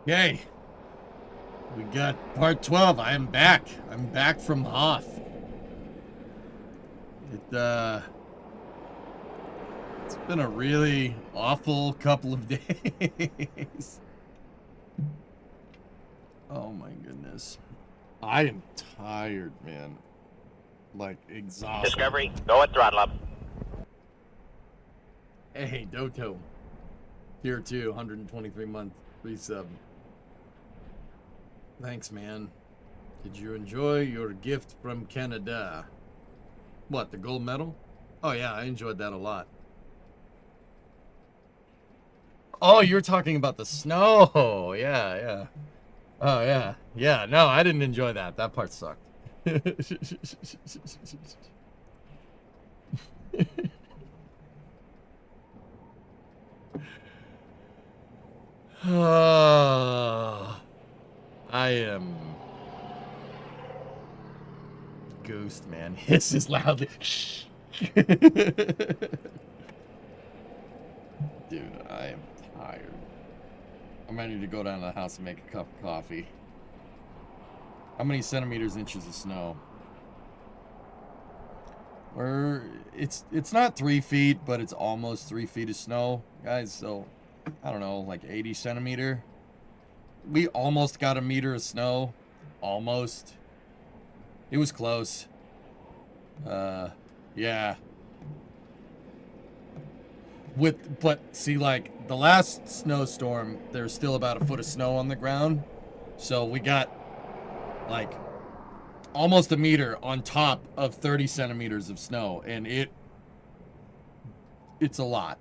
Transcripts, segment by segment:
Okay, we got part 12. I am back. I'm back from Hoth. It's been a really awful couple of days. Oh my goodness. I am tired, man. Like, exhausted. Discovery, go at throttle up. Hey, Doto. Tier 2, 123-month resub. Thanks, man. Did you enjoy your gift from Canada? What, the gold medal? Oh, yeah, I enjoyed that a lot. Oh, you're talking about the snow. Yeah, yeah. Oh, yeah. Yeah, no, I didn't enjoy that. That part sucked. I am ghost, man. Hisses loudly. Dude, I am tired. I'm ready to go down to the house and make a cup of coffee. How many centimeters, inches of snow? It's not 3 feet, but it's almost 3 feet of snow, guys. So I don't know, like 80 centimeter. We almost got a meter of snow. Almost. It was close. Yeah. But see, like the last snowstorm, there's still about a foot of snow on the ground. So we got like almost a meter on top of 30 centimeters of snow, and it's a lot.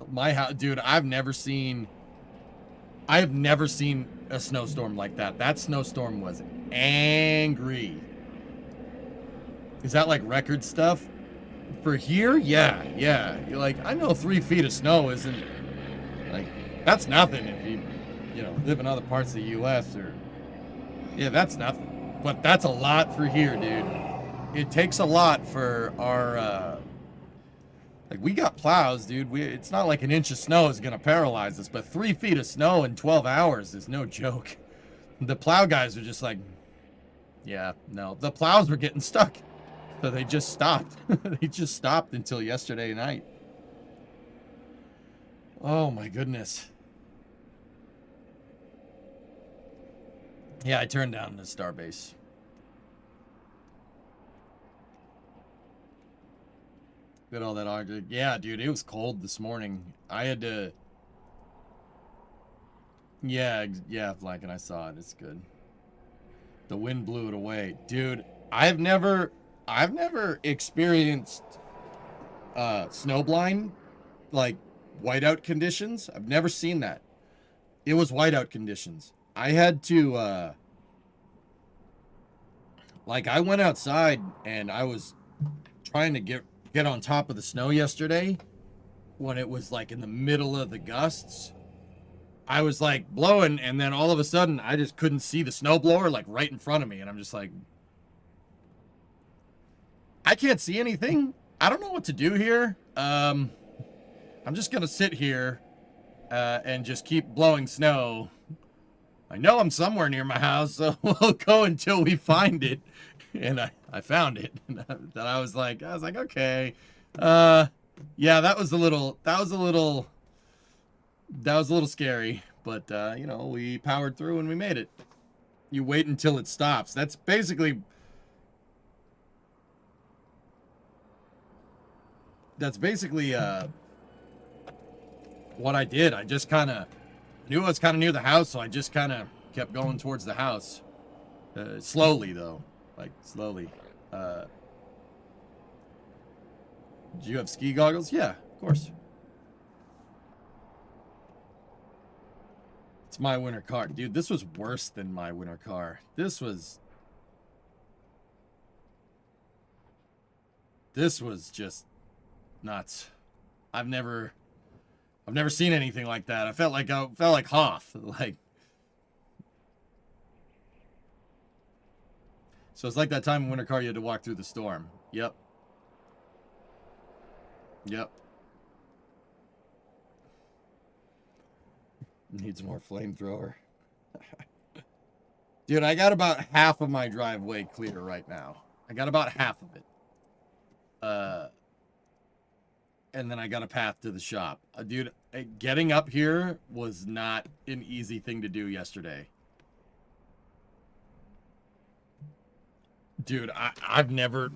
My house, dude, I've never seen a snowstorm like that. That snowstorm was angry. Is that like record stuff? For here? Yeah, yeah. You're like, I know 3 feet of snow isn't, like, that's nothing if you know, live in other parts of the U.S. or, yeah, that's nothing. But that's a lot for here, dude. It takes a lot for our, like, we got plows, dude. It's not like an inch of snow is going to paralyze us, but 3 feet of snow in 12 hours is no joke. The plow guys are just like, yeah, no. The plows were getting stuck. So they just stopped. They just stopped until yesterday night. Oh my goodness. Yeah, I turned down the Starbase. Did all that arguing. Yeah, dude, it was cold this morning. I had to. Yeah, like, and I saw it. It's good. The wind blew it away, dude. I've never experienced snowblind, like whiteout conditions. I've never seen that. It was whiteout conditions. I had to like, I went outside and I was trying to get on top of the snow yesterday when it was like in the middle of the gusts. I was like blowing, and then all of a sudden I just couldn't see the snowblower like right in front of me, and I'm just like, I can't see anything. I don't know what to do here. I'm just gonna sit here and just keep blowing snow. I know I'm somewhere near my house, so we'll go until we find it. And I found it. And I was like, okay. Yeah, that was a little scary, but you know, we powered through and we made it. You wait until it stops. That's basically what I did. I just kind of knew I was kind of near the house, so I just kind of kept going towards the house. Slowly, though. Like, slowly. Do you have ski goggles? Yeah, of course. It's my winter car. Dude, this was worse than my winter car. This was just nuts. I've never seen anything like that. I felt like Hoth. Like, so it's like that time in winter car you had to walk through the storm. Yep. Yep. Needs more flamethrower. Dude, I got about half of my driveway clear right now. I got about half of it. And then I got a path to the shop. Dude, getting up here was not an easy thing to do yesterday. Dude, I've never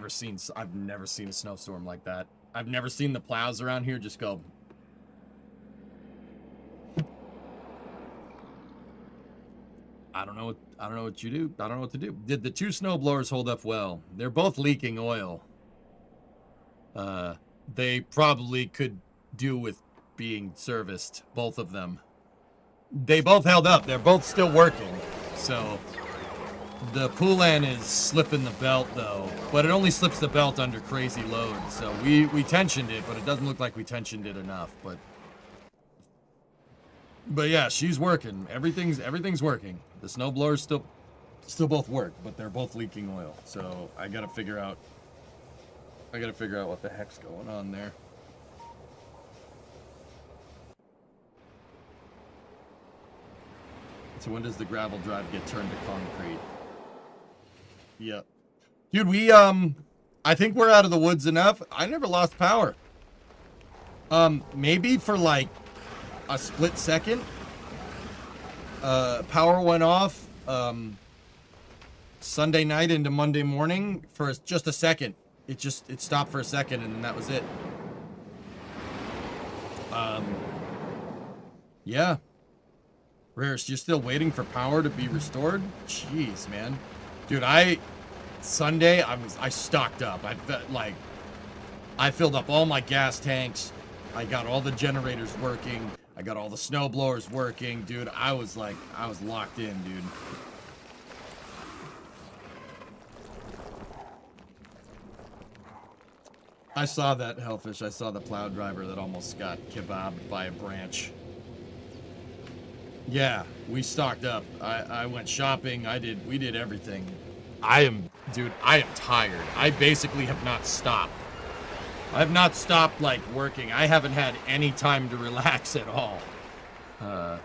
seen a snowstorm like that. I've never seen the plows around here just go. I don't know what you do. I don't know what to do. Did the two snow blowers hold up well? They're both leaking oil. They probably could do with being serviced, both of them. They both held up. They're both still working. So the Poulan is slipping the belt though, but it only slips the belt under crazy load. So we tensioned it, but it doesn't look like we tensioned it enough. But yeah, she's working. Everything's working. The snowblowers still both work, but they're both leaking oil. So I gotta figure out what the heck's going on there. So when does the gravel drive get turned to concrete? Yep. Dude, I think we're out of the woods enough. I never lost power. Maybe for like a split second. Power went off Sunday night into Monday morning for just a second. It stopped for a second and then that was it. Yeah. Rares, you're still waiting for power to be restored? Jeez, man. Dude, Sunday I stocked up. I filled up all my gas tanks. I got all the generators working. I got all the snow blowers working. Dude, I was locked in, dude. I saw that, Hellfish. I saw the plow driver that almost got kebabbed by a branch. Yeah, we stocked up. I went shopping. We did everything. I am tired. I basically have not stopped. I have not stopped, like, working. I haven't had any time to relax at all. But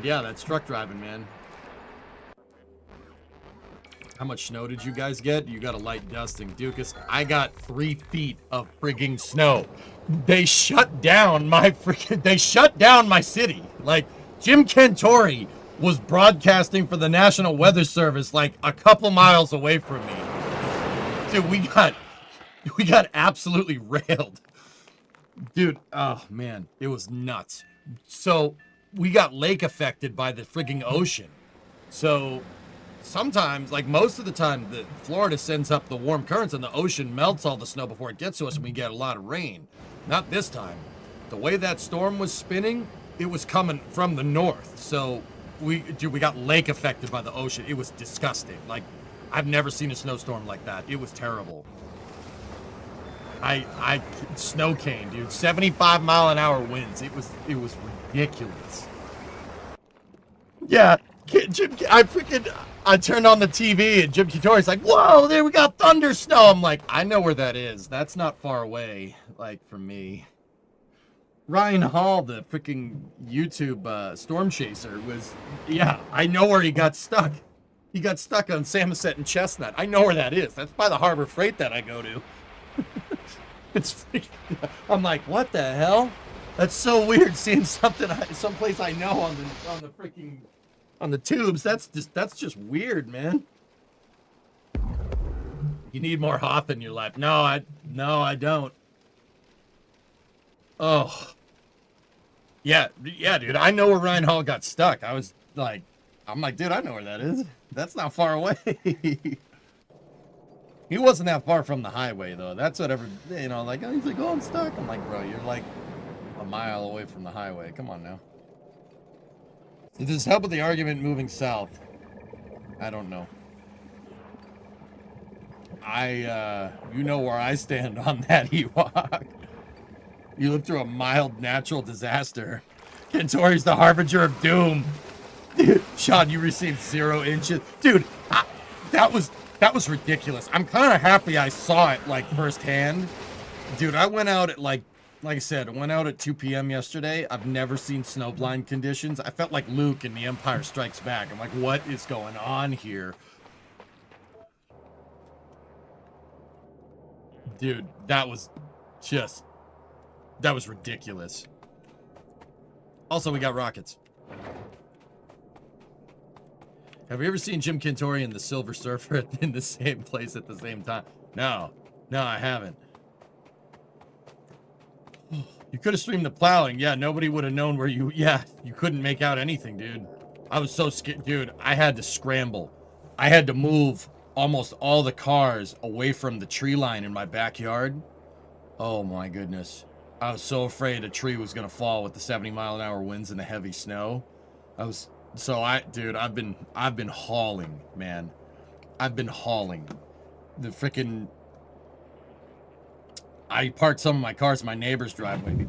yeah, that's truck driving, man. How much snow did you guys get? You got a light dusting. Dukas, I got 3 feet of frigging snow. They shut down my city. Like, Jim Cantori was broadcasting for the National Weather Service like a couple miles away from me. Dude, we got absolutely railed. Dude, oh man, it was nuts. So we got lake affected by the frigging ocean. So sometimes, like most of the time, Florida sends up the warm currents and the ocean melts all the snow before it gets to us and we get a lot of rain. Not this time. The way that storm was spinning, it was coming from the north. So we got lake affected by the ocean. It was disgusting. Like, I've never seen a snowstorm like that. It was terrible. I snow cane, dude. 75-mile-an-hour winds. It was ridiculous. Yeah, I turned on the TV and Jim Kitori's like, whoa, there we got thunder snow. I'm like, I know where that is. That's not far away, like, from me. Ryan Hall, the freaking YouTube storm chaser, yeah, I know where he got stuck. He got stuck on Samoset and Chestnut. I know where that is. That's by the Harbor Freight that I go to. It's freaking, I'm like, what the hell? That's so weird seeing someplace I know on the tubes. That's just weird, man. You need more Hoth in your life. No, I don't. Oh. Yeah, dude. I know where Ryan Hall got stuck. I'm like, dude, I know where that is. That's not far away. He wasn't that far from the highway, though. That's whatever, he's like, oh, I'm stuck. I'm like, bro, you're like a mile away from the highway. Come on now. Does this help with the argument moving south? I don't know. You know where I stand on that, Ewok. You lived through a mild natural disaster. Kentori's the harbinger of doom. Dude, Sean, you received 0 inches. Dude, that was ridiculous. I'm kind of happy I saw it, like, firsthand. Dude, I went out at, like, like I said, I went out at 2 p.m. yesterday. I've never seen snowblind conditions. I felt like Luke in The Empire Strikes Back. I'm like, what is going on here? Dude, that was ridiculous. Also, we got rockets. Have you ever seen Jim Cantori and the Silver Surfer in the same place at the same time? No, I haven't. You could have streamed the plowing. Yeah, nobody would have known where you... Yeah, you couldn't make out anything, dude. I was so scared. Dude, I had to scramble. I had to move almost all the cars away from the tree line in my backyard. Oh, my goodness. I was so afraid a tree was going to fall with the 70-mile-an-hour winds and the heavy snow. Dude, I've been hauling, man. I've been hauling. The freaking... I parked some of my cars in my neighbor's driveway.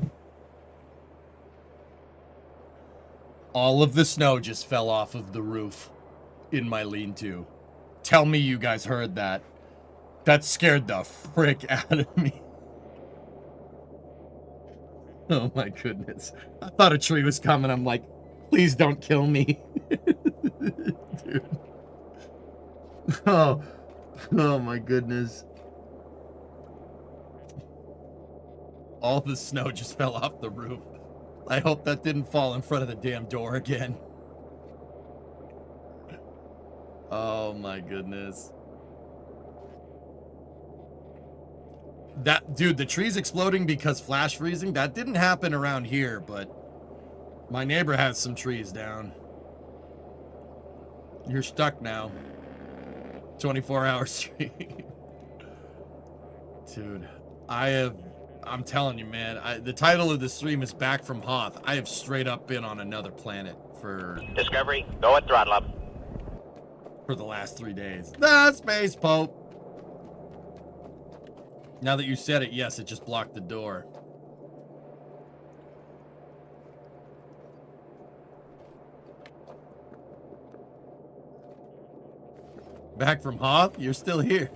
All of the snow just fell off of the roof in my lean-to. Tell me you guys heard that. That scared the frick out of me. Oh my goodness. I thought a tree was coming. I'm like, please don't kill me. Dude. Oh my goodness. All the snow just fell off the roof. I hope that didn't fall in front of the damn door again. Oh my goodness. Dude, the tree's exploding because flash freezing, that didn't happen around here, but my neighbor has some trees down. You're stuck now. 24-hour stream. Dude, I'm telling you, man, the title of the stream is Back from Hoth. I have straight up been on another planet for... Discovery, go at throttle up. For the last 3 days. The Space Pope. Now that you said it, yes, it just blocked the door. Back from Hoth? You're still here.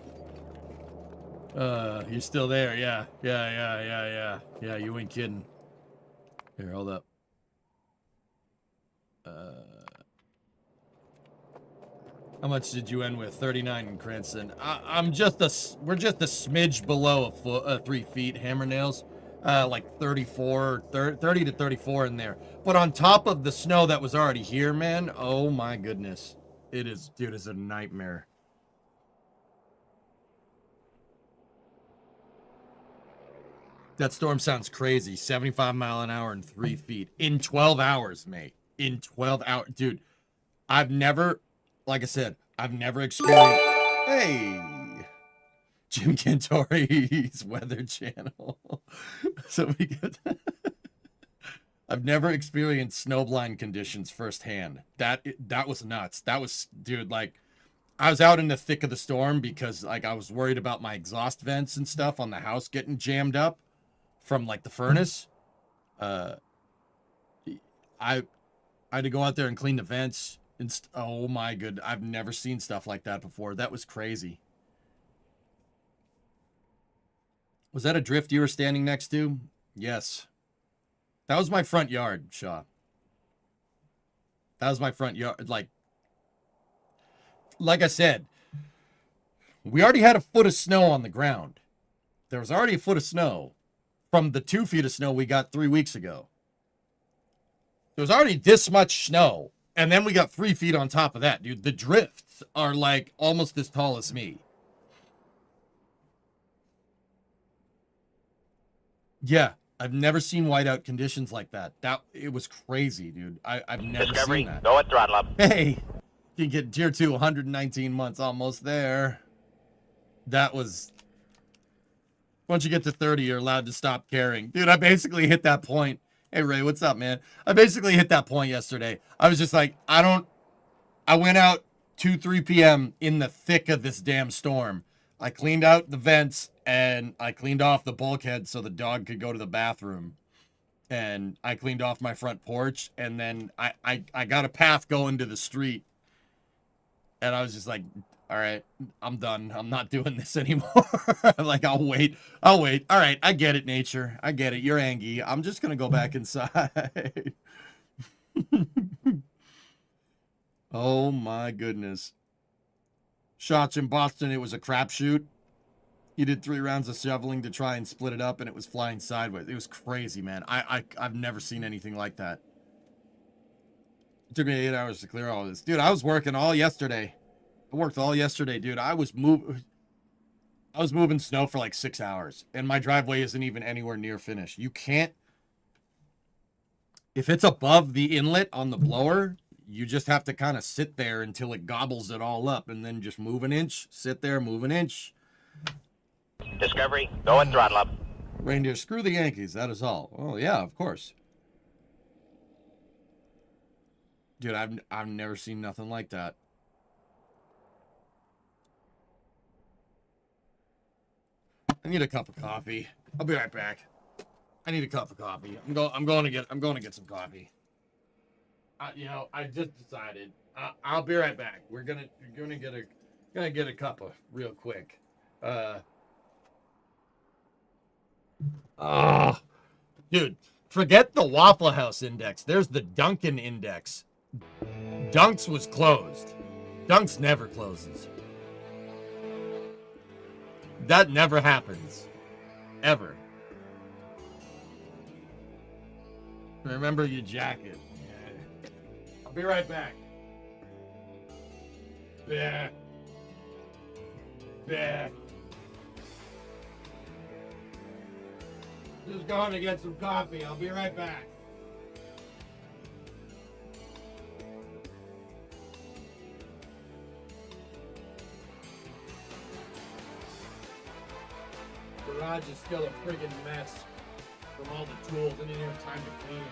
You're still there, yeah. Yeah, you ain't kidding. Here, hold up. How much did you end with? 39 in Cranston. We're just a smidge below 3 feet, hammer nails. Like 34, 30 to 34 in there. But on top of the snow that was already here, man, oh my goodness. It is, dude, it's a nightmare. That storm sounds crazy. 75 mile an hour and 3 feet. In 12 hours, mate. In 12 hours. Dude, I've never, like I said, I've never experienced... Hey! Jim Cantori's Weather Channel. So we get... I've never experienced snowblind conditions firsthand. That was nuts. That was, dude, like... I was out in the thick of the storm because, like, I was worried about my exhaust vents and stuff on the house getting jammed up from, like, the furnace. I had to go out there and clean the vents. And oh, my good. I've never seen stuff like that before. That was crazy. Was that a drift you were standing next to? Yes. That was my front yard, Shaw. That was my front yard. Like I said, we already had a foot of snow on the ground. There was already a foot of snow from the 2 feet of snow we got 3 weeks ago. There was already this much snow, and then we got 3 feet on top of that, dude. The drifts are like almost as tall as me. Yeah, I've never seen whiteout conditions like that. It was crazy, dude. I've never Discovery, seen that. go at throttle up. Hey, you can get tier 2, 119 months, almost there. That was... Once you get to 30, you're allowed to stop caring. Dude, I basically hit that point. Hey, Ray, what's up, man? I basically hit that point yesterday. I was just like, I went out 2, 3 p.m. in the thick of this damn storm. I cleaned out the vents, and I cleaned off the bulkhead so the dog could go to the bathroom. And I cleaned off my front porch, and then I got a path going to the street. And I was just like, All right, I'm done. I'm not doing this anymore. Like, I'll wait. I'll wait. All right, I get it, nature. I get it. You're angry. I'm just gonna go back inside. Oh my goodness. Shots in Boston, it was a crapshoot. He did 3 rounds of shoveling to try and split it up, and it was flying sideways. It was crazy, man. I've never seen anything like that. It took me 8 hours to clear all this. Dude, I was working all yesterday. I worked all yesterday, dude. I was moving snow for like 6 hours, and my driveway isn't even anywhere near finished. You can't... If it's above the inlet on the blower, you just have to kind of sit there until it gobbles it all up, and then just move an inch, sit there, move an inch. Discovery, go and throttle up. Reindeer, screw the Yankees, that is all. Oh, yeah, of course. Dude, I've never seen nothing like that. I need a cup of coffee. I'll be right back. I need a cup of coffee. I'm going to get some coffee. You know, I just decided. I'll be right back. We're gonna get a cup of real quick. Dude, forget the Waffle House index. There's the Dunkin' index. Dunks was closed. Dunks never closes. That never happens. Ever. Remember your jacket. Yeah. I'll be right back. Yeah. Yeah. Just going to get some coffee. I'll be right back. The garage is still a friggin' mess from all the tools. I didn't even have time to clean it.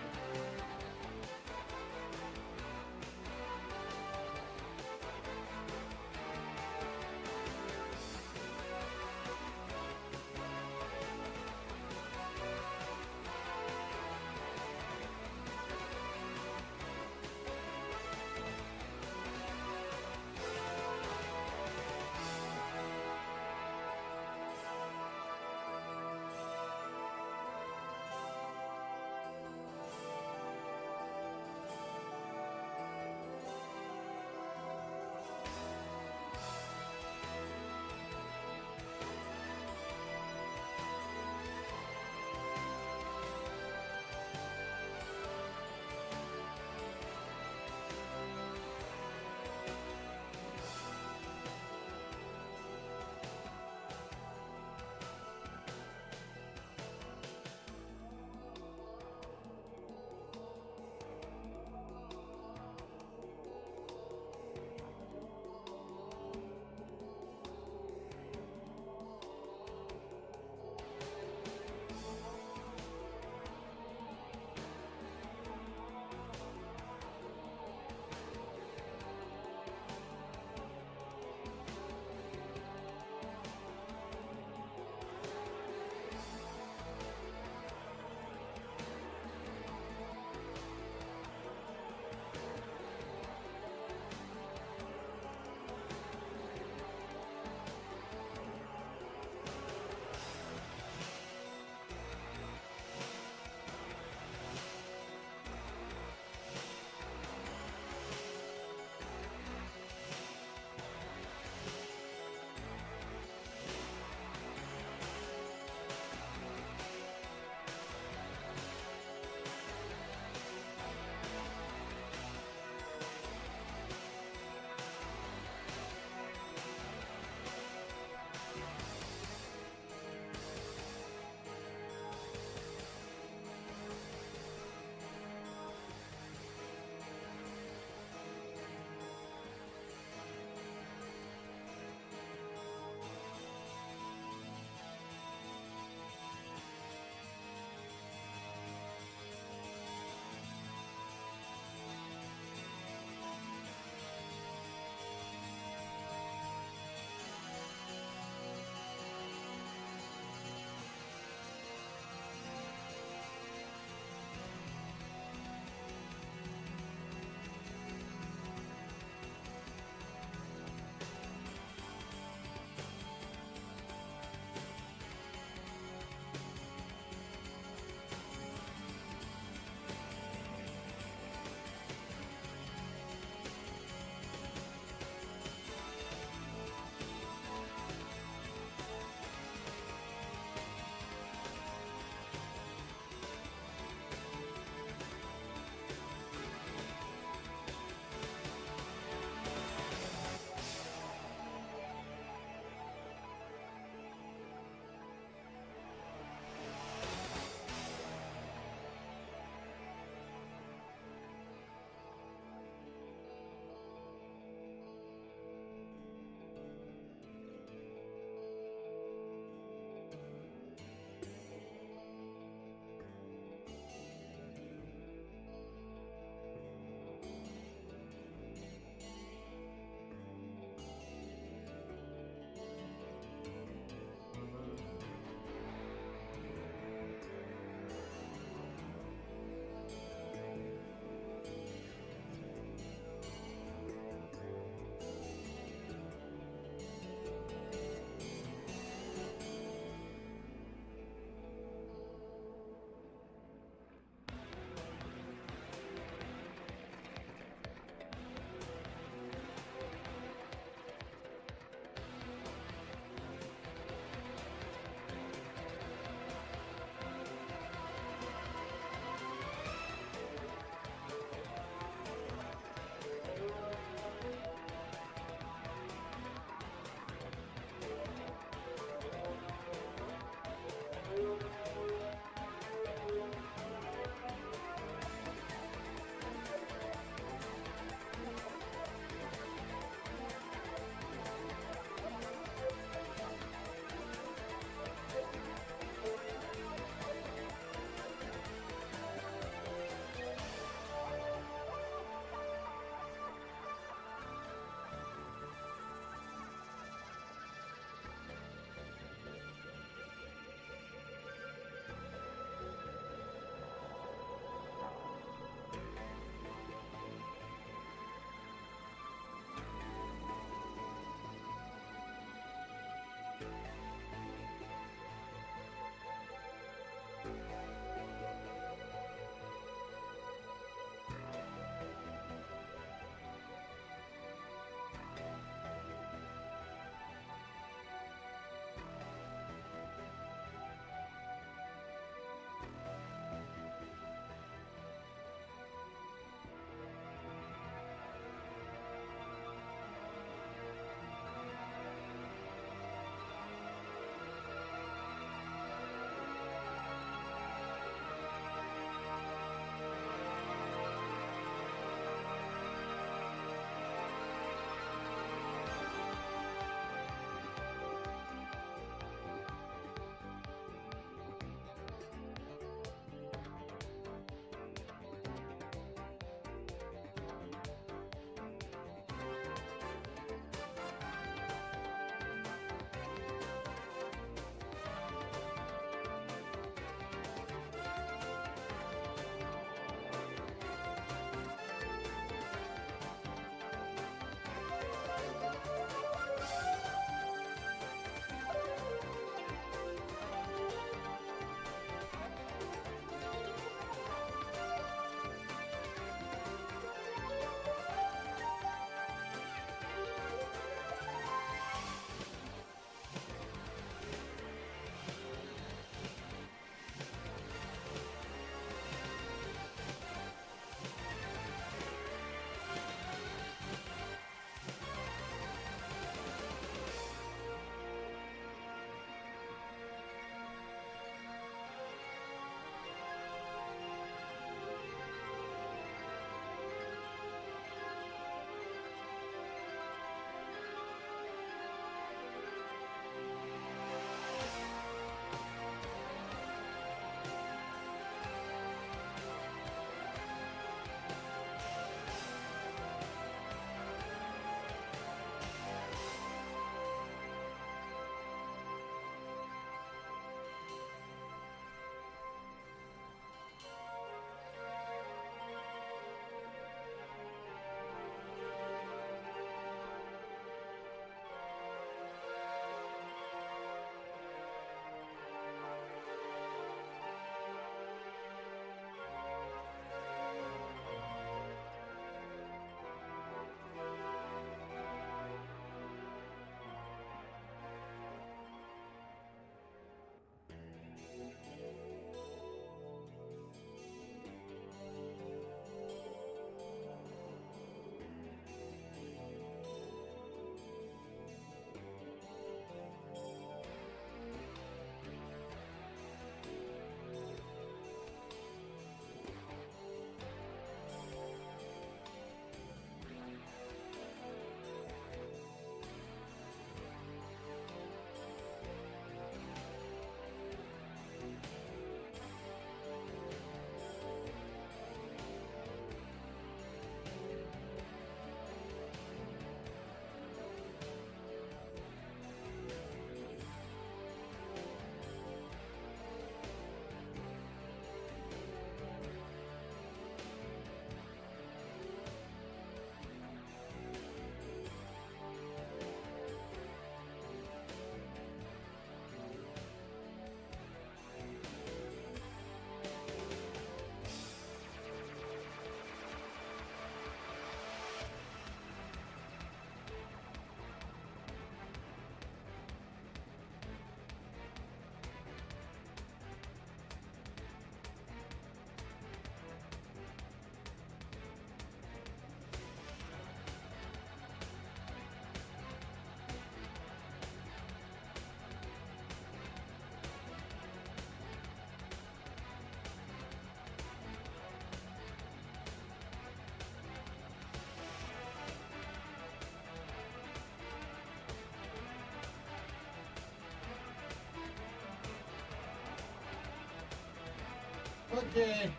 Okay.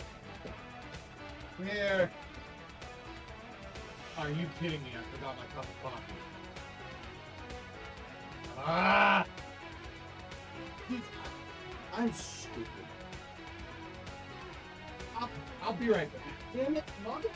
Here. Are you kidding me? I forgot my cup of coffee. Ah! I'm stupid. I'll be right back. Damn it, mother.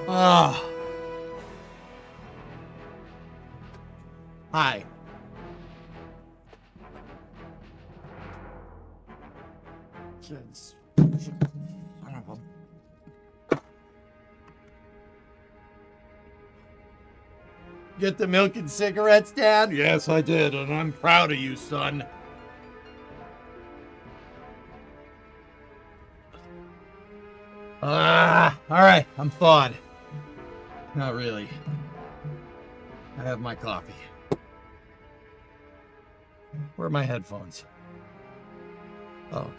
Ah. Hi. Kids. Get the milk and cigarettes, Dad? Yes, I did, and I'm proud of you, son. All right, I'm thawed. Not really. I have my coffee. Where are my headphones? Oh, okay.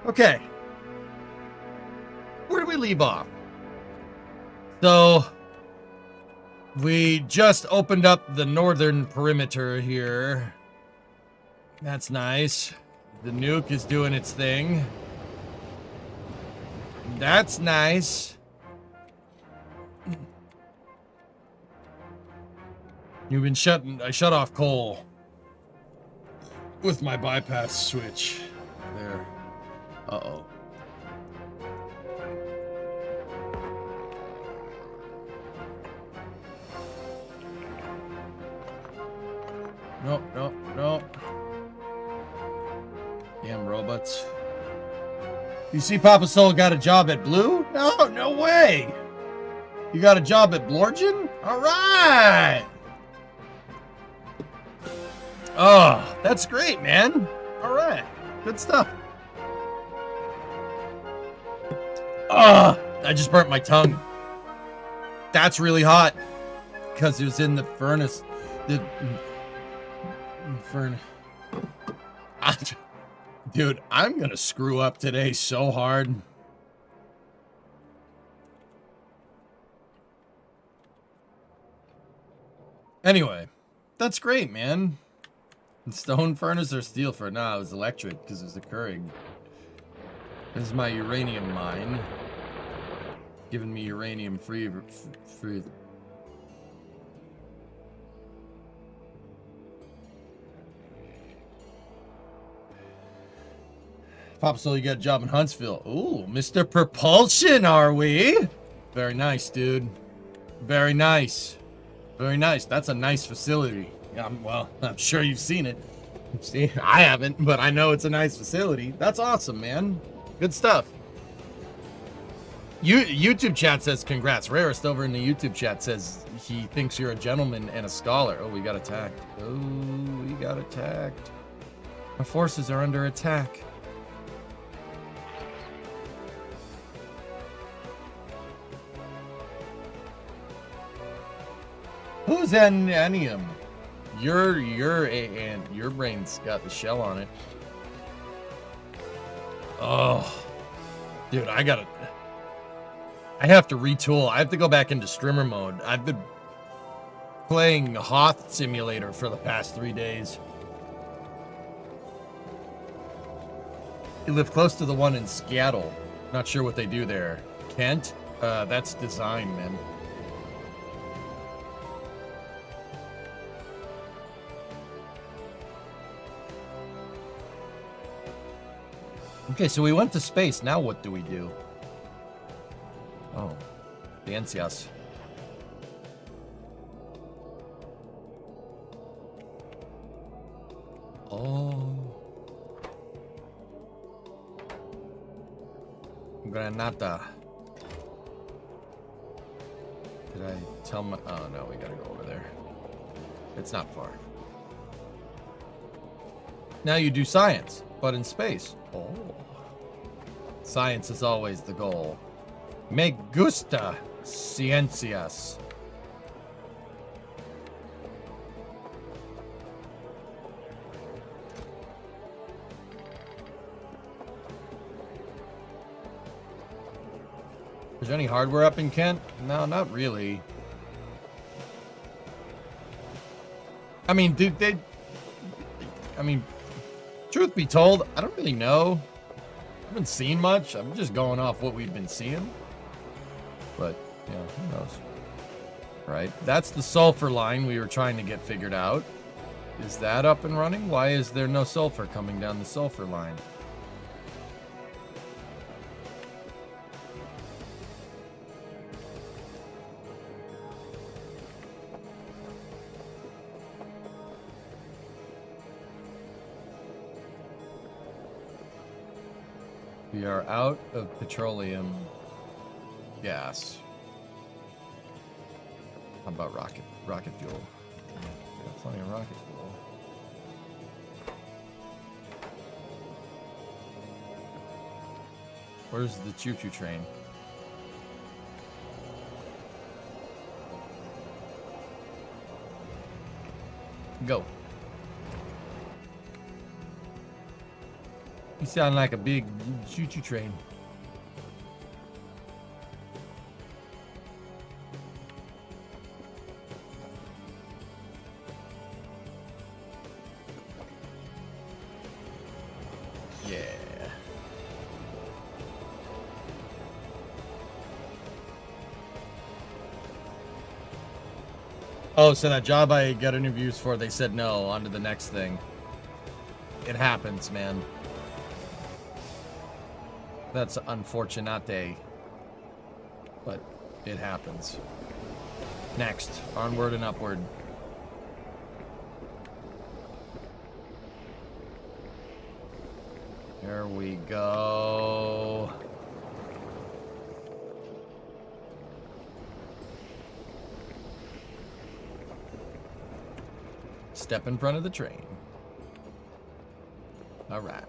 Okay. Where do we leave off? So, we just opened up the northern perimeter here. That's nice. The nuke is doing its thing. That's nice. I shut off coal with my bypass switch. There. Uh-oh. Nope. Damn robots. You see Papa Soul got a job at Blue? No way! You got a job at Blorgen? Alright! Oh, that's great, man. Alright. Good stuff. Oh, I just burnt my tongue. That's really hot. Because it was in the furnace. Dude, I'm gonna screw up today so hard. Anyway, that's great, man. Stone furnace or steel furnace? Nah, it was electric because it was occurring. This is my uranium mine. Giving me uranium free. Papa Soul, you got a job in Huntsville. Ooh, Mr. Propulsion, are we? Very nice, dude. Very nice. Very nice. That's a nice facility. Well, I'm sure you've seen it. See, I haven't, but I know it's a nice facility. That's awesome, man. Good stuff. YouTube chat says congrats. Rarest over in the YouTube chat says he thinks you're a gentleman and a scholar. Oh, we got attacked. Oh, we got attacked. Our forces are under attack. Who's Anium? Your brain's got the shell on it. Oh, dude, I have to retool. I have to go back into streamer mode. I've been playing Hoth Simulator for the past 3 days. You live close to the one in Seattle. Not sure what they do there. Kent? That's design, man. Okay, so we went to space. Now what do we do? Oh, ciencias. Oh. Granada. Did I tell my... Oh, no, we gotta go over there. It's not far. Now you do science, but in space. Oh. Science is always the goal. Me gusta ciencias. Is there any hardware up in Kent? No, not really. I mean, dude, truth be told, I don't really know. I haven't seen much. I'm just going off what we've been seeing. But, yeah, who knows? Right, that's the sulfur line we were trying to get figured out. Is that up and running? Why is there no sulfur coming down the sulfur line? We are out of petroleum gas. How about rocket fuel? We got plenty of rocket fuel. Where's the choo-choo train? Go. You sound like a big choo-choo train. Yeah. Oh, so that job I got interviews for, they said no. On to the next thing. It happens, man. That's unfortunate. But it happens. Next. Onward and upward. There we go. Step in front of the train. All right.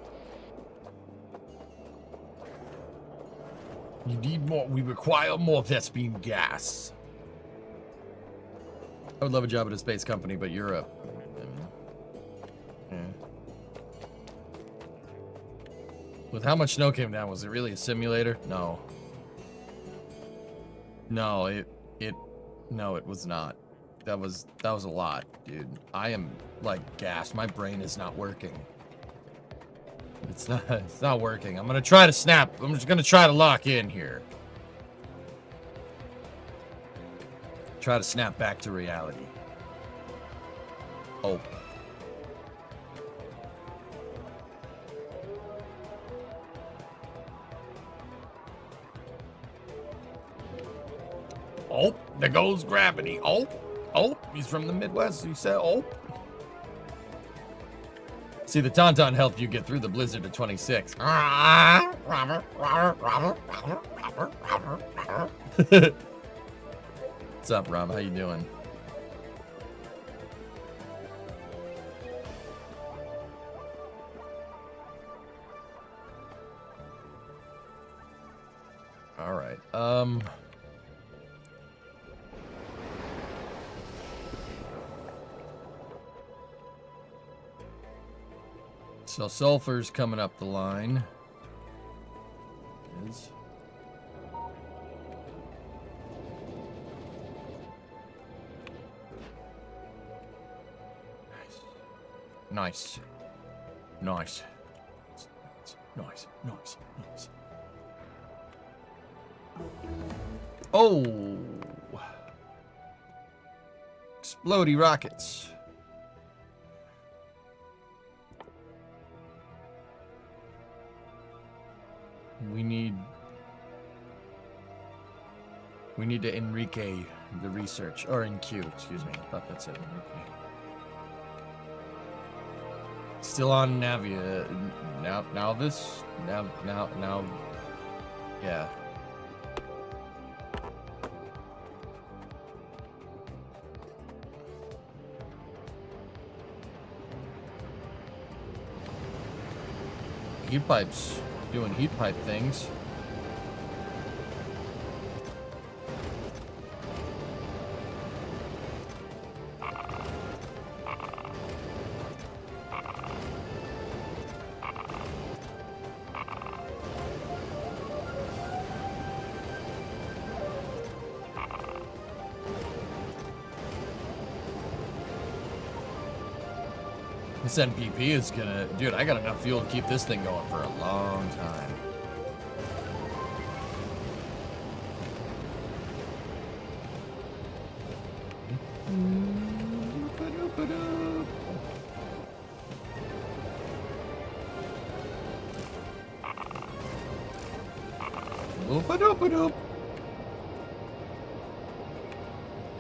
You need more. We require more Vespine gas. I would love a job at a space company, but Europe. Yeah. With how much snow came down, was it really a simulator? No. No, no, it was not. That was a lot, dude. I am like gassed. My brain is not working. It's not working. I'm gonna try to snap. I'm just gonna try to lock in here. Try to snap back to reality. Oh. Oh, there goes gravity. Oh, he's from the Midwest. He said, oh. See, the Tauntaun helped you get through the blizzard of 26. What's up, Rob? How you doing? All right. So sulfur's coming up the line. Is. Nice. Nice. Nice. Nice. Nice. Oh. Explodey rockets. We need to Enrique the research, or NQ, excuse me. I thought that said Enrique. Still on Navia. Now this? Now. Yeah. Heat pipes. Doing heat pipe things. This NPP is gonna... Dude, I got enough fuel to keep this thing going for a long time.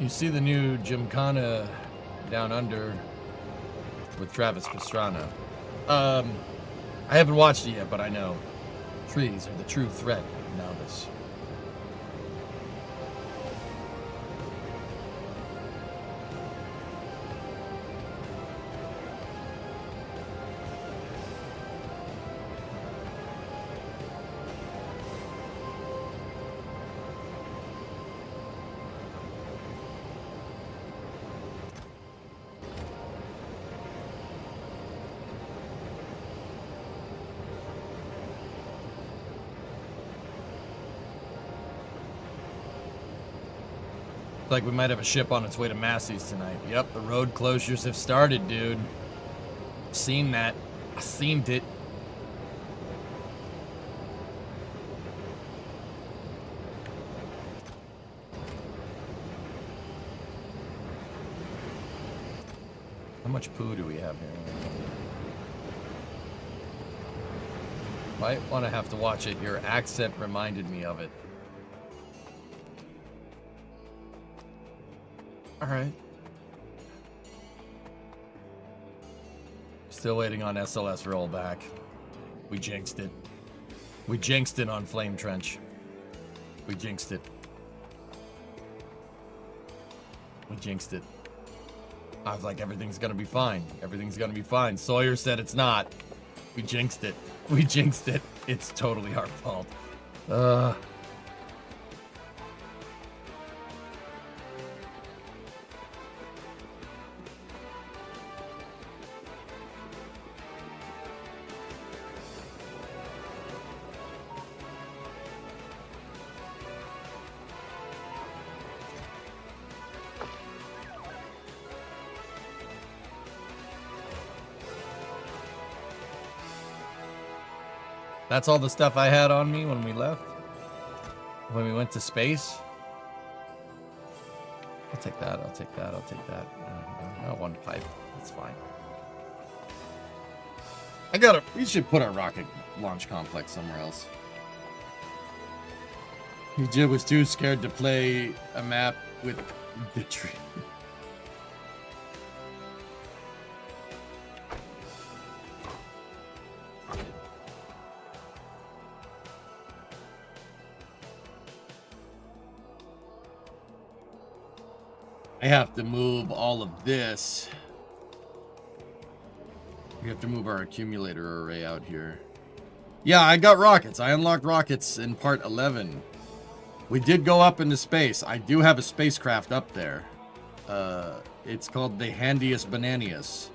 You see the new Gymkhana Down Under with Travis Pastrana. I haven't watched it yet, but I know trees are the true threat of novice. Like we might have a ship on its way to Massey's tonight. Yep, the road closures have started, dude. Seen that. I seen it. How much poo do we have here? Might want to have to watch it. Your accent reminded me of it. Alright. Still waiting on SLS rollback. We jinxed it. We jinxed it on Flame Trench. We jinxed it. We jinxed it. I was like, everything's gonna be fine. Everything's gonna be fine. Sawyer said it's not. We jinxed it. We jinxed it. It's totally our fault. That's all the stuff I had on me when we left. When we went to space. I'll take that, I'll take that, I'll take that. Not one pipe, that's fine. We should put our rocket launch complex somewhere else. Jib was too scared to play a map with the tree. I have to move all of this. We have to move our accumulator array out here. Yeah, I got rockets. I unlocked rockets in part 11. We did go up into space. I do have a spacecraft up there. It's called the Handiest Bananius.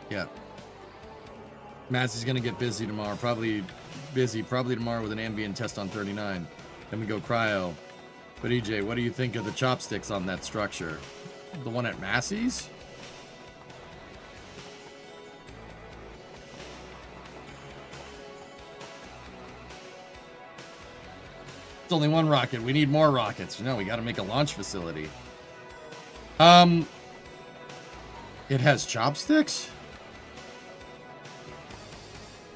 Yeah. Matt's gonna get busy tomorrow. Probably tomorrow with an ambient test on 39. Then we go cryo. But EJ, what do you think of the chopsticks on that structure? The one at Massey's? It's only one rocket. We need more rockets. No, we gotta make a launch facility. It has chopsticks?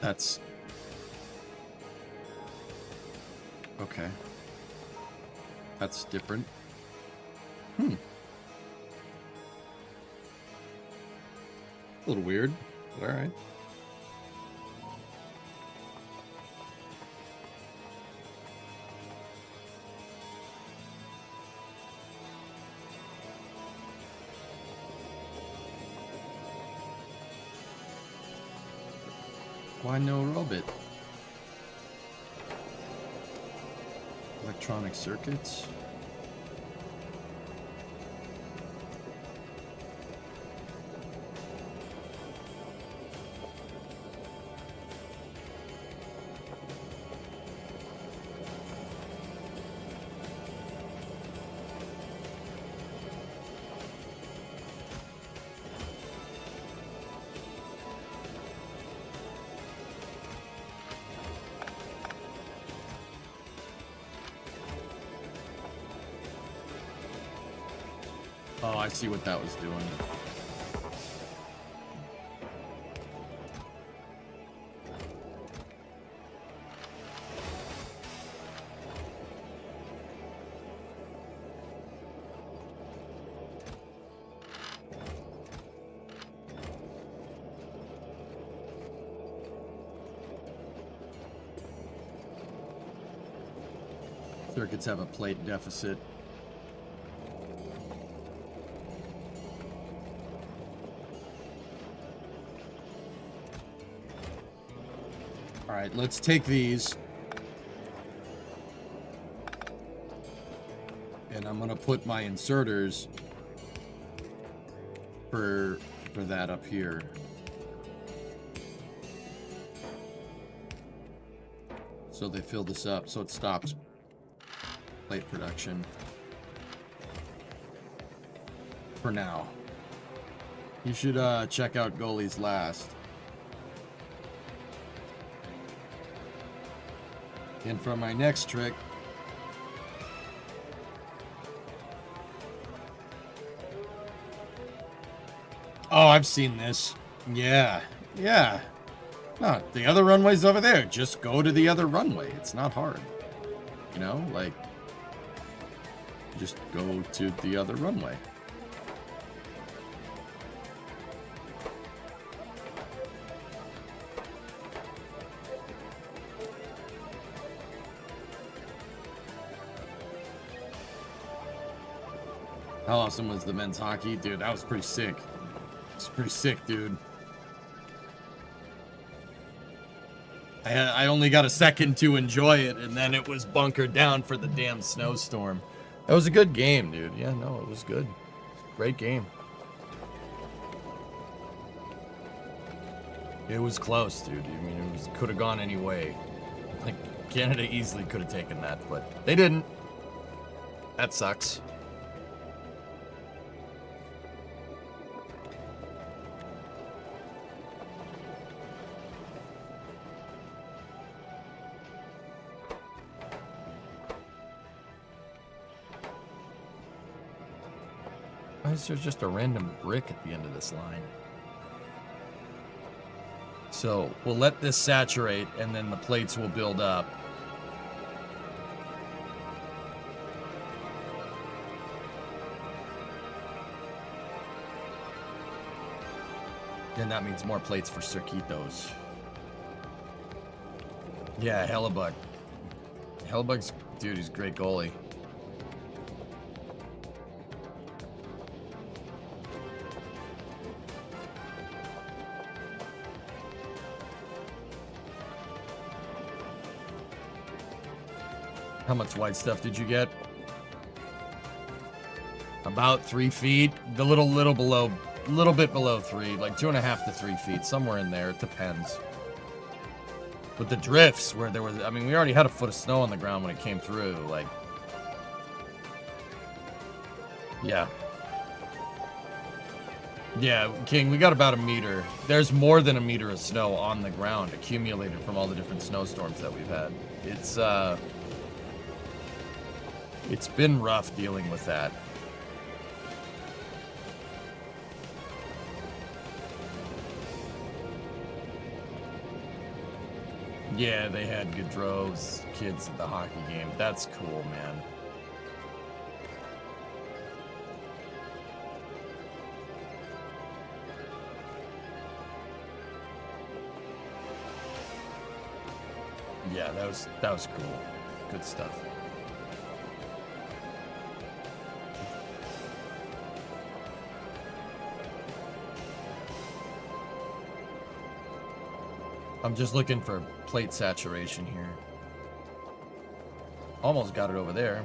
That's... okay. That's different. A little weird, but alright. Why no robot? Electronic circuits. Oh, I see what that was doing. Circuits have a plate deficit. All right, let's take these. And I'm gonna put my inserters for that up here. So they fill this up, so it stops plate production. For now. You should check out Goalie's Last. And for my next trick, oh, I've seen this. Yeah, yeah. No, the other runway's over there. Just go to the other runway. It's not hard. You know, like, just go to the other runway. How awesome was the men's hockey? Dude, that was pretty sick. It's pretty sick, dude. I only got a second to enjoy it, and then it was bunkered down for the damn snowstorm. That was a good game, dude. Yeah, no, it was good. Great game. It was close, dude. I mean, it could have gone any way. Like, Canada easily could have taken that, but they didn't. That sucks. Why is there just a random brick at the end of this line? So we'll let this saturate and then the plates will build up. And that means more plates for Circuitos. Yeah, Hellebug. Hellebug's, dude, he's a great goalie. How much white stuff did you get? About 3 feet. The little bit below 3, like 2.5 to 3 feet, somewhere in there. It depends. But the drifts where there was, I mean, we already had a foot of snow on the ground when it came through. Like, yeah. Yeah, King, we got about a meter. There's more than a meter of snow on the ground accumulated from all the different snowstorms that we've had. It's been rough dealing with that. Yeah, they had Gaudreau's kids at the hockey game. That's cool, man. Yeah, that was cool. Good stuff. I'm just looking for plate saturation here. Almost got it over there.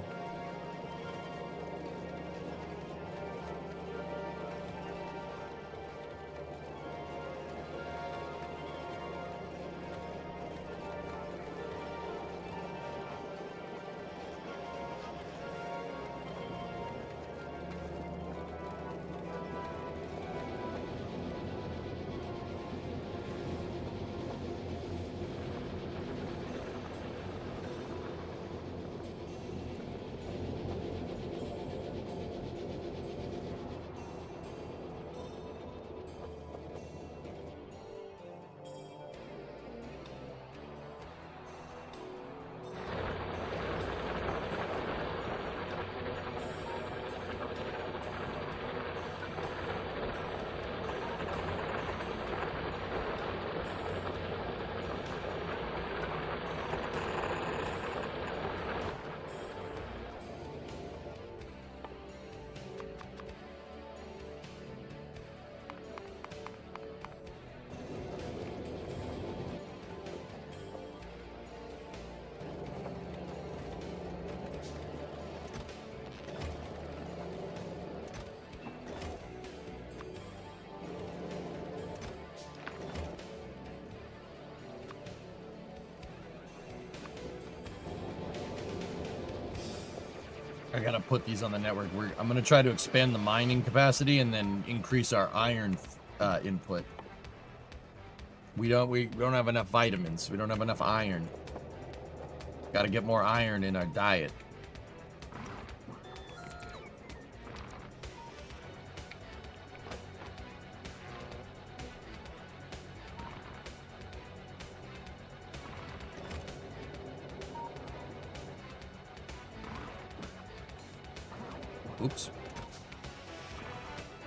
I gotta put these on the network. I'm gonna try to expand the mining capacity and then increase our iron input. We don't have enough vitamins. We don't have enough iron. Gotta get more iron in our diet. Oops.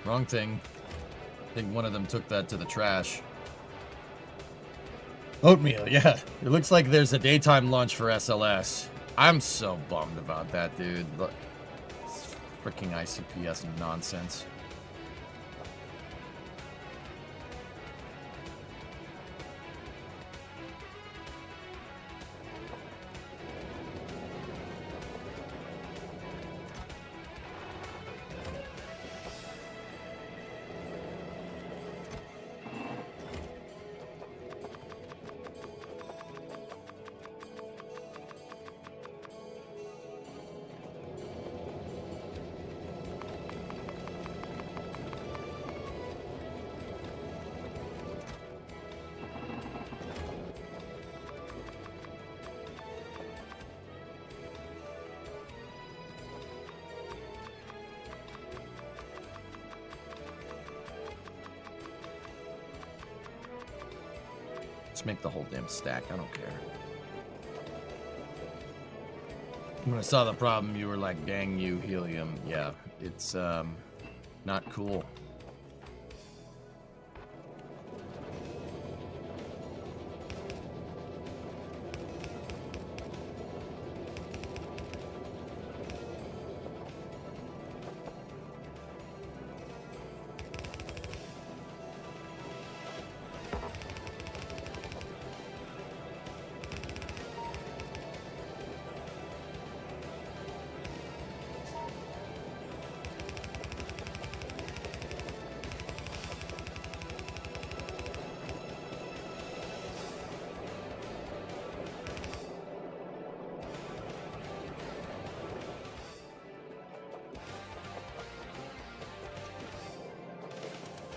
Wrong thing. I think one of them took that to the trash. Oatmeal, yeah. It looks like there's a daytime launch for SLS. I'm so bummed about that, dude. Look, it's freaking ICPS nonsense. Let's make the whole damn stack. I don't care. When I saw the problem, you were like, dang you, helium. Yeah, it's not cool.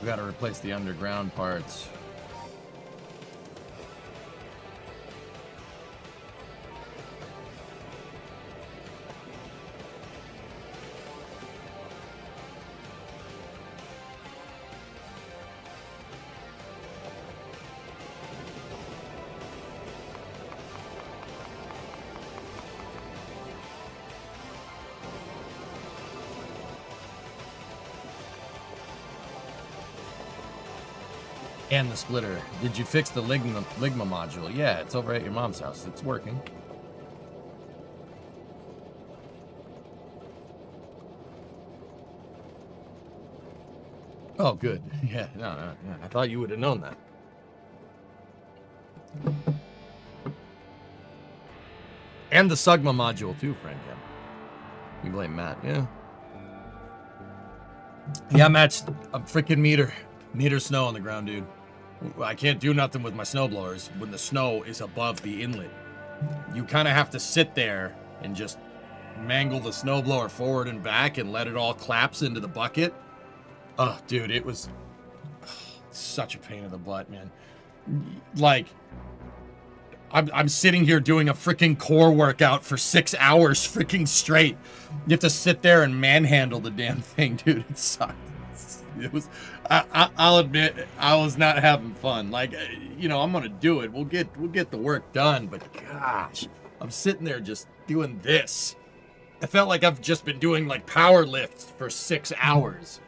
We gotta replace the underground parts. And the splitter. Did you fix the Ligma module? Yeah, it's over at your mom's house. It's working. Oh, good. Yeah, no. I thought you would have known that. And the Sugma module too, Frank. You blame Matt, yeah. Yeah, Matt's a freaking meter snow on the ground, dude. I can't do nothing with my snowblowers when the snow is above the inlet. You kind of have to sit there and just mangle the snowblower forward and back and let it all collapse into the bucket. Oh, dude, it was such a pain in the butt, man. Like, I'm sitting here doing a freaking core workout for 6 hours freaking straight. You have to sit there and manhandle the damn thing, dude. It sucked. It was, I'll admit, I was not having fun. Like, you know, I'm gonna do it. We'll get the work done. But gosh, I'm sitting there just doing this. I felt like I've just been doing like power lifts for 6 hours.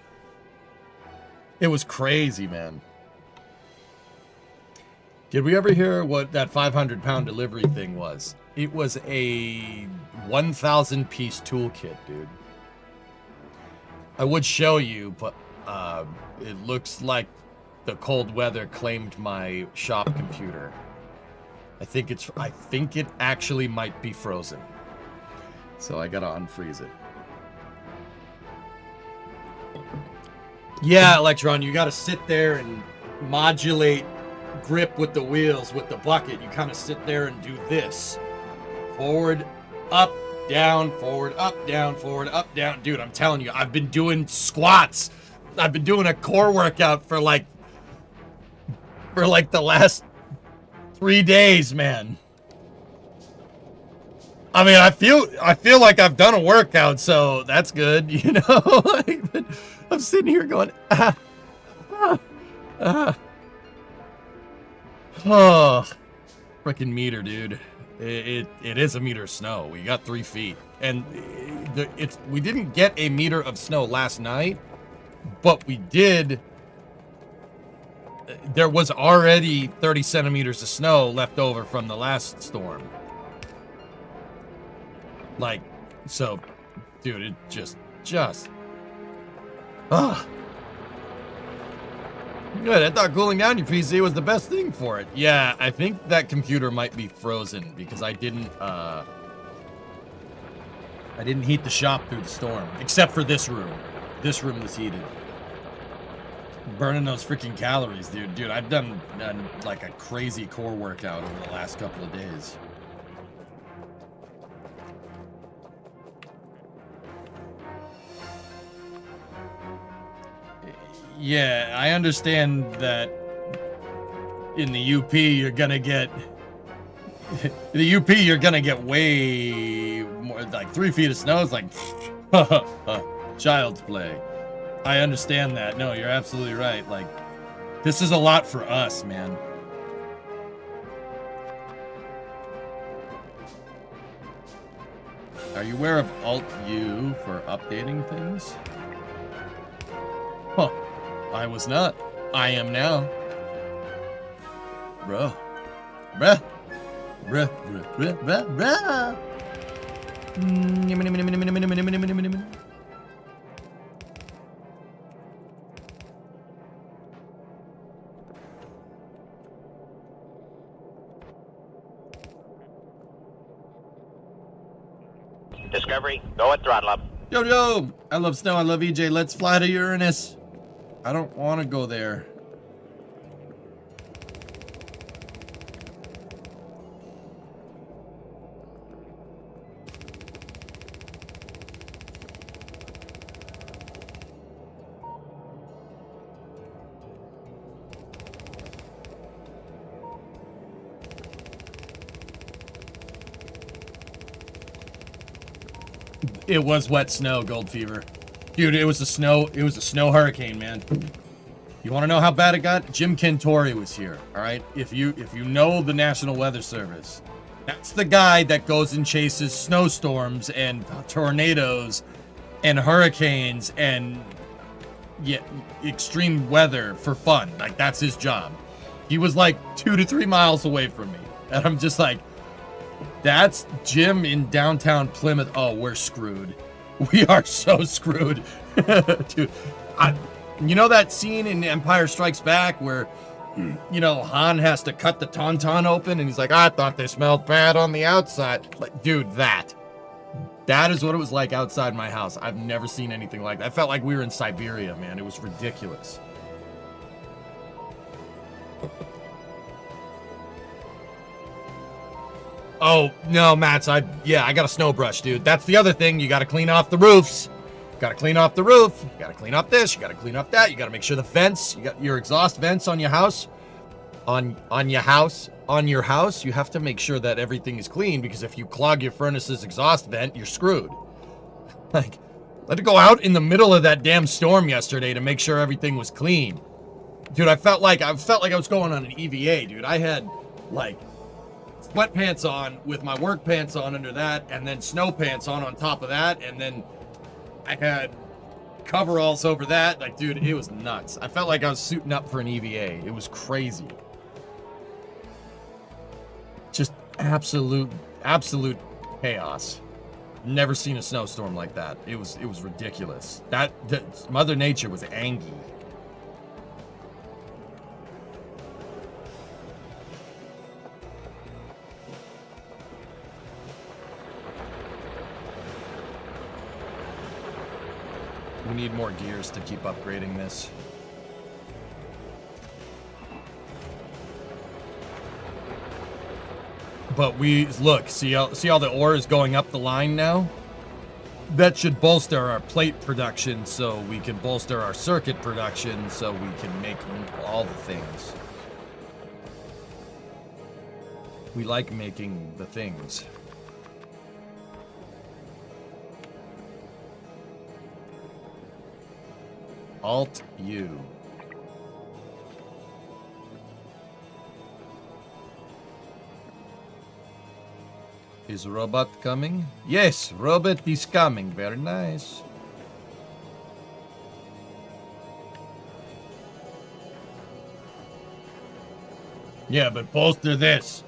It was crazy, man. Did we ever hear what that 500-pound delivery thing was? It was a 1,000-piece toolkit, dude. I would show you, but it looks like the cold weather claimed my shop computer. I think it actually might be frozen. So I gotta unfreeze it. Yeah, Electron, you gotta sit there and modulate grip with the wheels with the bucket. You kind of sit there and do this. Forward, up, down, forward, up, down, forward, up, down. Dude, I'm telling you, I've been doing squats. I've been doing a core workout for like the last 3 days, man. I mean, I feel like I've done a workout, so that's good, you know? Like, but I'm sitting here going, oh, freaking meter, dude. It is a meter of snow. We got 3 feet, and we didn't get a meter of snow last night, but we did. There was already 30 centimeters of snow left over from the last storm. Like, so, dude, it just, Good, I thought cooling down your PC was the best thing for it. Yeah, I think that computer might be frozen because I didn't heat the shop through the storm. Except for this room. This room was heated. Burning those freaking calories, dude. Dude, I've done like a crazy core workout over the last couple of days. Yeah, I understand that in the UP you're gonna get the UP you're gonna get way more, like 3 feet of snow is like child's play. I understand that. No, you're absolutely right. Like, this is a lot for us, man. Are you aware of Alt-U for updating things? Huh. I was not. I am now. Bruh. Bruh. Bruh. Bruh. Bruh. Bruh. Discovery, go at throttle up. Yo, I love snow. I love EJ. Let's fly to Uranus. I don't want to go there. It was wet snow, Gold Fever. Dude, it was a snow hurricane, man. You want to know how bad it got? Jim Cantori was here, all right? If you know the National Weather Service, that's the guy that goes and chases snowstorms and tornadoes and hurricanes and extreme weather for fun. Like, that's his job. He was like 2 to 3 miles away from me. And I'm just like, that's Jim in downtown Plymouth. Oh, we're screwed. We are so screwed. Dude, you know that scene in Empire Strikes Back where, you know, Han has to cut the tauntaun open and he's like, I thought they smelled bad on the outside. Like, dude, that is what it was like outside my house. I've never seen anything like that. I felt like we were in Siberia, man. It was ridiculous. Oh, no, Mats, I got a snow brush, dude. That's the other thing. You got to clean off the roofs. Got to clean off the roof. You got to clean off this. You got to clean off that. You got to make sure the vents, you got your exhaust vents on your house. On your house, you have to make sure that everything is clean because if you clog your furnace's exhaust vent, you're screwed. Like, I had to go out in the middle of that damn storm yesterday to make sure everything was clean. Dude, I felt like I was going on an EVA, dude. I had, like, sweatpants on with my work pants on under that, and then snow pants on top of that, and then I had coveralls over that. Like, dude, it was nuts. I felt like I was suiting up for an EVA. It was crazy. Just absolute chaos. Never seen a snowstorm like that. It was ridiculous. That Mother Nature was angry. We need more gears to keep upgrading this. but we look, see how the ore is going up the line now? That should bolster our plate production so we can bolster our circuit production so we can make all the things. We like making the things. Alt U. Is robot coming? Yes, robot is coming. Very nice. Yeah, but bolster this.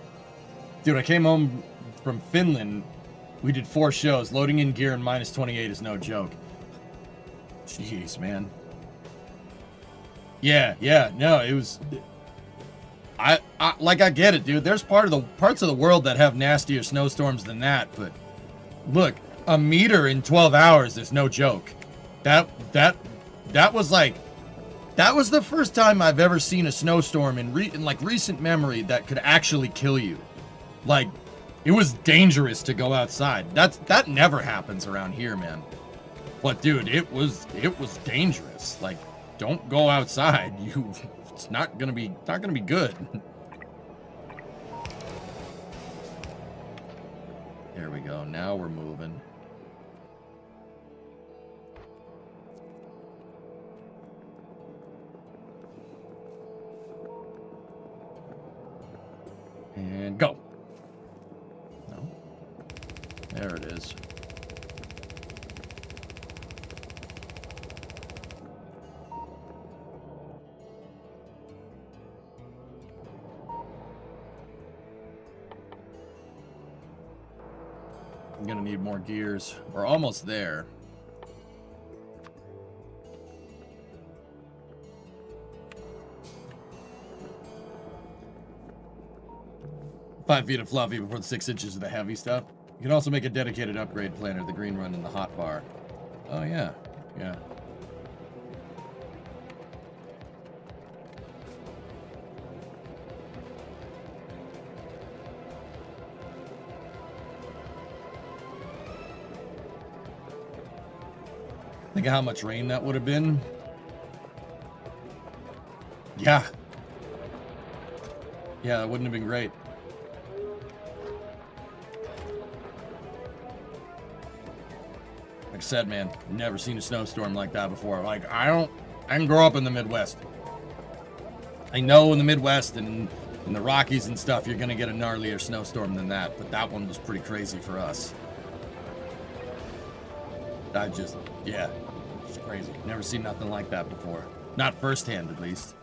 Dude, I came home from Finland. We did 4 shows. Loading in gear and minus 28 is no joke. Jeez, man. Yeah, no, it was... I get it, dude. There's parts of the world that have nastier snowstorms than that, but look, a meter in 12 hours is no joke. That was like, that was the first time I've ever seen a snowstorm in recent memory that could actually kill you. Like, it was dangerous to go outside. That never happens around here, man. But dude, it was dangerous. Like, don't go outside. It's not gonna be good. There we go. Now we're moving. And go. No. There it is. I'm gonna need more gears. We're almost there. Five feet of fluffy before the 6 inches of the heavy stuff. You can also make a dedicated upgrade planner, the green run and the hot bar. Oh yeah, yeah. Think of how much rain that would have been. Yeah. Yeah, that wouldn't have been great. Like I said, man, never seen a snowstorm like that before. Like, I didn't grow up in the Midwest. I know in the Midwest and in the Rockies and stuff, you're gonna get a gnarlier snowstorm than that, but that one was pretty crazy for us. Yeah, it's crazy. Never seen nothing like that before. Not firsthand, at least.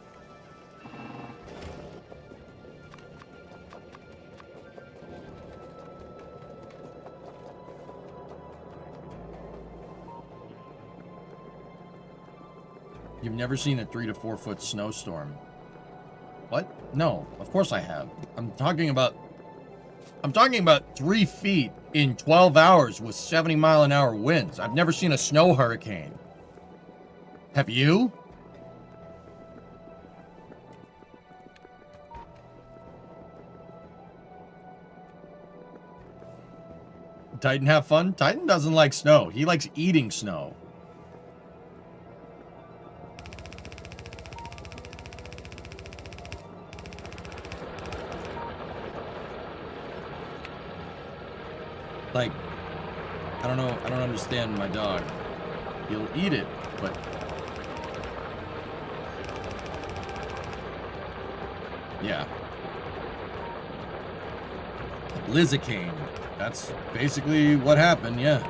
You've never seen a 3 to 4 foot snowstorm. What? No, of course I have. I'm talking about 3 feet in 12 hours with 70-mile-an-hour winds. I've never seen a snow hurricane. Have you? Titan have fun? Titan doesn't like snow. He likes eating snow. Like, I don't know, I don't understand my dog. He'll eat it, but... yeah. Lizzicane. That's basically what happened, yeah.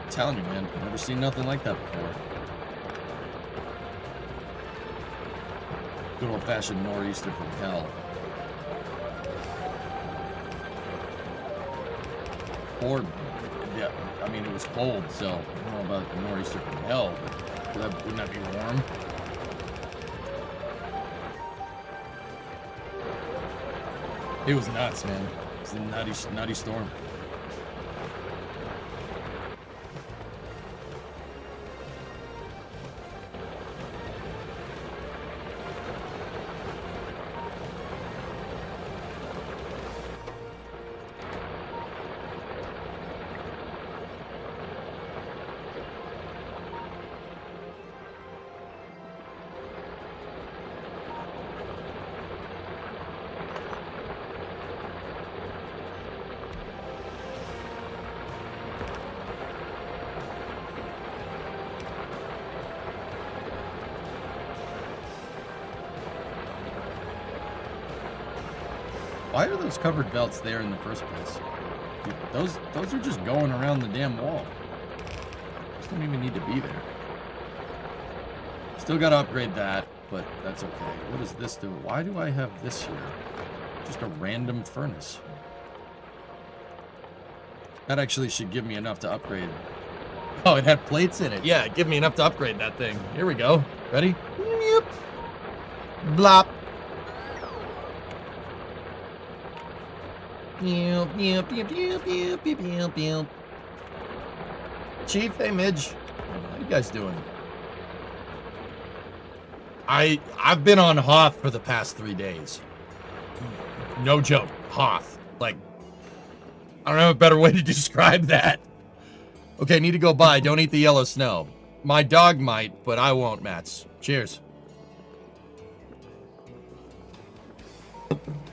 I'm telling you, man, I've never seen nothing like that before. Good old-fashioned nor'easter from hell. Or, yeah, I mean, it was cold, so I don't know about the nor'easter from hell, but wouldn't that be warm? It was nuts, man. It was a nutty storm. why are those covered belts there in the first place? Dude, those are just going around the damn wall. Those don't even need to be there. Still gotta upgrade that, but that's okay. What does this do? Why do I have this here? Just a random furnace. That actually should give me enough to upgrade. Oh, it had plates in it. Yeah, give me enough to upgrade that thing. Here we go. Ready? Yep. Blop. Yep, yep, yep, yep, yep, yep, yep, yep. Chief, hey Midge. How you guys doing? I've been on Hoth for the past 3 days. No joke. Hoth. Like, I don't have a better way to describe that. Okay, need to go by. Don't eat the yellow snow. My dog might, but I won't, Mats. Cheers.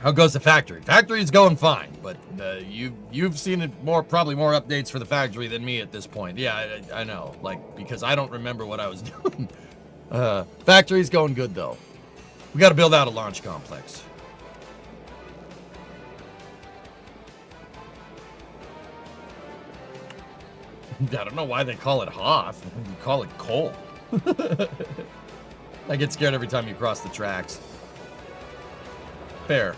How goes the factory? Factory's going fine, but you've seen it probably more updates for the factory than me at this point. Yeah, I know. Like, because I don't remember what I was doing. Factory's going good, though. We got to build out a launch complex. I don't know why they call it Hoth. You call it coal. I get scared every time you cross the tracks. Fair.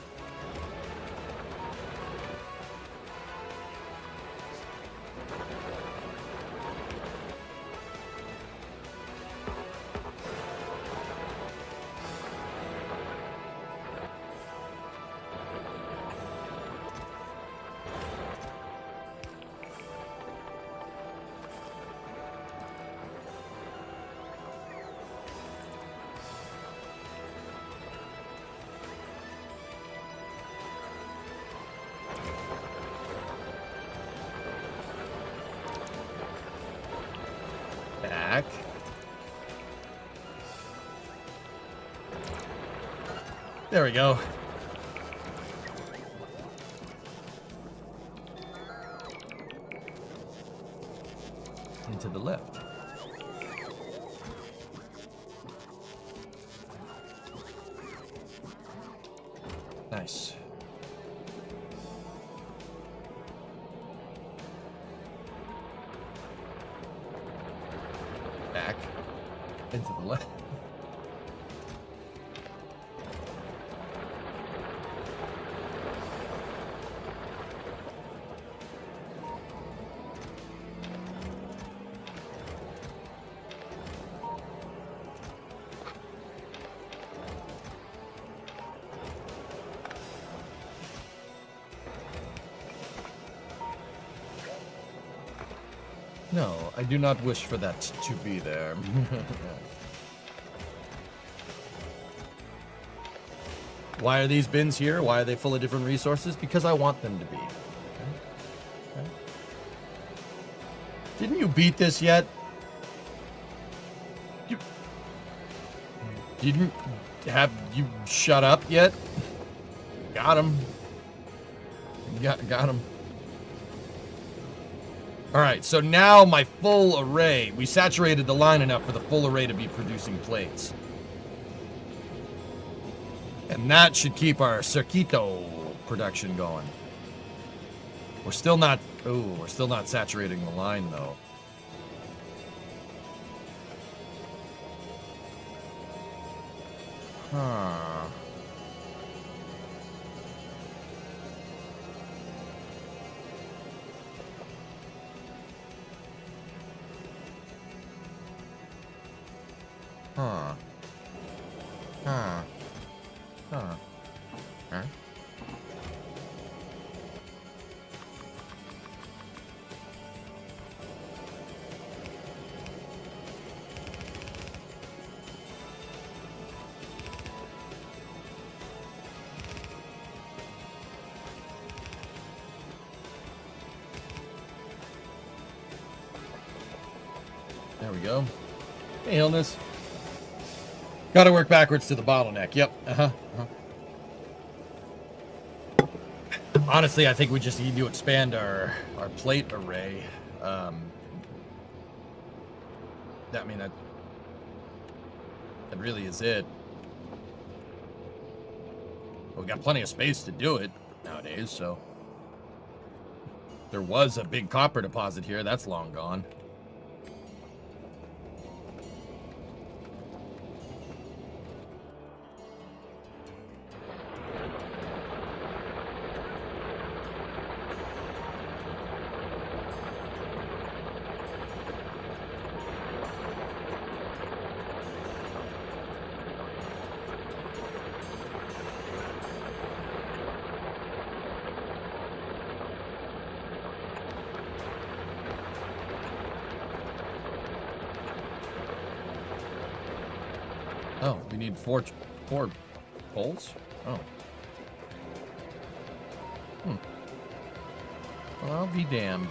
Back. There we go. And to the left. Nice. Back. And to the left. No, I do not wish for that to be there. Why are these bins here? Why are they full of different resources? Because I want them to be. Okay. Okay. Didn't you beat this yet? You didn't have you shut up yet? Got him. Got him. All right, so now my full array, we saturated the line enough for the full array to be producing plates. And that should keep our circuito production going. We're still not saturating the line though. Huh. Huh. Huh. Huh. Huh? There we go. Hey, Illness. Gotta work backwards to the bottleneck. Yep. Honestly, I think we just need to expand our plate array. I mean, that really is it. We got plenty of space to do it. nowadays, so. There was a big copper deposit here. That's long gone. Oh, we need four poles? Oh. Well, I'll be damned.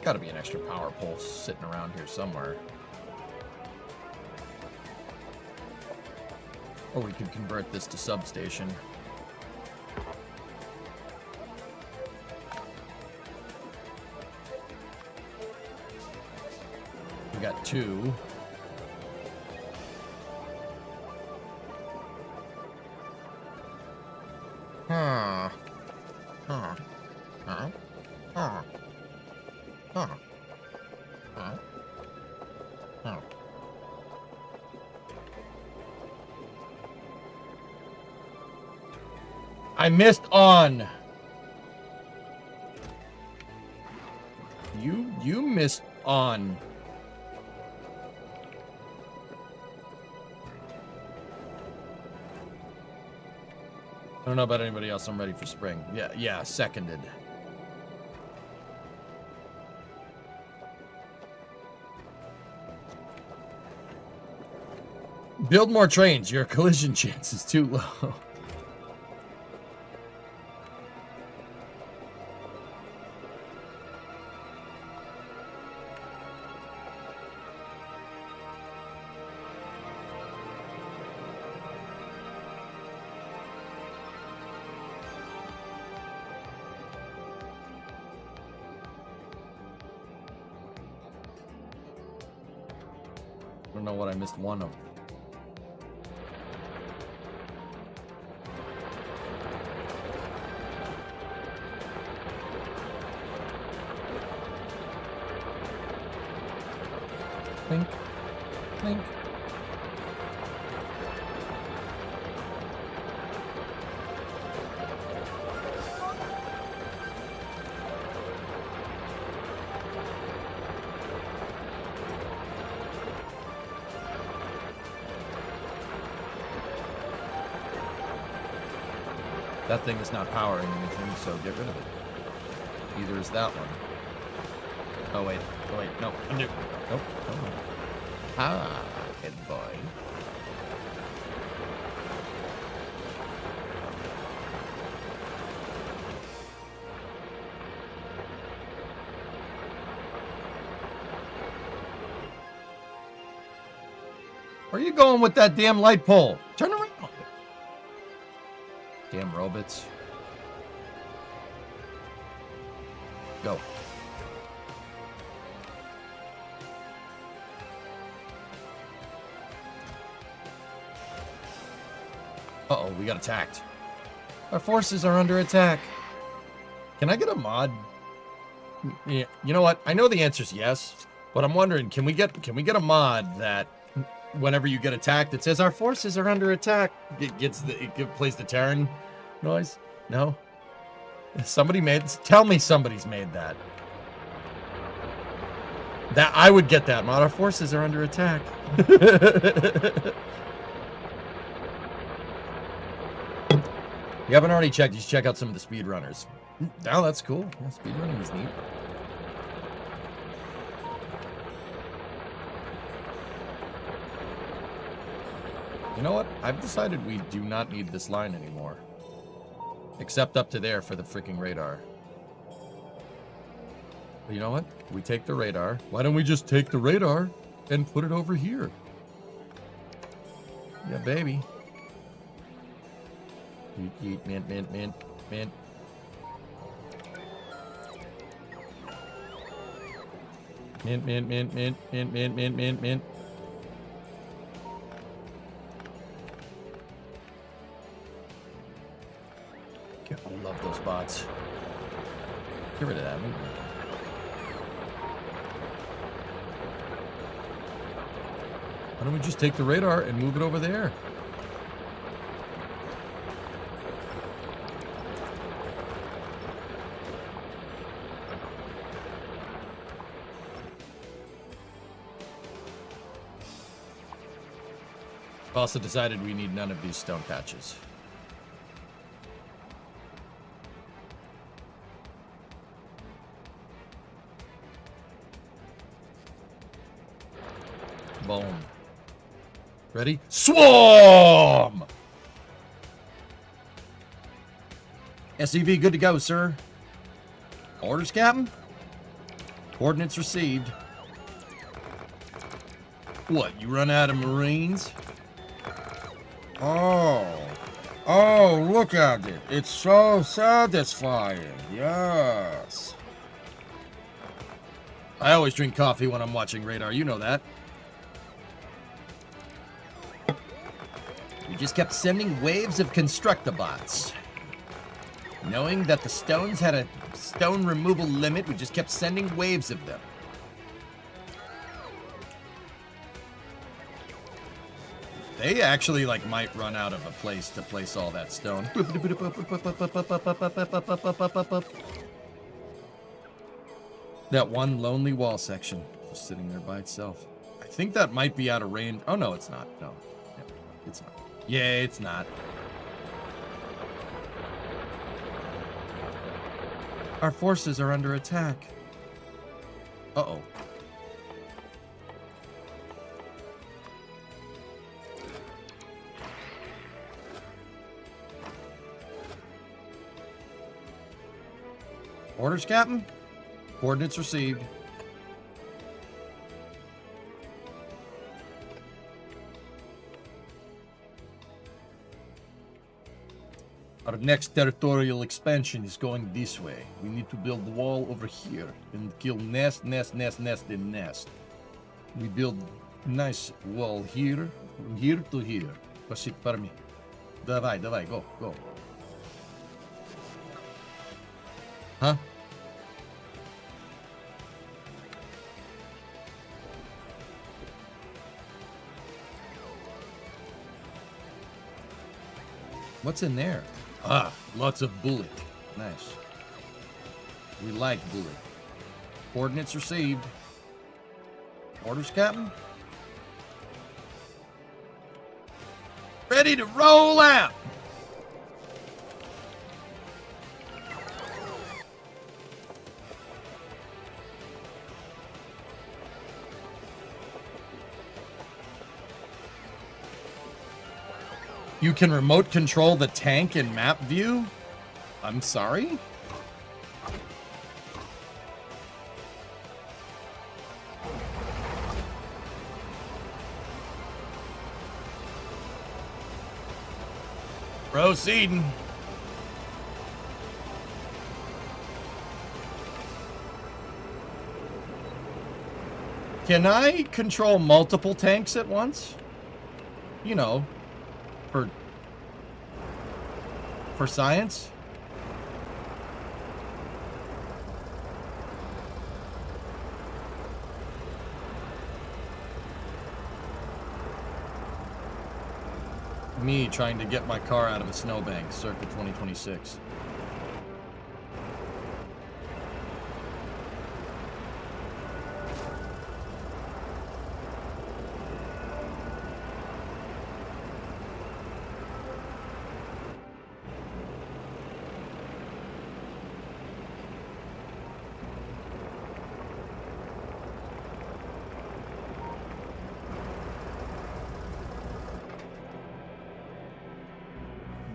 Gotta be an extra power pole sitting around here somewhere. Or we could convert this to substation. We got two. Huh. Huh. Huh. Huh. Huh. Huh. Huh. I missed on. You missed on. I don't know about anybody else. I'm ready for spring. Yeah, seconded. Build more trains. Your collision chance is too low. I don't know what I missed one of. Clink, clink. That thing is not powering anything, so get rid of it. Either is that one. Oh wait, no, undo. Nope. Oh. Ah, good boy. Where are you going with that damn light pole? Turn around. Damn robots. Go. Uh-oh, we got attacked. Our forces are under attack. Can I get a mod? Yeah, you know what? I know the answer is yes, but I'm wondering, can we get a mod that whenever you get attacked, it says our forces are under attack? It plays the Terran noise? No? Tell me somebody's made that. That I would get that mod. Our forces are under attack. You haven't already checked, you should check out some of the speedrunners. Oh, that's cool. Yeah, speedrunning is neat. You know what? I've decided we do not need this line anymore. Except up to there for the freaking radar. But you know what? We take the radar. Why don't we just take the radar and put it over here? Yeah, baby. Yeet, mint, mint, mint, mint. Mint, mint, mint, mint, mint, mint, mint, mint, mint. I love those bots. Get rid of that. Why don't we just take the radar and move it over there? I've also decided we need none of these stone patches. Boom. Ready? Swarm! SCV good to go, sir. Orders, Captain? Coordinates received. What, you run out of Marines? Oh. Oh, look at it. It's so satisfying. Yes. I always drink coffee when I'm watching radar. You know that. We just kept sending waves of Constructabots. Knowing that the stones had a stone removal limit, we just kept sending waves of them. They actually, like, might run out of a place to place all that stone. That one lonely wall section, just sitting there by itself. I think that might be out of range. Oh, no, it's not. No, it's not. Yeah, it's not. Our forces are under attack. Uh-oh. Orders, Captain? Coordinates received. Our next territorial expansion is going this way. We need to build the wall over here and kill nest, and nest. We build nice wall here, from here to here. Così per me. Давай, go, go. Huh? What's in there? Ah, lots of bullet. Nice. We like bullet. Coordinates received. Orders, Captain? Ready to roll out! You can remote control the tank in map view? I'm sorry? Proceeding. Can I control multiple tanks at once? You know, for science? Me trying to get my car out of a snowbank, circa 2026.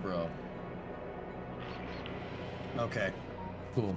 Bro. Okay. Cool.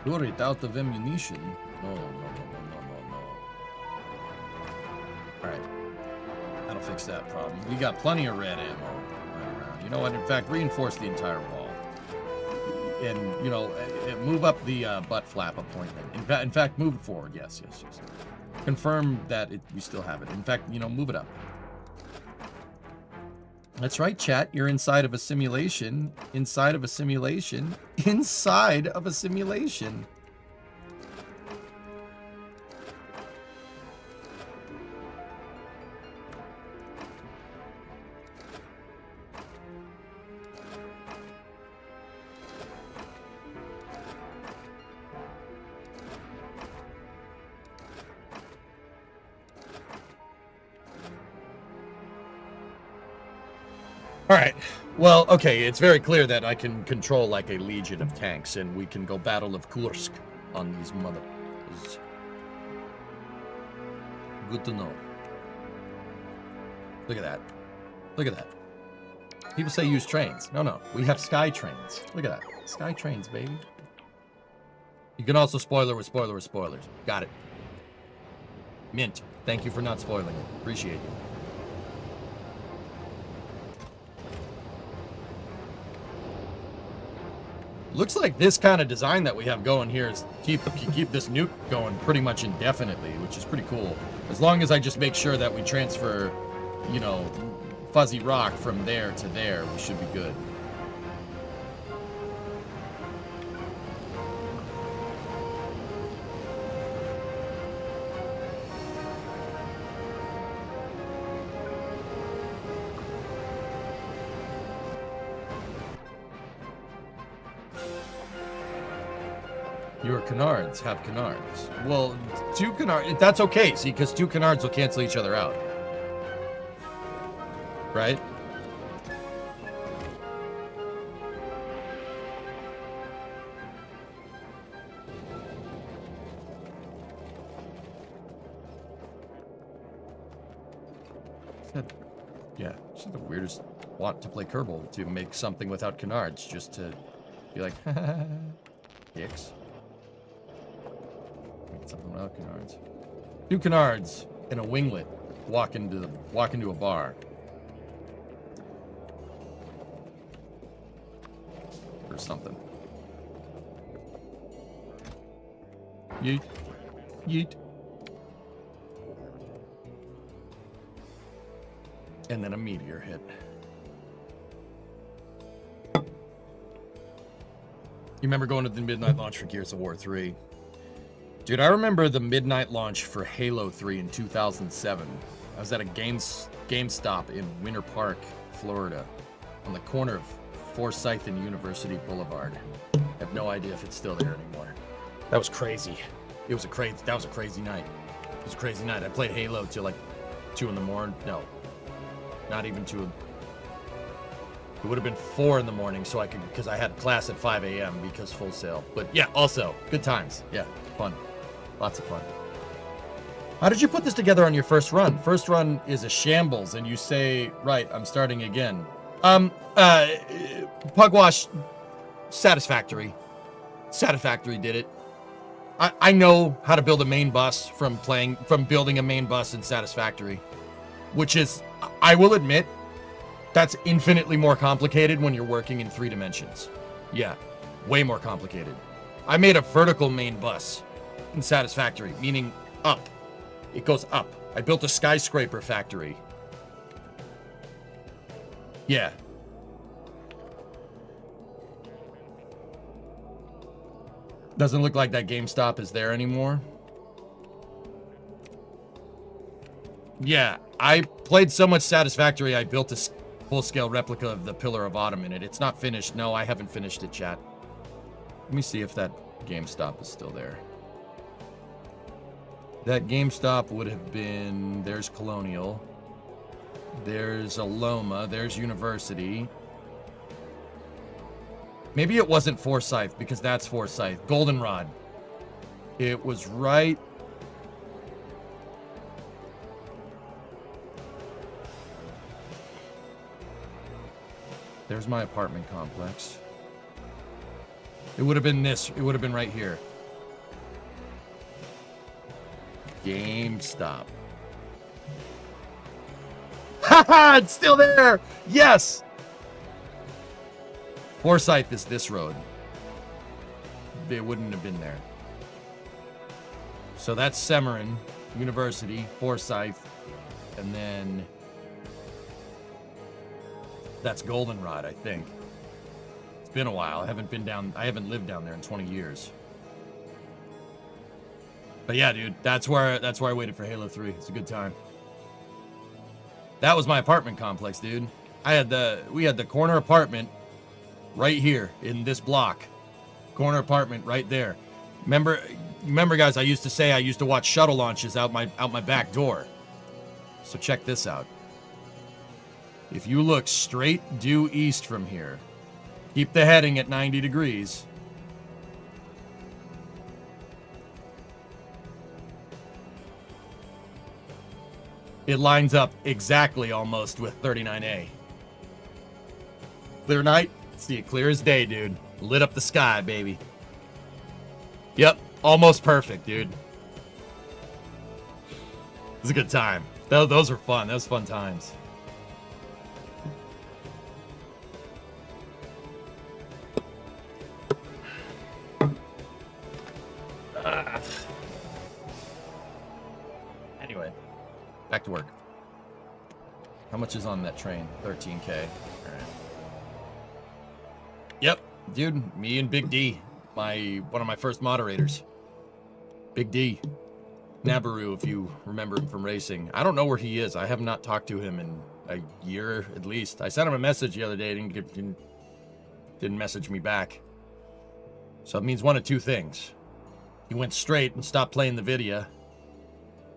turret out of ammunition. No. Alright. That'll fix that problem. We got plenty of red ammo right around. You know what? In fact, reinforce the entire wall. And, you know, move up the butt flap appointment. In fact, move it forward. Yes. Confirm that we still have it. In fact, you know, move it up. That's right, chat. You're inside of a simulation. Inside of a simulation. Inside of a simulation. All right. Well, okay, it's very clear that I can control like a legion of tanks, and we can go Battle of Kursk on these mothers. Good to know. Look at that. Look at that. People say use trains. No. We have sky trains. Look at that. Sky trains, baby. You can also spoiler with spoilers. Got it. Mint. Thank you for not spoiling it. Appreciate you. Looks like this kind of design that we have going here is keep this nuke going pretty much indefinitely, which is pretty cool. As long as I just make sure that we transfer, you know, fuzzy rock from there to there, we should be good. Your canards have canards. Well, two canards, that's okay, see, because two canards will cancel each other out. Right? Yeah, it's the weirdest want to play Kerbal, to make something without canards, just to be like, dicks. Something without canards. Two canards and a winglet walk into a bar. Or something. Yeet. Yeet. And then a meteor hit. You remember going to the midnight launch for Gears of War 3? Dude, I remember the midnight launch for Halo 3 in 2007. I was at a GameStop in Winter Park, Florida, on the corner of Forsyth and University Boulevard. I have no idea if it's still there anymore. That was crazy. That was a crazy night. It was a crazy night. I played Halo till like 2 in the morning. No, not even 2. It would have been 4 in the morning, so I could, because I had class at 5 a.m. because Full Sail. But yeah, also good times. Yeah, fun. Lots of fun. How did you put this together on your first run? First run is a shambles, and you say, right, I'm starting again. Pugwash, Satisfactory. Satisfactory did it. I know how to build a main bus from building a main bus in Satisfactory, which is, I will admit, that's infinitely more complicated when you're working in 3 dimensions. Yeah, way more complicated. I made a vertical main bus in Satisfactory, meaning up. It goes up. I built a skyscraper factory. Yeah. Doesn't look like that GameStop is there anymore. Yeah, I played so much Satisfactory, I built a full-scale replica of the Pillar of Autumn in it. It's not finished. No, I haven't finished it, chat. Let me see if that GameStop is still there. That GameStop would have been... There's Colonial. There's Aloma. There's University. Maybe it wasn't Forsyth, because that's Forsyth. Goldenrod. It was right... There's my apartment complex. It would have been this. It would have been right here. GameStop. Haha, it's still there. Yes. Forsyth is this road. It wouldn't have been there. So that's Severin University, Forsyth, and then that's Goldenrod, I think. It's been a while. I haven't lived down there in 20 years. But yeah, dude, that's where I waited for Halo 3. It's a good time. That was my apartment complex, dude. We had the corner apartment right here in this block. Corner apartment right there. Remember, guys, I used to say I used to watch shuttle launches out my back door. So check this out. If you look straight due east from here, keep the heading at 90 degrees. It lines up exactly almost with 39A. Clear night? See it clear as day, dude. Lit up the sky, baby. Yep, almost perfect, dude. It was a good time. Those were fun. Those fun times. Anyway, back to work. How much is on that train? 13K. All right. Yep, dude. Me and Big D, one of my first moderators. Big D, Nabaru, if you remember him from racing. I don't know where he is. I have not talked to him in a year at least. I sent him a message the other day. Didn't message me back. So it means one of two things. He went straight and stopped playing the video,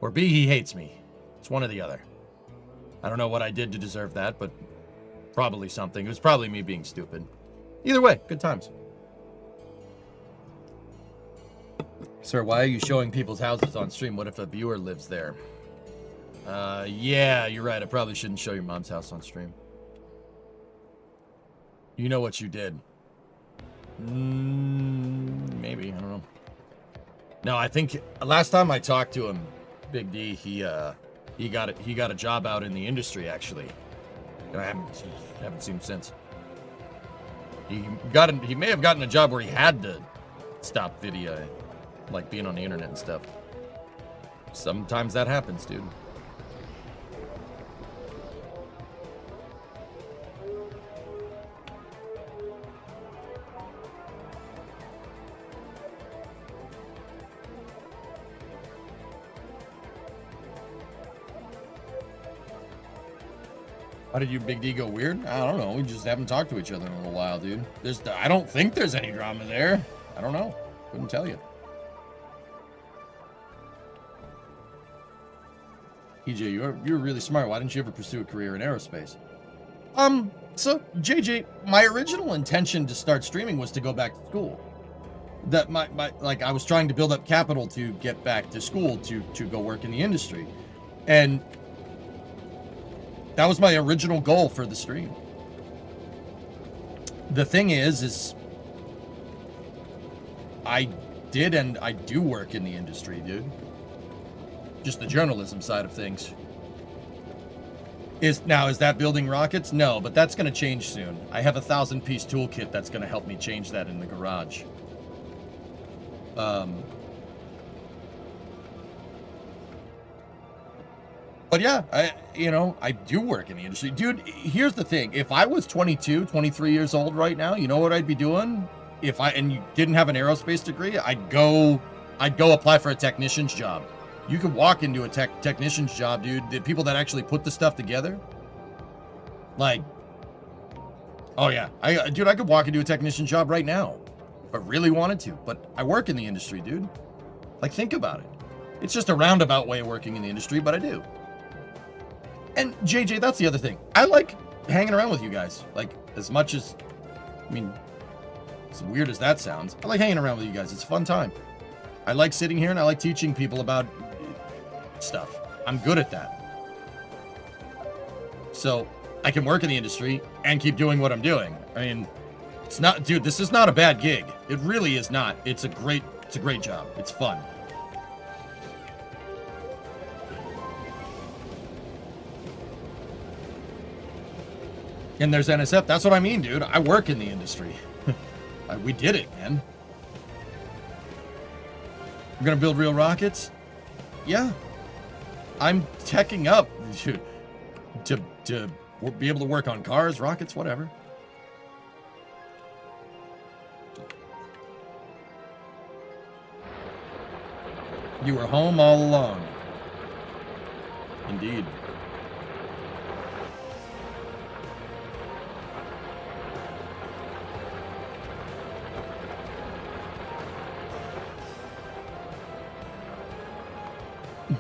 or B, he hates me. It's one or the other. I don't know what I did to deserve that, but probably something. It was probably me being stupid. Either way, good times. Sir, why are you showing people's houses on stream? What if a viewer lives there? Yeah, you're right. I probably shouldn't show your mom's house on stream. You know what you did. Maybe, I don't know. No, I think last time I talked to him, Big D, he got a job out in the industry actually, and I haven't seen him since. He may have gotten a job where he had to stop video, like being on the internet and stuff. Sometimes that happens, dude. How did you Big D go weird? I don't know. We just haven't talked to each other in a little while, dude. I don't think there's any drama there. I don't know. Couldn't tell you. EJ, you're really smart. Why didn't you ever pursue a career in aerospace? So JJ, my original intention to start streaming was to go back to school. That like I was trying to build up capital to get back to school to go work in the industry. And that was my original goal for the stream. The thing is I did and I do work in the industry, dude. Just the journalism side of things. Is that building rockets? No, but that's going to change soon. I have a 1,000-piece toolkit that's going to help me change that in the garage. But yeah, I do work in the industry. Dude, here's the thing. If I was 22, 23 years old right now, you know what I'd be doing? And you didn't have an aerospace degree, I'd go apply for a technician's job. You could walk into a technician's job, dude. The people that actually put the stuff together. Like, oh yeah. I could walk into a technician's job right now if I really wanted to. But I work in the industry, dude. Like, think about it. It's just a roundabout way of working in the industry, but I do. And JJ, that's the other thing. I like hanging around with you guys. Like, as much as, I mean, as weird as that sounds, I like hanging around with you guys. It's a fun time. I like sitting here and I like teaching people about stuff. I'm good at that. So I can work in the industry and keep doing what I'm doing. I mean, it's not, dude, this is not a bad gig. It really is not. It's a great job. It's fun. And there's NSF. That's what I mean, dude. I work in the industry. We did it, man. We're gonna build real rockets? Yeah. I'm teching up to be able to work on cars, rockets, whatever. You were home all along. Indeed.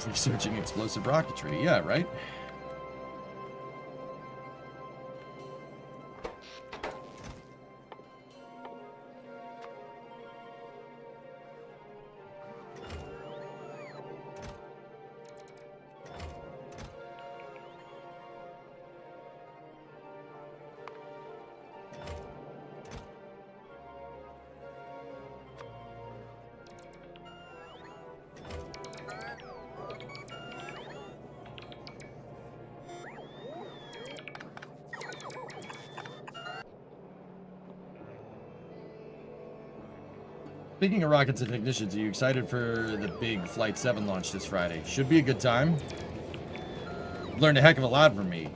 Researching explosive rocketry. Yeah, right? Speaking of rockets and technicians, are you excited for the big Flight 7 launch this Friday? Should be a good time. Learned a heck of a lot from me.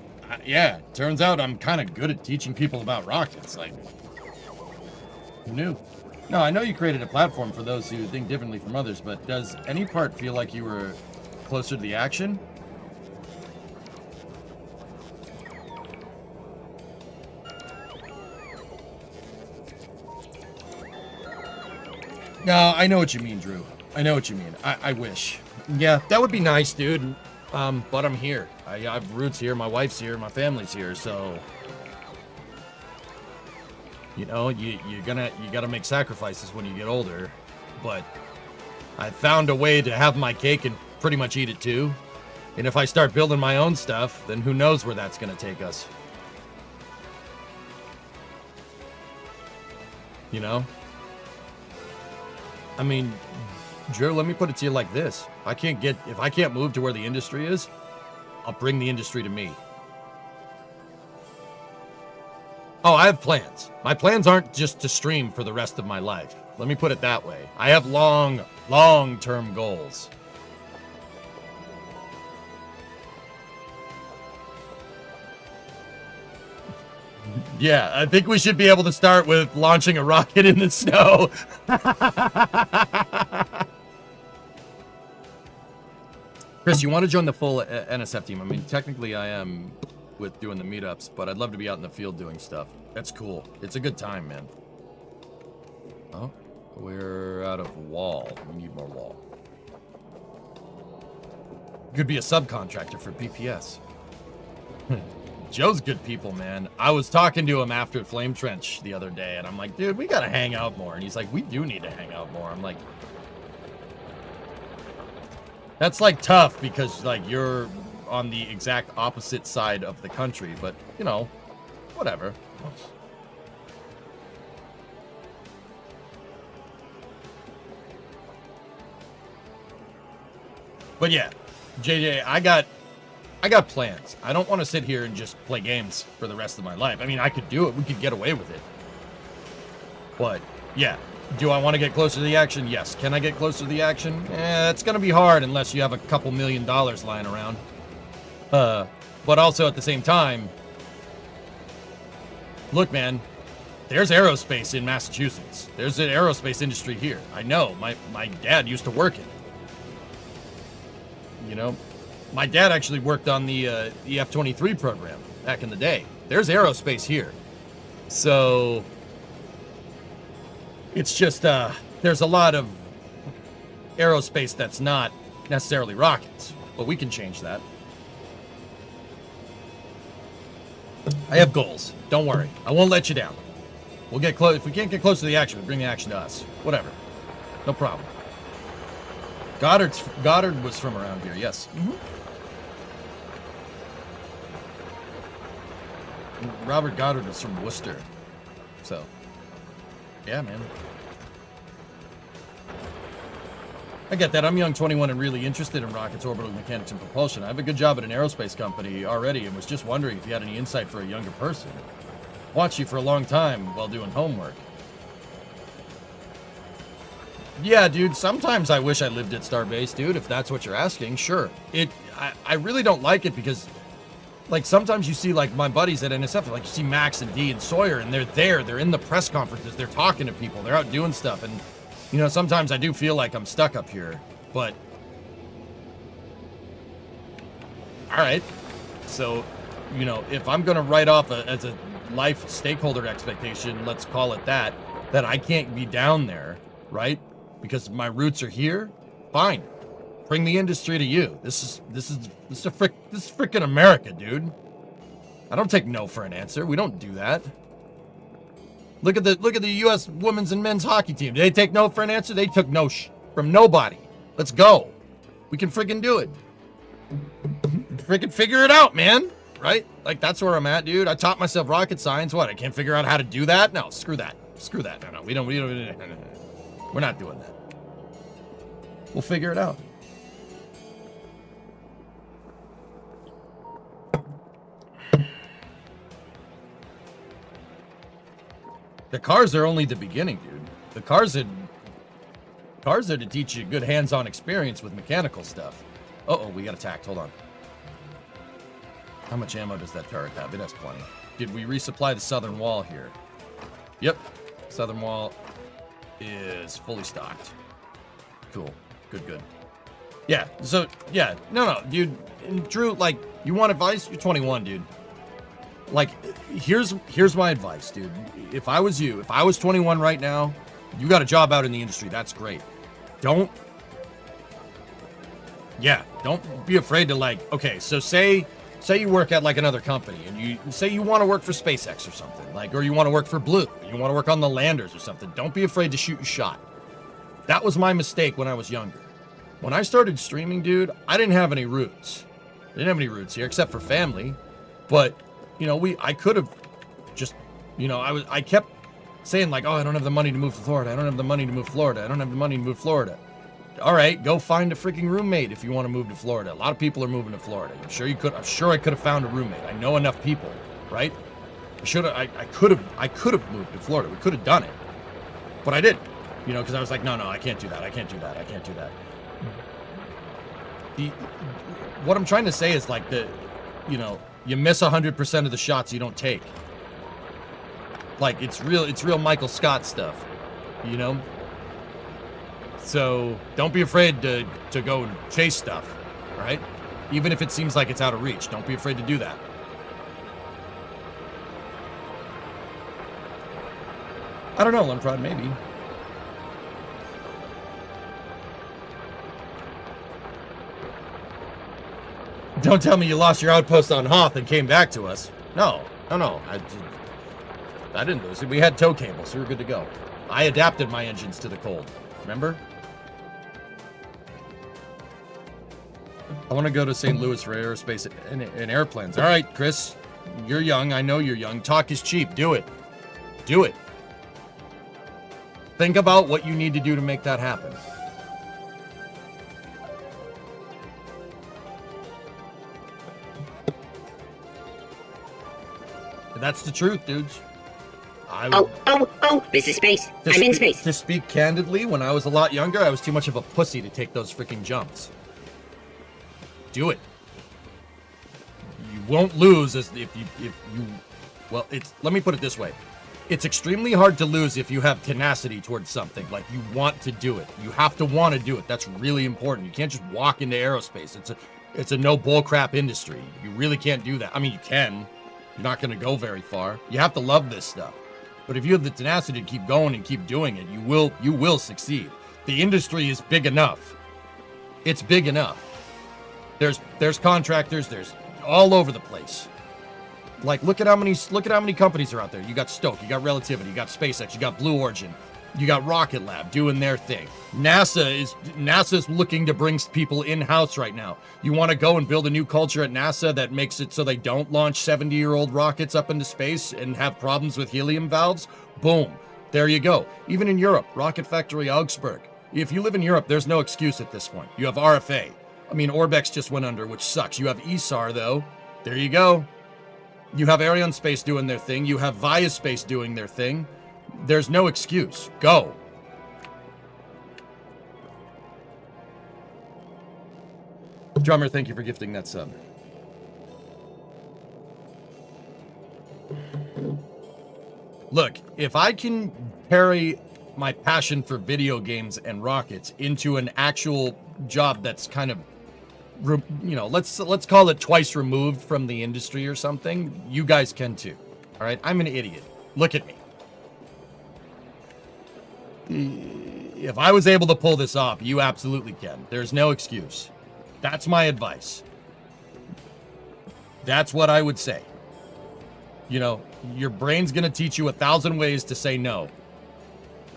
Yeah, turns out I'm kind of good at teaching people about rockets. Like, who knew? No, I know you created a platform for those who think differently from others, but does any part feel like you were closer to the action? No, I know what you mean, Drew. I know what you mean. I wish. Yeah, that would be nice, dude. But I'm here. I have roots here. My wife's here. My family's here. So, you know, you gotta make sacrifices when you get older. But I found a way to have my cake and pretty much eat it too. And if I start building my own stuff, then who knows where that's gonna take us? You know? I mean, Drew, let me put it to you like this. If I can't move to where the industry is, I'll bring the industry to me. Oh, I have plans. My plans aren't just to stream for the rest of my life. Let me put it that way. I have long-term goals. Yeah, I think we should be able to start with launching a rocket in the snow. Chris, you want to join the full NSF team? I mean, technically I am with doing the meetups, but I'd love to be out in the field doing stuff. That's cool. It's a good time, man. Oh, we're out of wall. We need more wall. Could be a subcontractor for BPS. Joe's good people, man. I was talking to him after Flame Trench the other day, and I'm like, dude, we gotta hang out more. And he's like, we do need to hang out more. I'm like, that's like tough because like you're on the exact opposite side of the country, but you know, whatever. But yeah, JJ, I got plans. I don't want to sit here and just play games for the rest of my life. I mean, I could do it. We could get away with it. But, yeah. Do I want to get closer to the action? Yes. Can I get closer to the action? It's going to be hard unless you have a couple $1 million lying around. But also at the same time, look, man, there's aerospace in Massachusetts. There's an aerospace industry here. I know. My dad used to work in it. You know? My dad actually worked on the F-23 program back in the day. There's aerospace here. So it's just, there's a lot of aerospace that's not necessarily rockets, but we can change that. I have goals. Don't worry. I won't let you down. We'll get close. If we can't get close to the action, we bring the action to us. Whatever. No problem. Goddard was from around here, yes. Mm-hmm. Robert Goddard is from Worcester. So, yeah, man. I get that. I'm young, 21, and really interested in rockets, orbital mechanics, and propulsion. I have a good job at an aerospace company already and was just wondering if you had any insight for a younger person. Watched you for a long time while doing homework. Yeah, dude, sometimes I wish I lived at Starbase, dude, if that's what you're asking. Sure. I really don't like it because, like, sometimes you see, like, my buddies at NSF, like, you see Max and D and Sawyer, and they're in the press conferences, they're talking to people, they're out doing stuff, and, you know, sometimes I do feel like I'm stuck up here, but... Alright. So, you know, if I'm gonna write off as a life stakeholder expectation, let's call it that I can't be down there, right? Because my roots are here, fine. Bring the industry to you. This is freaking America, dude. I don't take no for an answer. We don't do that. Look at the U.S. women's and men's hockey team. Did they take no for an answer? They took no from nobody. Let's go. We can freaking do it. Freaking figure it out, man. Right? Like, that's where I'm at, dude. I taught myself rocket science. What? I can't figure out how to do that? No, screw that. Screw that. No, we don't. We're not doing that. We'll figure it out. The cars are only the beginning, dude. The cars are to teach you good hands-on experience with mechanical stuff. Uh-oh, we got attacked. Hold on. How much ammo does that turret have? It has plenty. Did we resupply the southern wall here? Yep. Southern wall is fully stocked. Cool. Good. Yeah, so, yeah. No, dude. And Drew, like, you want advice? You're 21, dude. Like, here's my advice, dude. If I was you, if I was 21 right now, you got a job out in the industry. That's great. Don't be afraid to, like, okay, so say you work at, like, another company, and you say you want to work for SpaceX or something, like, or you want to work for Blue, you want to work on the landers or something. Don't be afraid to shoot your shot. That was my mistake when I was younger. When I started streaming, dude, I didn't have any roots. I didn't have any roots here, except for family. But, you know, I could have just, you know, I kept saying, like, oh, I don't have the money to move to Florida. I don't have the money to move to Florida. I don't have the money to move to Florida. All right, go find a freaking roommate if you want to move to Florida. A lot of people are moving to Florida. I'm sure I could have found a roommate. I know enough people, right? I could have moved to Florida. We could have done it. But I didn't. You know, because I was like, no, I can't do that. I can't do that. What I'm trying to say is, like, you know, you miss 100% of the shots you don't take. Like, it's real Michael Scott stuff, you know? So don't be afraid to go and chase stuff, right? Even if it seems like it's out of reach, don't be afraid to do that. I don't know, Limprod, maybe. Don't tell me you lost your outpost on Hoth and came back to us. No. I didn't lose it. We had tow cables, so we were good to go. I adapted my engines to the cold. Remember? I want to go to St. Louis for aerospace and airplanes. All right, Chris. You're young. I know you're young. Talk is cheap. Do it. Do it. Think about what you need to do to make that happen. That's the truth, dudes. This is space. I'm in space. To speak candidly, when I was a lot younger, I was too much of a pussy to take those freaking jumps. Do it. You won't lose if you well, let me put it this way. It's extremely hard to lose if you have tenacity towards something. Like, you want to do it. You have to want to do it. That's really important. You can't just walk into aerospace. It's a no bullcrap industry. You really can't do that. I mean, you can. You're not going to go very far. You have to love this stuff. But if you have the tenacity to keep going and keep doing it, you will succeed. The industry is big enough. It's big enough. There's contractors. There's all over the place. Like, look at how many companies are out there. You got Stoke, you got Relativity, you got SpaceX, you got Blue Origin, you got Rocket Lab doing their thing. NASA's looking to bring people in-house right now. You want to go and build a new culture at NASA that makes it so they don't launch 70-year-old rockets up into space and have problems with helium valves? Boom. There you go. Even in Europe, Rocket Factory Augsburg If you live in Europe, there's no excuse at this point. You have RFA. I mean, Orbex just went under, which sucks. You have ESAR, though. There you go. You have Arianespace doing their thing. You have Viaspace doing their thing. There's no excuse. Go. Drummer, thank you for gifting that sub. Look, if I can carry my passion for video games and rockets into an actual job that's kind of, you know, let's call it twice removed from the industry or something, you guys can too. All right? I'm an idiot. Look at me. If I was able to pull this off, you absolutely can. There's no excuse. That's my advice. That's what I would say. You know, your brain's going to teach you 1,000 ways to say no.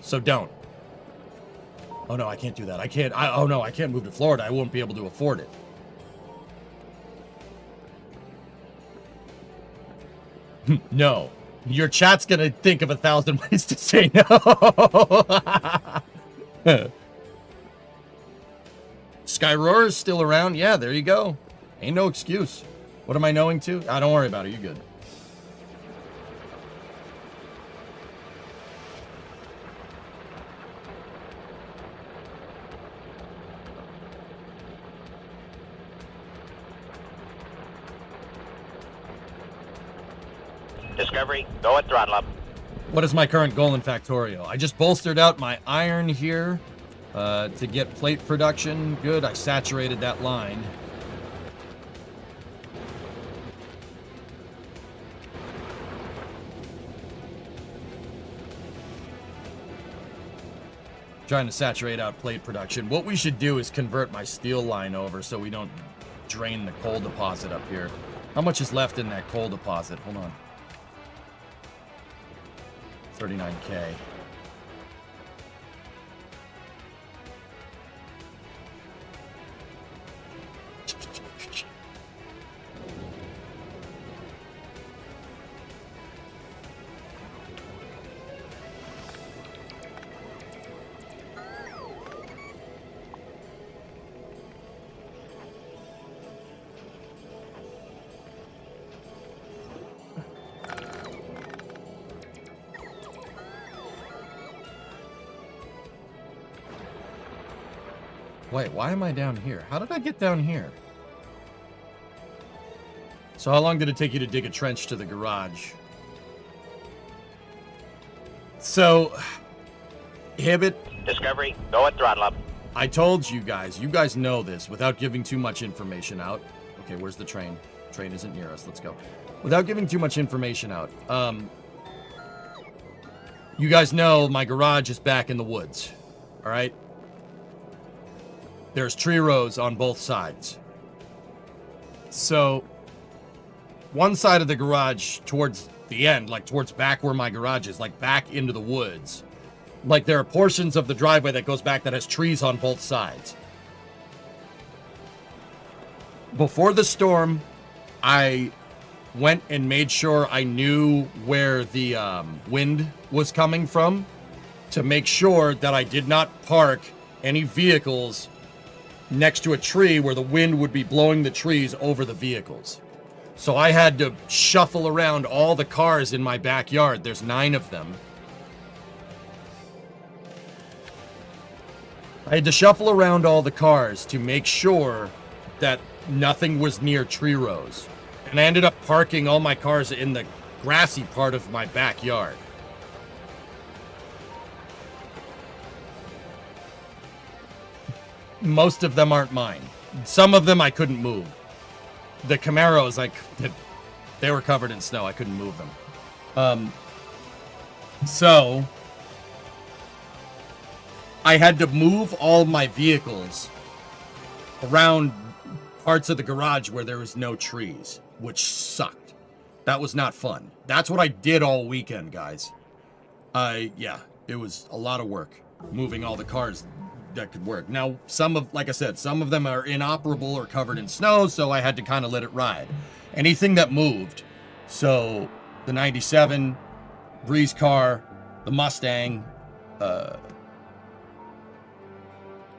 So don't. Oh no, I can't do that. I can't. Oh no, I can't move to Florida. I won't be able to afford it. No. Your chat's going to think of 1,000 ways to say no. Skyroar is still around. Yeah, there you go. Ain't no excuse. What am I knowing to? Don't worry about it. You're good. Discovery, go at throttle up. What is my current goal in Factorio? I just bolstered out my iron here to get plate production. Good, I saturated that line. Trying to saturate out plate production. What we should do is convert my steel line over so we don't drain the coal deposit up here. How much is left in that coal deposit? Hold on. 39K. Wait, why am I down here? How did I get down here? So how long did it take you to dig a trench to the garage? So, Hibbit. Discovery, go at throttle up. I told you guys know this without giving too much information out. Okay, where's the train? Train isn't near us, let's go. Without giving too much information out. You guys know my garage is back in the woods, all right? There's tree rows on both sides. So, one side of the garage towards the end, like towards back where my garage is, like back into the woods. Like there are portions of the driveway that goes back that has trees on both sides. Before the storm, I went and made sure I knew where the wind was coming from to make sure that I did not park any vehicles next to a tree where the wind would be blowing the trees over the vehicles. So I had to shuffle around all the cars in my backyard. There's 9 of them. I had to shuffle around all the cars to make sure that nothing was near tree rows. And I ended up parking all my cars in the grassy part of my backyard. Most of them aren't mine. Some of them I couldn't move. The Camaros, they were covered in snow. I couldn't move them. So I had to move all my vehicles around parts of the garage where there was no trees, which sucked. That was not fun. That's what I did all weekend, guys. Yeah, it was a lot of work moving all the cars that could work. Now, like I said, some of them are inoperable or covered in snow, so I had to kind of let it ride. Anything that moved, so the 97, Breeze car, the Mustang,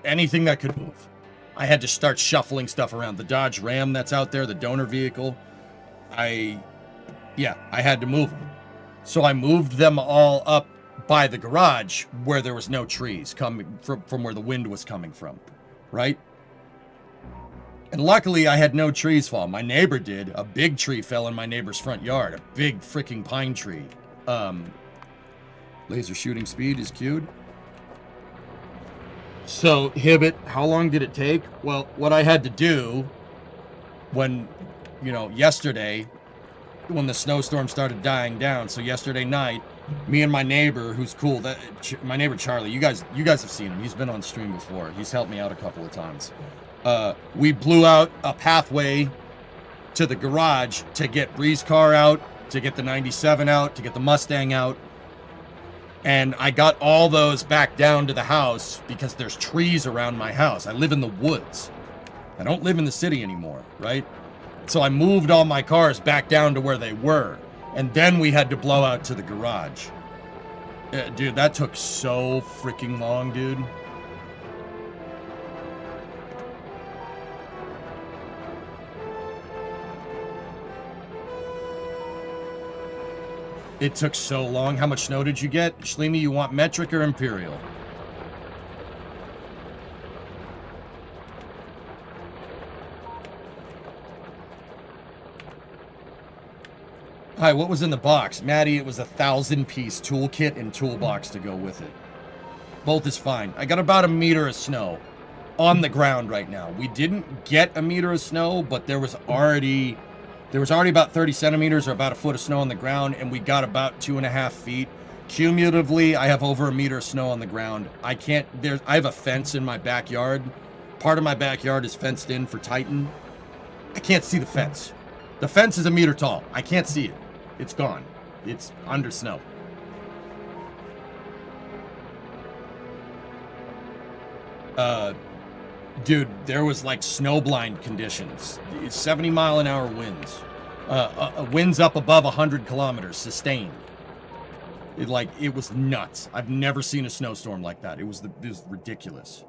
anything that could move. I had to start shuffling stuff around. The Dodge Ram that's out there, the donor vehicle, I had to move them. So I moved them all up by the garage where there was no trees coming from where the wind was coming from, right? And luckily I had no trees fall. My neighbor did. A big tree fell in my neighbor's front yard, a big freaking pine tree. Laser shooting speed is queued. So, Hibbit, how long did it take? Well, what I had to do when, yesterday, when the snowstorm started dying down, so yesterday night, me and my neighbor, who's cool, my neighbor Charlie, you guys have seen him. He's been on stream before. He's helped me out a couple of times. We blew out a pathway to the garage to get Bree's car out, to get the 97 out, to get the Mustang out. And I got all those back down to the house because there's trees around my house. I live in the woods. I don't live in the city anymore, right? So I moved all my cars back down to where they were. And then we had to blow out to the garage. Dude, that took so freaking long, dude. It took so long. How much snow did you get? Shleemy, you want metric or imperial? Hi, what was in the box? Maddie, it was a 1,000-piece toolkit and toolbox to go with it. Both is fine. I got about 1 meter of snow on the ground right now. We didn't get 1 meter of snow, but there was already about 30 centimeters or about 1 foot of snow on the ground, and we got about 2.5 feet. Cumulatively, I have over 1 meter of snow on the ground. I have a fence in my backyard. Part of my backyard is fenced in for Titan. I can't see the fence. The fence is 1 meter tall. I can't see it. It's gone. It's under snow. Dude, there was like snowblind conditions. It's 70-mile-an-hour winds. Winds up above 100 kilometers, sustained. It was nuts. I've never seen a snowstorm like that. It was ridiculous.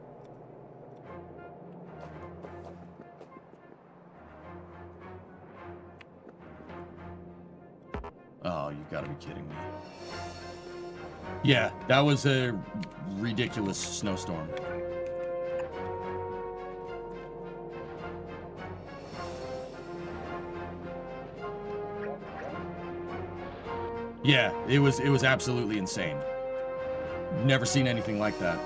Oh, you gotta be kidding me. Yeah, that was a ridiculous snowstorm. Yeah, it was absolutely insane. Never seen anything like that.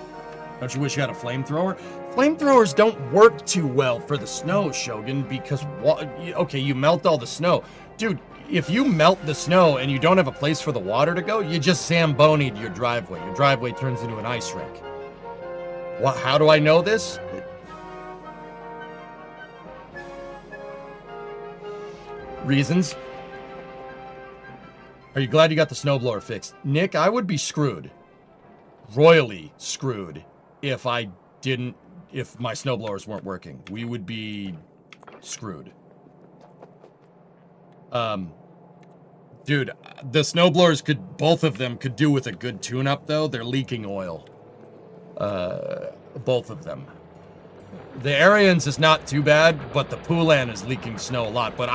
Don't you wish you had a flamethrower? Flamethrowers don't work too well for the snow, Shogun, because, okay, you melt all the snow. Dude, if you melt the snow and you don't have a place for the water to go, you just Zamboni'd your driveway. Your driveway turns into an ice rink. How do I know this? Reasons. Are you glad you got the snowblower fixed? Nick, I would be screwed. Royally screwed if my snowblowers weren't working. We would be screwed. Dude, the snowblowers both of them could do with a good tune-up, though. They're leaking oil. Both of them. The Arians is not too bad, but the Poulan is leaking snow a lot. But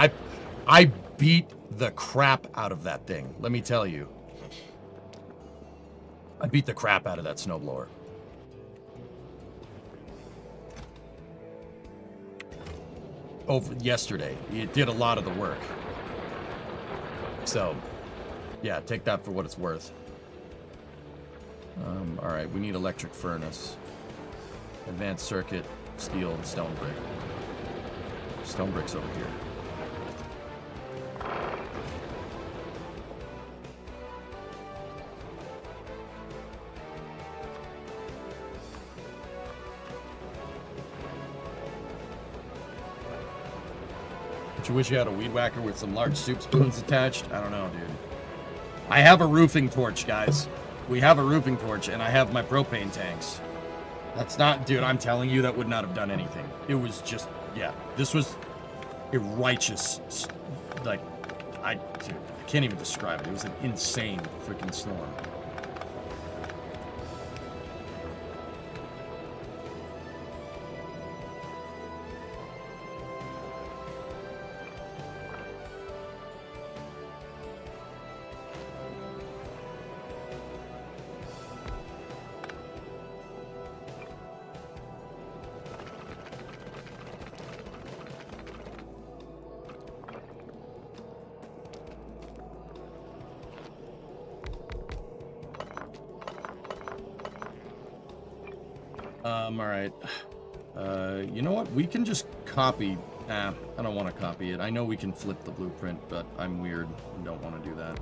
I beat the crap out of that thing, let me tell you. I beat the crap out of that snowblower. Over yesterday. It did a lot of the work. So, yeah, take that for what it's worth. Alright, we need electric furnace. Advanced circuit, steel, and stone brick. Stone brick's over here. Don't you wish you had a weed whacker with some large soup spoons attached? I don't know, dude. I have a roofing torch, guys. We have a roofing torch, and I have my propane tanks. That's not... Dude, I'm telling you, that would not have done anything. It was just... Yeah, this was a righteous... Like, dude, I can't even describe it. It was an insane freaking storm. Alright. You know what? We can just copy... I don't want to copy it. I know we can flip the blueprint, but I'm weird and don't want to do that.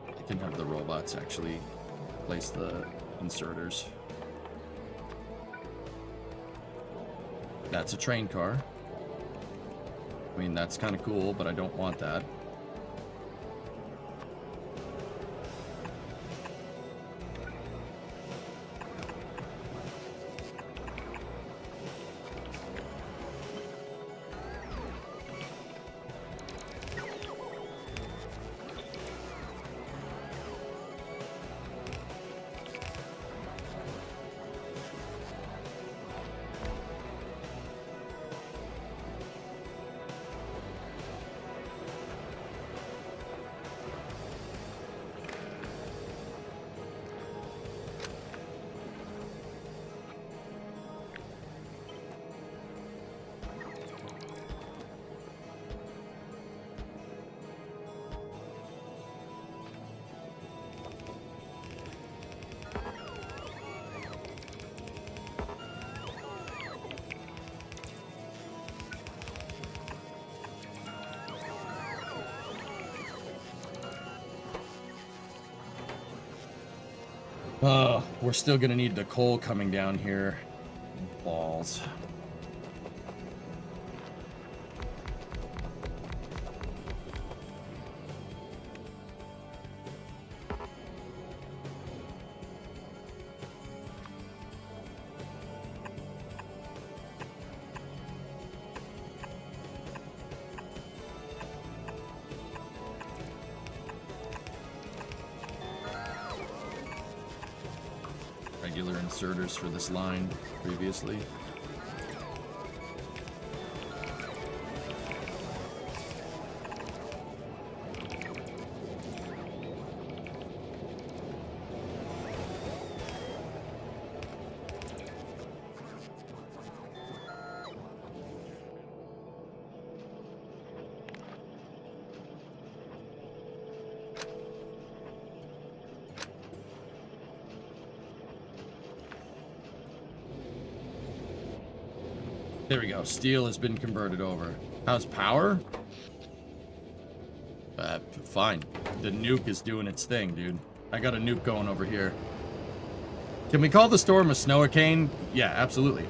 I can have the robots actually place the inserters. That's a train car. I mean, that's kind of cool, but I don't want that. We're still gonna need the coal coming down here. Balls. Regular inserters for this line previously. There we go. Steel has been converted over. How's power? Fine. The nuke is doing its thing, dude. I got a nuke going over here. Can we call the storm a snowicane? Yeah, absolutely.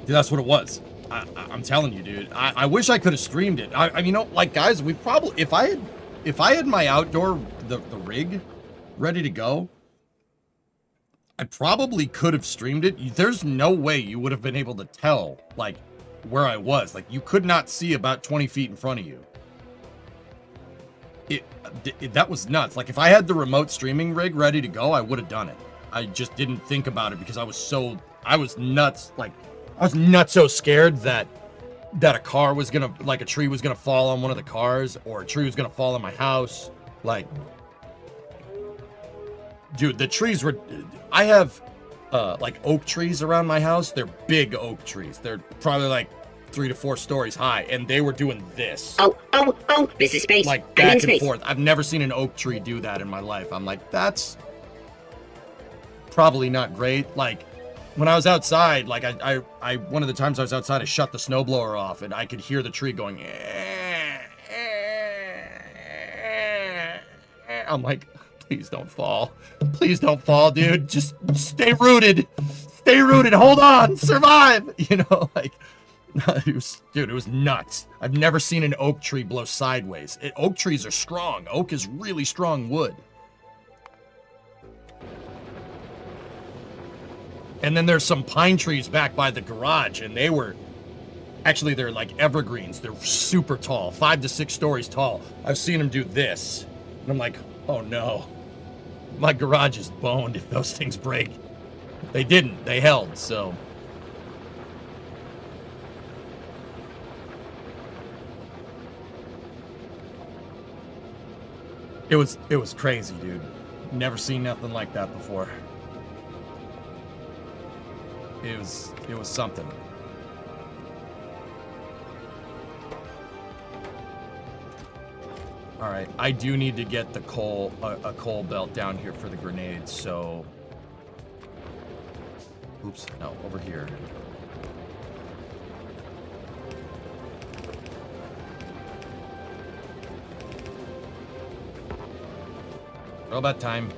Dude, that's what it was. I'm telling you, dude. I wish I could have streamed it. I you know, like, guys, we probably... If I had my outdoor... The rig ready to go... I probably could have streamed it. There's no way you would have been able to tell, like, where I was. Like, you could not see about 20 feet in front of you. That was nuts. Like, if I had the remote streaming rig ready to go, I would have done it. I just didn't think about it because I was nuts. Like, I was nuts so scared that a car was gonna, like, a tree was gonna fall on one of the cars, or a tree was gonna fall on my house. Like... Dude, the trees were... I have, like, oak trees around my house. They're big oak trees. They're probably, like, 3 to 4 stories high, and they were doing this. Oh, this is space. Like, back and forth. I've never seen an oak tree do that in my life. I'm like, that's probably not great. Like, when I was outside, like, one of the times I was outside, I shut the snowblower off, and I could hear the tree going... I'm like... Please don't fall. Please don't fall, dude. Just stay rooted. Stay rooted. Hold on. Survive. You know, like, it was nuts. I've never seen an oak tree blow sideways. Oak trees are strong. Oak is really strong wood. And then there's some pine trees back by the garage, and they're like evergreens. They're super tall, 5 to 6 stories tall. I've seen them do this. And I'm like, oh no. My garage is boned if those things break. They didn't. They held, so... It was crazy, dude. Never seen nothing like that before. It was something. All right, I do need to get the coal, a coal belt down here for the grenades, so... Oops, no, over here. Robot time.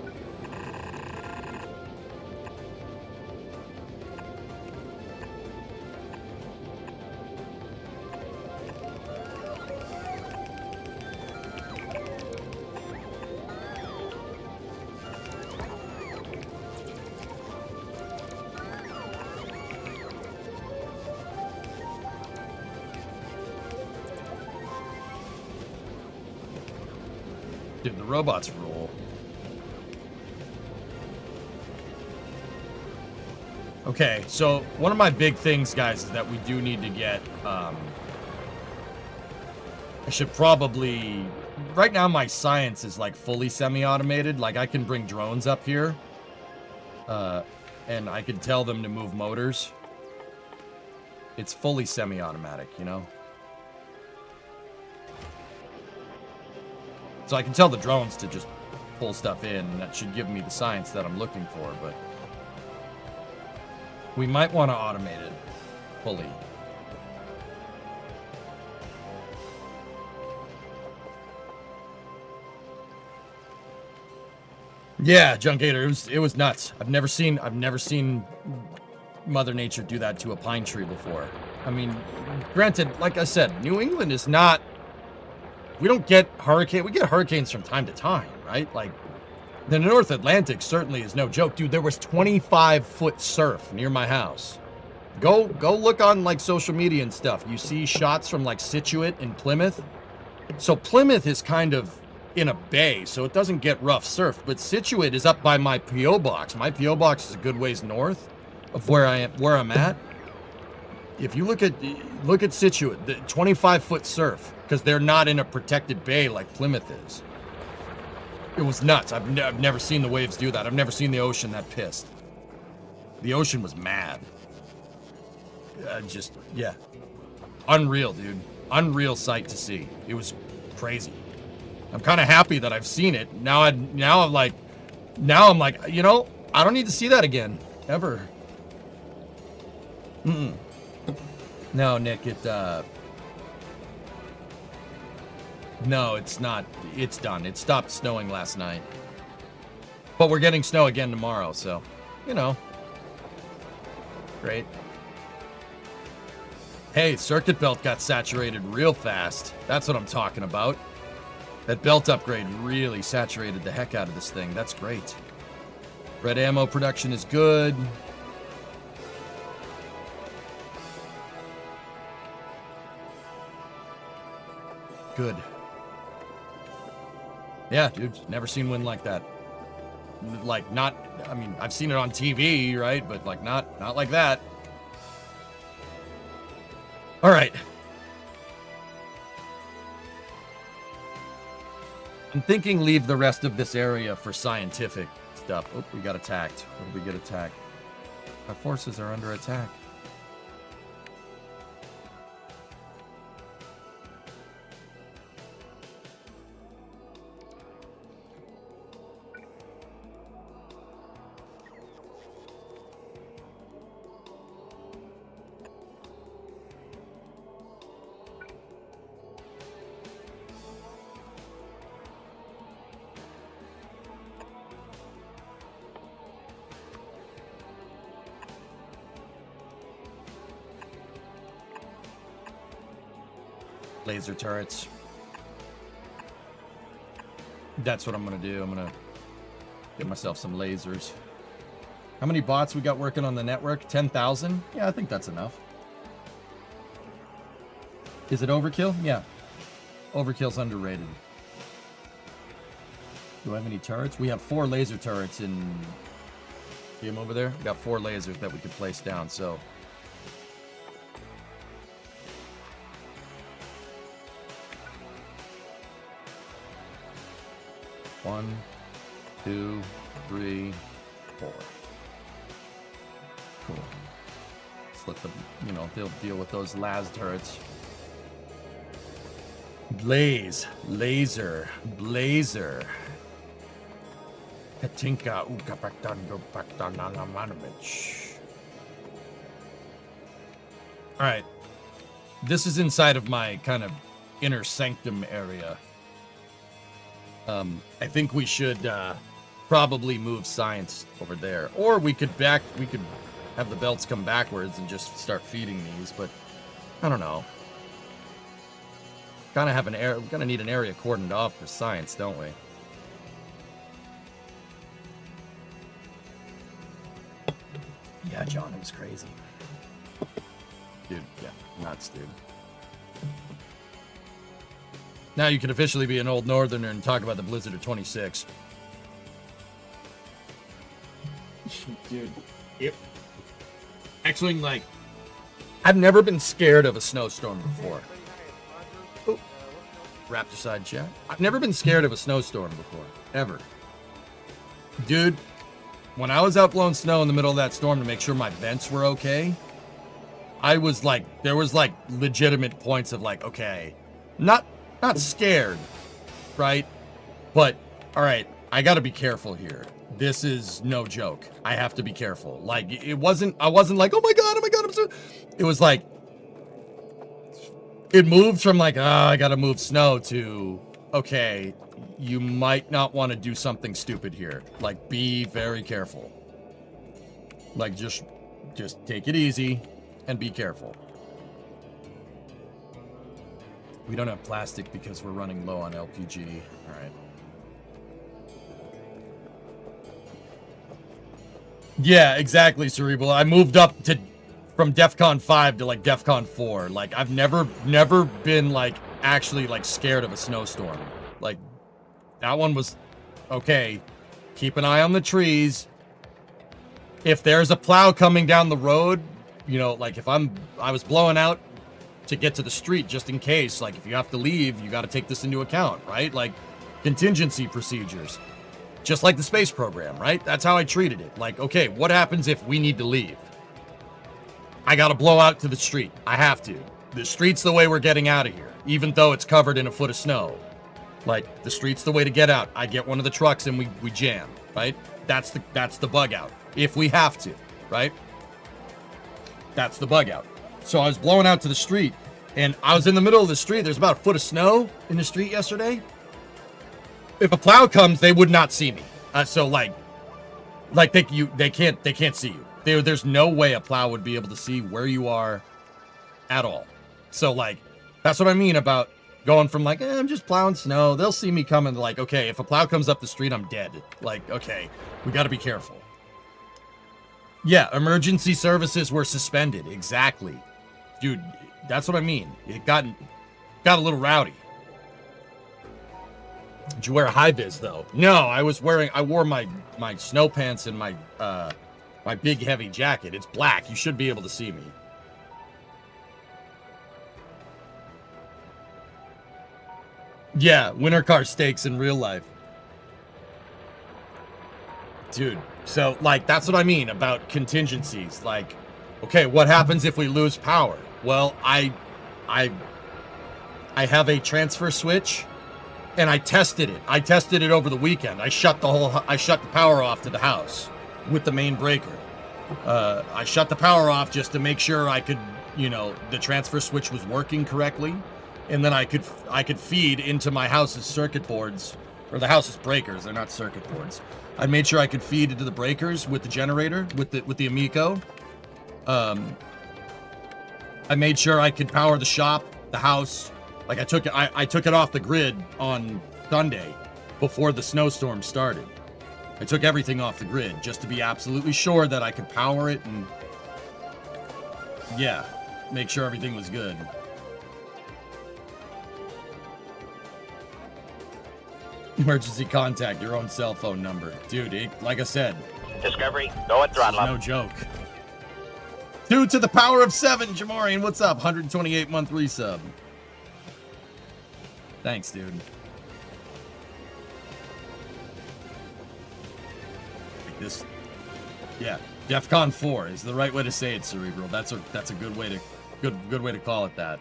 Dude, the robots rule. Okay, so one of my big things, guys, is that we do need to get, I should probably, right now my science is like fully semi-automated. Like I can bring drones up here, and I can tell them to move motors. It's fully semi-automatic, you know? So I can tell the drones to just pull stuff in, and that should give me the science that I'm looking for, but we might want to automate it fully. Yeah, Junkator, it was nuts. I've never seen Mother Nature do that to a pine tree before. I mean, granted, like I said, New England is not, we don't get we get hurricanes from time to time, right? Like, the North Atlantic certainly is no joke. Dude, there was 25-foot surf near my house. Go look on, like, social media and stuff. You see shots from, like, Situate and Plymouth. So Plymouth is kind of in a bay, so it doesn't get rough surf. But Situate is up by my P.O. box. My P.O. box is a good ways north of where I'm at. If you look at Situate, the 25-foot surf, because they're not in a protected bay like Plymouth is. It was nuts. I've never seen the waves do that. I've never seen the ocean that pissed. The ocean was mad. Yeah. Unreal, dude. Unreal sight to see. It was crazy. I'm kind of happy that I've seen it. Now I'm like, you know, I don't need to see that again. Ever. No, Nick, no, it's not. It's done. It stopped snowing last night. But we're getting snow again tomorrow, so, you know. Great. Hey, circuit belt got saturated real fast. That's what I'm talking about. That belt upgrade really saturated the heck out of this thing. That's great. Red ammo production is good. Good. Yeah, dude, never seen wind like that. Like, not, I mean, I've seen it on TV, right? But, like, not like that. All right. I'm thinking leave the rest of this area for scientific stuff. Oh, we got attacked. What did we get attacked? Our forces are under attack. Laser turrets. That's what I'm gonna do. I'm gonna get myself some lasers. How many bots we got working on the network? 10,000? Yeah, I think that's enough. Is it overkill? Yeah. Overkill's underrated. Do I have any turrets? We have 4 laser turrets in... See them over there? We got 4 lasers that we could place down, so... 1, 2, 3, 4. Cool. Let's let them, you know, they'll deal with those las turrets. Blaze, laser, blazer. Katinka ukapaktango paktananamanovich. All right. This is inside of my kind of inner sanctum area. I think we should probably move science over there, or we could have the belts come backwards and just start feeding these. But I don't know. We're gonna need an area cordoned off for science, don't we? Yeah, John, it was crazy. Dude, yeah, nuts, dude. Now you can officially be an old northerner and talk about the blizzard of 26. Dude, yep. Actually, like, I've never been scared of a snowstorm before. Oh, Raptor side chat. I've never been scared of a snowstorm before, ever. Dude, when I was out blowing snow in the middle of that storm to make sure my vents were okay, I was like, there was like legitimate points of like, okay, not scared, right? But, all right, I got to be careful here. This is no joke. I have to be careful. Like, I wasn't like, oh my God, I'm so... It was like, it moved from like, I got to move snow to, okay, you might not want to do something stupid here. Like, be very careful. Like, just take it easy and be careful. We don't have plastic because we're running low on LPG. All right. Yeah, exactly, Cerebral. I moved up from DEFCON 5 to like DEFCON 4. Like, I've never been like actually like scared of a snowstorm. Like, that one was okay. Keep an eye on the trees. If there's a plow coming down the road, you know, like if I was blowing out to get to the street just in case, like if you have to leave, you got to take this into account, right? Like contingency procedures, just like the space program, right? That's how I treated it. Like, okay, what happens if we need to leave? I got to blow out to the street. I have to. The street's the way we're getting out of here, even though it's covered in a foot of snow. Like, the street's the way to get out. I get one of the trucks and we jam, right? That's the bug out. If we have to, right? That's the bug out. So I was blowing out to the street, and I was in the middle of the street. There's about a foot of snow in the street yesterday. If a plow comes, they would not see me. So like they can't see you. There's no way a plow would be able to see where you are at all. So like, that's what I mean about going from like, I'm just plowing snow. They'll see me coming. Like, okay, if a plow comes up the street, I'm dead. Like, okay, we got to be careful. Yeah, emergency services were suspended. Exactly. Dude, that's what I mean. It got a little rowdy. Did you wear a high vis though? No, I wore my snow pants and my big heavy jacket. It's black. You should be able to see me. Yeah, winter car stakes in real life. Dude, so like that's what I mean about contingencies. Like, okay, what happens if we lose power? Well, I have a transfer switch, and I tested it. I tested it over the weekend. I shut the power off to the house with the main breaker. I shut the power off just to make sure I could, you know, the transfer switch was working correctly, and then I could feed into my house's circuit boards, or the house's breakers. They're not circuit boards. I made sure I could feed into the breakers with the generator, with the Amico. I made sure I could power the shop, the house. Like I took it off the grid on Sunday before the snowstorm started. I took everything off the grid just to be absolutely sure that I could power it and yeah, make sure everything was good. Emergency contact, your own cell phone number. Dude, like I said. Discovery, go and throttle up. No joke. 2 to the power of 7, Jamarian, what's up? 128 month resub. Thanks, dude. Like this, yeah, DEFCON 4 is the right way to say it, Cerebral. That's a good way to call it that.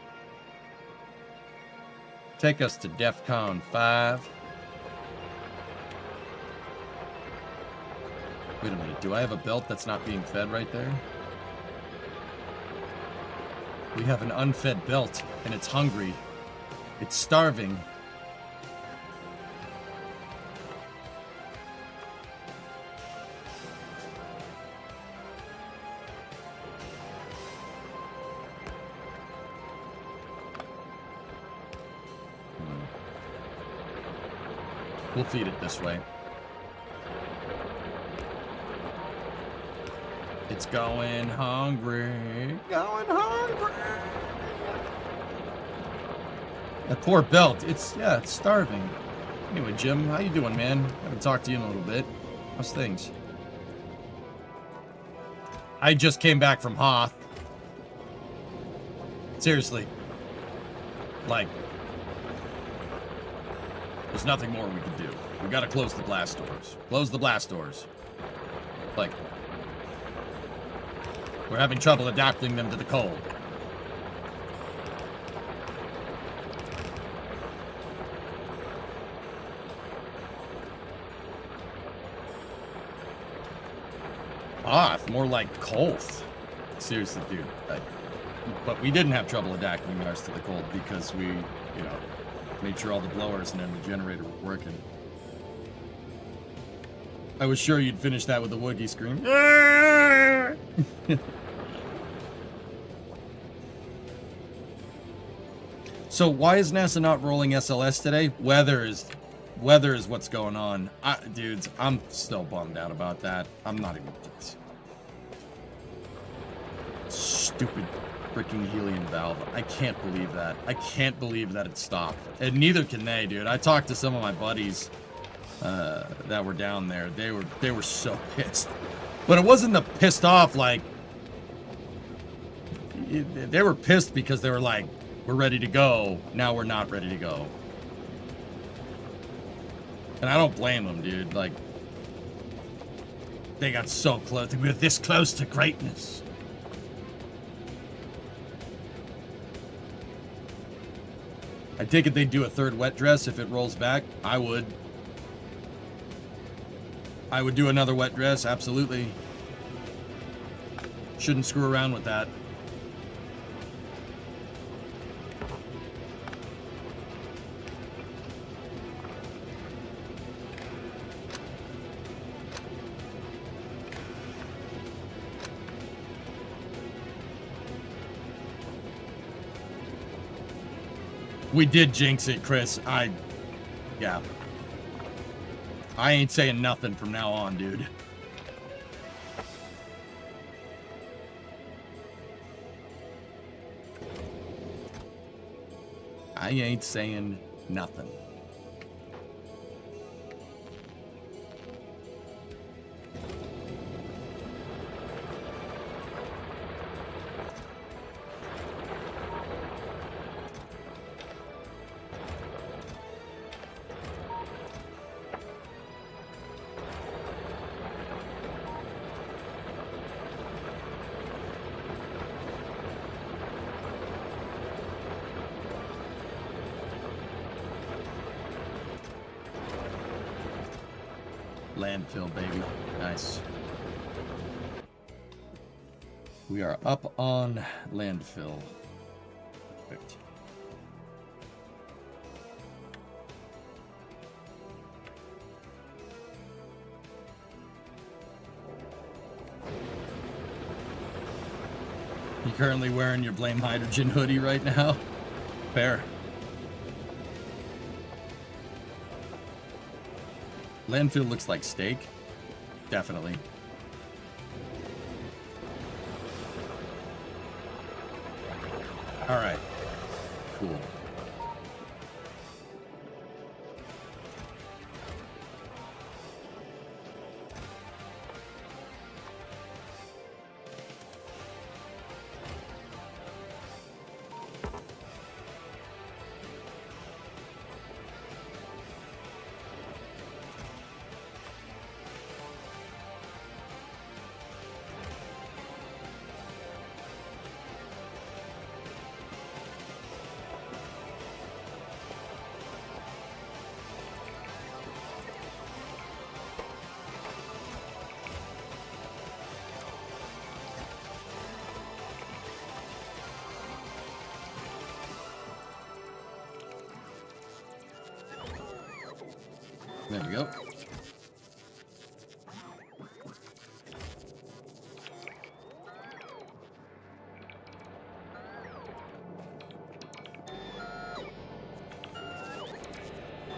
Take us to DEFCON 5. Wait a minute, do I have a belt that's not being fed right there? We have an unfed belt, and it's hungry. It's starving. We'll feed it this way. It's going hungry. Going hungry. That poor belt. It's starving. Anyway, Jim, how you doing, man? Haven't talked to you in a little bit. How's things? I just came back from Hoth. Seriously. Like, there's nothing more we can do. We gotta close the blast doors. Close the blast doors. Like, we're having trouble adapting them to the cold. Hoth, more like Hoth. Seriously, dude. But we didn't have trouble adapting ours to the cold because we, made sure all the blowers and then the generator were working. I was sure you'd finish that with a Wookiee scream. So why is NASA not rolling SLS today? Weather is what's going on. Dudes, I'm still bummed out about that. I'm not even... Stupid freaking helium valve. I can't believe that. I can't believe that it stopped. And neither can they, dude. I talked to some of my buddies that were down there. They were so pissed. But it wasn't the pissed off, like... They were pissed because they were like, we're ready to go. Now we're not ready to go. And I don't blame them, dude. Like, they got so close. We were this close to greatness. I take it they'd do a third wet dress if it rolls back. I would. I would do another wet dress, absolutely. Shouldn't screw around with that. We did jinx it, Chris. Yeah. I ain't saying nothing from now on, dude. I ain't saying nothing. Landfill, baby. Nice. We are up on landfill. Perfect. You currently wearing your Blame Hydrogen hoodie right now? Fair. Landfill looks like steak. Definitely. All right. Cool. There we go.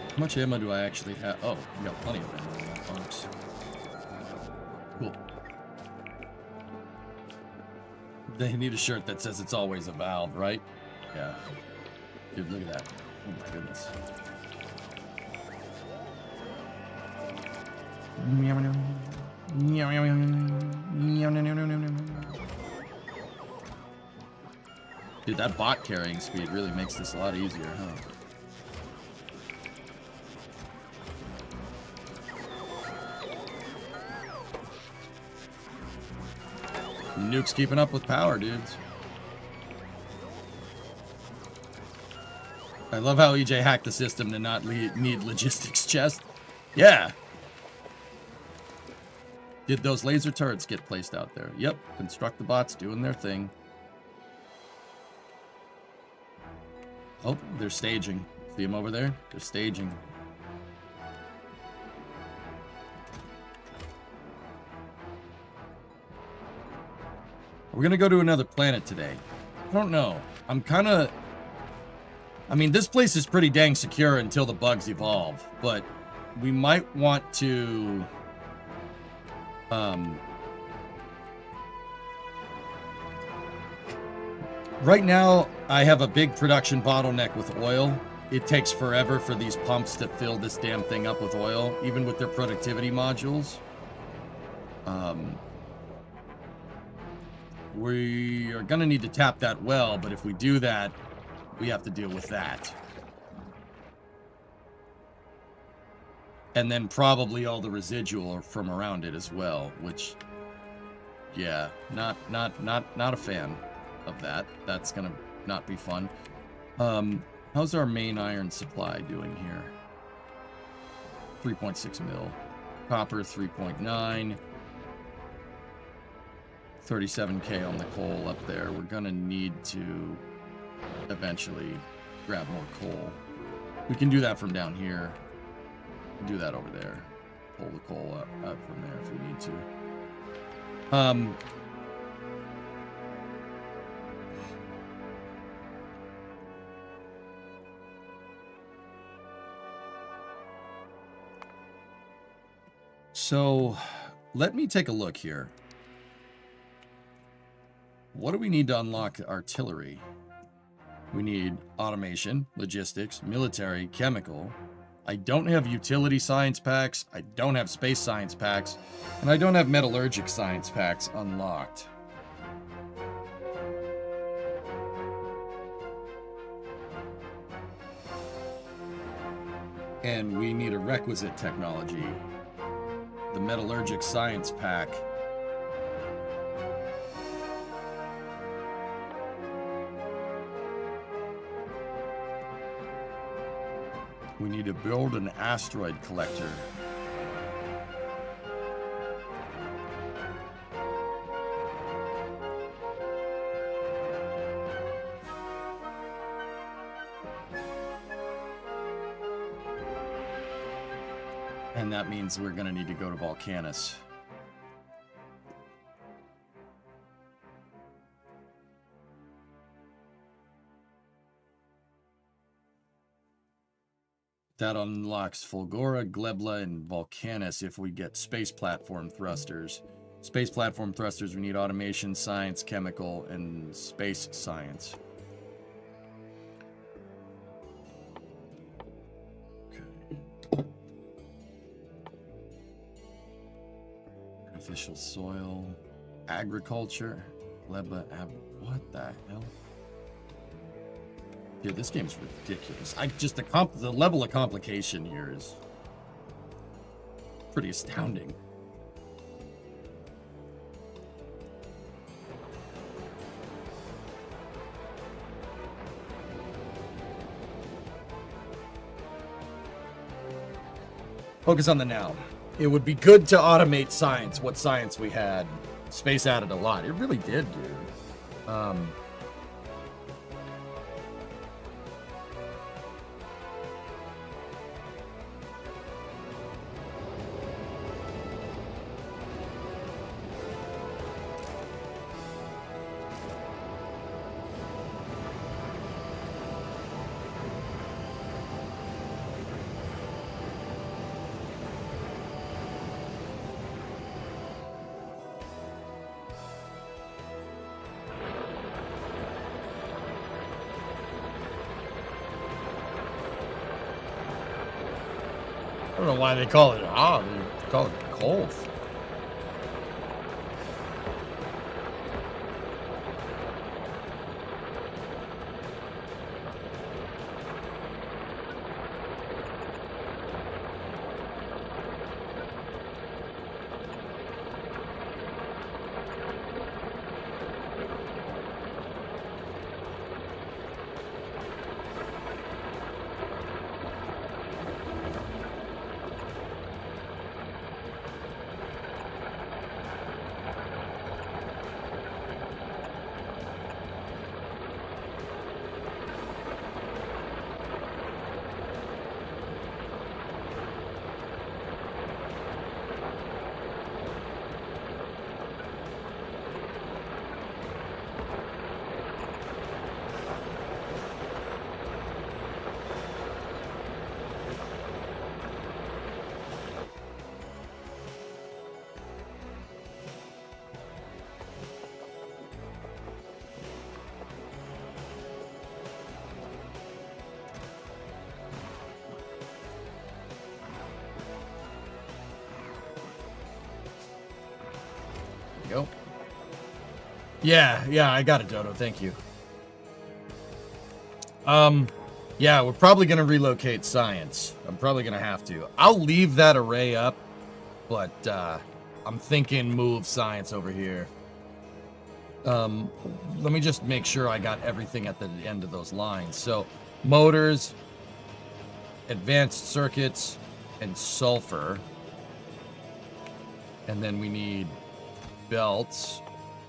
How much ammo do I actually have? Oh, we got plenty of ammo, folks. Cool. They need a shirt that says it's always a valve, right? Yeah. Dude, look at that. Oh my goodness. Dude, that bot carrying speed really makes this a lot easier, huh? Nuke's keeping up with power, dudes. I love how EJ hacked the system to not need logistics chest. Yeah. Did those laser turrets get placed out there? Yep. Construct the bots doing their thing. Oh, they're staging. See them over there? They're staging. We're gonna go to another planet today. I don't know. I'm kind of... I mean, this place is pretty dang secure until the bugs evolve, but we might want to... Right now, I have a big production bottleneck with oil. It takes forever for these pumps to fill this damn thing up with oil, even with their productivity modules. We are going to need to tap that well, but if we do that, we have to deal with that. And then probably all the residual from around it as well, which, yeah, not a fan of that. That's going to not be fun. How's our main iron supply doing here? 3.6 mil. Copper, 3.9. 37k on the coal up there. We're gonna need to eventually grab more coal. We can do that from down here. Do that over there. Pull the coal up from there if we need to. So let me take a look here. What do we need to unlock artillery? We need automation, logistics, military, chemical. I don't have utility science packs. I don't have space science packs. And I don't have metallurgic science packs unlocked. And we need a requisite technology. The metallurgic science pack. We need to build an asteroid collector. And that means we're going to need to go to Volcanus. That unlocks Fulgora, Glebla, and Volcanus if we get space platform thrusters. Space platform thrusters, we need automation, science, chemical, and space science. Okay. Artificial soil, agriculture, Glebla, what the hell? Dude, this game's ridiculous. The level of complication here is pretty astounding. Focus on the now. It would be good to automate science, what science we had. Space added a lot. It really did, dude. know why they call it Hoth. They call it Hoth. Go. Yeah, I got it, Dodo. Thank you. Yeah, we're probably gonna relocate science. I'm probably gonna have to. I'll leave that array up, but I'm thinking move science over here. Let me just make sure I got everything at the end of those lines. So, motors, advanced circuits, and sulfur. And then we need belts.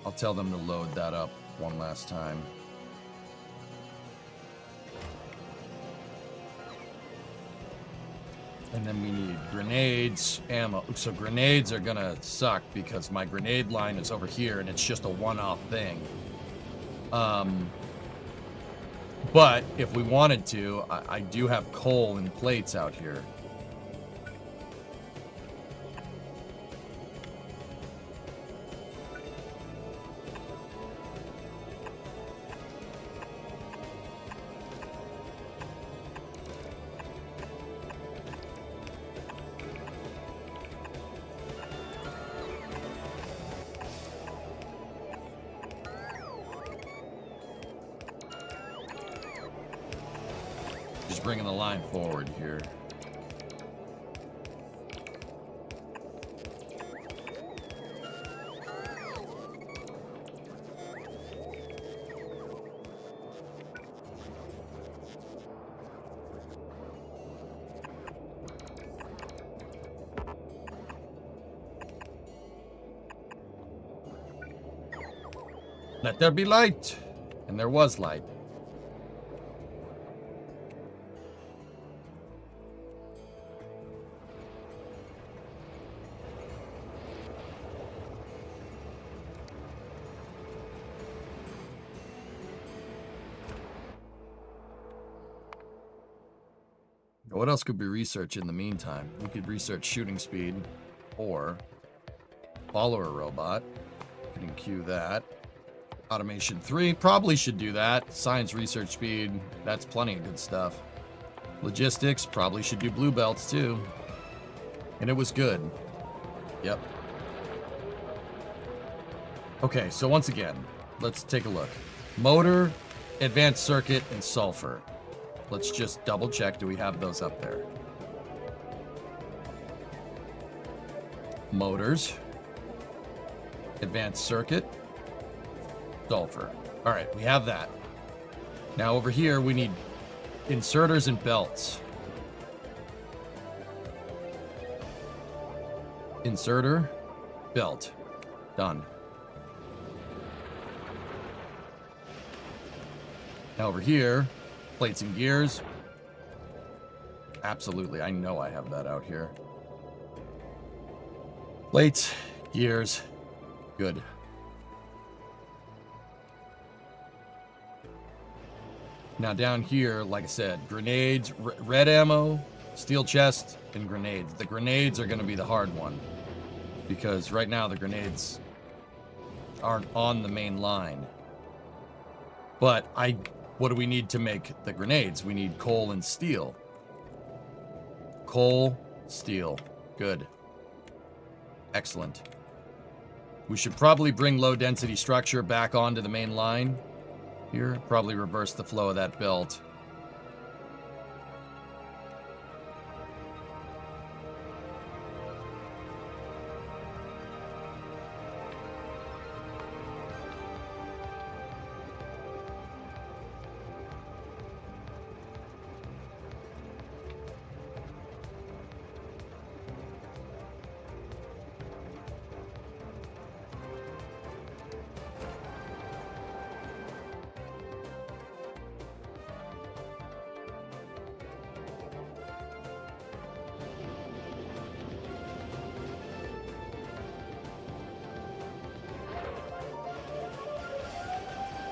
I'll tell them to load that up one last time. And then we need grenades, ammo. So grenades are gonna suck because my grenade line is over here and it's just a one-off thing. But if we wanted to, I do have coal and plates out here. Bringing the line forward here. Let there be light. And there was light. What else could we research in the meantime? We could research shooting speed or follower robot. We can queue that. Automation 3, probably should do that. Science research speed, that's plenty of good stuff. Logistics, probably should do blue belts too. And it was good. Yep. Okay, so once again, let's take a look. Motor, advanced circuit, and sulfur. Let's just double check. Do we have those up there? Motors. Advanced circuit. Sulfur. All right, we have that. Now over here, we need inserters and belts. Inserter, belt. Done. Now over here, plates and gears. Absolutely, I know I have that out here. Plates, gears, good. Now down here, like I said, grenades, red ammo, steel chest, and grenades. The grenades are going to be the hard one because right now the grenades aren't on the main line. But what do we need to make the grenades? We need coal and steel. Coal, Steel. Good. Excellent. We should probably bring low density structure back onto the main line here. Probably reverse the flow of that belt.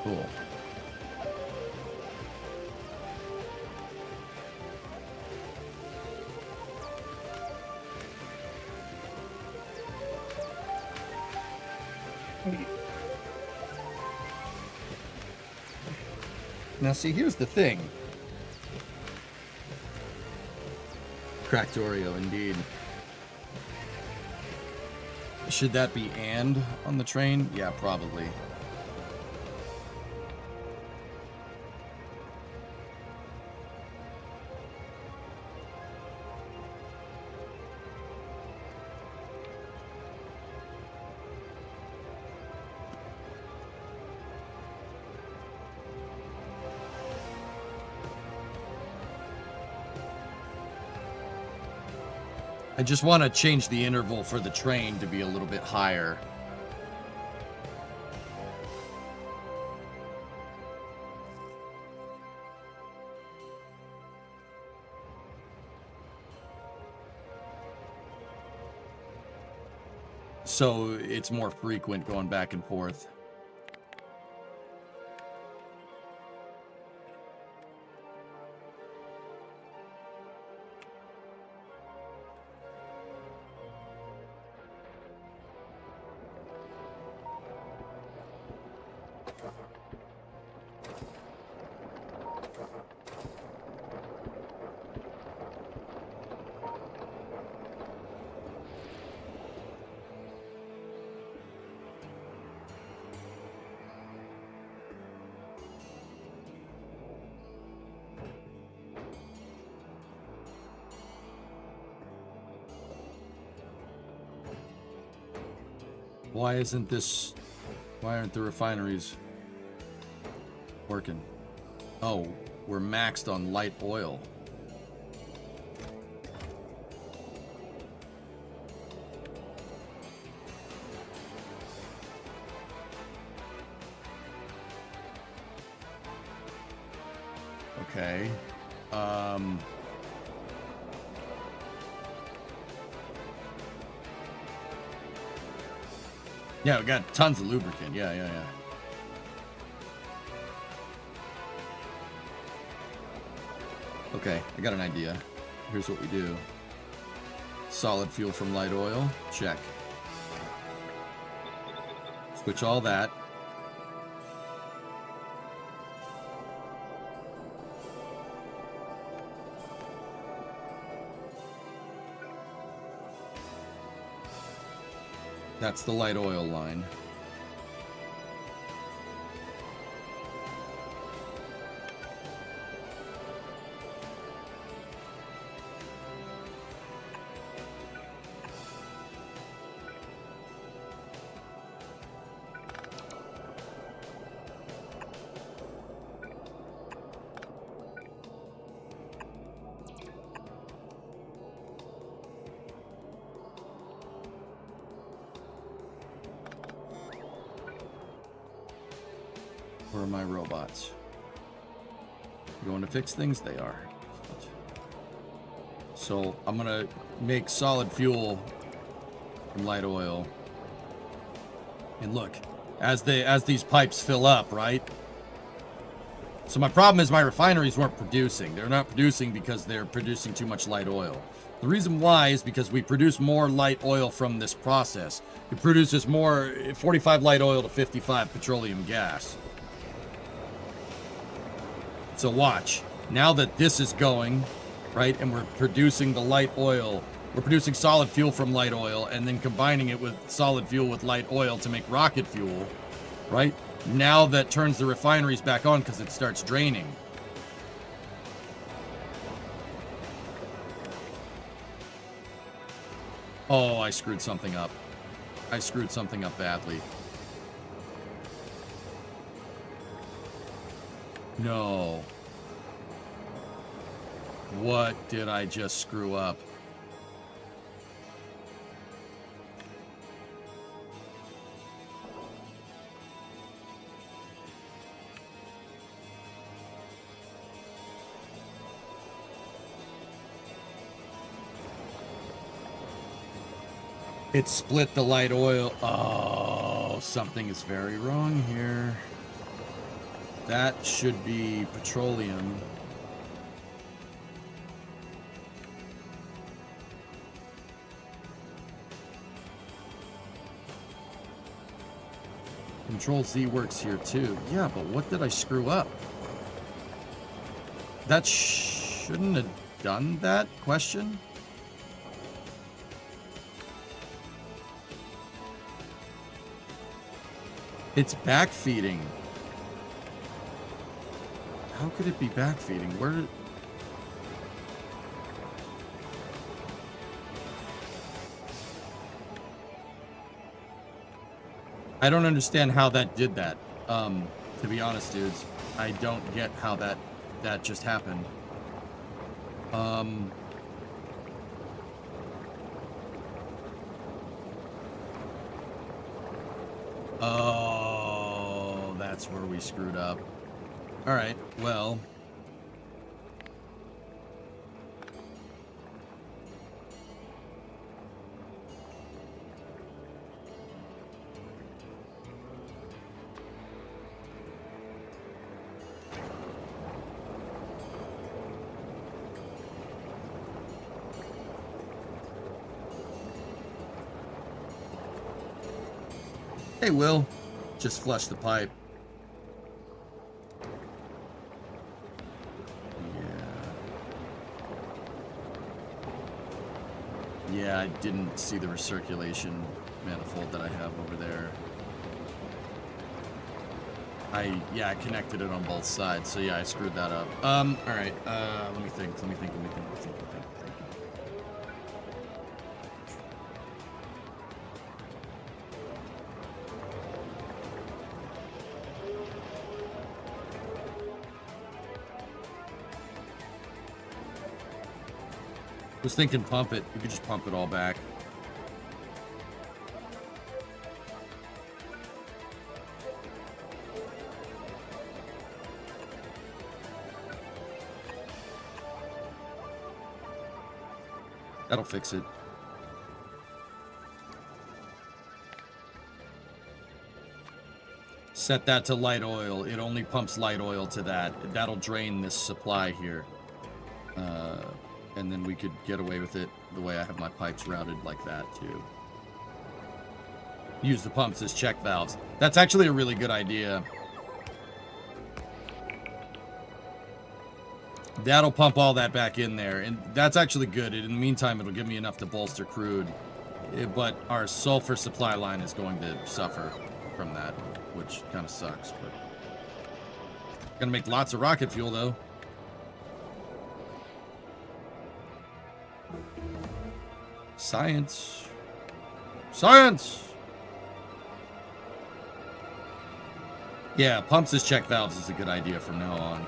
Cool. Now see, here's the thing. Factorio, indeed. Should that be "and" on the train? Yeah, probably. I just want to change the interval for the train to be a little bit higher. So it's more frequent going back and forth. Why aren't the refineries working? Oh, we're maxed on light oil. Okay. Yeah, we got tons of lubricant. Yeah. Okay, I got an idea. Here's what we do. Solid fuel from light oil. Check. Switch all that. That's the light oil line. Where are my robots? Going to fix things? They are. So I'm gonna make solid fuel from light oil. And look, as these pipes fill up, right? So my problem is my refineries weren't producing. They're not producing because they're producing too much light oil. The reason why is because we produce more light oil from this process. It produces more 45 light oil to 55 petroleum gas. So watch, now that this is going, right, and we're producing the light oil We're producing solid fuel from light oil and then combining it with solid fuel with light oil to make rocket fuel, right? Now that turns the refineries back on because it starts draining. Oh, I screwed something up. I screwed something up badly. No. What did I just screw up? It split the light oil. Oh, something is very wrong here. That should be petroleum. Control Z works here too. Yeah, but what did I screw up? That shouldn't have done that? Question? It's backfeeding. How could it be backfeeding? Where did... I don't understand how that did that. To be honest, dudes. I don't get how that just happened. Oh, that's where we screwed up. All right, well. Hey, Will. Just flush the pipe. Yeah, I didn't see the recirculation manifold that I have over there. I connected it on both sides, so yeah, I screwed that up. All right, let me think. I was thinking pump it. You could just pump it all back. That'll fix it. Set that to light oil. It only pumps light oil to that. That'll drain this supply here. And then we could get away with it the way I have my pipes routed like that too. Use the pumps as check valves. That's actually a really good idea. That'll pump all that back in there, and that's actually good. In the meantime, it'll give me enough to bolster crude. But our sulfur supply line is going to suffer from that, which kind of sucks. But gonna make lots of rocket fuel though. Science. Science! Yeah, pumps as check valves is a good idea from now on.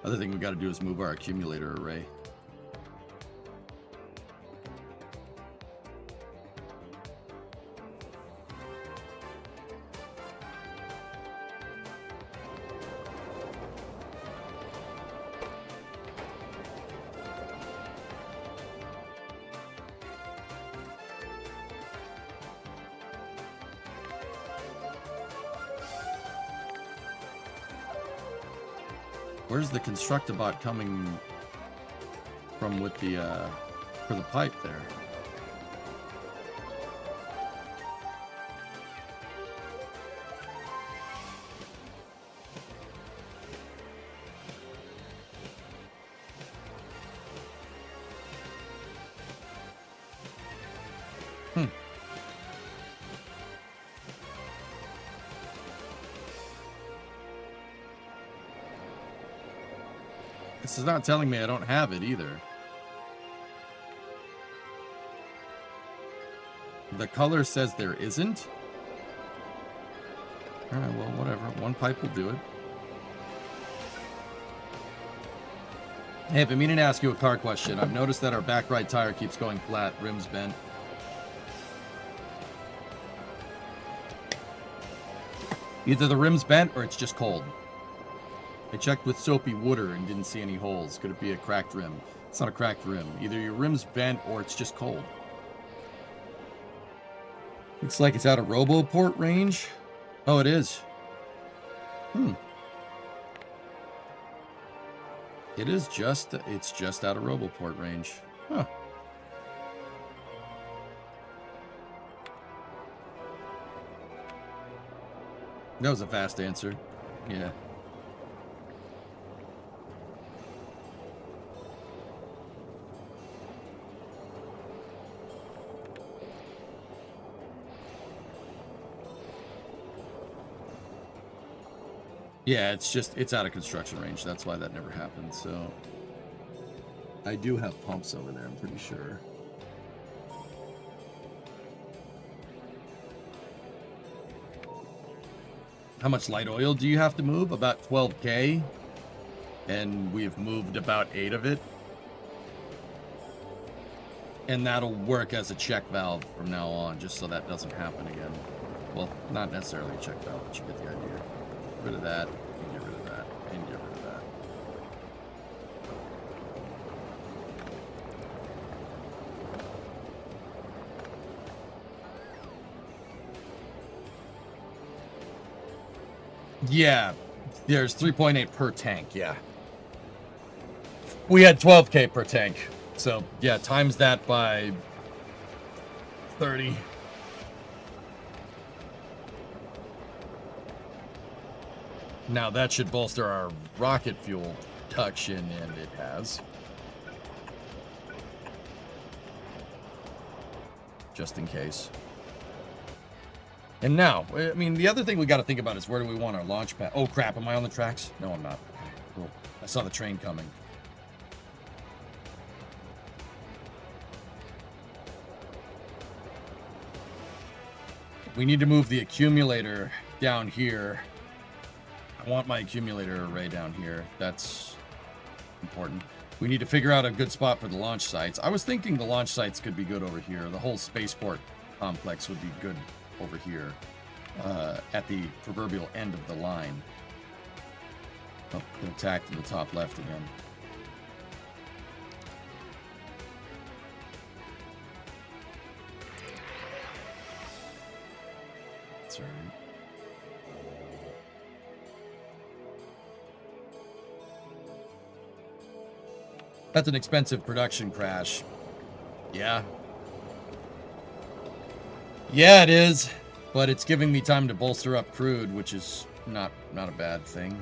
Other thing we got to do is move our accumulator array. Where's the Constructabot coming from with the, for the pipe there? This is not telling me I don't have it either. The color says there isn't. Alright, well, whatever. One pipe will do it. Hey, I've been meaning to ask you a car question. I've noticed that our back right tire keeps going flat, rims bent. Either the rim's bent or it's just cold. I checked with soapy water and didn't see any holes. Could it be a cracked rim? It's not a cracked rim. Either your rim's bent or it's just cold. Looks like it's out of Roboport range. Oh, it is. It is just, it's just out of Roboport range. Huh. That was a fast answer. Yeah. Yeah, it's out of construction range. That's why that never happened. So I do have pumps over there, I'm pretty sure. How much light oil do you have to move? About 12K. And we've moved about 8 of it. And that'll work as a check valve from now on, just so that doesn't happen again. Well, not necessarily a check valve, but you get the idea. Get rid of that, and get rid of that, and get rid of that. Yeah, there's 3.8 per tank, yeah. We had 12K per tank. So, yeah, times that by 30. Now, that should bolster our rocket fuel production, and it has. Just in case. And now, I mean, the other thing we got to think about is where do we want our launch pad? Oh, crap, am I on the tracks? No, I'm not. Cool. I saw the train coming. We need to move the accumulator down here. I want my accumulator array down here. That's important. We need to figure out a good spot for the launch sites. I was thinking the launch sites could be good over here. The whole spaceport complex would be good over here. At the proverbial end of the line. Oh, get attacked in the top left again. That's all right. That's an expensive production crash. Yeah. Yeah, it is. But it's giving me time to bolster up crude, which is not a bad thing.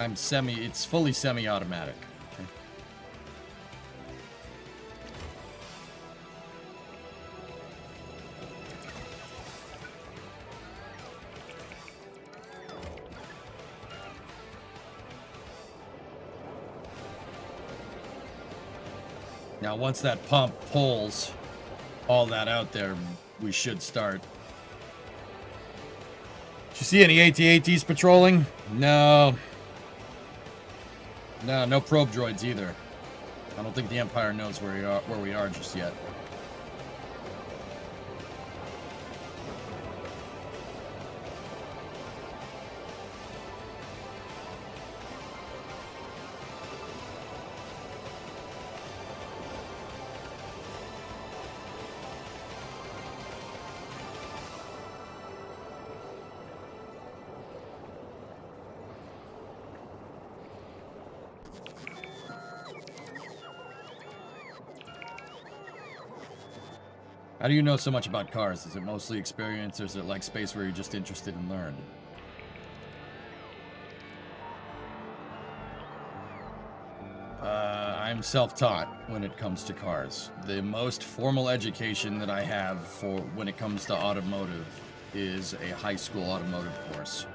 It's fully semi-automatic. Okay. Now, once that pump pulls all that out there, we should start. Did you see any AT-ATs patrolling? No. No probe droids either. I don't think the Empire knows where we are just yet. How do you know so much about cars? Is it mostly experience, or is it like space where you're just interested and learn? I'm self-taught when it comes to cars. The most formal education that I have for when it comes to automotive is a high school automotive course.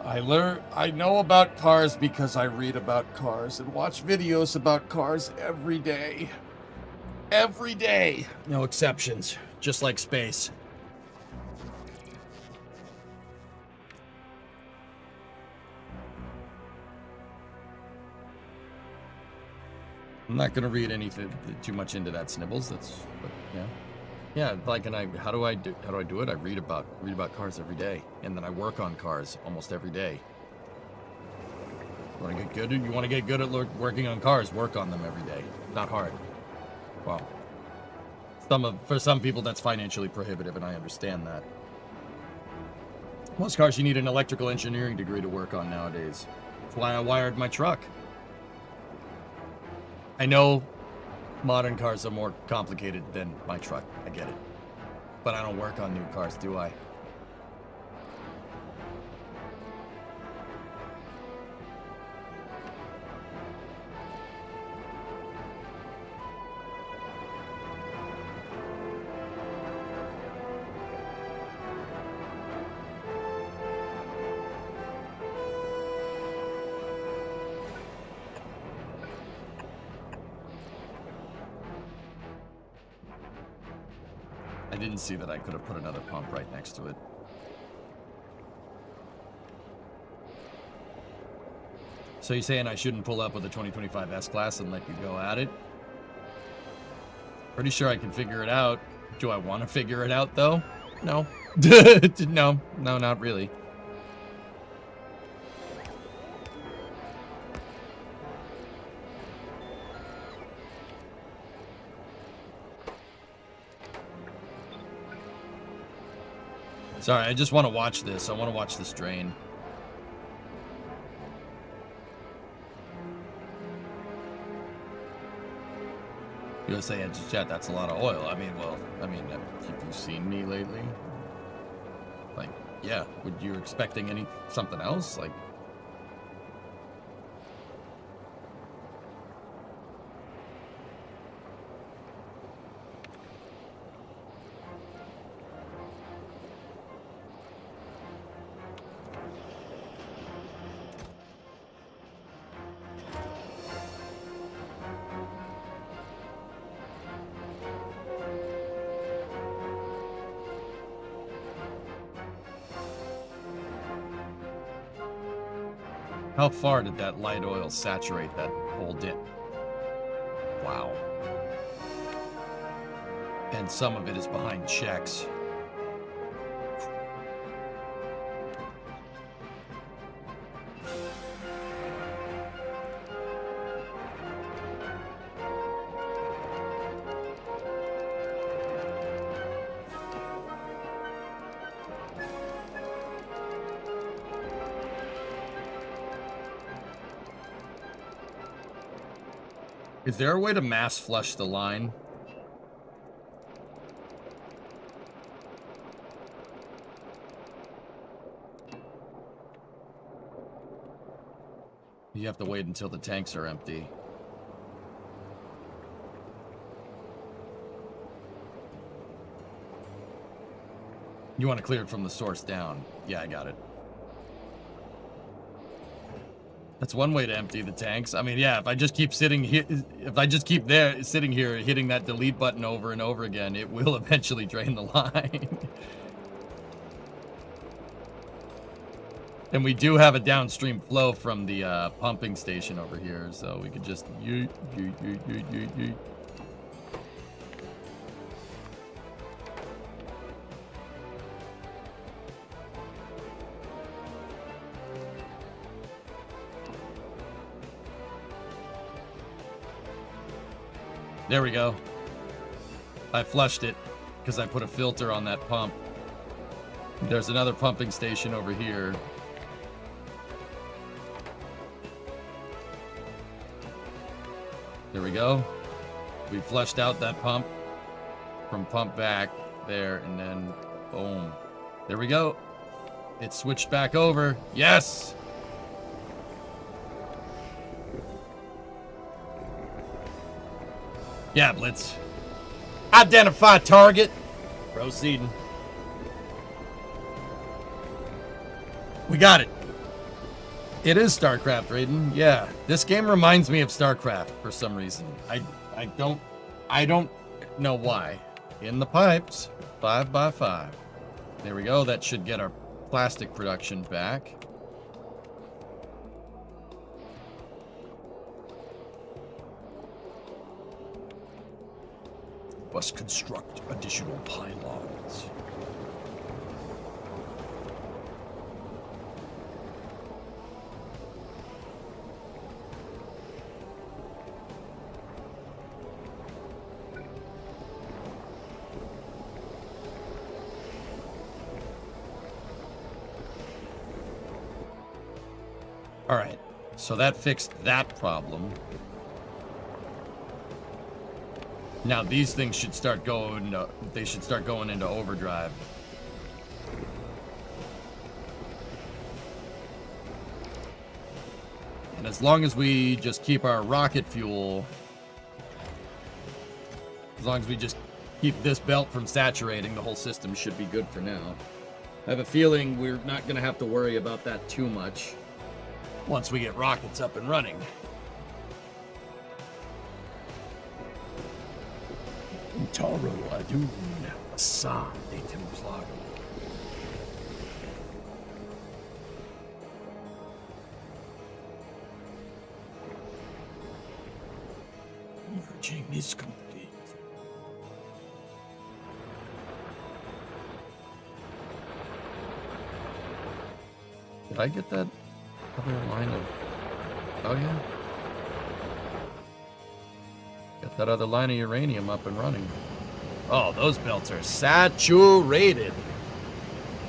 I know about cars because I read about cars and watch videos about cars every day. Every day. No exceptions. Just like space. I'm not gonna read anything too much into that, Snibbles. But yeah. Like, how do I do it? I read about cars every day, and then I work on cars almost every day. You want to get good at working on cars? Work on them every day. Not hard. Well, for some people that's financially prohibitive, and I understand that. Most cars you need an electrical engineering degree to work on nowadays. That's why I wired my truck. I know modern cars are more complicated than my truck. I get it. But I don't work on new cars, do I? I didn't see that I could have put another pump right next to it. So you're saying I shouldn't pull up with the 2025 S-Class and let you go at it? Pretty sure I can figure it out. Do I want to figure it out, though? No. No, not really. Sorry, I just want to watch this. I want to watch this drain. You gonna say, chat, that's a lot of oil. I mean, have you seen me lately? Like, yeah, would you expecting something else? Like, how far did that light oil saturate that whole dip? Wow. And some of it is behind checks. Is there a way to mass flush the line? You have to wait until the tanks are empty. You want to clear it from the source down. Yeah, I got it. That's one way to empty the tanks. I mean, yeah, if I just keep sitting here, sitting here, hitting that delete button over and over again, it will eventually drain the line. And we do have a downstream flow from the pumping station over here, so we could just yeet. There we go. I flushed it because I put a filter on that pump. There's another pumping station over here. There we go. We flushed out that pump from pump back there, and then boom. There we go. It switched back over. Yes! Yeah, Blitz. Identify target. Proceeding. We got it. It is StarCraft, Raiden. Yeah. This game reminds me of StarCraft for some reason. I don't know why. In the pipes. 5x5. There we go. That should get our plastic production back. Must construct additional pylons. All right, so that fixed that problem. Now these things should start going. They should start going into overdrive. And as long as we just keep our rocket fuel, as long as we just keep this belt from saturating, the whole system should be good for now. I have a feeling we're not going to have to worry about that too much once we get rockets up and running. Taro Adun, Assad de Templaro. Merging is complete. Did I get that other line of... Oh yeah. Got that other line of uranium up and running. Oh, those belts are saturated.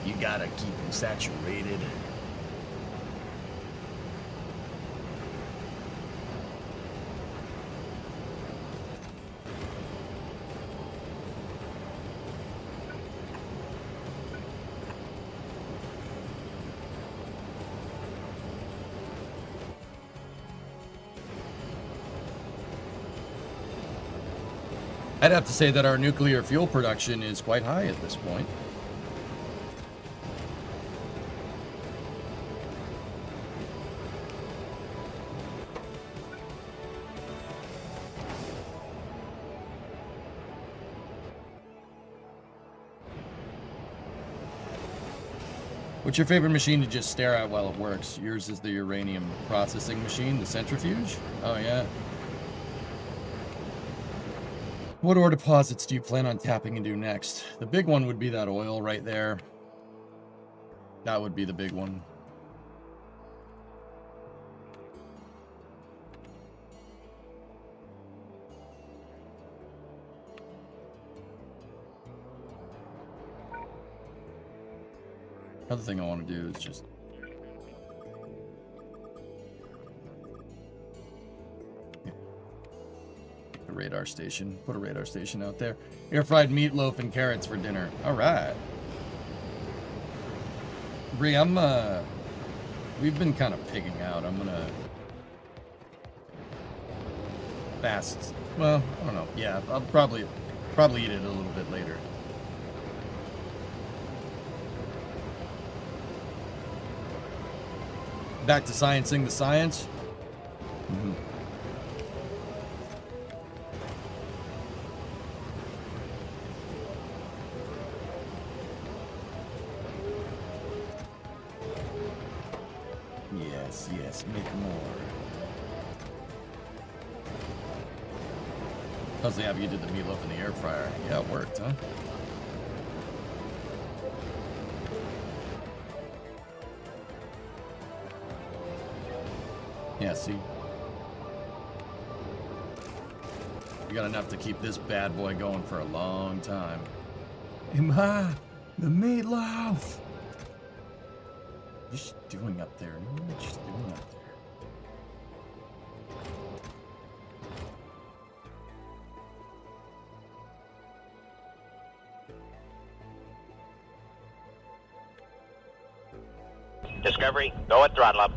You gotta keep them saturated. I'd have to say that our nuclear fuel production is quite high at this point. What's your favorite machine to just stare at while it works? Yours is the uranium processing machine, the centrifuge? Oh yeah. What ore deposits do you plan on tapping into next? The big one would be that oil right there. That would be the big one. Another thing I want to do is just... the radar station. Put a radar station out there. Air-fried meatloaf and carrots for dinner. All right. Bree, we've been kind of pigging out. I'm gonna fast. Well, I don't know. Yeah, I'll probably eat it a little bit later. Back to sciencing the science. Mm-hmm. Yes, make more. How's the app you did the meatloaf in the air fryer? Yeah, it worked, huh? Yeah, see? We got enough to keep this bad boy going for a long time. Emma, the meatloaf! What is she doing up there? I don't know what she's doing up there. Discovery, go at throttle up.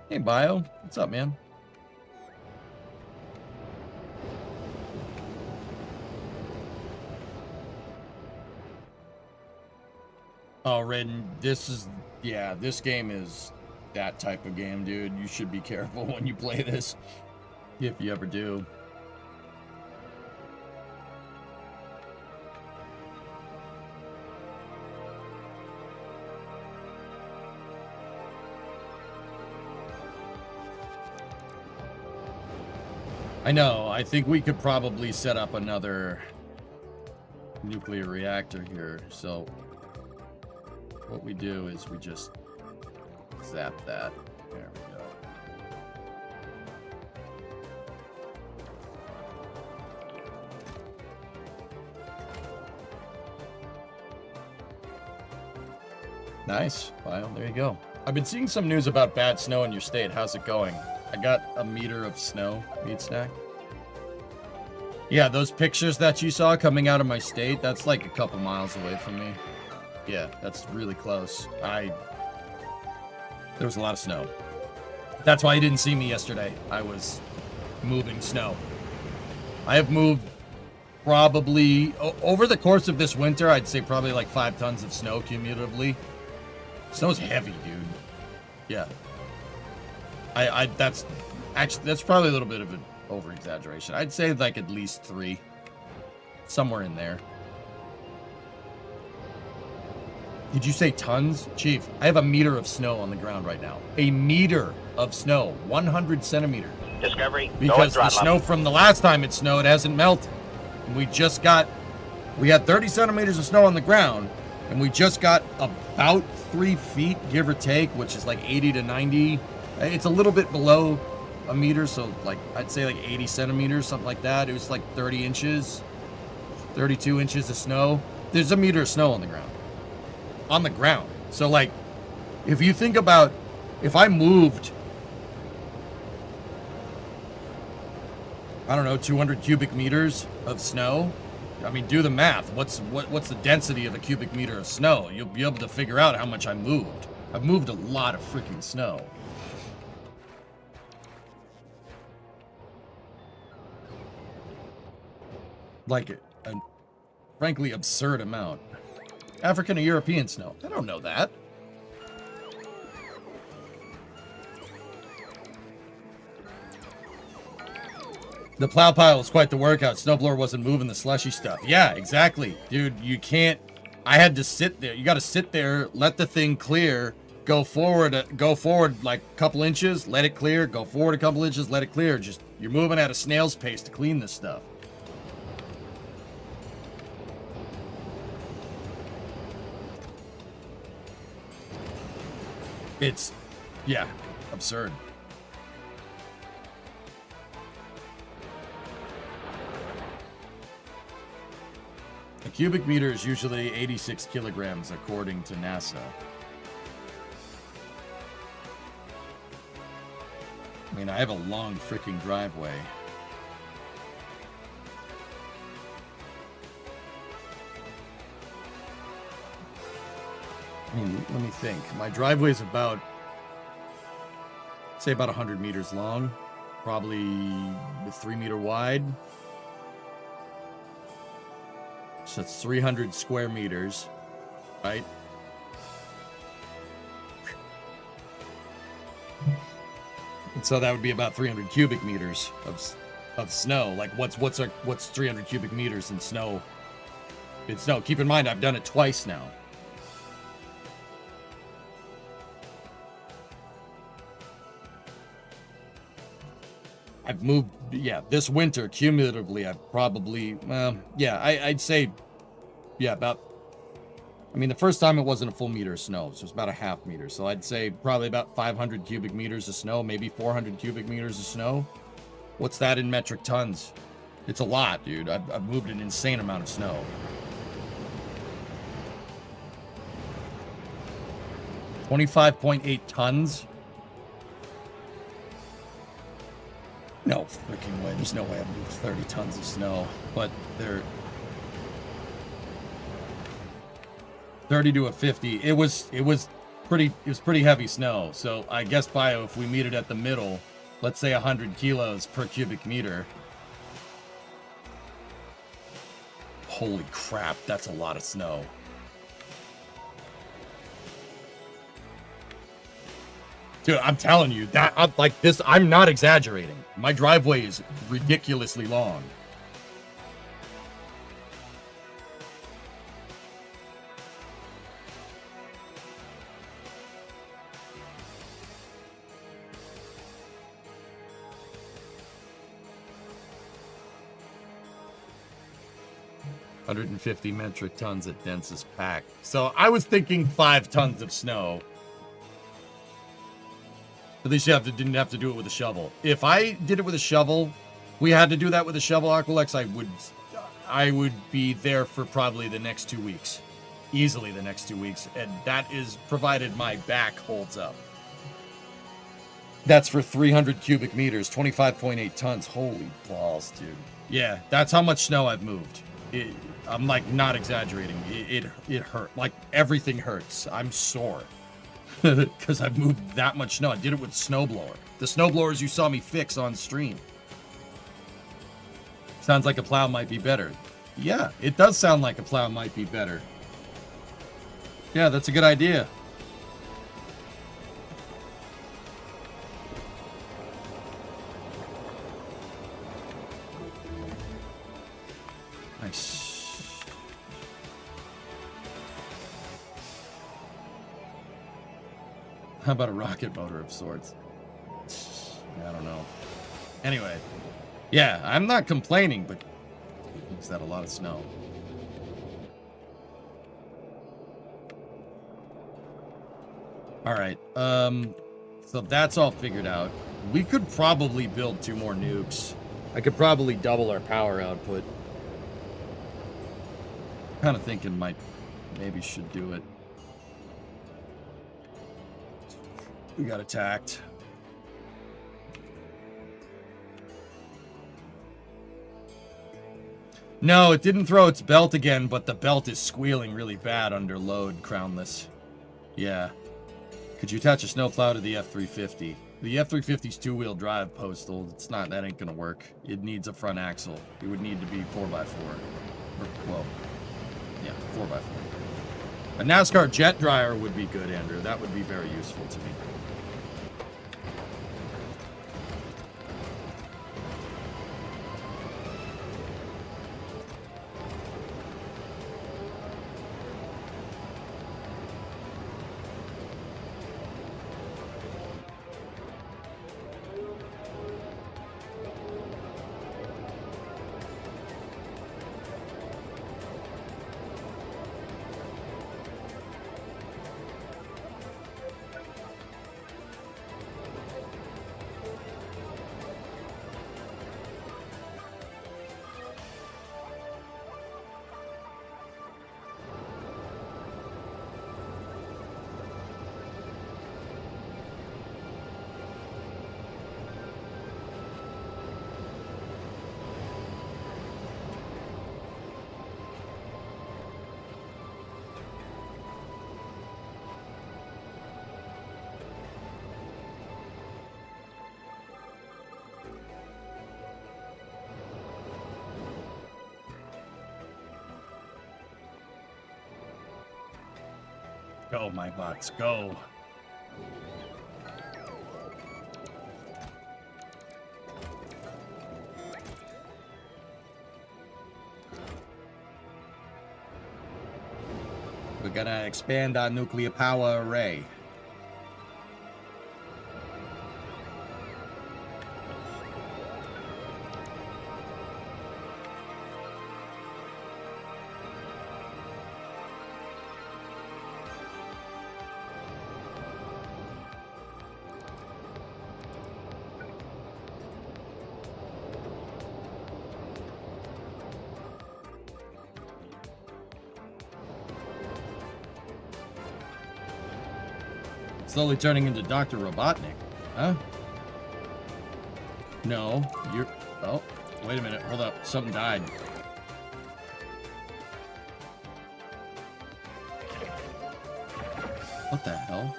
Hey, Bio. What's up, man? Oh, Redden, this game is that type of game, dude. You should be careful when you play this, if you ever do. I know, I think we could probably set up another nuclear reactor here, so what we do is we just zap that. There we go. Nice. Well, there you go. I've been seeing some news about bad snow in your state. How's it going? I got a meter of snow, meat snack. Yeah, those pictures that you saw coming out of my state, that's like a couple miles away from me. Yeah, that's really close. There was a lot of snow. That's why you didn't see me yesterday. I was moving snow. I have moved probably, over the course of this winter, I'd say probably like 5 tons of snow cumulatively. Snow's heavy, dude. Yeah. That's probably a little bit of an over-exaggeration. I'd say like at least 3. Somewhere in there. Did you say tons? Chief, I have a meter of snow on the ground right now. A meter of snow. 100 centimeters. Discovery, because go the at throttle snow up. from the last time it snowed hasn't melted. And we had 30 centimeters of snow on the ground, and we just got about 3 feet, give or take, which is like 80 to 90. It's a little bit below a meter, so like I'd say like 80 centimeters, something like that. It was like 30 inches, 32 inches of snow. There's a meter of snow on the ground. On the ground. So like, if you think about, if I moved, I don't know, 200 cubic meters of snow, I mean, do the math. What's the density of a cubic meter of snow? You'll be able to figure out how much I moved. I've moved a lot of freaking snow. Like a frankly absurd amount. African or European snow? I don't know that. The plow pile was quite the workout. Snowblower wasn't moving the slushy stuff. Yeah, exactly. Dude, you can't... I had to sit there. You got to sit there, let the thing clear, go forward like a couple inches, let it clear, go forward a couple inches, let it clear. Just, you're moving at a snail's pace to clean this stuff. It's, yeah, absurd. A cubic meter is usually 86 kilograms, according to NASA. I mean, I have a long freaking driveway. Let me think. My driveway is about, say about 100 meters long, probably 3 meter wide. So it's 300 square meters, right? And so that would be about 300 cubic meters of snow. Like what's 300 cubic meters in snow? It's snow. Keep in mind, I've done it twice now. I've moved, yeah, this winter, cumulatively, I've probably, I'd say, yeah, about, I mean, the first time it wasn't a full meter of snow, so it was about a half meter. So I'd say probably about 500 cubic meters of snow, maybe 400 cubic meters of snow. What's that in metric tons? It's a lot, dude. I've moved an insane amount of snow. 25.8 tons? No freaking way. There's no way I've moved 30 tons of snow. But they're... 30 to a 50. It was pretty heavy snow. So I guess Bio, if we meet it at the middle, let's say 100 kilos per cubic meter. Holy crap, that's a lot of snow. Dude, I'm telling you, that like this, I'm not exaggerating. My driveway is ridiculously long. $150 metric tons at densest pack. So I was thinking 5 tons of snow. At least you didn't have to do it with a shovel. If I did it with a shovel, we had to do that with a shovel, Aqualex, I would be there for probably the next 2 weeks. Easily the next 2 weeks. And that is provided my back holds up. That's for 300 cubic meters, 25.8 tons. Holy balls, dude. Yeah, that's how much snow I've moved. I'm like not exaggerating. It hurt. Like everything hurts. I'm sore because I've moved that much snow. I did it with snowblower. The snowblowers you saw me fix on stream. Sounds like a plow might be better. Yeah, it does sound like a plow might be better. Yeah, that's a good idea. Nice. How about a rocket motor of sorts? I don't know. Anyway, yeah, I'm not complaining, but is that a lot of snow? All right, so that's all figured out. We could probably build 2 more nukes. I could probably double our power output. Kind of thinking maybe should do it. We got attacked. No, it didn't throw its belt again, but the belt is squealing really bad under load, Crownless. Yeah. Could you attach a snowplow to the F-350? The F-350's 2-wheel drive, Postal. That ain't gonna work. It needs a front axle. It would need to be 4x4. Well, yeah, 4x4. A NASCAR jet dryer would be good, Andrew. That would be very useful to me. Go, my bots, go. We're gonna expand our nuclear power array. Slowly turning into Dr. Robotnik, huh? No, you're... Oh, wait a minute, hold up, something died. What the hell?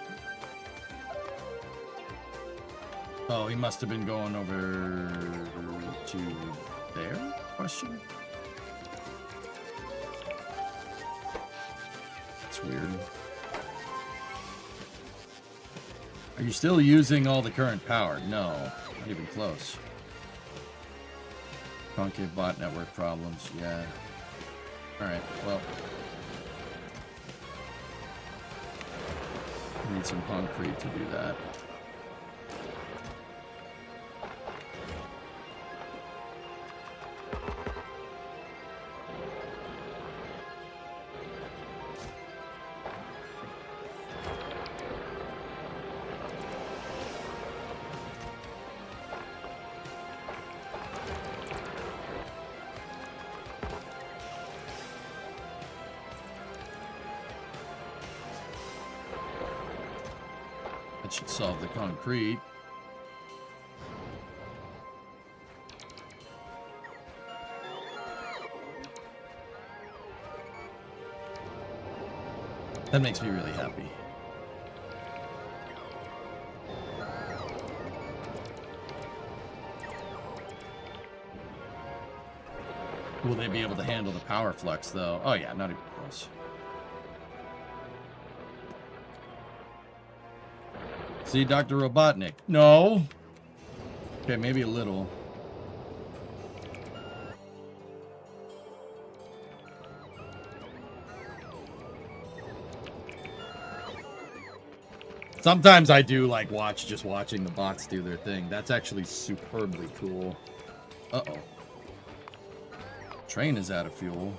Oh, he must have been going over to there? Question? That's weird. Are you still using all the current power? No, not even close. Concave bot network problems, yeah. Alright, well. I need some concrete to do that. Should solve the concrete. That makes me really happy. Will they be able to handle the power flux though? Oh yeah, not even close. See, Dr. Robotnik? No. Okay, maybe a little. Sometimes I do like just watching the bots do their thing. That's actually superbly cool. Uh-oh. Train is out of fuel.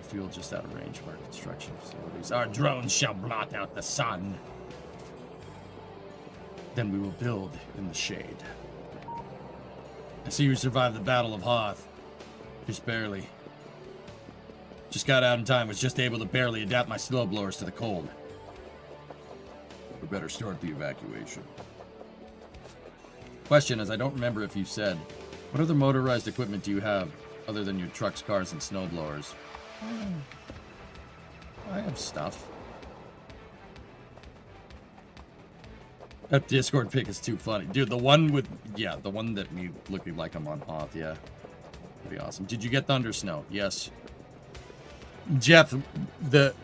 Fuel just out of range of our construction facilities. Our drones shall blot out the sun. Then we will build in the shade. I see you survived the Battle of Hoth. Just barely. Just got out in time. Was just able to barely adapt my snowblowers to the cold. We better start the evacuation. Question is, I don't remember if you said, what other motorized equipment do you have other than your trucks, cars, and snowblowers? I have stuff. That Discord pic is too funny. Dude, the one with... Yeah, the one that me looking like I'm on Hoth, yeah. Pretty awesome. Did you get Thunder Snow? Yes. Jeff,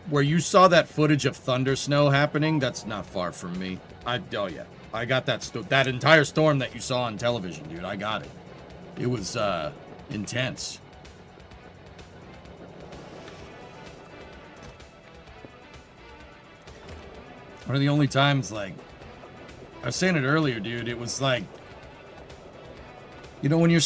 where you saw that footage of Thunder Snow happening, that's not far from me. Oh, yeah. I got that entire storm that you saw on television, dude. I got it. It was, intense. One of the only times, like, I was saying it earlier, dude, it was like, you know, when you're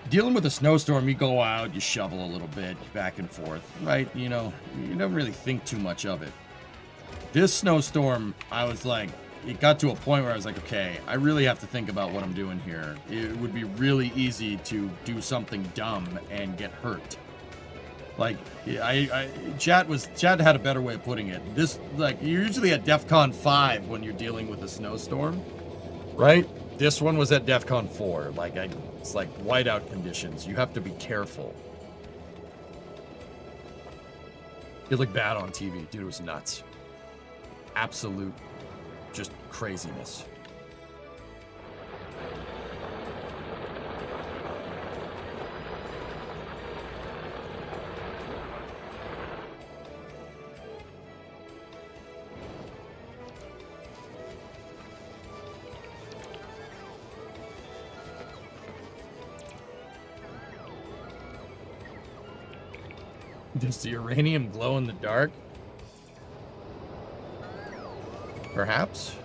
dealing with a snowstorm, you go out, you shovel a little bit, back and forth, right? You know, you don't really think too much of it. This snowstorm, I was like, it got to a point where I was like, okay, I really have to think about what I'm doing here. It would be really easy to do something dumb and get hurt. Like, Chat had a better way of putting it. This, like, you're usually at DEFCON 5 when you're dealing with a snowstorm, right? This one was at DEFCON 4. Like, it's like whiteout conditions. You have to be careful. It looked bad on TV. Dude, it was nuts. Absolute, just craziness. Does the uranium glow in the dark? Perhaps?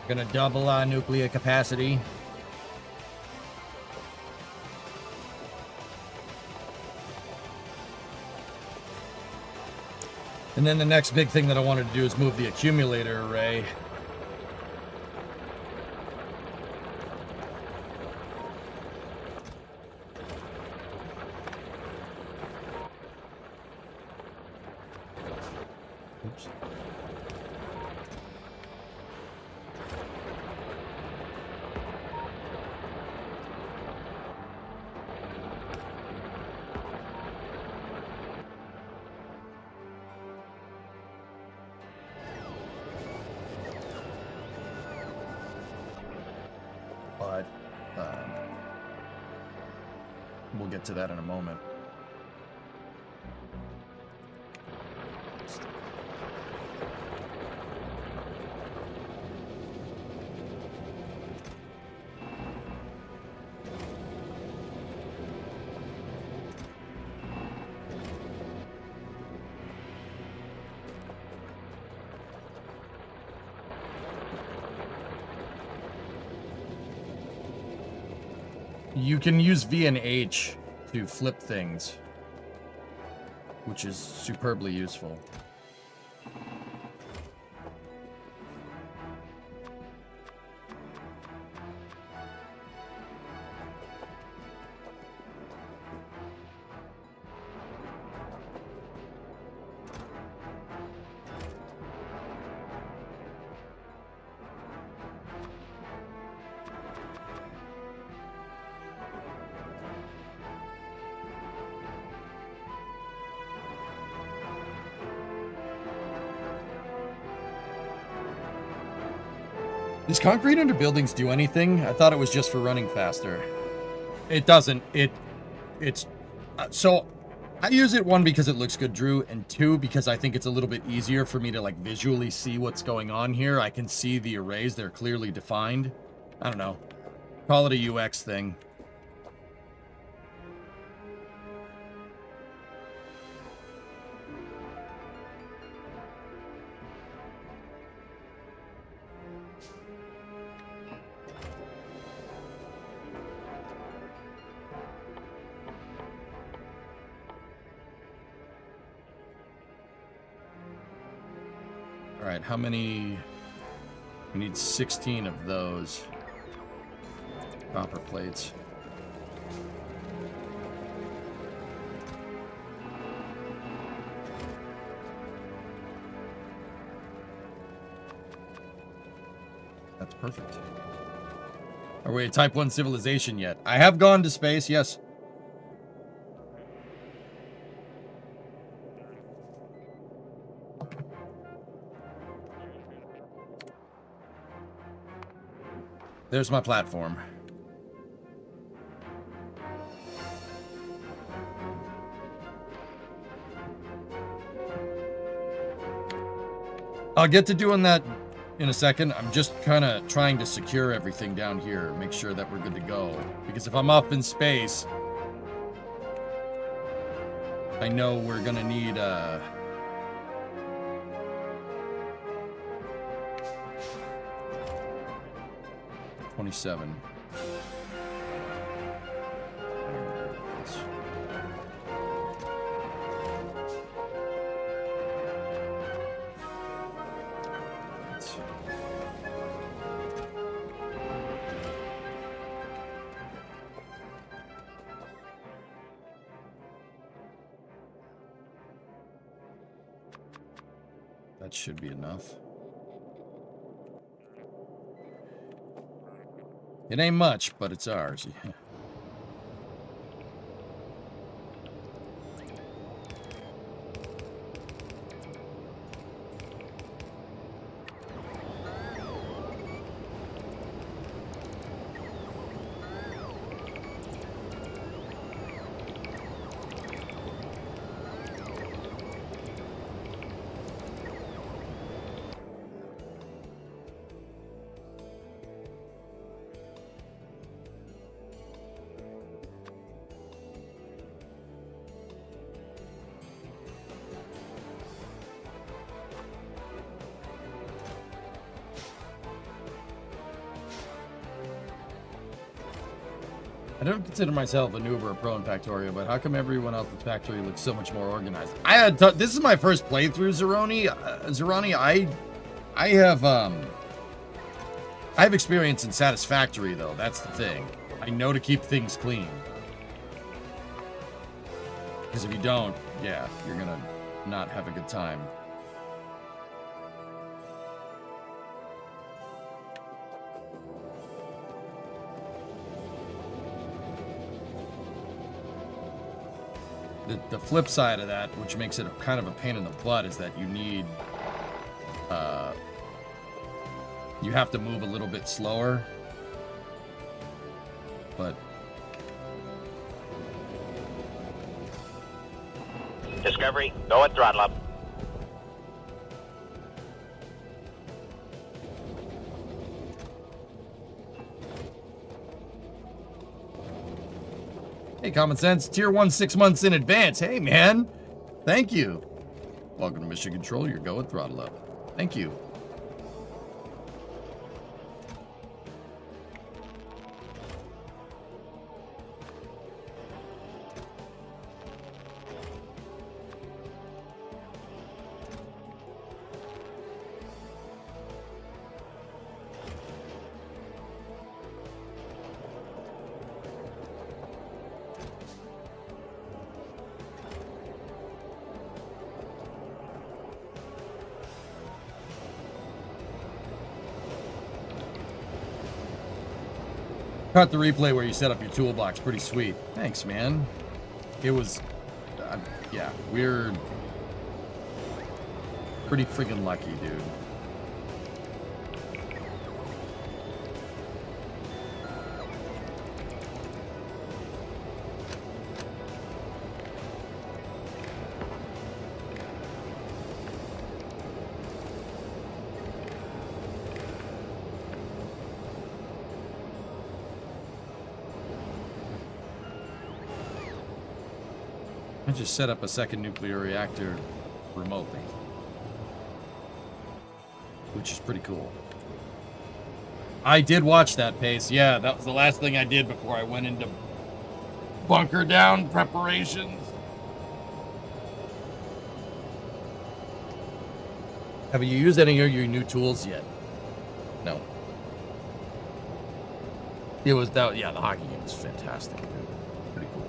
Gonna double our nuclear capacity. And then the next big thing that I wanted to do is move the accumulator array. Oops. But we'll get to that in a moment. You can use V and H to flip things, which is superbly useful. Does concrete under buildings do anything? I thought it was just for running faster. It doesn't. It's so I use it, one, because it looks good, Drew, and two, because I think it's a little bit easier for me to like visually see what's going on here. I can see the arrays. They're clearly defined. I don't know. Call it a UX thing. All right, how many? We need 16 of those copper plates. That's perfect. Are we a Type 1 civilization yet? I have gone to space, yes. There's my platform. I'll get to doing that in a second. I'm just kind of trying to secure everything down here, make sure that we're good to go. Because if I'm up in space, I know we're gonna need 27. That should be enough. It ain't much, but it's ours. I don't consider myself a noob or a pro in Factorio, but how come everyone else in Factorio looks so much more organized? This is my first playthrough, Zeroni. I have experience in Satisfactory, though. That's the thing. I know to keep things clean. Because if you don't, yeah, you're gonna not have a good time. The flip side of that, which makes it kind of a pain in the butt, is that you need, you have to move a little bit slower. But Discovery, go at throttle up. hey, Common Sense, Tier 1 6 months in advance. Hey, man. Thank you. Welcome to Mission Control. Your go at throttle up. Thank you. Caught the replay where you set up your toolbox. Pretty sweet. Thanks, man. It was, yeah, we're pretty friggin' lucky, dude. I just set up a second nuclear reactor remotely, which is pretty cool. I did watch that, Pace. Yeah, that was the last thing I did before I went into bunker down preparations. Have you used any of your new tools yet? No. It was that, yeah, the hockey game was fantastic, dude. Pretty cool.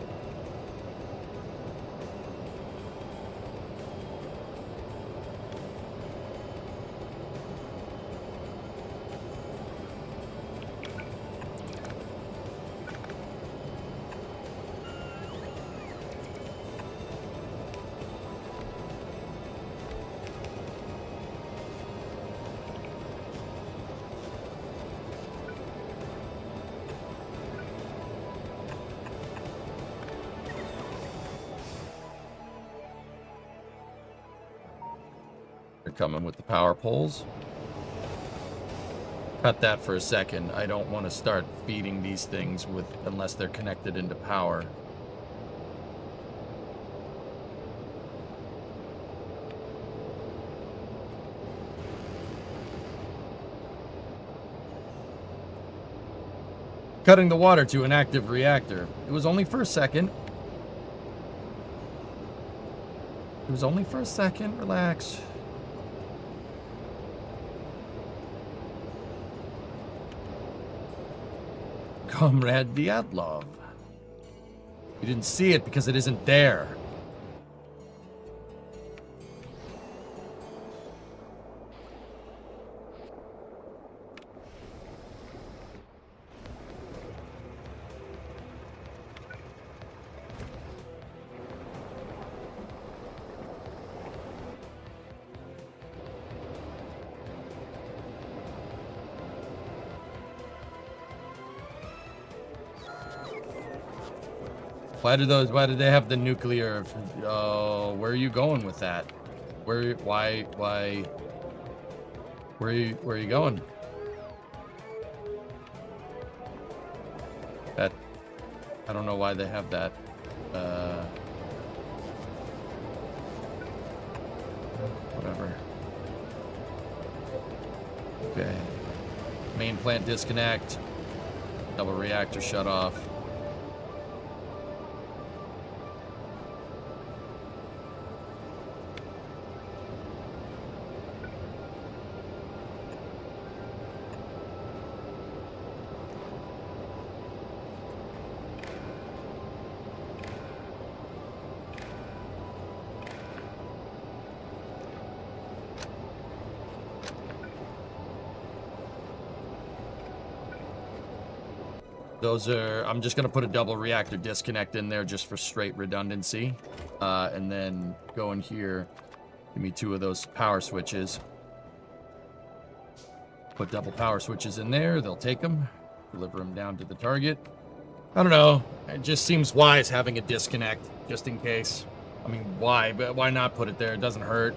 Coming with the power poles. Cut that for a second. I don't want to start feeding these things with unless they're connected into power. Cutting the water to an active reactor. It was only for a second. It was only for a second. Relax. Comrade Dyatlov. You didn't see it because it isn't there. Why did they have the nuclear? Where are you going with that? Where are you going? That, I don't know why they have that. Whatever. Okay. Main plant disconnect. Double reactor shut off. Those are, I'm just gonna put a double reactor disconnect in there just for straight redundancy. And then go in here, give me 2 of those power switches. Put double power switches in there, they'll take them, deliver them down to the target. I don't know, it just seems wise having a disconnect, just in case. I mean, why? But why not put it there? It doesn't hurt.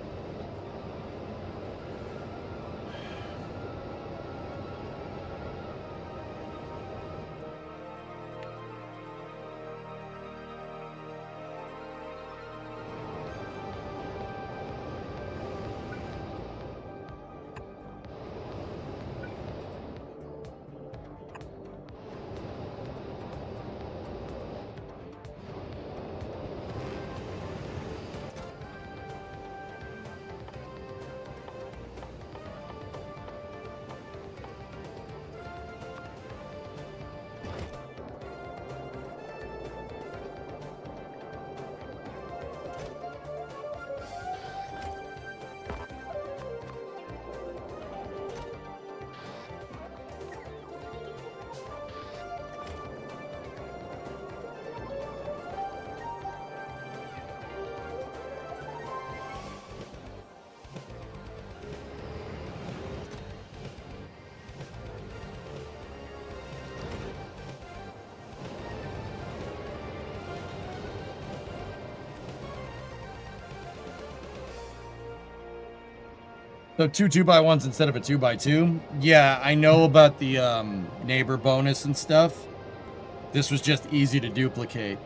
So 2 2x1s instead of a 2x2. Yeah, I know about the neighbor bonus and stuff. This was just easy to duplicate.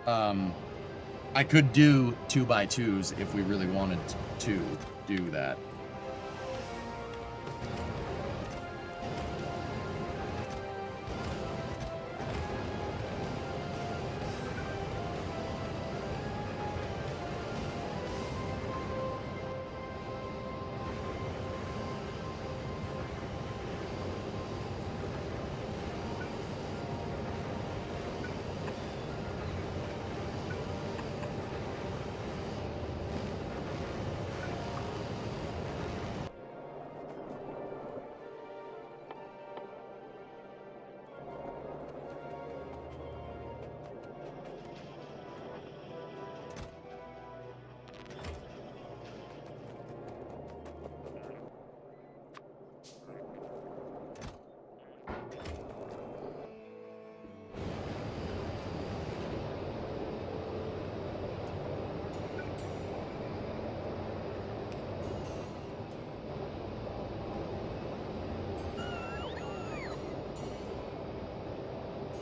I could do 2x2s if we really wanted to do that.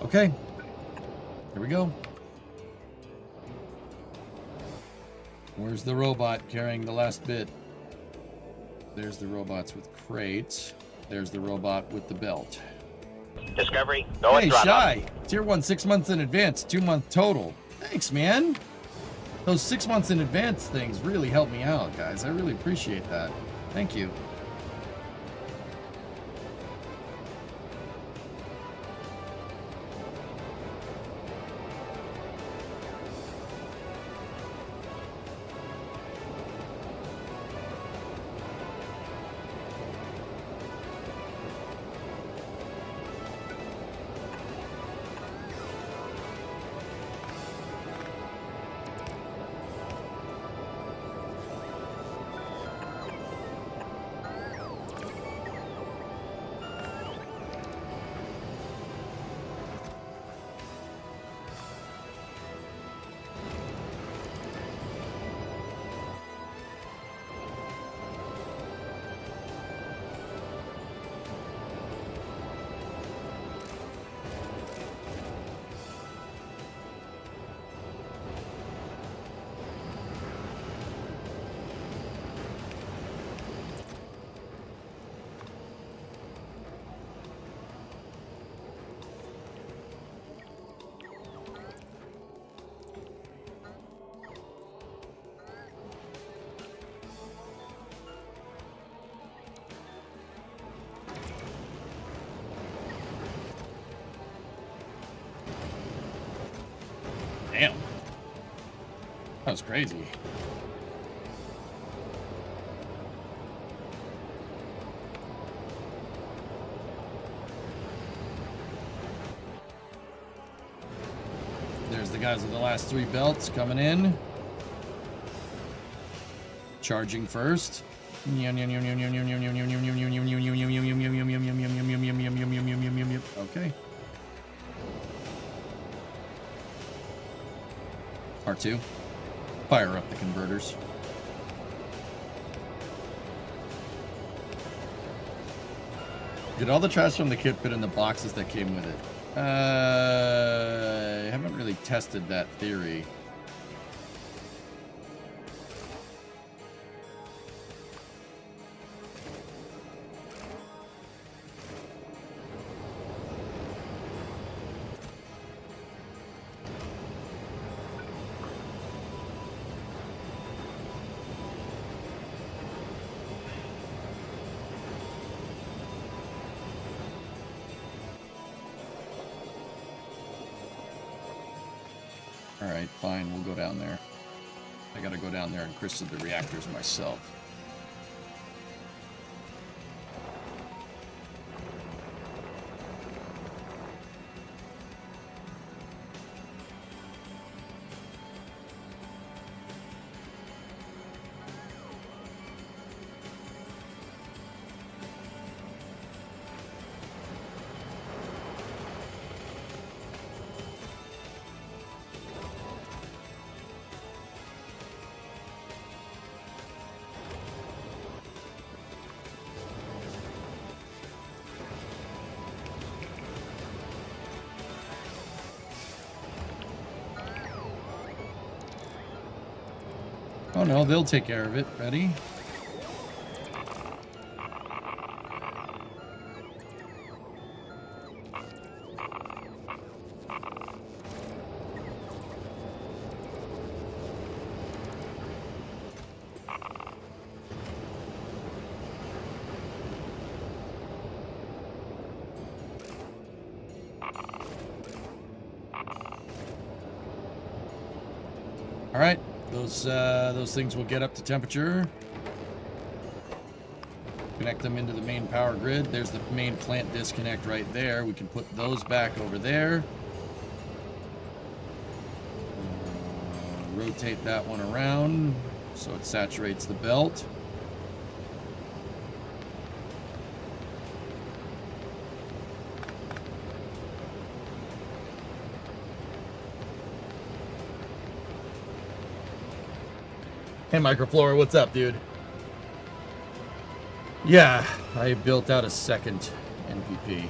Okay, here we go. Where's the robot carrying the last bit? There's the robots with crates. There's the robot with the belt. Discovery, go Hey, and throttle. Shy! Tier 1 6 months in advance, 2-month total. Thanks, man! Those 6 months in advance things really help me out, guys. I really appreciate that. Thank you. Damn. That was crazy. the guys with the last 3 belts coming in. Charging first. Okay. R2. Fire up the converters. Did all the trash from the kit fit in the boxes that came with it? I haven't really tested that theory. Alright, fine, we'll go down there. I gotta go down there and crystal the reactors myself. Oh no, they'll take care of it. Ready? All right. Those things will get up to temperature. Connect them into the main power grid. There's the main plant disconnect right there. We can put those back over there. Rotate that one around so it saturates the belt. Hey, Microflora, what's up, dude? Yeah, I built out a second NPP.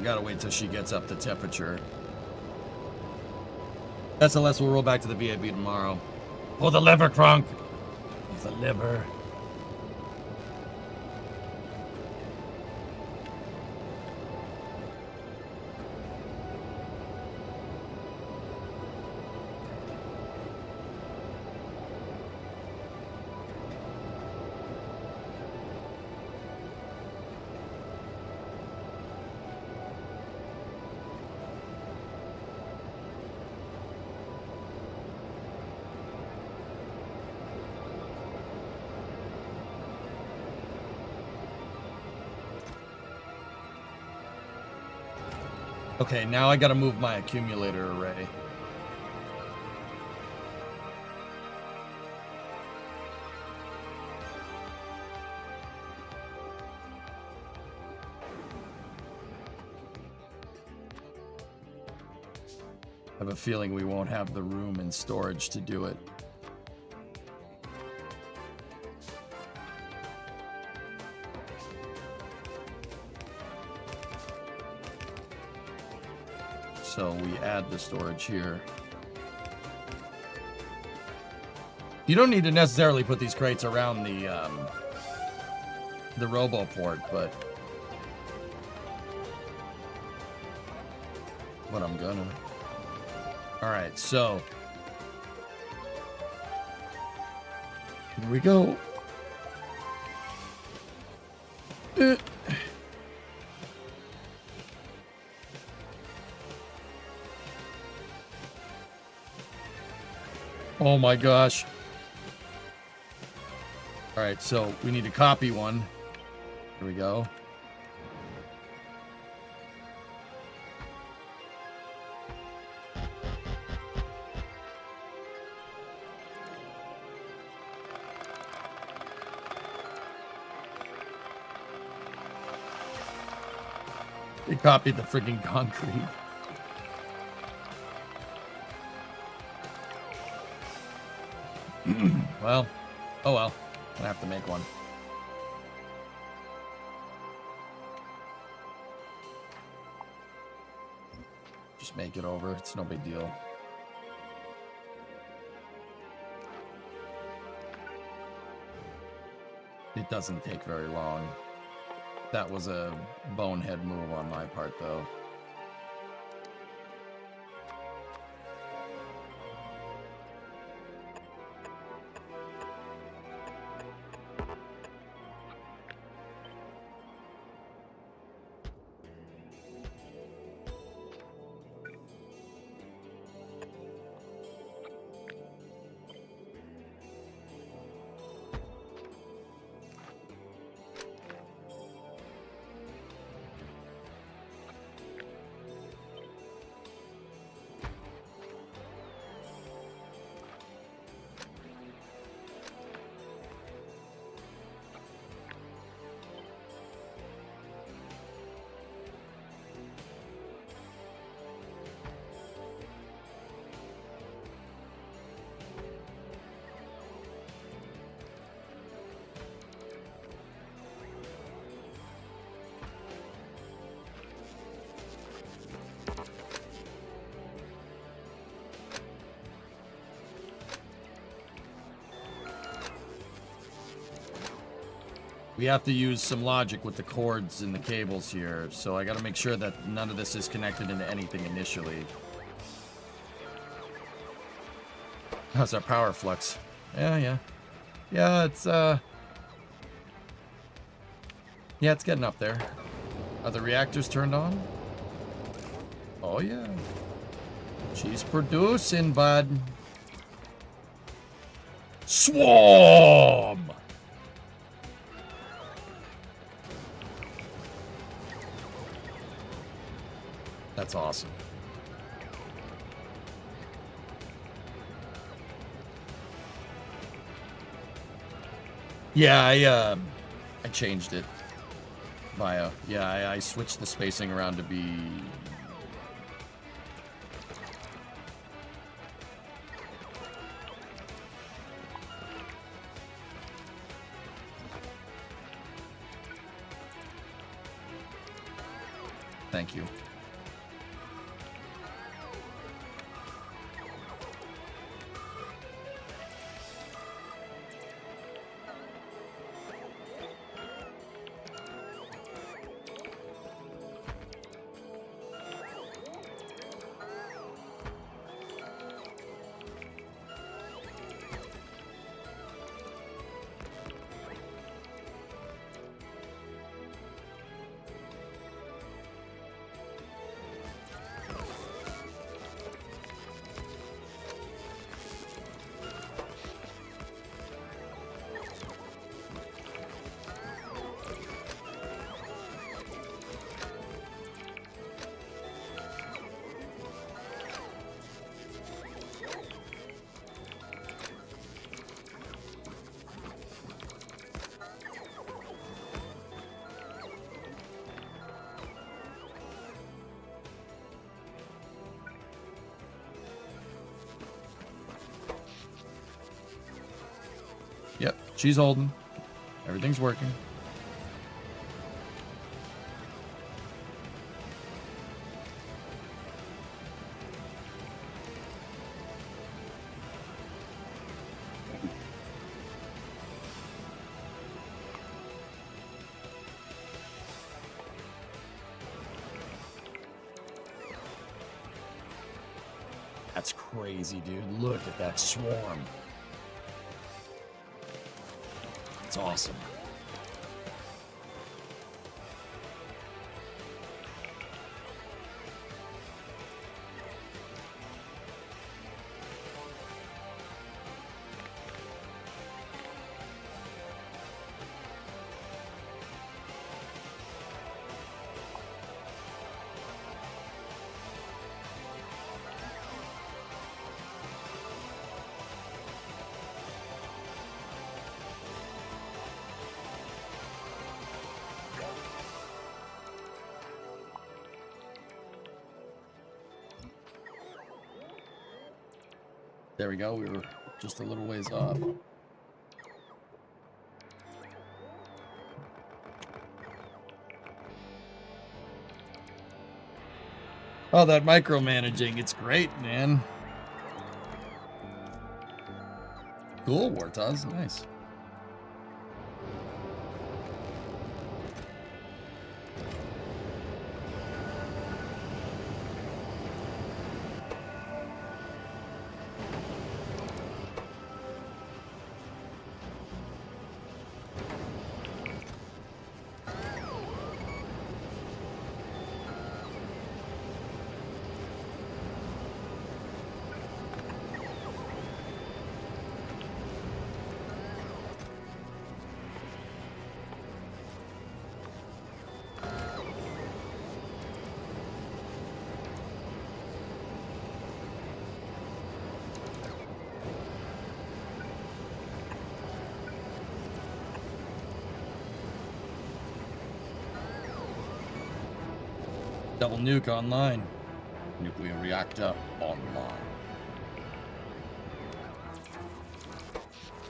Gotta wait till she gets up to temperature. SLS will roll back to the VAB tomorrow. Oh, the liver, Crunk! The liver. Okay, now I gotta move my accumulator array. I have a feeling we won't have the room and storage to do it. So we add the storage here. You don't need to necessarily put these crates around the the RoboPort, but I'm gonna. All right, so here we go. Oh my gosh. All right, so we need to copy one. Here we go. They copied the freaking concrete. Well, oh well. I have to make one. Just make it over. It's no big deal. It doesn't take very long. That was a bonehead move on my part, though. We have to use some logic with the cords and the cables here, so I gotta make sure that none of this is connected into anything initially. How's our power flux? Yeah, it's, yeah, it's getting up there. Are the reactors turned on? Oh, yeah. She's producing, bud. Swarm! That's awesome. Yeah, I changed it. Via, yeah, I switched the spacing around to be... Thank you. Yep, she's holding. Everything's working. That's crazy, dude. Look at that swarm. It's awesome. There we go. We were just a little ways off. Oh, that micromanaging. It's great, man. Cool, Wartaz. Nice. Double nuke online. Nuclear reactor online.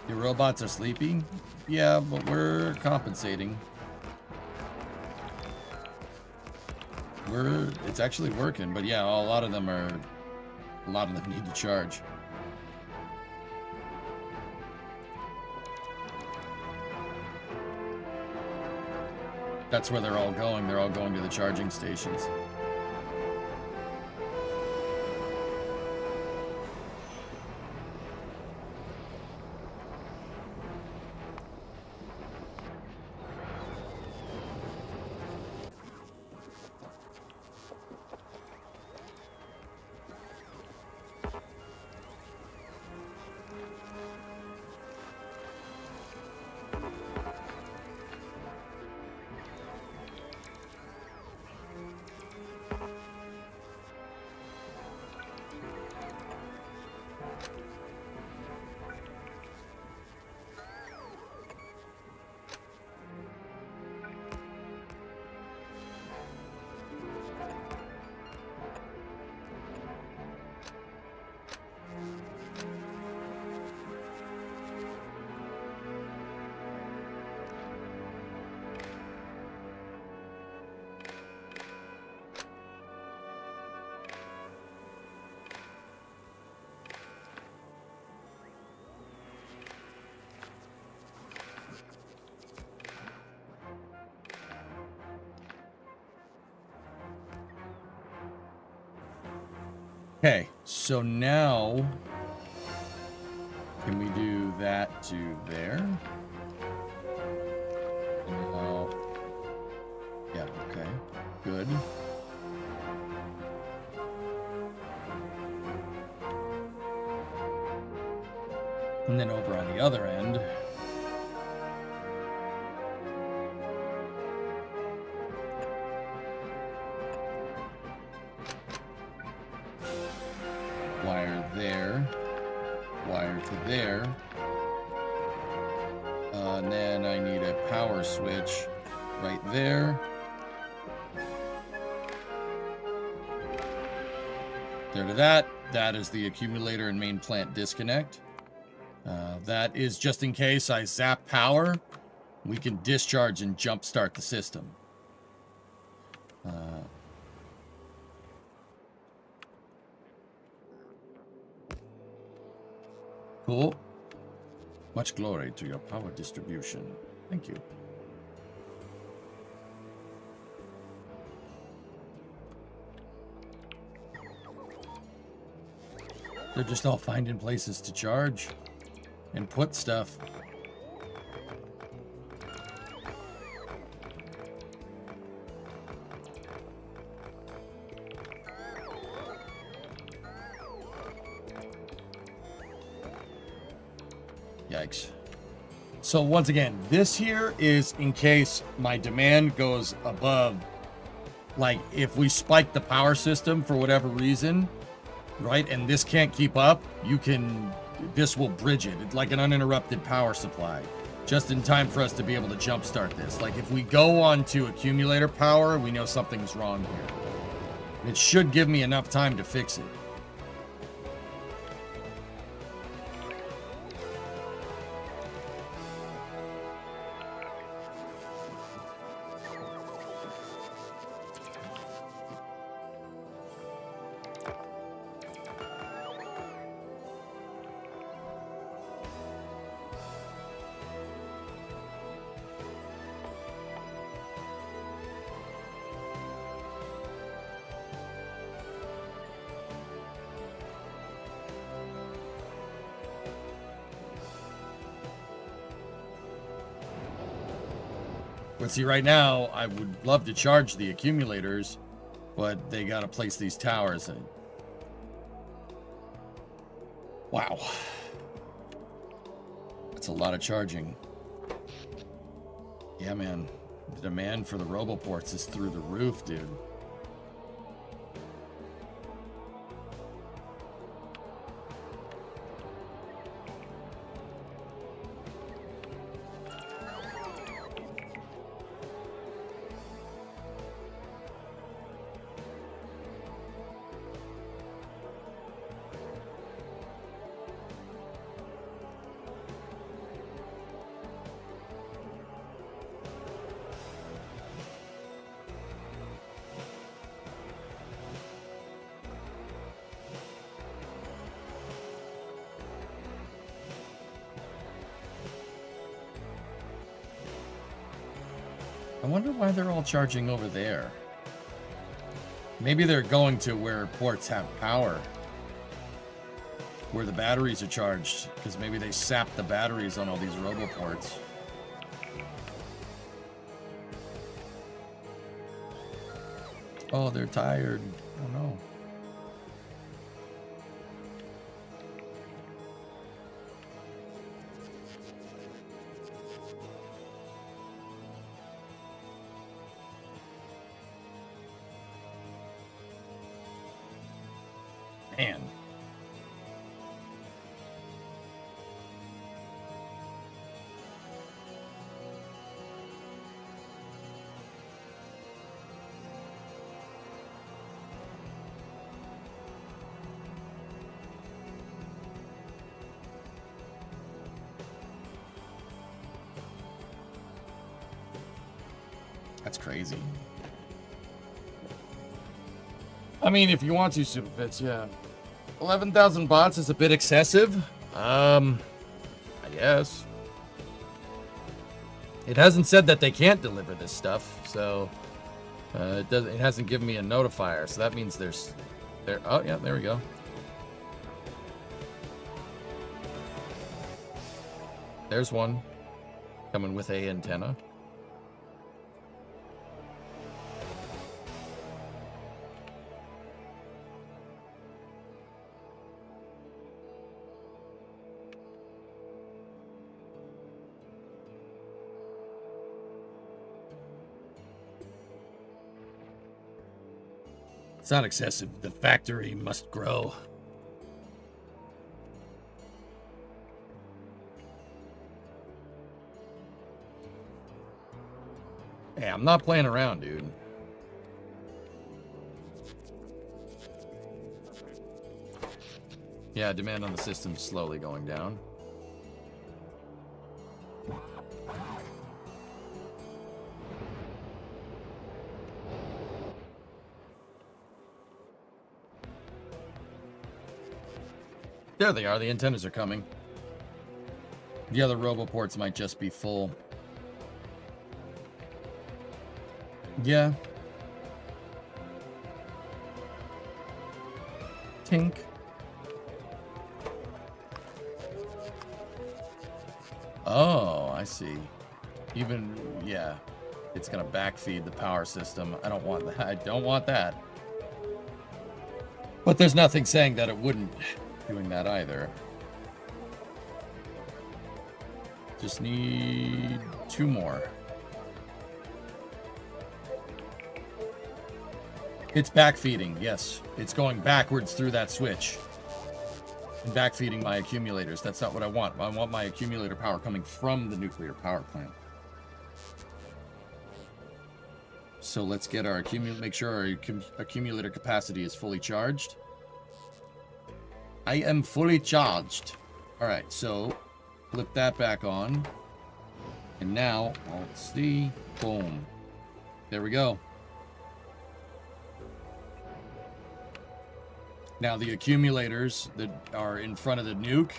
Your robots are sleepy? Yeah, but we're compensating. It's actually working, but yeah, a lot of them need to charge. That's where they're all going. They're all going to the charging stations. Okay, so now can we do that to there? Yeah, okay, good. And then over on the other end, wire there, wire to there, and then I need a power switch right there. There to that. That is the accumulator and main plant disconnect. That is just in case I zap power, we can discharge and jumpstart the system. Cool. Much glory to your power distribution. Thank you. They're just all finding places to charge and put stuff. Yikes. So once again, this here is in case my demand goes above, like if we spike the power system for whatever reason, right, and this can't keep up, this will bridge it. It's like an uninterrupted power supply, just in time for us to be able to jumpstart this. Like if we go on to accumulator power, we know something's wrong here. It should give me enough time to fix it. But see, right now, I would love to charge the accumulators, but they got to place these towers in. Wow. That's a lot of charging. Yeah, man. The demand for the roboports is through the roof, dude. I wonder why they're all charging over there. Maybe they're going to where ports have power, where the batteries are charged, because maybe they sap the batteries on all these roboports. Oh, they're tired. Oh no. Man. That's crazy. I mean, if you want to, Superfits, yeah. 11,000 bots is a bit excessive. I guess. It hasn't said that they can't deliver this stuff, so it hasn't given me a notifier, so that means oh yeah, there we go. There's one coming with a antenna. It's not excessive. The factory must grow. Hey, I'm not playing around, dude. Yeah, demand on the system's slowly going down. There they are. The antennas are coming. The other roboports might just be full. Yeah. Tink. Oh, I see. Even, yeah. It's going to backfeed the power system. I don't want that. I don't want that. But there's nothing saying that it wouldn't doing that either. Just need 2 more. It's backfeeding, yes. It's going backwards through that switch. And backfeeding my accumulators. That's not what I want. I want my accumulator power coming from the nuclear power plant. So let's get our make sure our accumulator capacity is fully charged. I am fully charged. All right, so flip that back on. And now, Alt-C, boom. There we go. Now the accumulators that are in front of the nuke,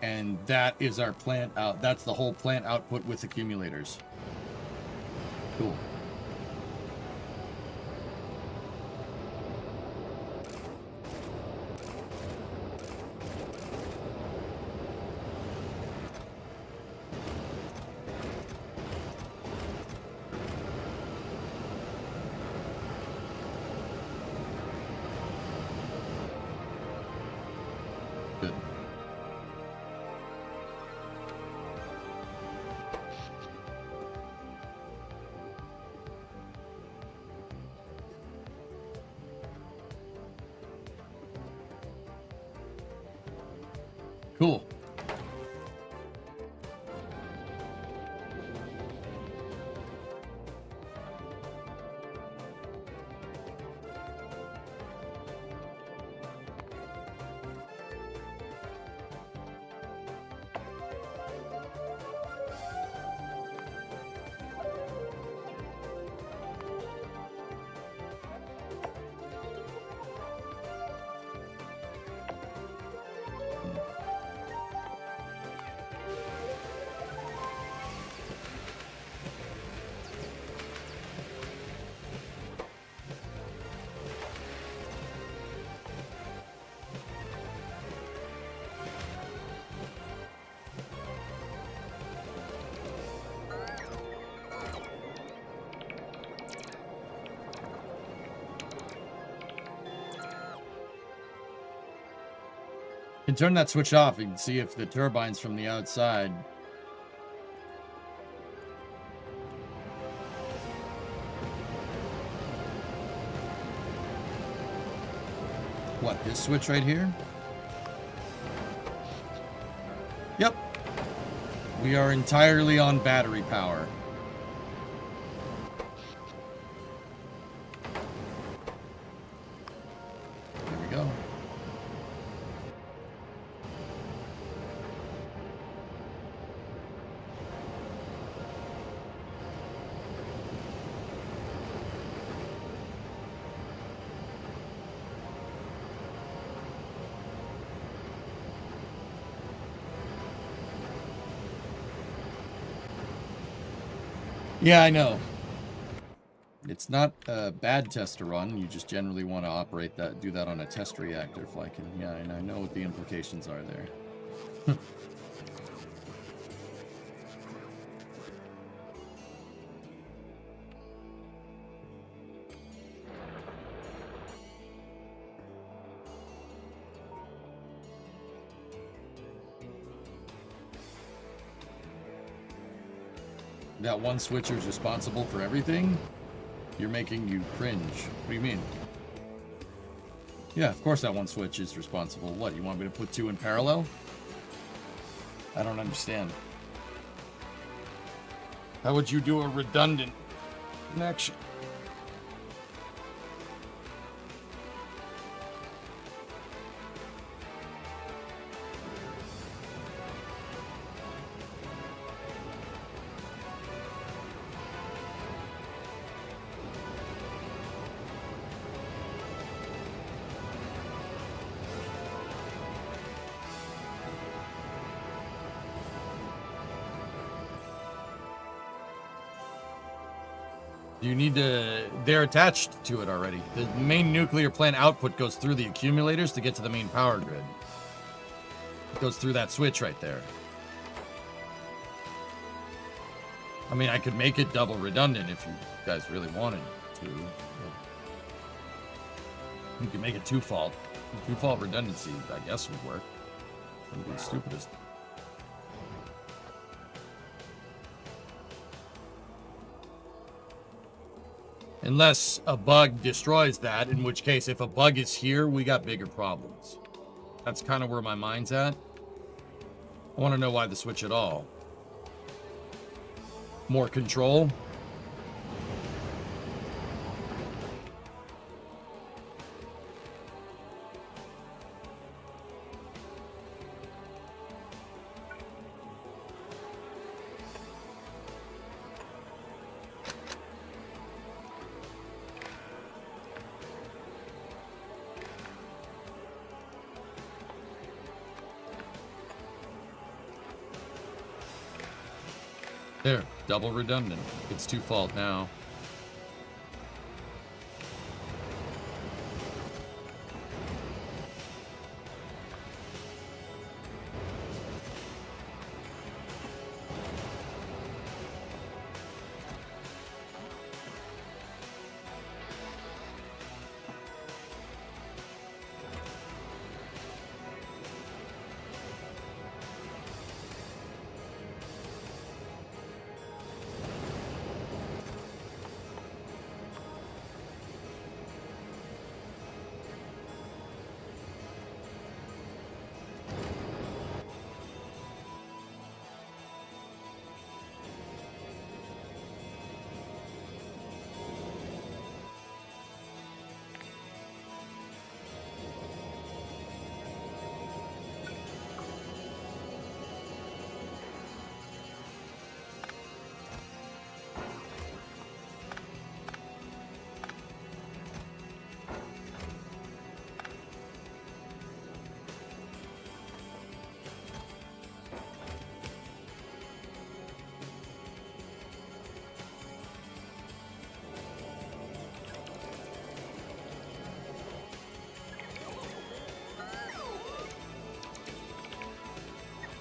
and that is our plant out. That's the whole plant output with accumulators. Cool. Good. Cool. You can turn that switch off and see if the turbines from the outside. What, this switch right here? Yep. We are entirely on battery power. There we go. Yeah, I know. It's not a bad test to run. You just generally want to operate that, do that on a test reactor if I can. Yeah, and I know what the implications are there. That one switcher is responsible for everything? You're making you cringe. What do you mean? Yeah, of course that one switch is responsible. What, you want me to put 2 in parallel? I don't understand. How would you do a redundant connection? You need to... They're attached to it already. The main nuclear plant output goes through the accumulators to get to the main power grid. It goes through that switch right there. I mean, I could make it double redundant if you guys really wanted to. You could make it two-fault. Two-fault redundancy, I guess, would work. Wouldn't be the stupidest. Unless a bug destroys that, in which case, if a bug is here, we got bigger problems. That's kind of where my mind's at. I want to know why the switch at all. More control. There, double redundant. It's two-fault now.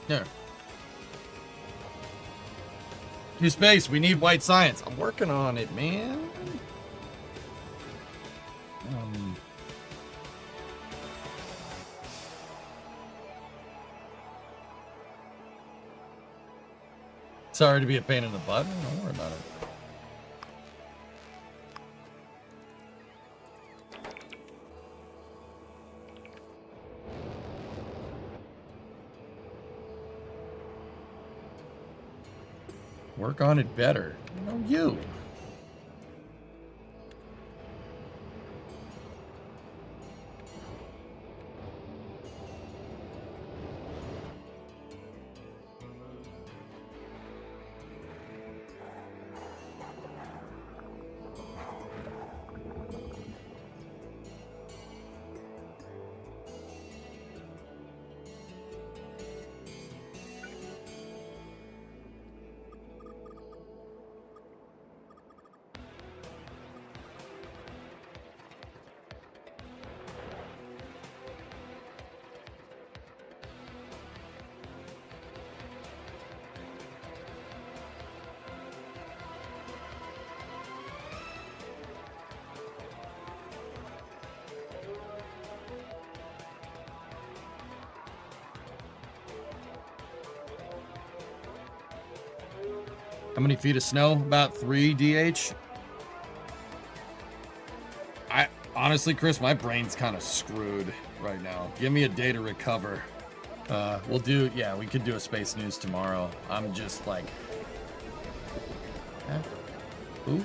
There. New space, we need white science. I'm working on it, man. Sorry to be a pain in the butt. Don't worry about it. Work on it better. No, you. How many feet of snow? About 3, DH. Honestly, Chris, my brain's kind of screwed right now. Give me a day to recover. We could do a space news tomorrow. I'm just like, Ooh.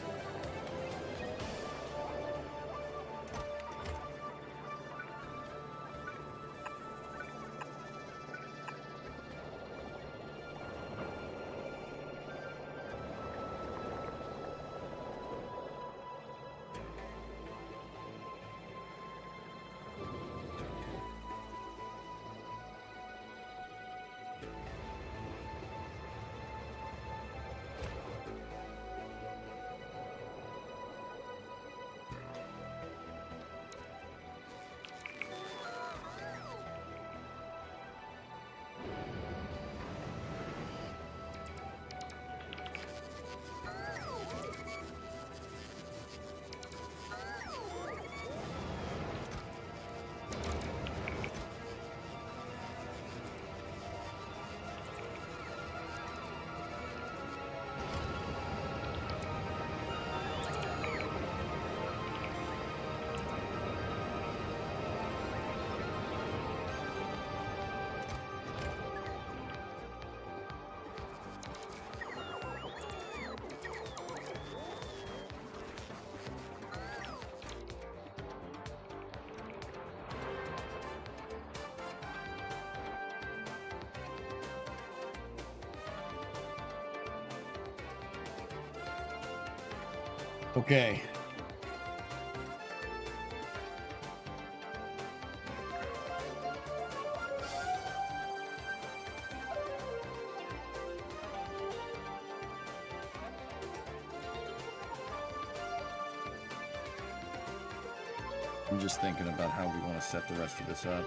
Okay. I'm just thinking about how we want to set the rest of this up.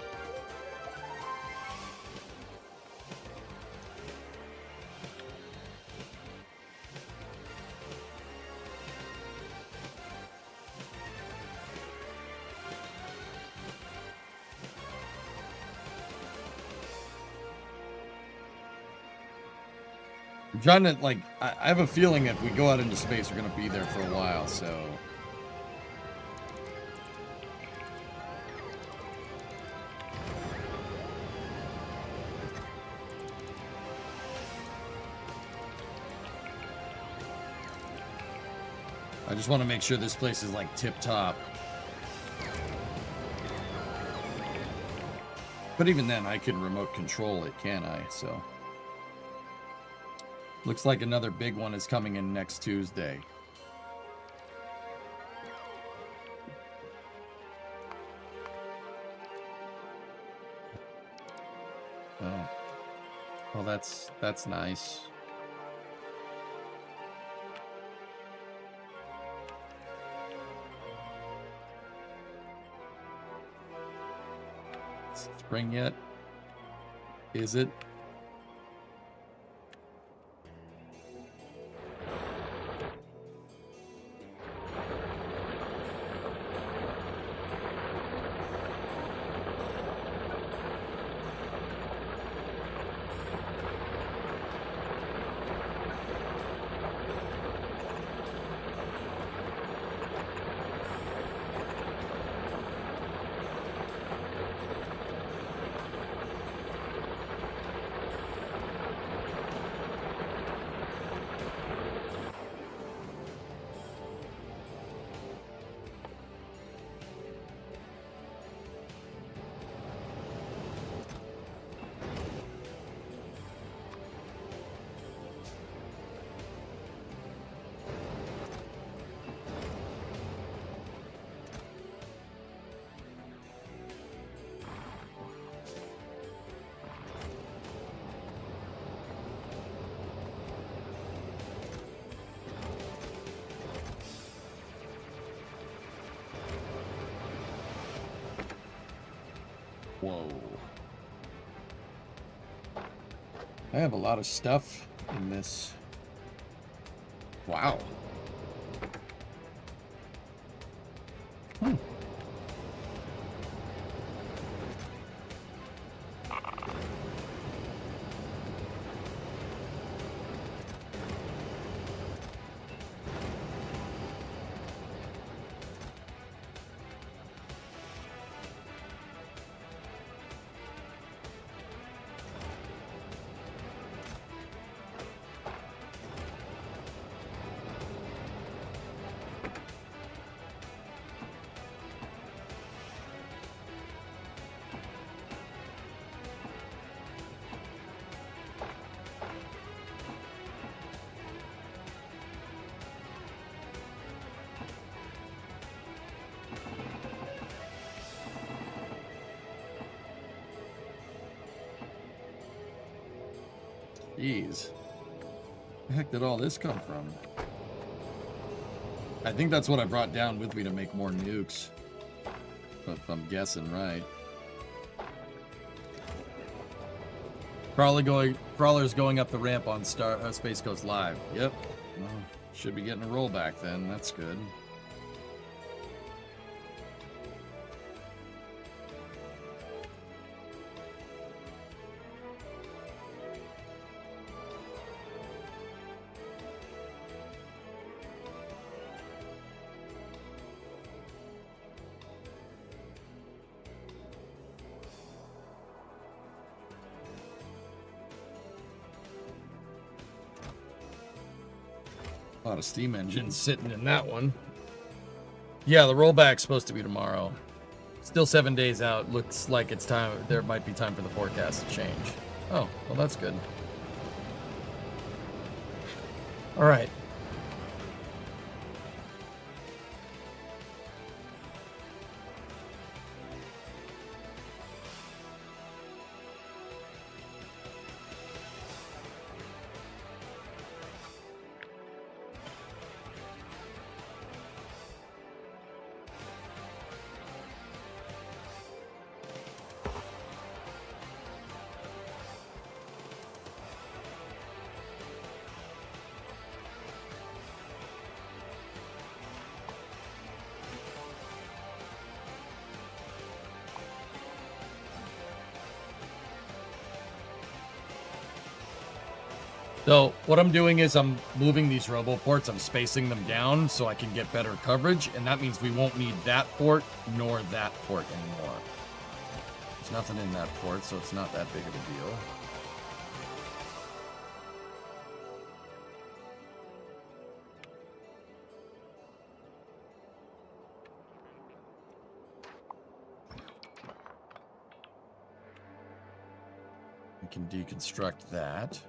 I'm trying to, like, I have a feeling if we go out into space, we're going to be there for a while, so... I just want to make sure this place is, like, tip-top. But even then, I can remote control it, can't I? So... Looks like another big one is coming in next Tuesday. Oh. Well, that's nice. Spring yet? Is it? Whoa. I have a lot of stuff in this. Wow. Jeez. Where the heck did all this come from? I think that's what I brought down with me to make more nukes. If I'm guessing right. Crawler's going up the ramp on Space Coast Live. Yep. Well, should be getting a rollback then. That's good. A lot of steam engines sitting in that one. Yeah, the rollback's supposed to be tomorrow. Still 7 days out. Looks like it's time. There might be time for the forecast to change. Oh, well, that's good. All right. So what I'm doing is I'm moving these roboports, I'm spacing them down so I can get better coverage, and that means we won't need that port nor that port anymore. There's nothing in that port, so it's not that big of a deal. We can deconstruct that.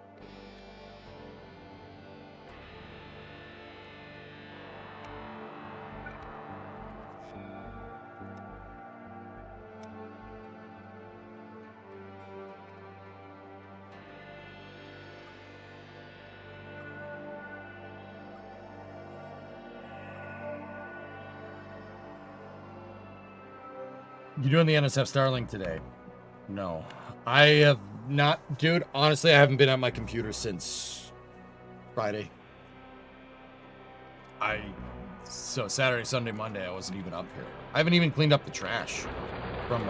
You doing the NSF Starlink today? No. I have not, dude, honestly, I haven't been at my computer since Friday. So Saturday, Sunday, Monday, I wasn't even up here. I haven't even cleaned up the trash from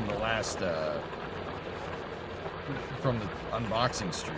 the last, from the unboxing stream.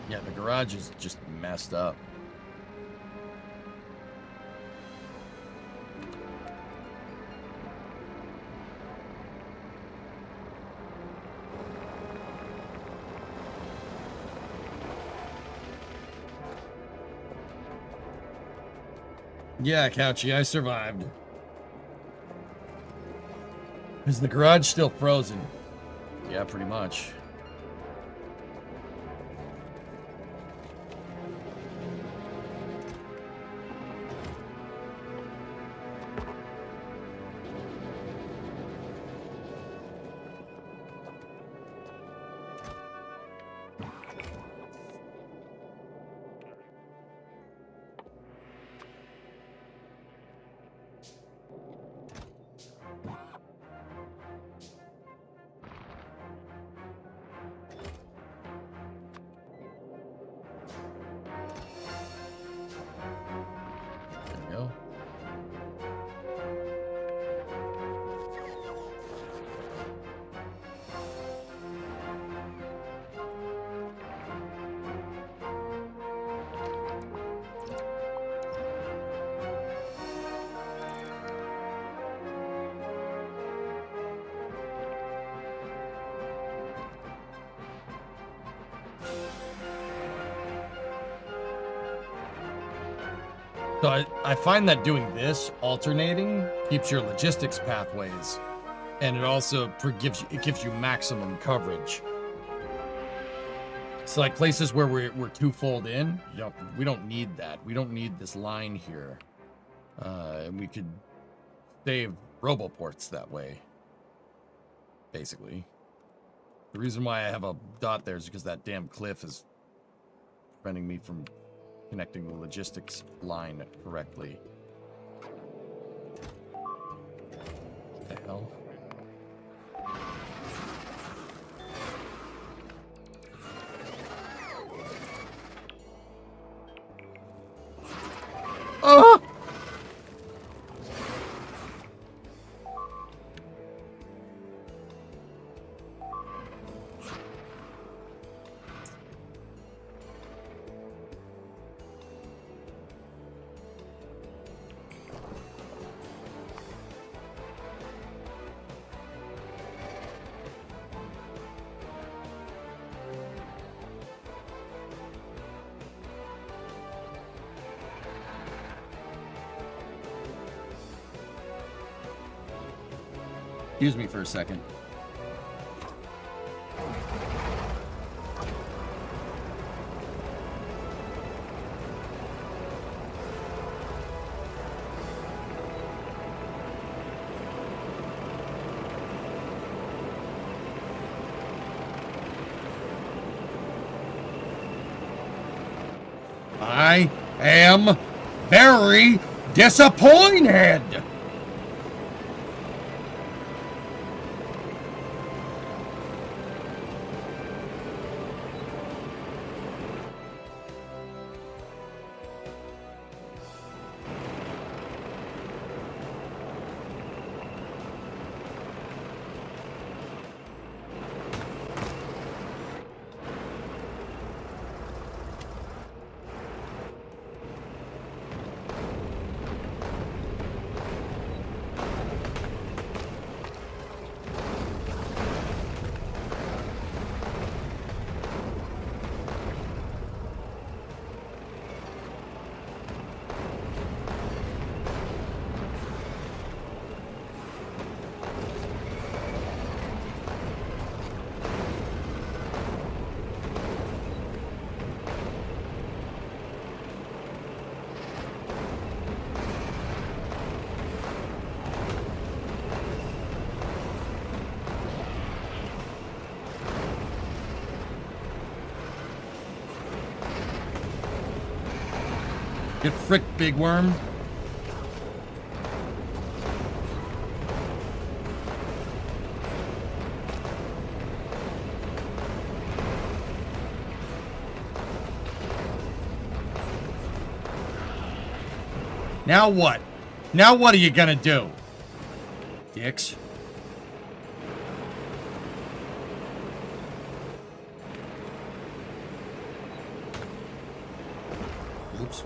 Yeah, the garage is just messed up. Yeah, Couchy, I survived. Is the garage still frozen? Yeah, pretty much. So I find that doing this, alternating, keeps your logistics pathways, and it also gives you maximum coverage. So like places where we're twofold in, we don't need that. We don't need this line here, and we could save roboports that way. Basically, the reason why I have a dot there is because that damn cliff is preventing me from connecting the logistics line correctly. What the hell? Oh! Excuse me for a second. I am very disappointed. Get fricked, big worm. Now what? Now what are you gonna do? Dicks. Oops.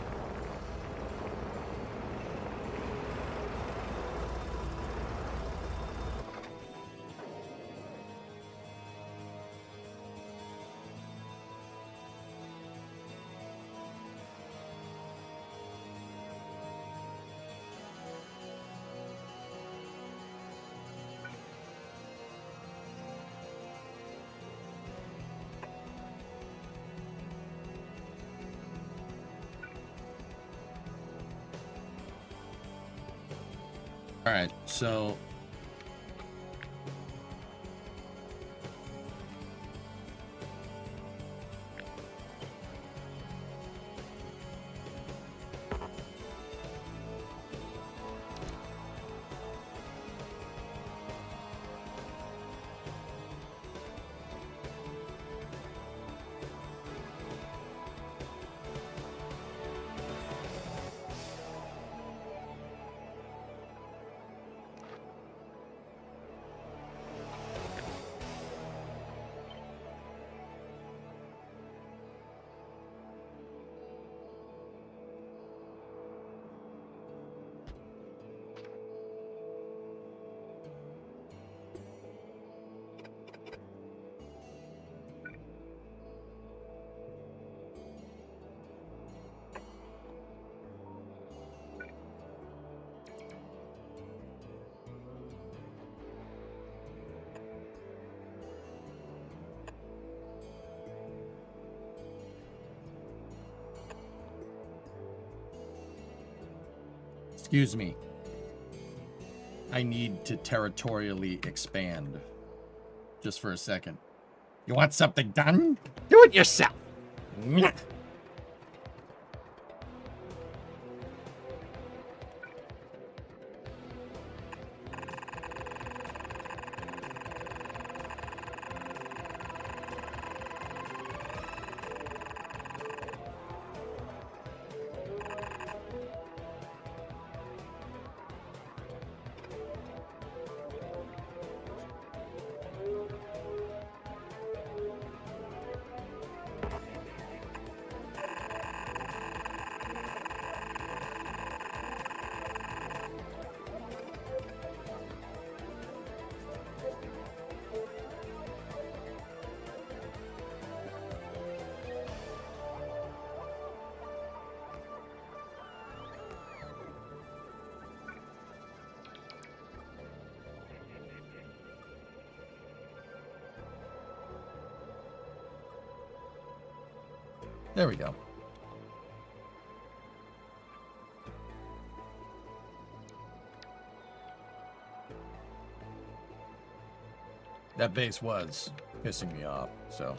All right, so excuse me. I need to territorially expand. Just for a second. You want something done? Do it yourself. Nyah. There we go. That base was pissing me off, so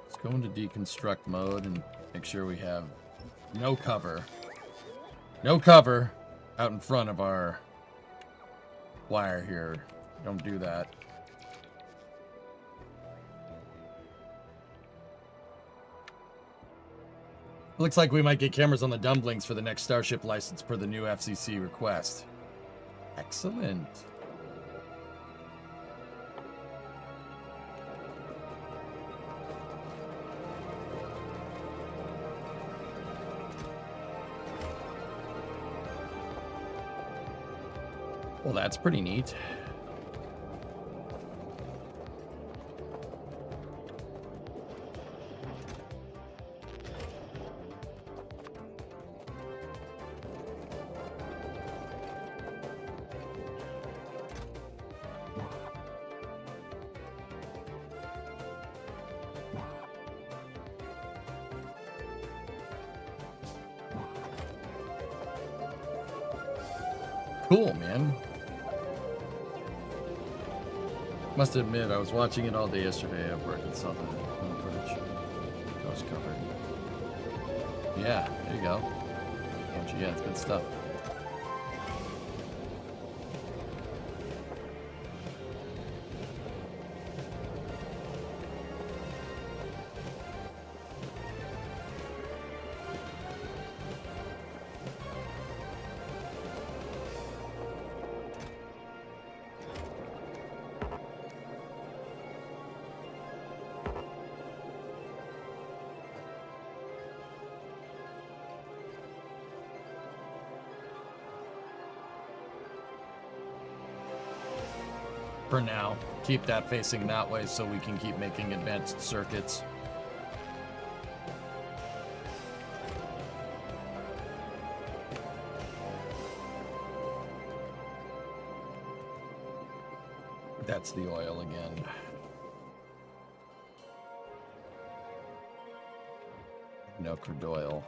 let's go into deconstruct mode and make sure we have no cover. No cover out in front of our wire here. Don't do that. Looks like we might get cameras on the dumplings for the next Starship license per the new FCC request. Excellent. Well, that's pretty neat. Cool, man. Must admit, I was watching it all day yesterday at work and saw the footage. That was covered. Yeah, there you go. Yeah, it's good stuff. For now, keep that facing that way so we can keep making advanced circuits. That's the oil again. No crude oil.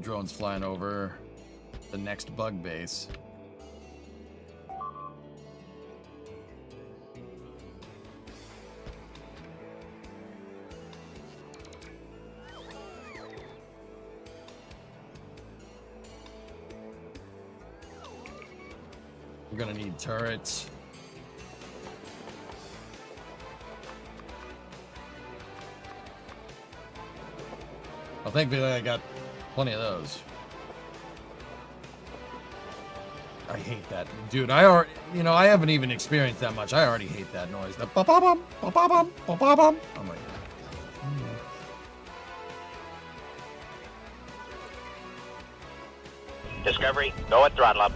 Drones flying over the next bug base. We're gonna need turrets. Well, thankfully I got plenty of those. I hate that. Dude, I haven't even experienced that much. I already hate that noise. The ba-ba-bum, ba-ba-bum, ba-ba-bum. Oh my god. Discovery, go at throttle up.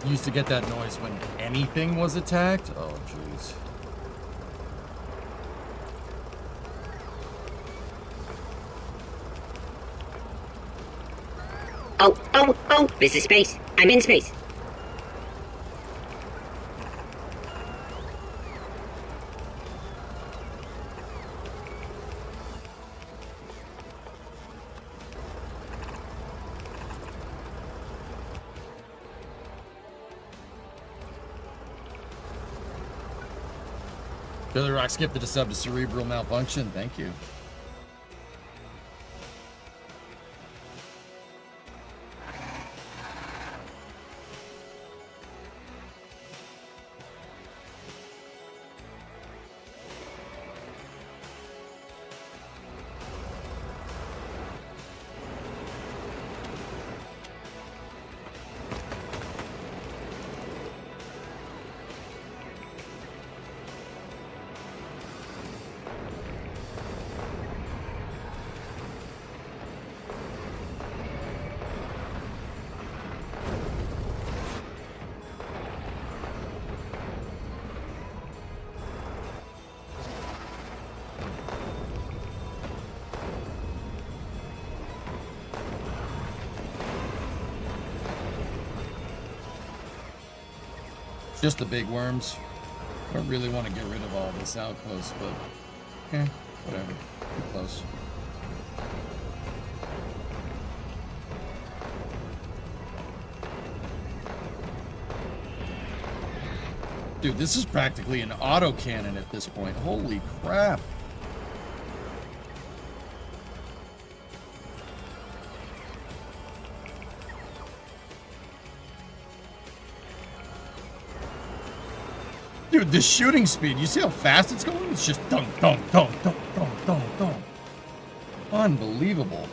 Used to get that noise when anything was attacked. Oh, jeez. Oh, this is space. I'm in space. Billy Rock skipped the sub to cerebral malfunction. Thank you. Just the big worms. I don't really want to get rid of all this outpost, but whatever. Too close. Dude, this is practically an autocannon at this point. Holy crap. Dude, the shooting speed, you see how fast it's going? It's just dunk, dunk, dunk, dunk, dunk, dunk, dunk. Unbelievable.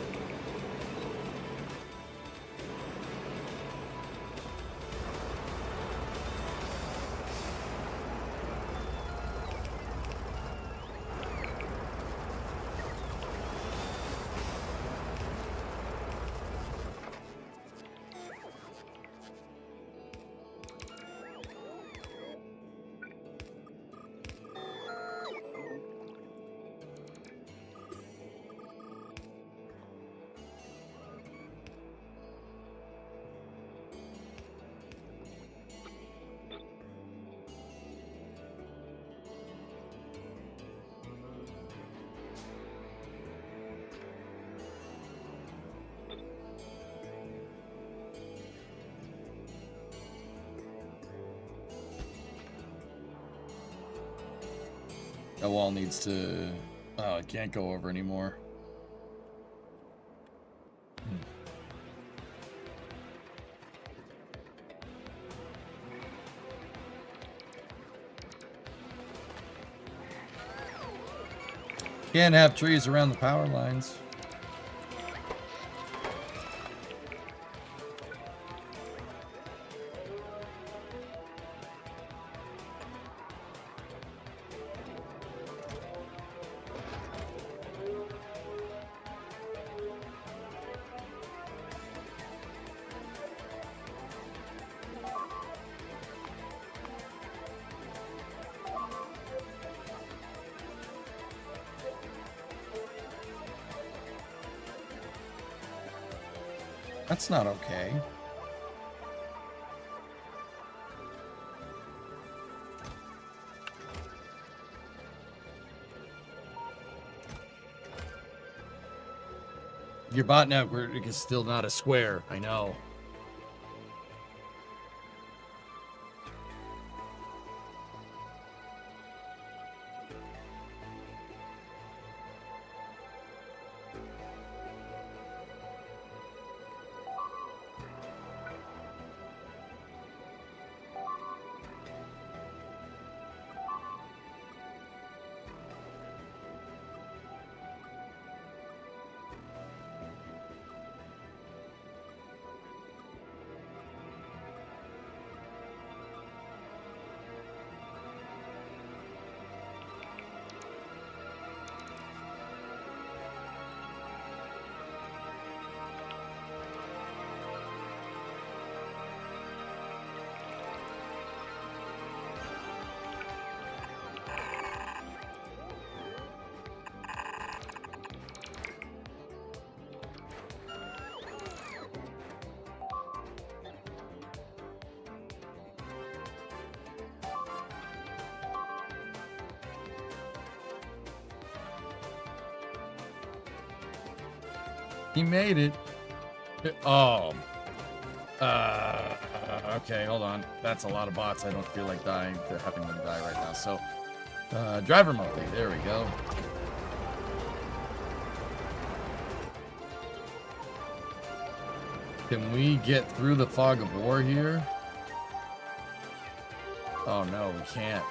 That wall needs to... Oh, it can't go over anymore. Can't have trees around the power lines. That's not okay. Your bot network is still not a square, I know. He made it. Oh. Okay, hold on. That's a lot of bots. I don't feel like dying, having them die right now. So, Driver mode. There we go. Can we get through the fog of war here? Oh no, we can't.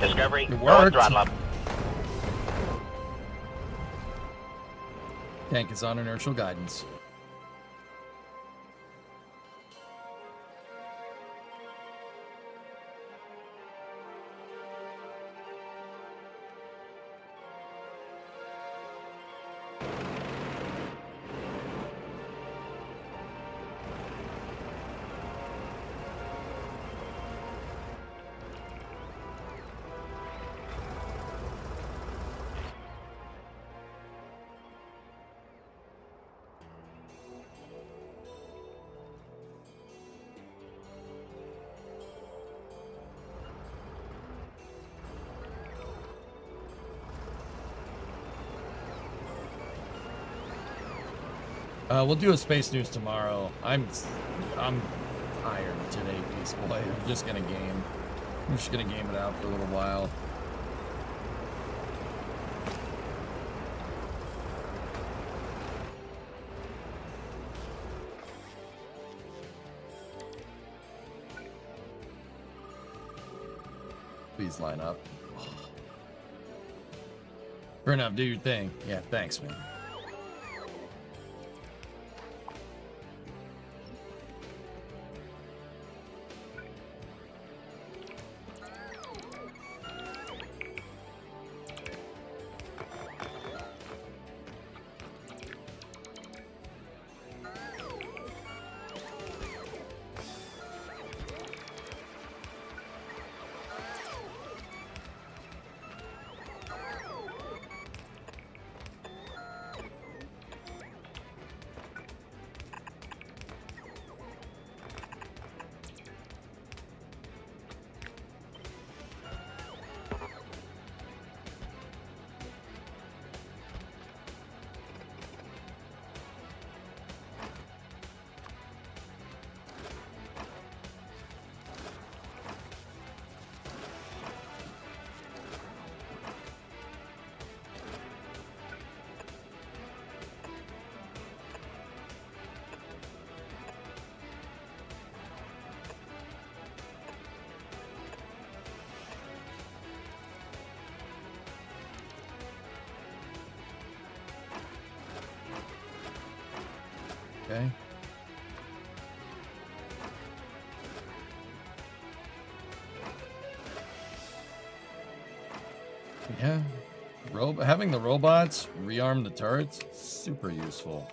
Discovery, It go and worked. throttle up. Tank is on inertial guidance. We'll do a space news tomorrow. I'm tired today, Peace Boy. I'm just gonna game. I'm just gonna game it out for a little while. Please line up. Burnout, do your thing. Yeah, thanks, man. Okay. Yeah. Having the robots rearm the turrets, super useful.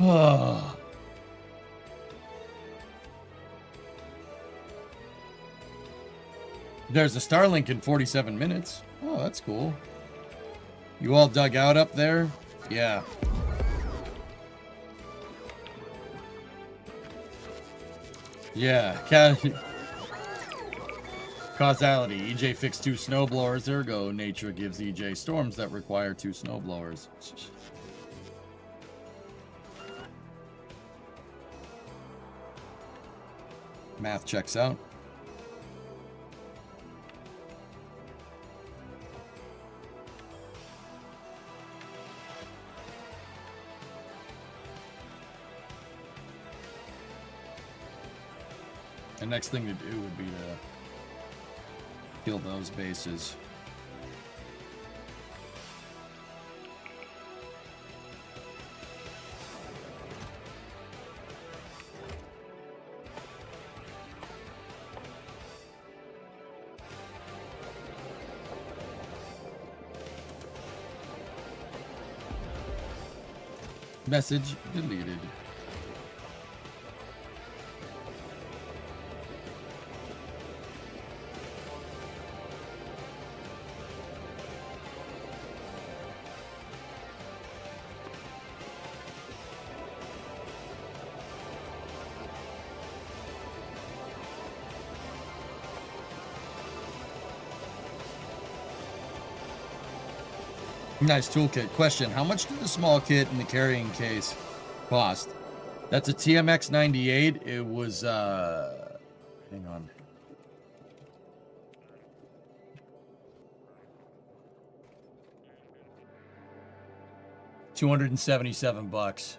Oh. There's a Starlink in 47 minutes. Oh, that's cool. You all dug out up there? Yeah. Yeah. Causality. EJ fixed 2 snowblowers. Ergo, nature gives EJ storms that require 2 snowblowers. Math checks out. The next thing to do would be to kill those bases. Message deleted. Nice toolkit. Question: how much did the small kit and the carrying case cost? That's a TMX 98. It was hang on. $277.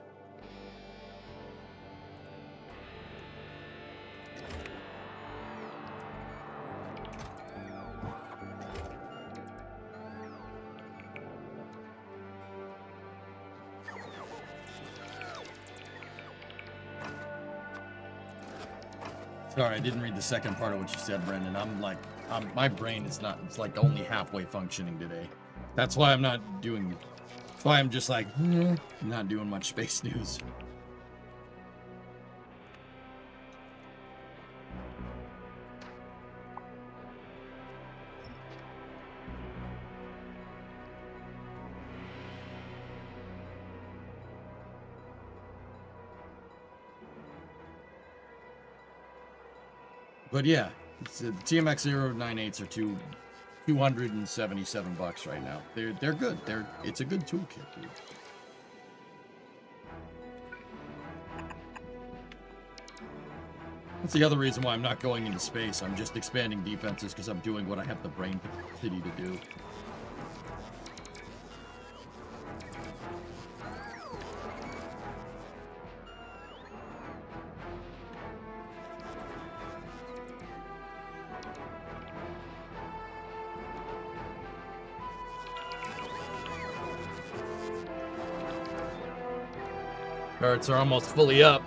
Sorry, I didn't read the second part of what you said, Brendan. My brain is not, it's like only halfway functioning today. That's why I'm not doing, that's why I'm just like, not doing much space news. But yeah, the TMX 098s are $277 right now. They're good. It's a good toolkit, dude. That's the other reason why I'm not going into space. I'm just expanding defenses because I'm doing what I have the brain capacity to do. Turrets are almost fully up.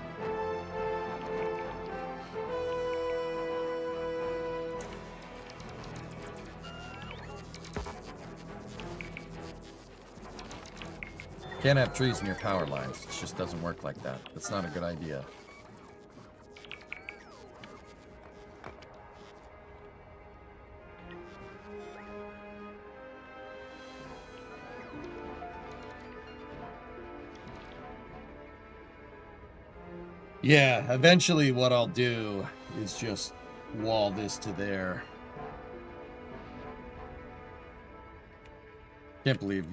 Can't have trees near power lines. It just doesn't work like that. That's not a good idea. Yeah, eventually what I'll do is just wall this to there. Can't believe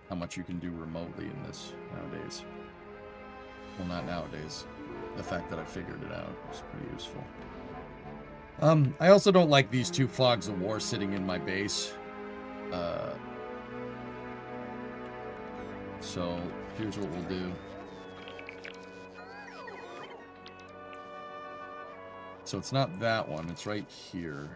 how much you can do remotely in this nowadays. Well, not nowadays. The fact that I figured it out is pretty useful. I also don't like these two fogs of war sitting in my base. So here's what we'll do. So it's not that one, it's right here.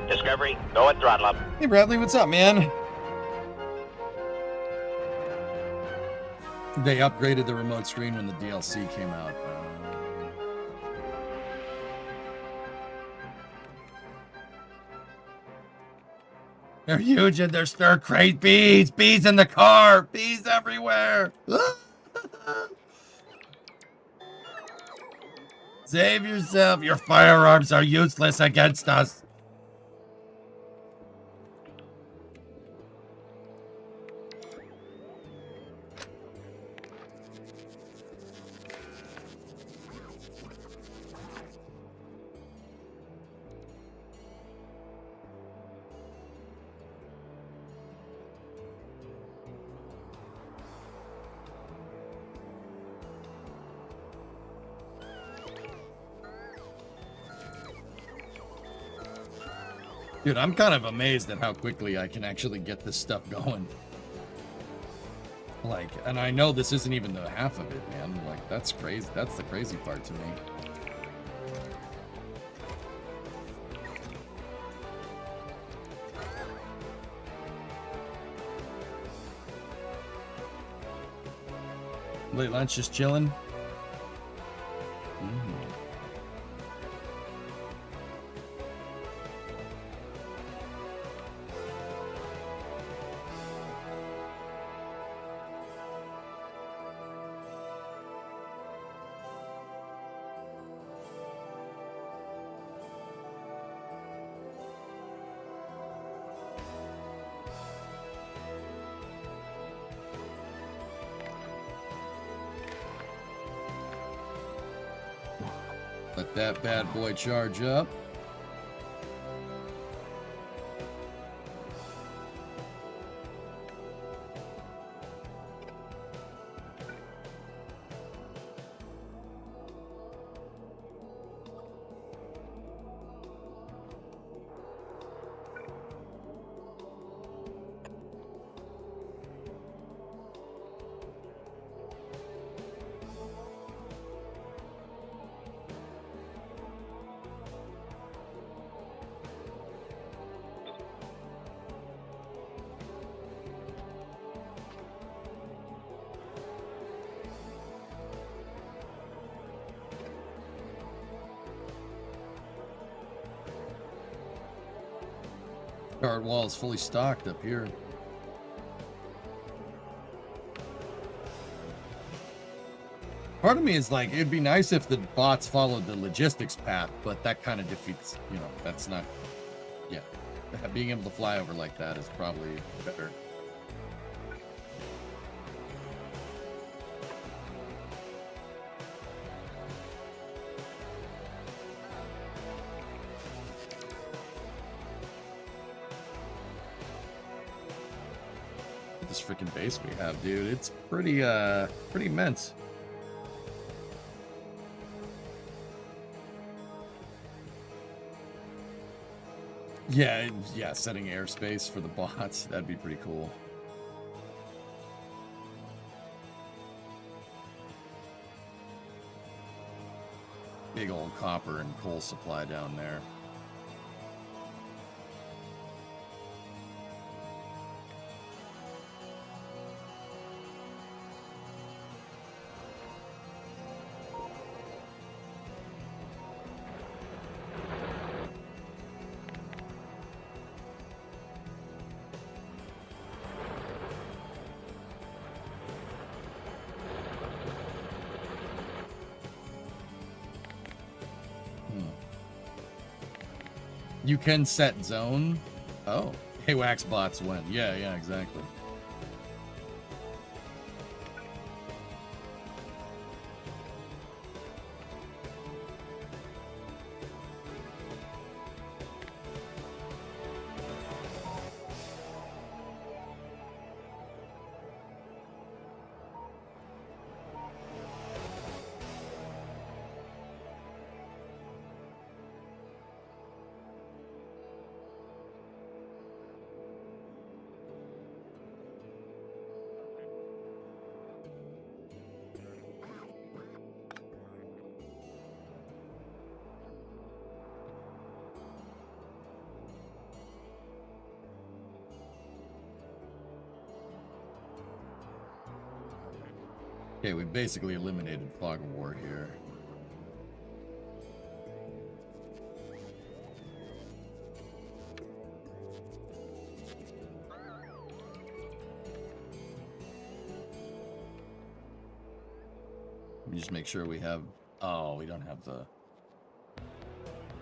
Discovery, go and throttle up. Hey Bradley, what's up, man? They upgraded the remote screen when the DLC came out. They're huge and they're stir crazy bees! Bees in the car! Bees everywhere! Save yourself! Your firearms are useless against us! Dude, I'm kind of amazed at how quickly I can actually get this stuff going. Like, and I know this isn't even the half of it, man. Like, that's crazy. That's the crazy part to me. Late lunch, just chilling. Let that bad boy charge up. Guard wall is fully stocked up here. Part of me is like, it'd be nice if the bots followed the logistics path, but that kind of defeats, you know, that's not, yeah. Being able to fly over like that is probably better. This freaking base we have, dude, it's pretty immense. Yeah, setting airspace for the bots, that'd be pretty cool. Big old copper and coal supply down there. You can set zone. Oh, hey, wax bots went. Yeah, exactly. Okay, we basically eliminated fog of war here. Let me just make sure we have... Oh, we don't have the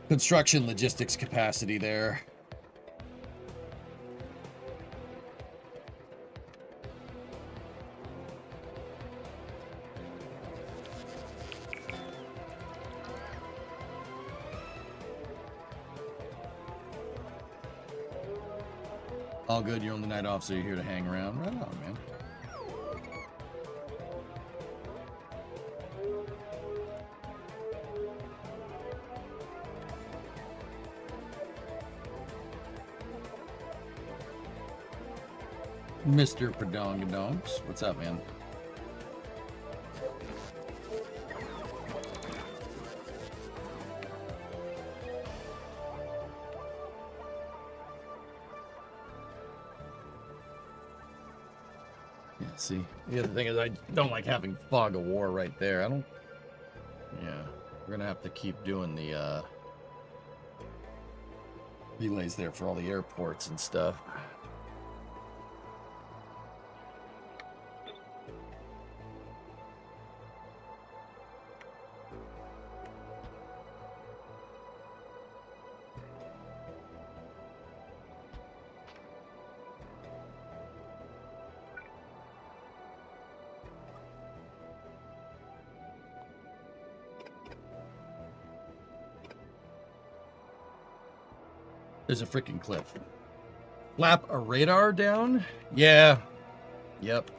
construction logistics capacity there. All good, you're on the night off, so you're here to hang around. Right on, man. Mr. Padongadonks. What's up, man? Yeah, see, the other thing is I don't like having fog of war right there. I don't... Yeah, we're gonna have to keep doing the relays there for all the airports and stuff. There's a freaking cliff. Flap a radar down? Yeah. Yep.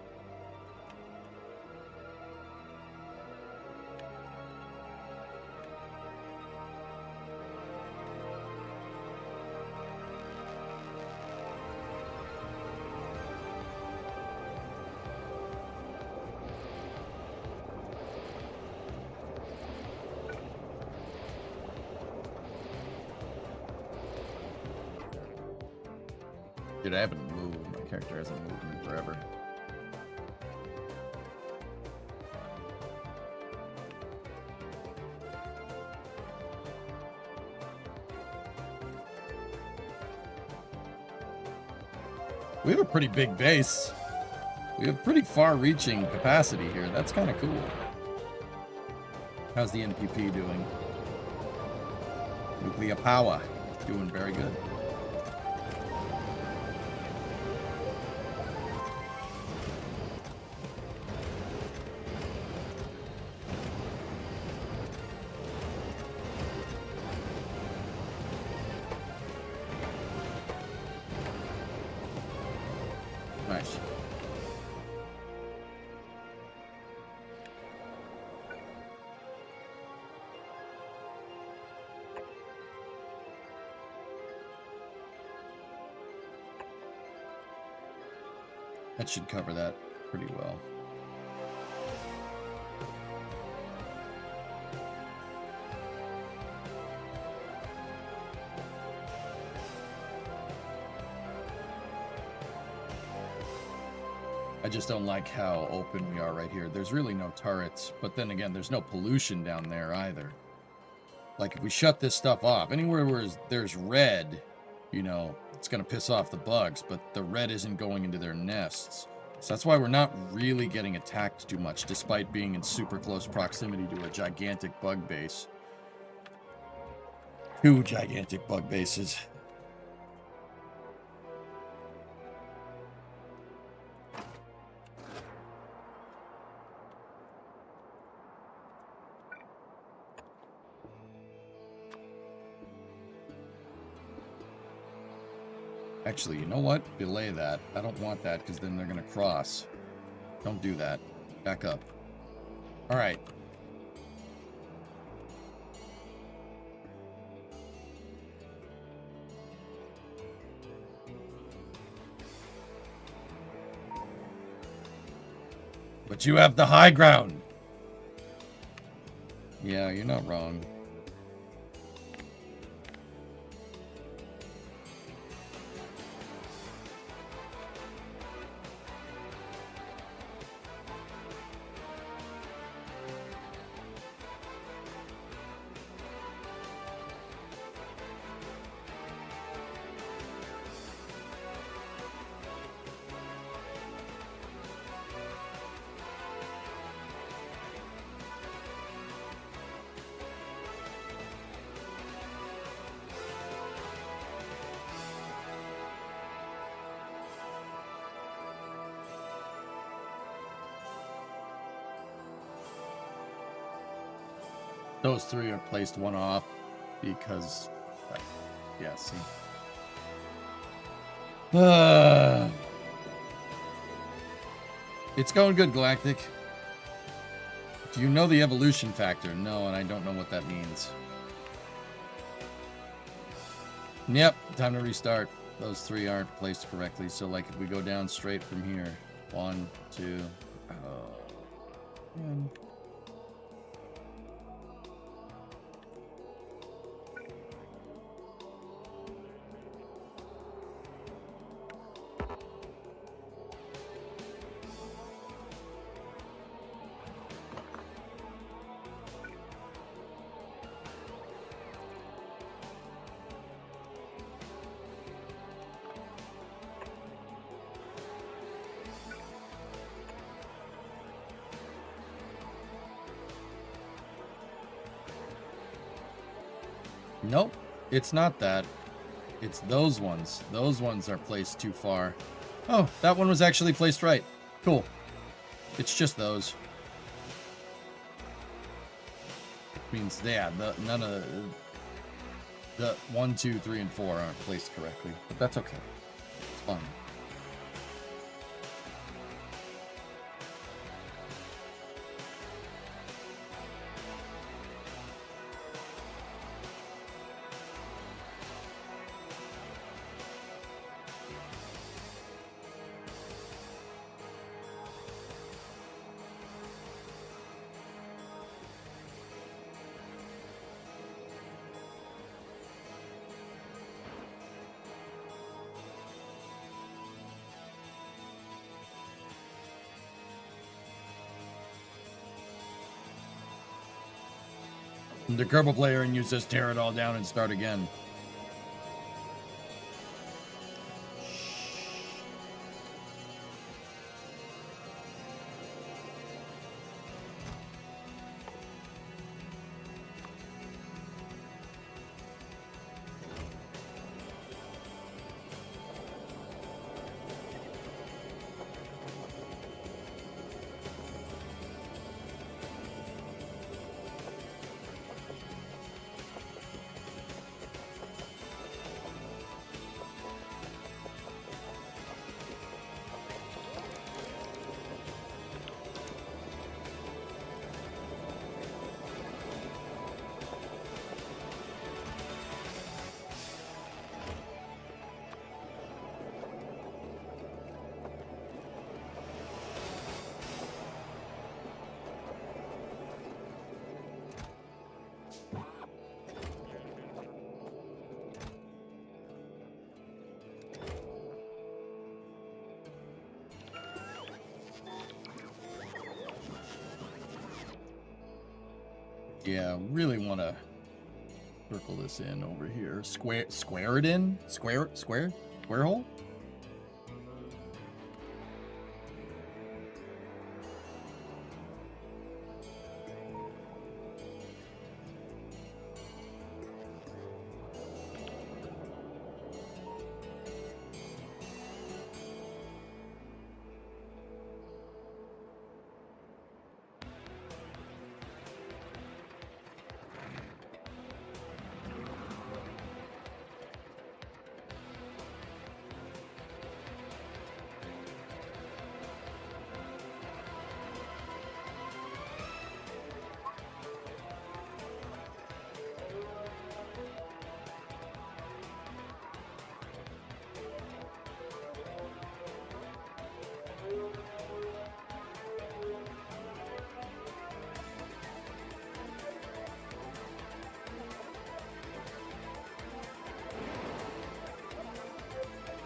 Dude, I haven't moved. My character hasn't moved in forever. We have a pretty big base. We have pretty far-reaching capacity here. That's kind of cool. How's the NPP doing? Nuclear power. Doing very good. Nice. That should cover that pretty well. I just don't like how open we are right here. There's really no turrets, but then again, there's no pollution down there either. Like, if we shut this stuff off, anywhere where there's red, you know, it's going to piss off the bugs, but the red isn't going into their nests. So that's why we're not really getting attacked too much, despite being in super close proximity to a gigantic bug base. 2 gigantic bug bases. Actually, you know what? Delay that. I don't want that because then they're going to cross. Don't do that. Back up. All right. But you have the high ground. Yeah, you're not wrong. Those 3 are placed one off because, yeah, see. It's going good, Galactic. Do you know the evolution factor? No, and I don't know what that means. Yep, time to restart. Those 3 aren't placed correctly. So, like, if we go down straight from here, 1, 2. Man. Nope, it's not that. It's those ones. Those ones are placed too far. Oh, that one was actually placed right. Cool. It's just those. Means, yeah, none of the 1, 2, 3, and 4 aren't placed correctly. But that's okay. It's fine. The Kerbal player and you just tear it all down and start again. Yeah, really want to circle this in over here. Square it in? Square hole?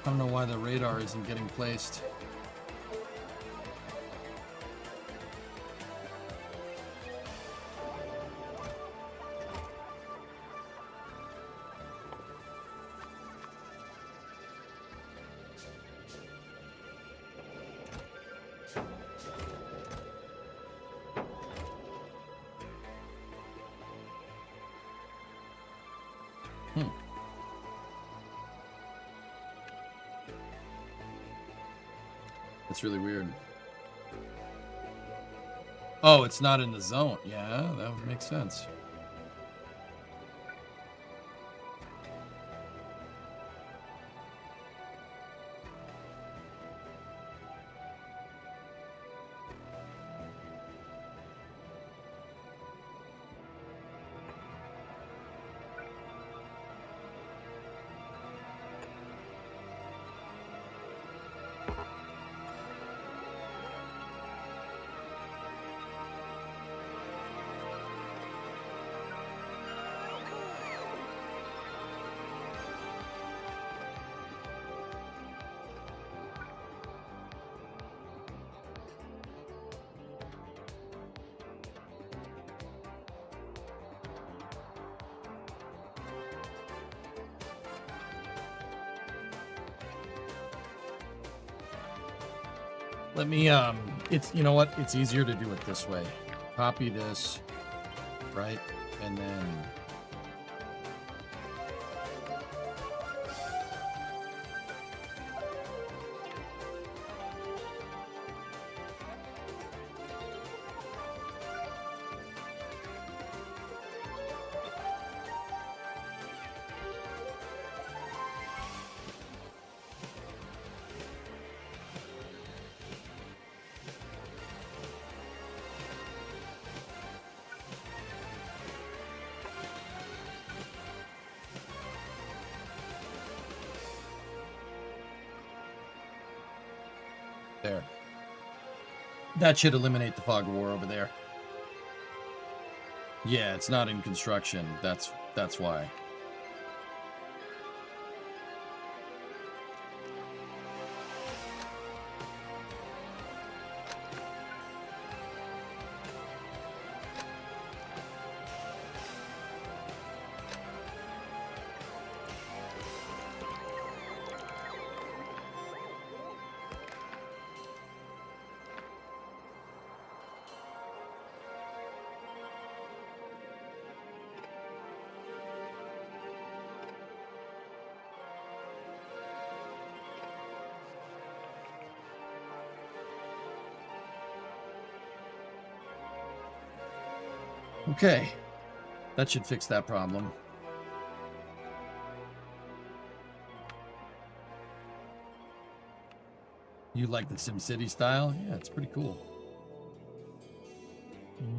I don't know why the radar isn't getting placed. It's really weird. Oh, it's not in the zone. Yeah, that would make sense. Let me, it's, you know what? It's easier to do it this way. Copy this, right? And then... There. That should eliminate the fog of war over there. Yeah, it's not in construction. That's why. Okay, that should fix that problem. You like the SimCity style? Yeah, it's pretty cool.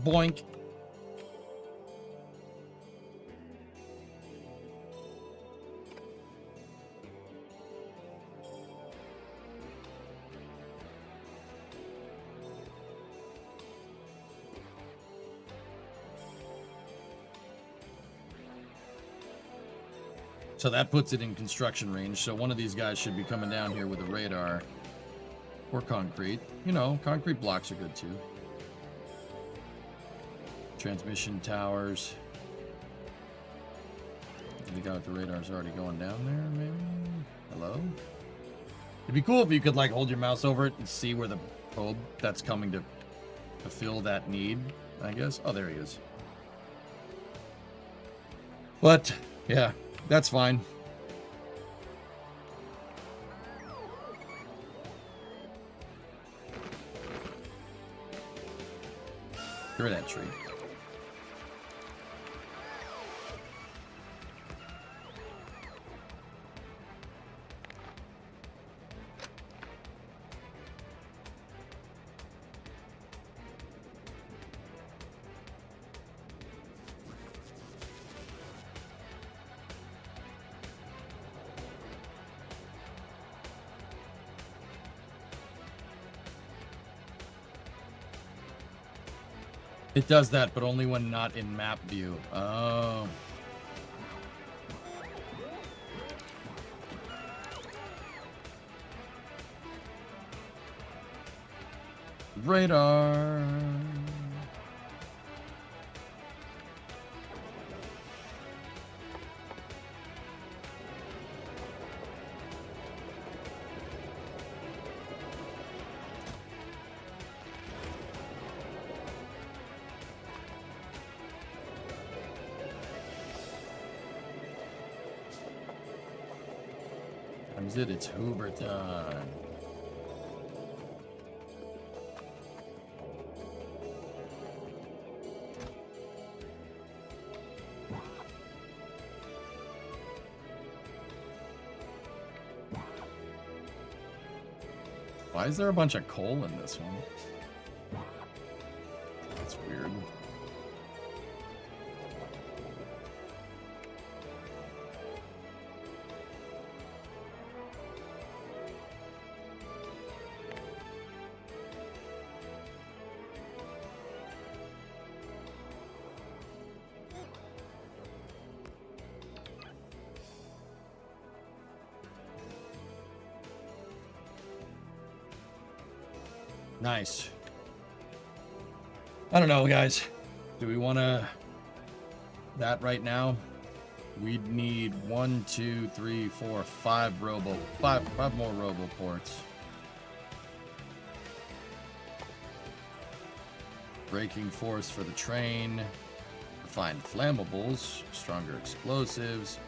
Boink. So that puts it in construction range. So one of these guys should be coming down here with a radar or concrete. You know, concrete blocks are good too. Transmission towers. The guy with the radar is already going down there, maybe? Hello? It'd be cool if you could like hold your mouse over it and see where the probe that's coming to fulfill that need, I guess. Oh, there he is. But, yeah. That's fine. You're that tree. It does that, but only when not in map view. Oh. Radar. It's Hoover time. Why is there a bunch of coal in this one? That's weird. Nice. I don't know, guys. Do we want to that right now? We'd need 1, 2, 3, 4, 5 five more robo ports. braking force for the train, refined flammables, stronger explosives.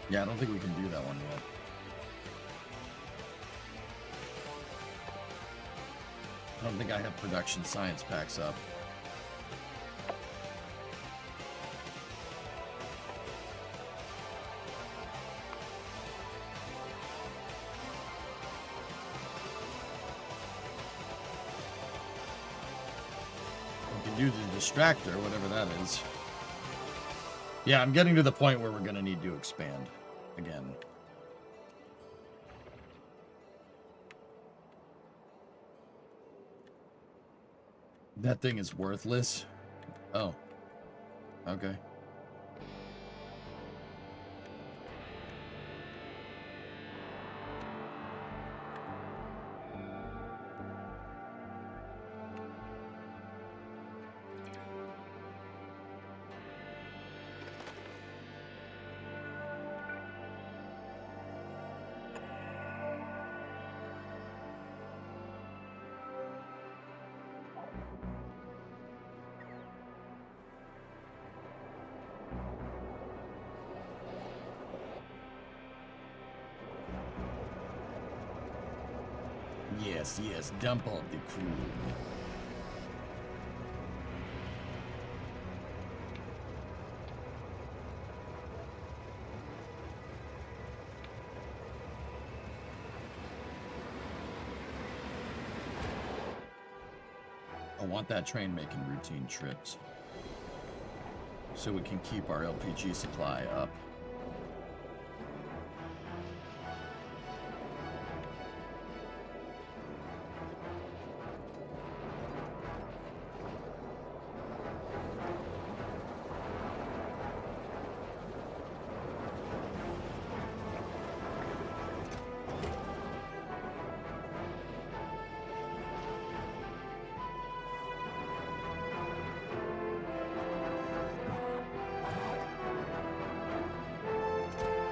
Yeah, I don't think we can do that one yet. I don't think I have production science packs up. We can do the distractor, whatever that is. Yeah, I'm getting to the point where we're going to need to expand again. That thing is worthless. Oh. Okay. Yes, yes, dump all the crew. I want that train making routine trips so we can keep our LPG supply up.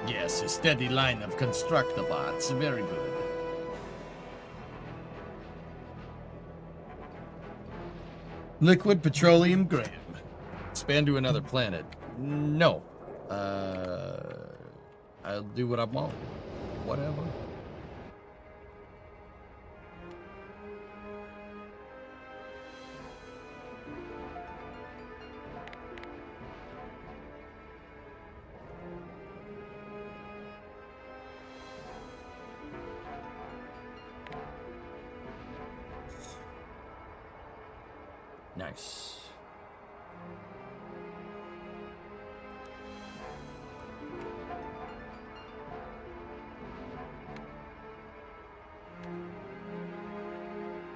Yes, a steady line of constructobots. Very good. Liquid petroleum gram. Expand to another planet. No. I'll do what I want. Whatever. Nice.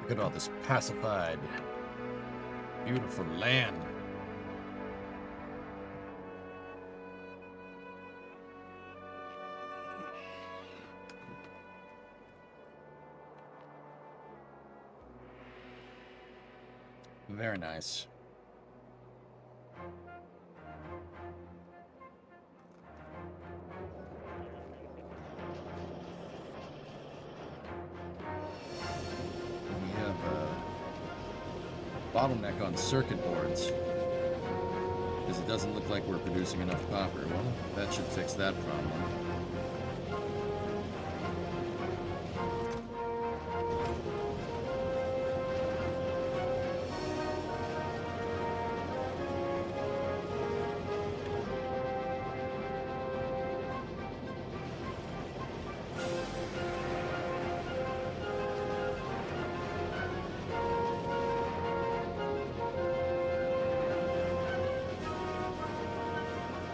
Look at all this pacified, beautiful land. Very nice. We have a bottleneck on circuit boards because it doesn't look like we're producing enough copper. Well, that should fix that problem.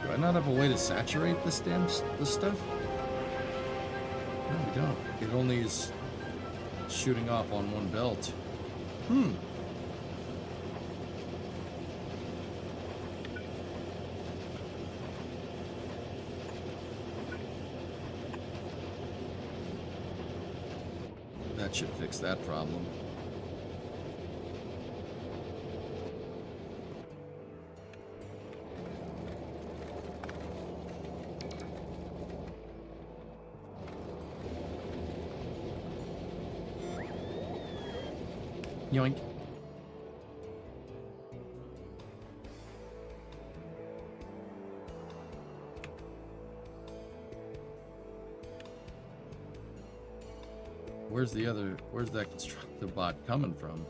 Do I not have a way to saturate this stuff? No, we don't. It only is shooting off on one belt. That should fix that problem. Yoink. Where's that constructive bot coming from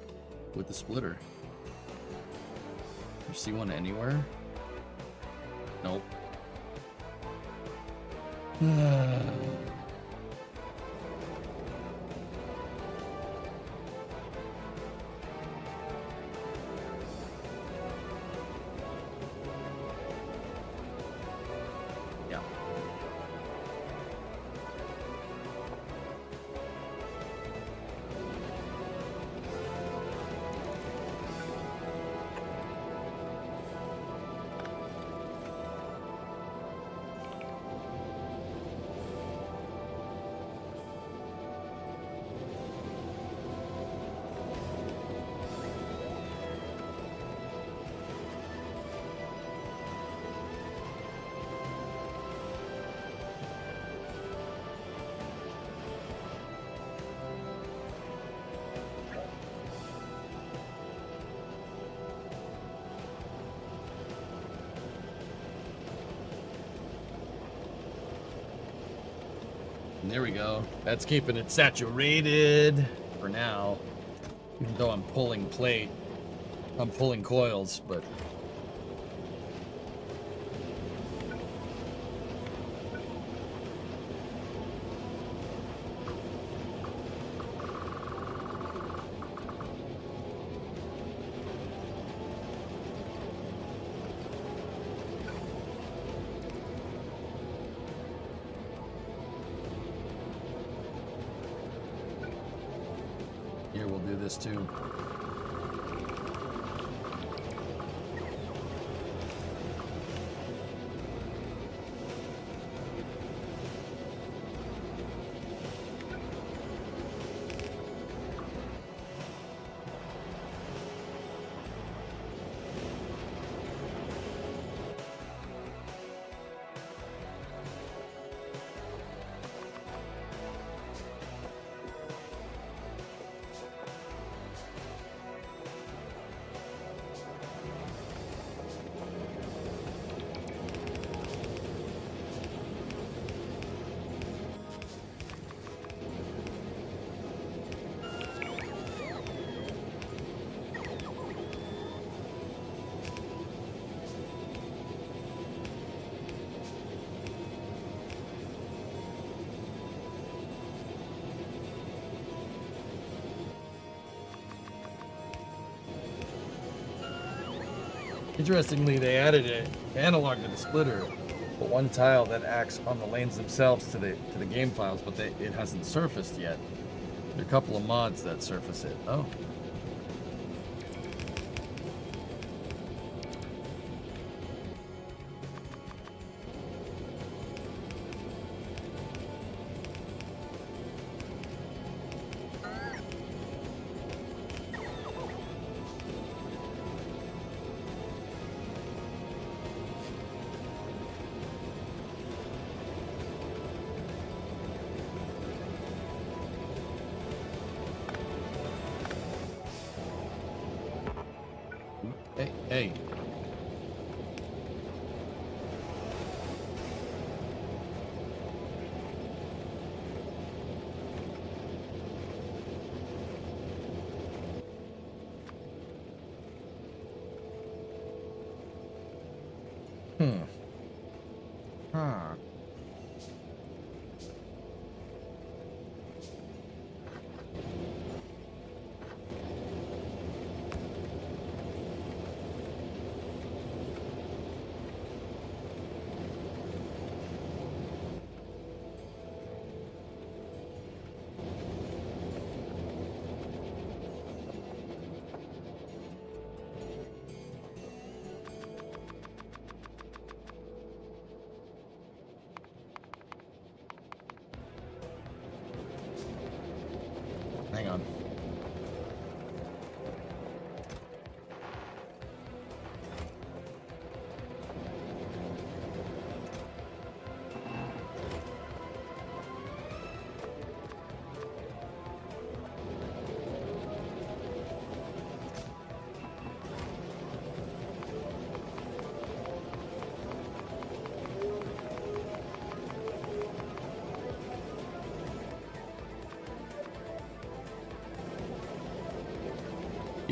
with the splitter? You see one anywhere? Nope. Yeah. There we go. That's keeping it saturated for now. Even though I'm pulling plate, I'm pulling coils, but here we'll do this too. Interestingly, they added an analog to the splitter, but one tile that acts on the lanes themselves to the game files, but it hasn't surfaced yet. There are a couple of mods that surface it. Oh. Hey. Huh.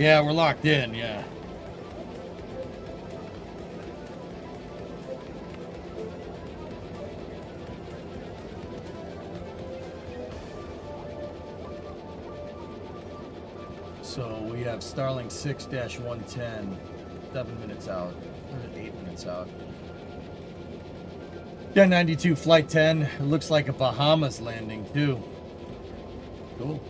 Yeah, we're locked in, yeah. So we have Starlink 6-110, 7 minutes out, or 8 minutes out. 1092 flight 10. It looks like a Bahamas landing too. Cool.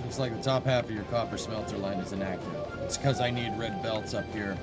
Looks like the top half of your copper smelter line is inaccurate. It's because I need red belts up here.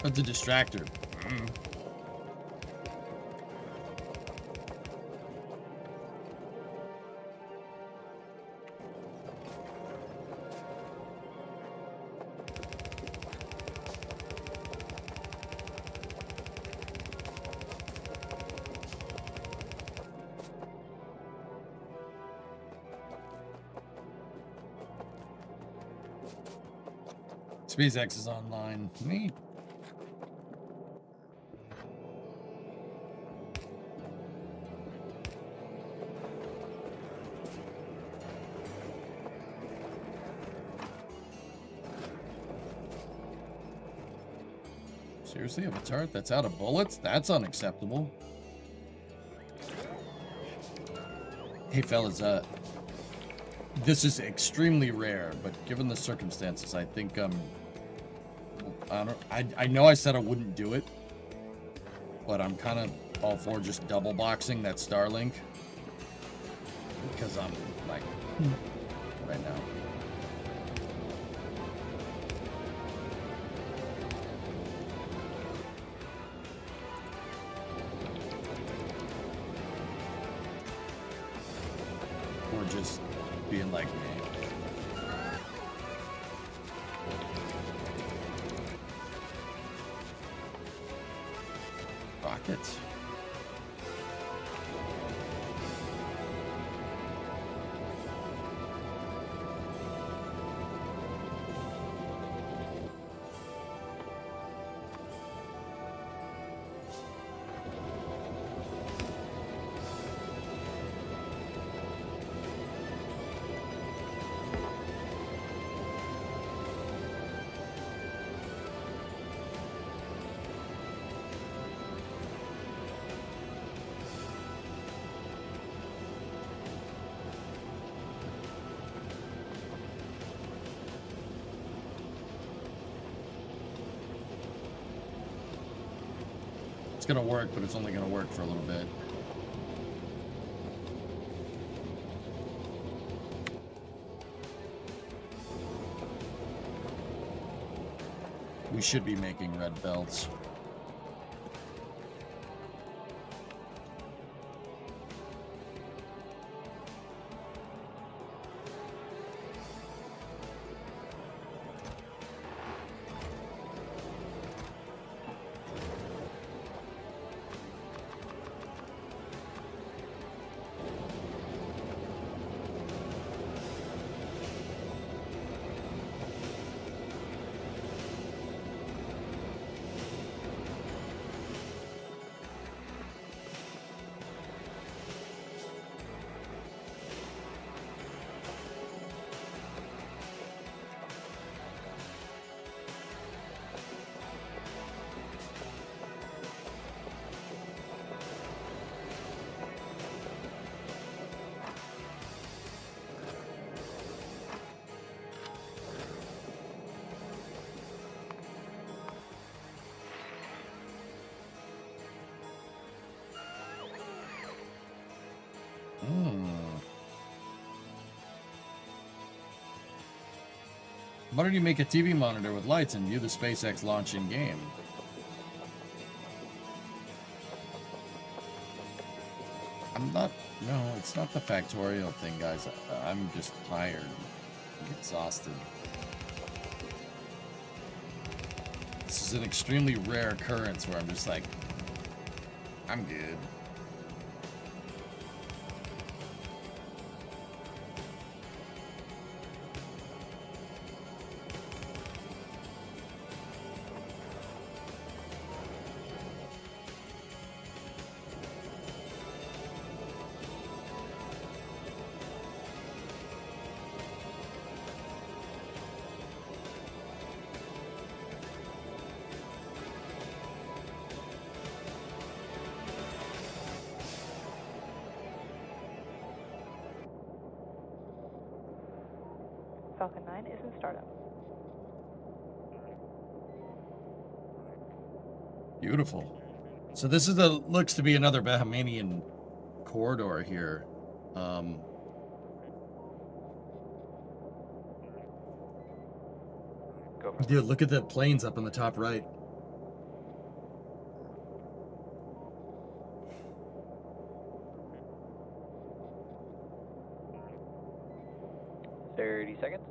That's a distractor. SpaceX is online. Neat. Seriously, a turret that's out of bullets? That's unacceptable. Hey fellas, this is extremely rare, but given the circumstances, I think I know I said I wouldn't do it, but I'm kind of all for just double boxing that Starlink because I'm like right now. Or just being like me. Rockets. It's gonna work, but it's only gonna work for a little bit. We should be making red belts. Why don't you make a TV monitor with lights and view the SpaceX launch in game? No, it's not the Factorio thing, guys. I'm just tired, exhausted. This is an extremely rare occurrence where I'm just like, I'm good. Falcon 9 is in startup. Beautiful. So this is looks to be another Bahamian corridor here. Dude, look at the planes up in the top right. Seconds.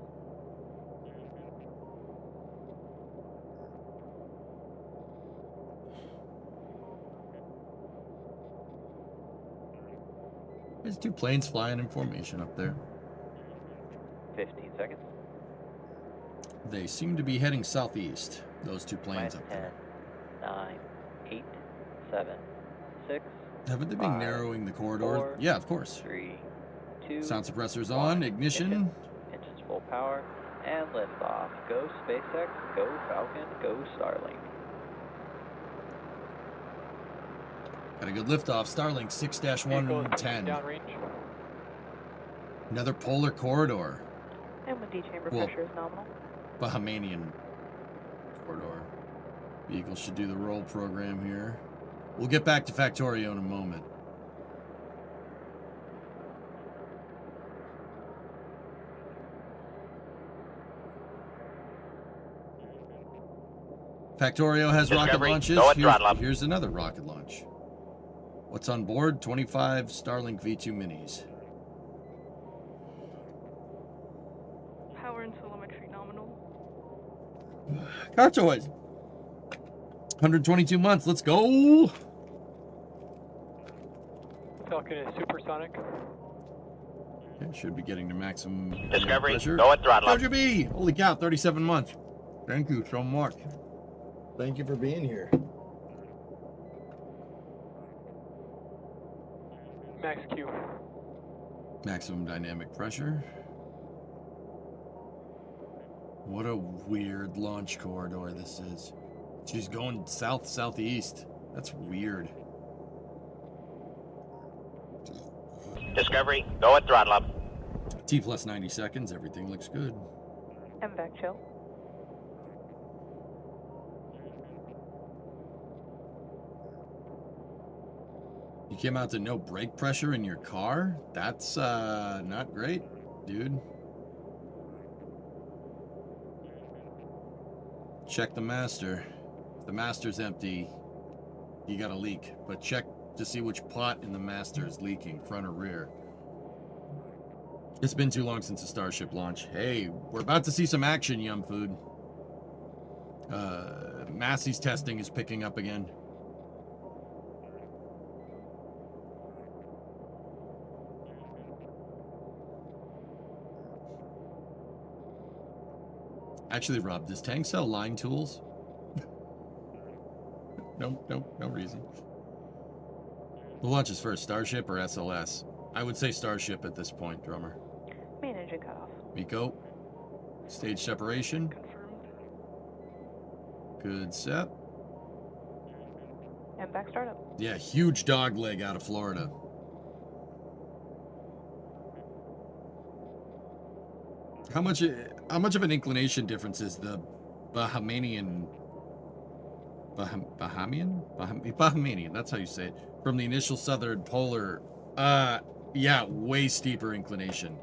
There's two planes flying in formation up there. 15 seconds. They seem to be heading southeast. Those two planes up 10, there. 9, 8, 7, 6. Haven't they been 5, narrowing the corridor? 4, Yeah, of course. 3, 2. Sound suppressors 1. on. Ignition. Engines full power. And liftoff. Go SpaceX, go Falcon, go Starlink. Got a good liftoff. Starlink 6-110. Downrange. Another polar corridor. M1D chamber Well, pressure is nominal. Bahamian corridor. Vehicle should do the roll program here. We'll get back to Factorio in a moment. Factorio has rocket Discovery, launches. go at throttle up. Here's another rocket launch. What's on board? 25 Starlink V2 minis. Power and telemetry nominal. Car toys. 122 months. Let's go. Falcon is supersonic. Okay, should be getting to maximum Discovery, pressure. go at throttle up. Roger B. Holy cow, 37 months. Thank you so much. Thank you for being here. Max Q. Maximum dynamic pressure. What a weird launch corridor this is. She's going south-southeast. That's weird. Discovery, go at throttle up. T plus 90 seconds. Everything looks good. MVAC chill. You came out to no brake pressure in your car? That's not great, dude. Check the master. If the master's empty, you got a leak. But check to see which pot in the master is leaking, front or rear. It's been too long since the Starship launch. Hey, we're about to see some action, Yum Food. Massey's testing is picking up again. Actually, Rob, does Tang sell line tools? No reason. Who launches first, Starship or SLS? I would say Starship at this point, Drummer. Main engine cutoff. Miko, stage separation. Confirmed. Good set. And back startup. Yeah, huge dog leg out of Florida. How much of an inclination difference is the Bahamian, that's how you say it, from the initial southern polar? Yeah, way steeper inclination.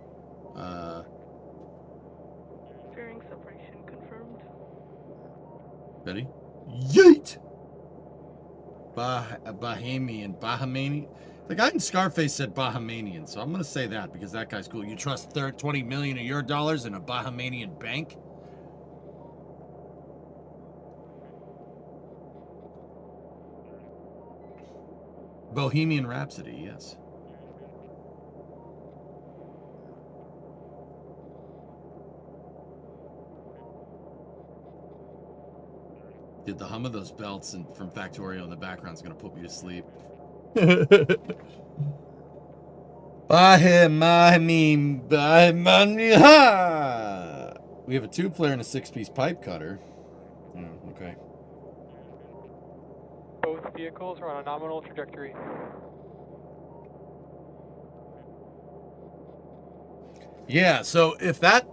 Fairing separation confirmed. Ready? Yeet! Bahamian. The guy in Scarface said Bahamanian, so I'm going to say that because that guy's cool. You trust 20 million of your dollars in a Bahamanian bank? Bohemian Rhapsody, yes. Dude, the hum of those belts and from Factorio in the background is going to put me to sleep. We have a 2-player and a 6-piece pipe cutter. Oh, okay. Both vehicles are on a nominal trajectory. Yeah, so if that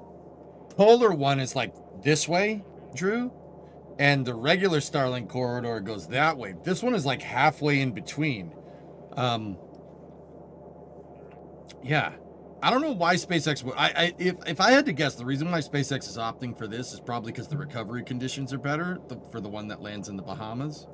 polar one is like this way, Drew, and the regular Starlink corridor goes that way, this one is like halfway in between. Yeah, I don't know why SpaceX would. If I had to guess, the reason why SpaceX is opting for this is probably because the recovery conditions are better for the one that lands in the Bahamas.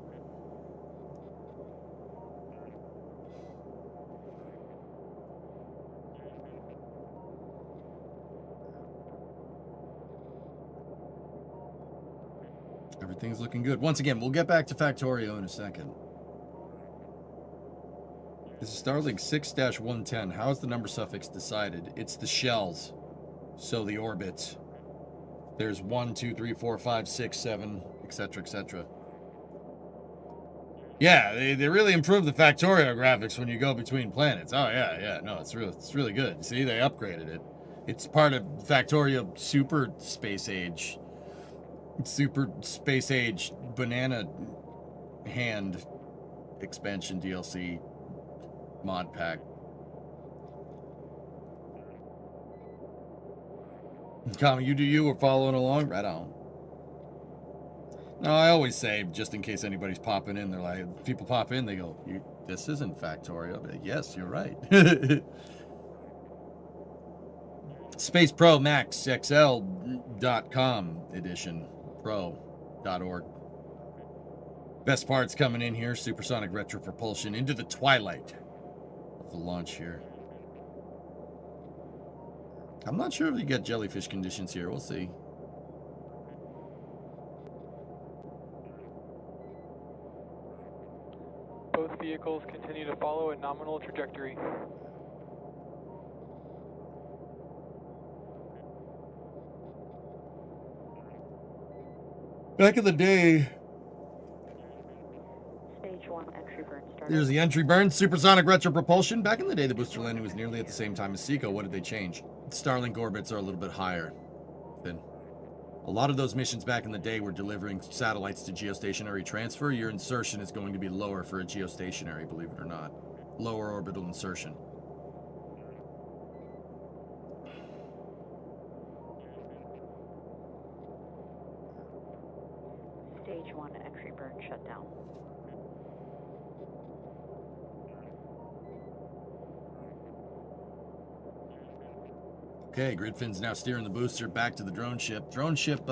Everything's looking good. Once again, we'll get back to Factorio in a second. This is Starlink 6-110. How is the number suffix decided? It's the shells. So the orbits. There's 1, 2, 3, 4, 5, 6, 7, etc., etc. Yeah, they really improved the Factorio graphics when you go between planets. Oh yeah, no, it's really good. See, they upgraded it. It's part of Factorio Super Space Age banana hand expansion DLC mod pack. Tommy, you do you. We're following along. Right on. No, I always say, just in case anybody's popping in, they're like, people pop in, they go, this isn't Factorio. I'll be like, yes, you're right. Space Pro Max XL.com edition. Pro.org. Best parts coming in here. Supersonic retro propulsion into the twilight of the launch here. I'm not sure if you get jellyfish conditions here. We'll see. Both vehicles continue to follow a nominal trajectory. Back in the day, Stage 1 entry burn started. there's the entry burn, supersonic retro propulsion. Back in the day, the booster landing was nearly at the same time as Seco. What did they change? Starlink orbits are a little bit higher than a lot of those missions back in the day were delivering satellites to geostationary transfer. Your insertion is going to be lower for a geostationary, believe it or not. Lower orbital insertion. Stage 1 entry burn shut down. Okay, Gridfin's now steering the booster back to the drone ship. Drone ship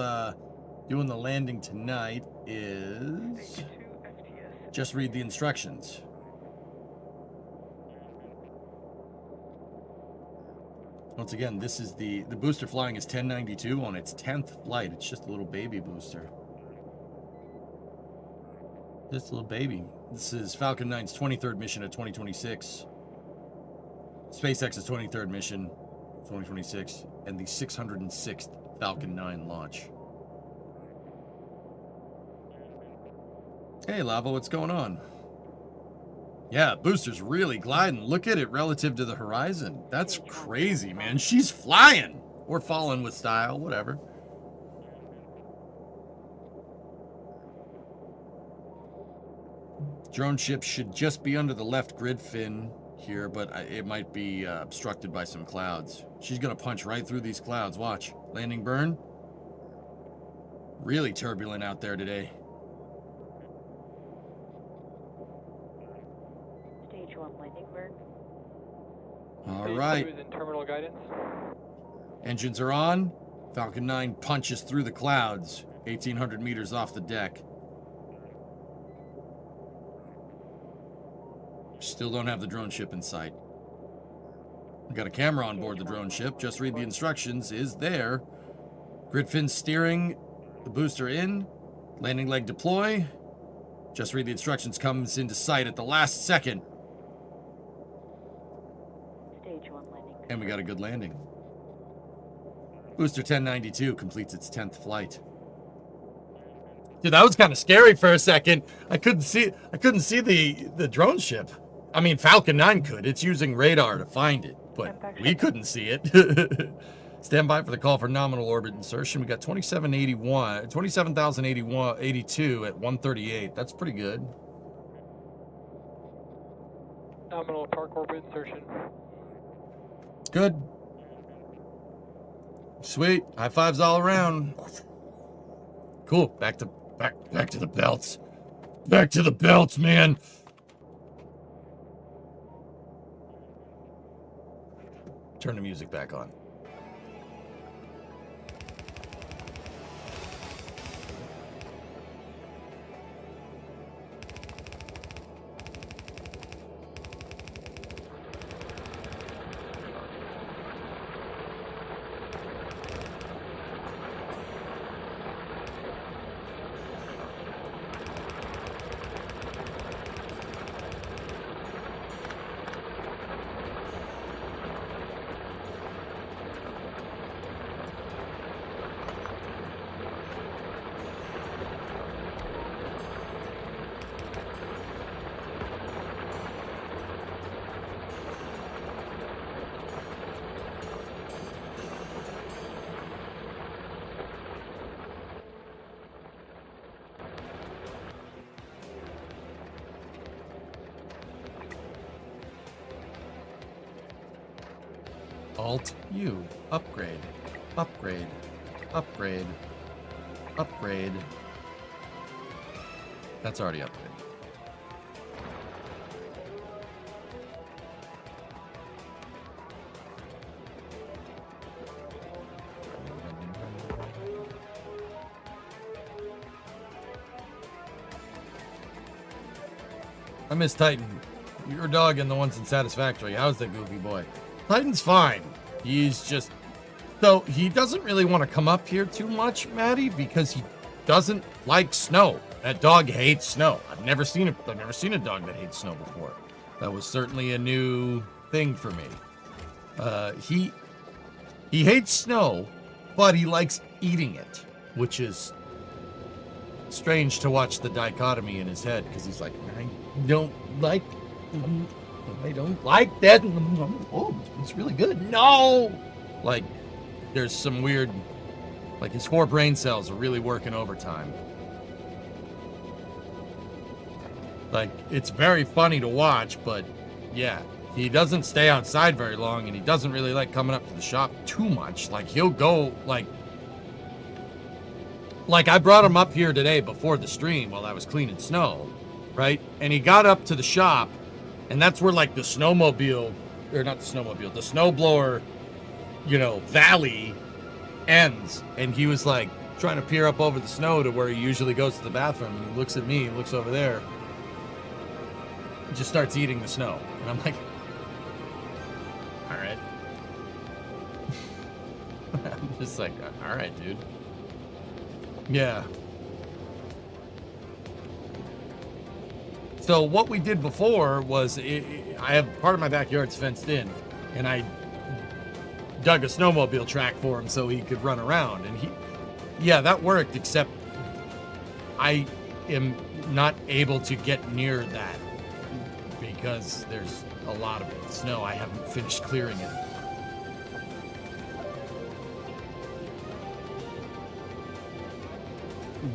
doing the landing tonight is... Stage 2 FTS. Just read the instructions. Once again, this is the booster flying is 1092 on its 10th flight. It's just a little baby booster. Just a little baby. This is Falcon 9's 23rd mission of 2026. SpaceX's 23rd mission, 2026, and the 606th Falcon 9 launch. Hey, Lava, what's going on? Yeah, booster's really gliding. Look at it relative to the horizon. That's crazy, man. She's flying. Or falling with style, whatever. Drone ship should just be under the left grid fin here, but it might be obstructed by some clouds. She's going to punch right through these clouds. Watch. Landing burn. Really turbulent out there today. Stage 1 landing burn. All Stage right. 2 is in terminal guidance. Engines are on. Falcon 9 punches through the clouds, 1,800 meters off the deck. Still don't have the drone ship in sight. We got a camera on board the drone ship. Just read the instructions. Is there. Gridfin steering. The booster in. Landing leg deploy. Just read the instructions. Comes into sight at the last second. Stage 1 landing. And we got a good landing. Booster 1092 completes its 10th flight. Dude, that was kind of scary for a second. I couldn't see the drone ship. I mean, Falcon 9 could. It's using radar to find it, but we couldn't see it. Stand by for the call for nominal orbit insertion. We got 27,082 at 138. That's pretty good. Nominal park orbit insertion. Good. Sweet. High fives all around. Cool. Back to the belts. Back to the belts, man. Turn the music back on. Alt U. Upgrade. Upgrade. Upgrade. Upgrade. That's already upgraded. I miss Titan. Your dog and the ones in Satisfactory. How's the goofy boy? Titan's fine. He's just... So, he doesn't really want to come up here too much, Maddie, because he doesn't like snow. That dog hates snow. I've never seen a dog that hates snow before. That was certainly a new thing for me. He hates snow, but he likes eating it, which is strange to watch the dichotomy in his head, because he's like, I don't like that. Oh, it's really good. No! Like, there's some weird, like his 4 brain cells are really working overtime. Like, it's very funny to watch, but yeah, he doesn't stay outside very long, and he doesn't really like coming up to the shop too much. Like, he'll go, like I brought him up here today before the stream while I was cleaning snow, right? And he got up to the shop, and that's where, like, the snowmobile, or not the snowmobile, the snowblower, valley ends. And he was like trying to peer up over the snow to where he usually goes to the bathroom. And he looks at me, he looks over there, just starts eating the snow. And I'm like, all right. I'm just like, all right, dude. Yeah. So what we did before was, I have part of my backyard's fenced in, and I dug a snowmobile track for him so he could run around. And yeah, that worked, except I am not able to get near that because there's a lot of snow. I haven't finished clearing it.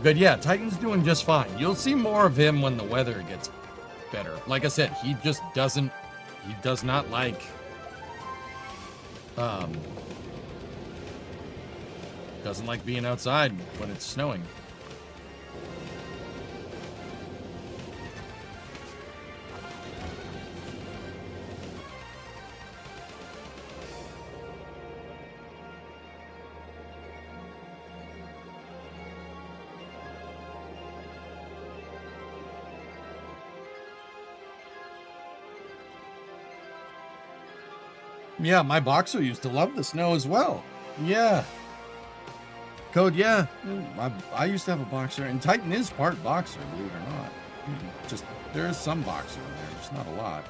But yeah, Titan's doing just fine. You'll see more of him when the weather gets better. Like I said, he does not like being outside when it's snowing. Yeah, my boxer used to love the snow as well. Yeah. Code, yeah. I used to have a boxer, and Titan is part boxer, believe it or not. Just, there is some boxer in there, just not a lot.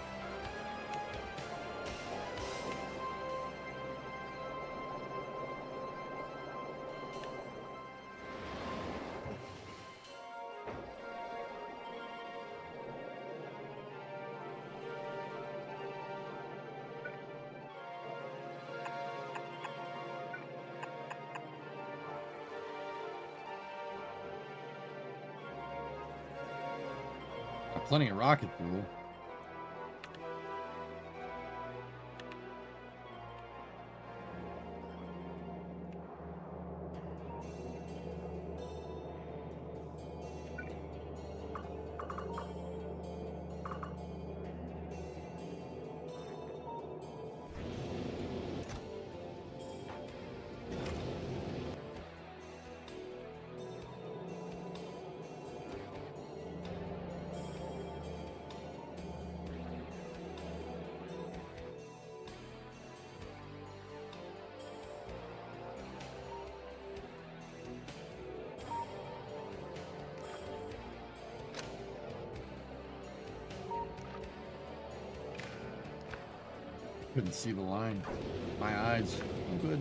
Plenty of rocket fuel. Couldn't see the line. My eyes. I'm good.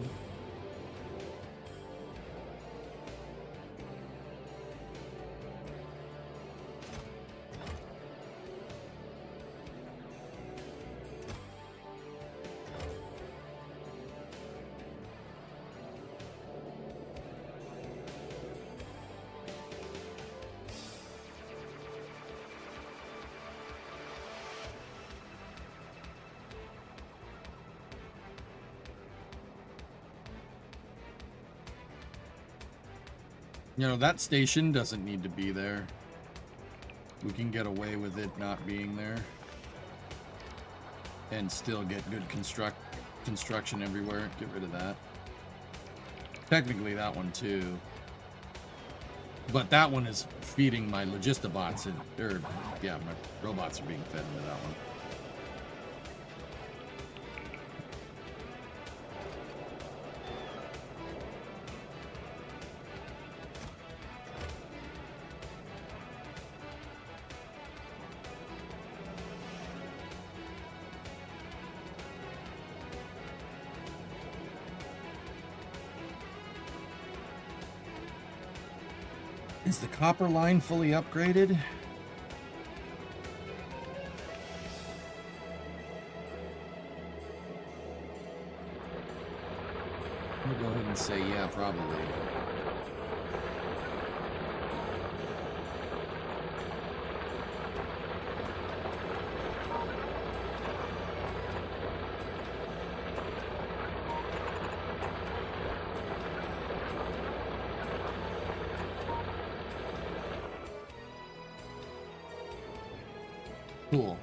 That station doesn't need to be there. We can get away with it not being there. And still get good construction everywhere. Get rid of that. Technically that one too. But that one is feeding my Logistibots. Yeah, my robots are being fed into that one. Is the copper line fully upgraded? I'm gonna go ahead and say yeah, probably. Cool.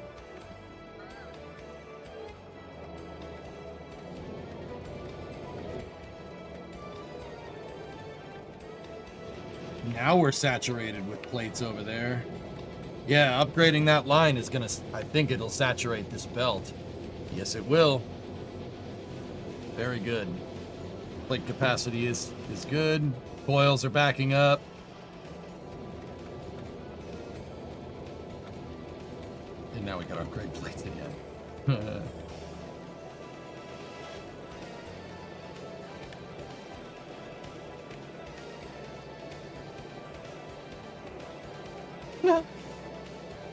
Now we're saturated with plates over there. Yeah, upgrading that line is gonna, I think it'll saturate this belt. Yes, it will. Very good. Plate capacity is good. Coils are backing up. And now we gotta upgrade plates again.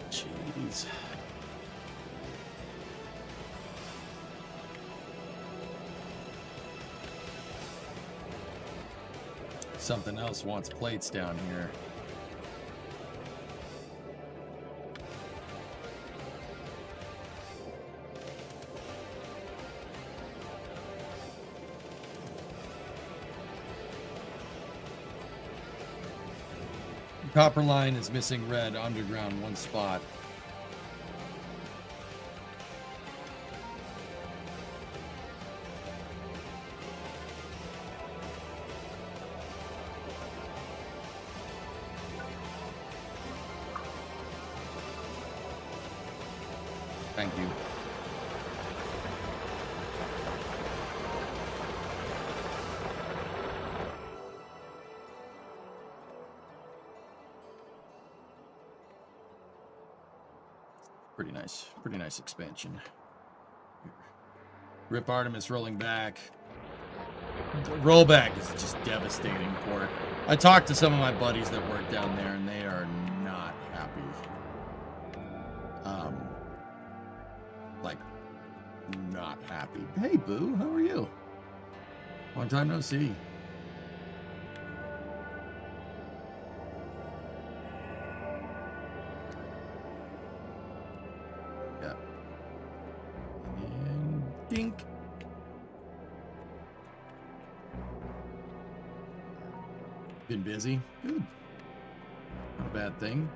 Jeez. Something else wants plates down here. Copper line is missing red underground one spot. Thank you. Pretty nice expansion. Rip Artemis rolling back. The rollback is just devastating for it. I talked to some of my buddies that work down there, and they are not happy. Like, not happy. Hey, Boo, how are you? Long time no see. Yeah. And dink. Been busy? Good. Not a bad thing.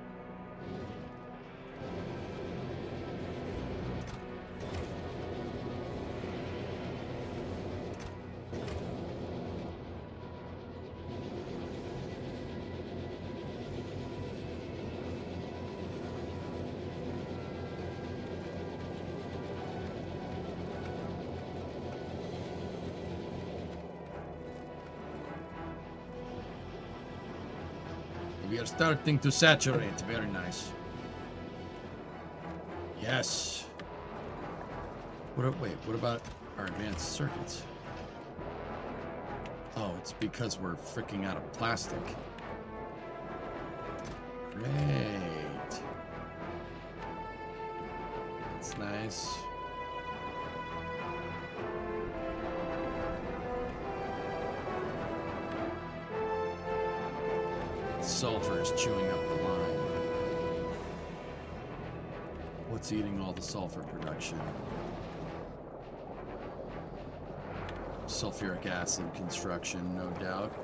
We are starting to saturate. Very nice. Yes. Wait, what about our advanced circuits? Oh, it's because we're freaking out of plastic. Great. That's nice. Sulfur is chewing up the line. What's eating all the sulfur production? Sulfuric acid construction, no doubt.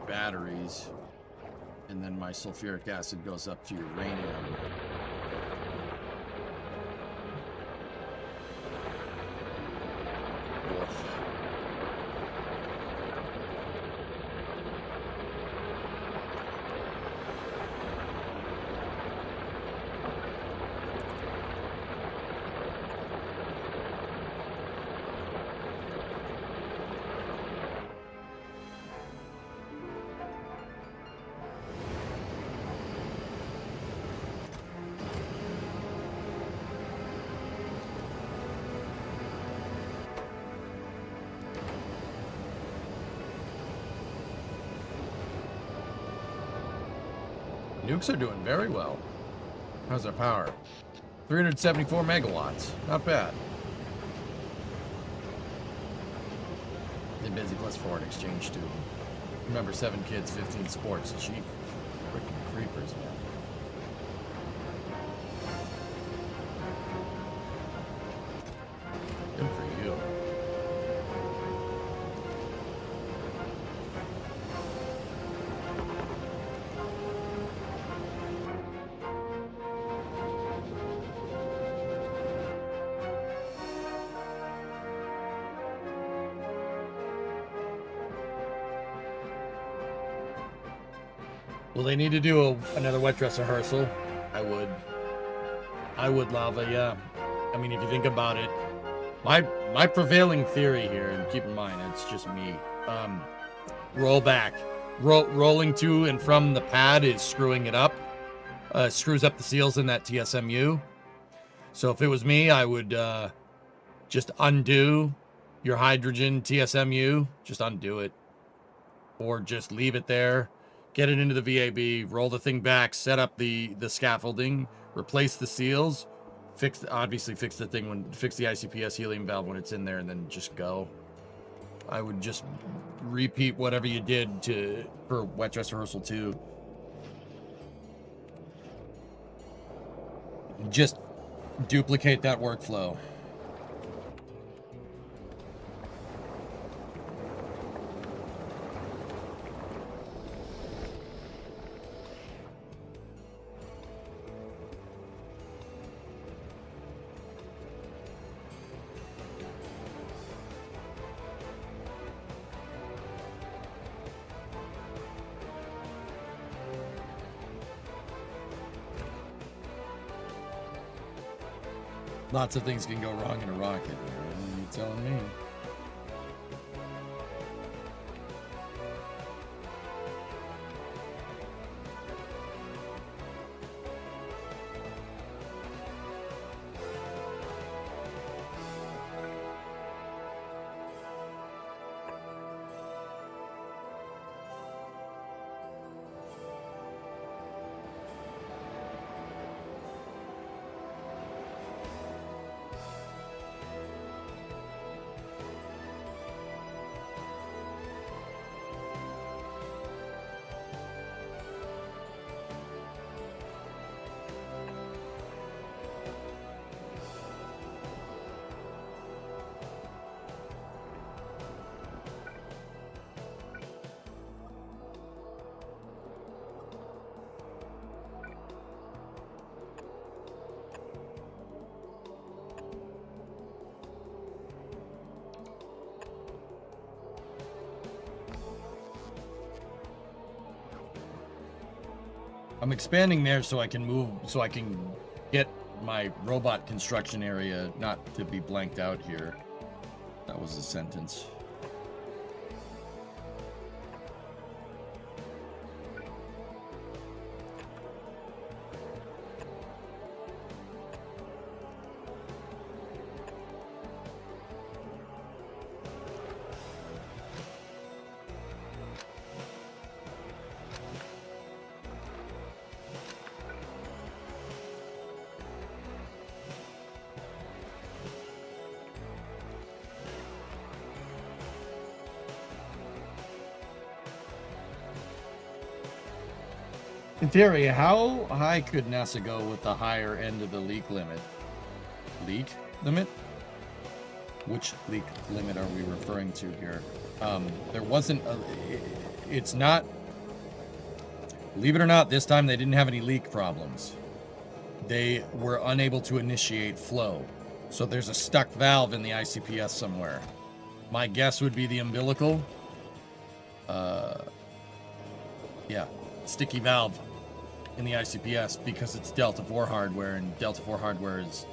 Batteries. And then my sulfuric acid goes up to uranium. Oof. Nukes are doing very well. How's our power? 374 megawatts. Not bad. Been busy plus foreign exchange too. Remember, 7 kids, 15 sports. Cheap. Freaking creepers, man. Good for you. Will they need to do another wet dress rehearsal? I would, Lava, yeah. I mean, if you think about it, my prevailing theory here, and keep in mind, it's just me, roll back. Rolling to and from the pad is screwing it up. Screws up the seals in that TSMU. So if it was me, I would just undo your hydrogen TSMU. Just undo it. Or just leave it there. Get it into the VAB. Roll the thing back. Set up the scaffolding. Replace the seals. Fix the ICPS helium valve when it's in there, and then just go. I would just repeat whatever you did for wet dress rehearsal 2. Just duplicate that workflow. Lots of things can go wrong in a rocket. What are you telling me? I'm expanding there so I can move, so I can get my robot construction area not to be blanked out here. That was a sentence. In theory, how high could NASA go with the higher end of the leak limit? Leak limit? Which leak limit are we referring to here? There wasn't a... It's not... Believe it or not, this time they didn't have any leak problems. They were unable to initiate flow. So there's a stuck valve in the ICPS somewhere. My guess would be the umbilical. Yeah, sticky valve in the ICPS because it's Delta 4 hardware, and Delta 4 hardware is...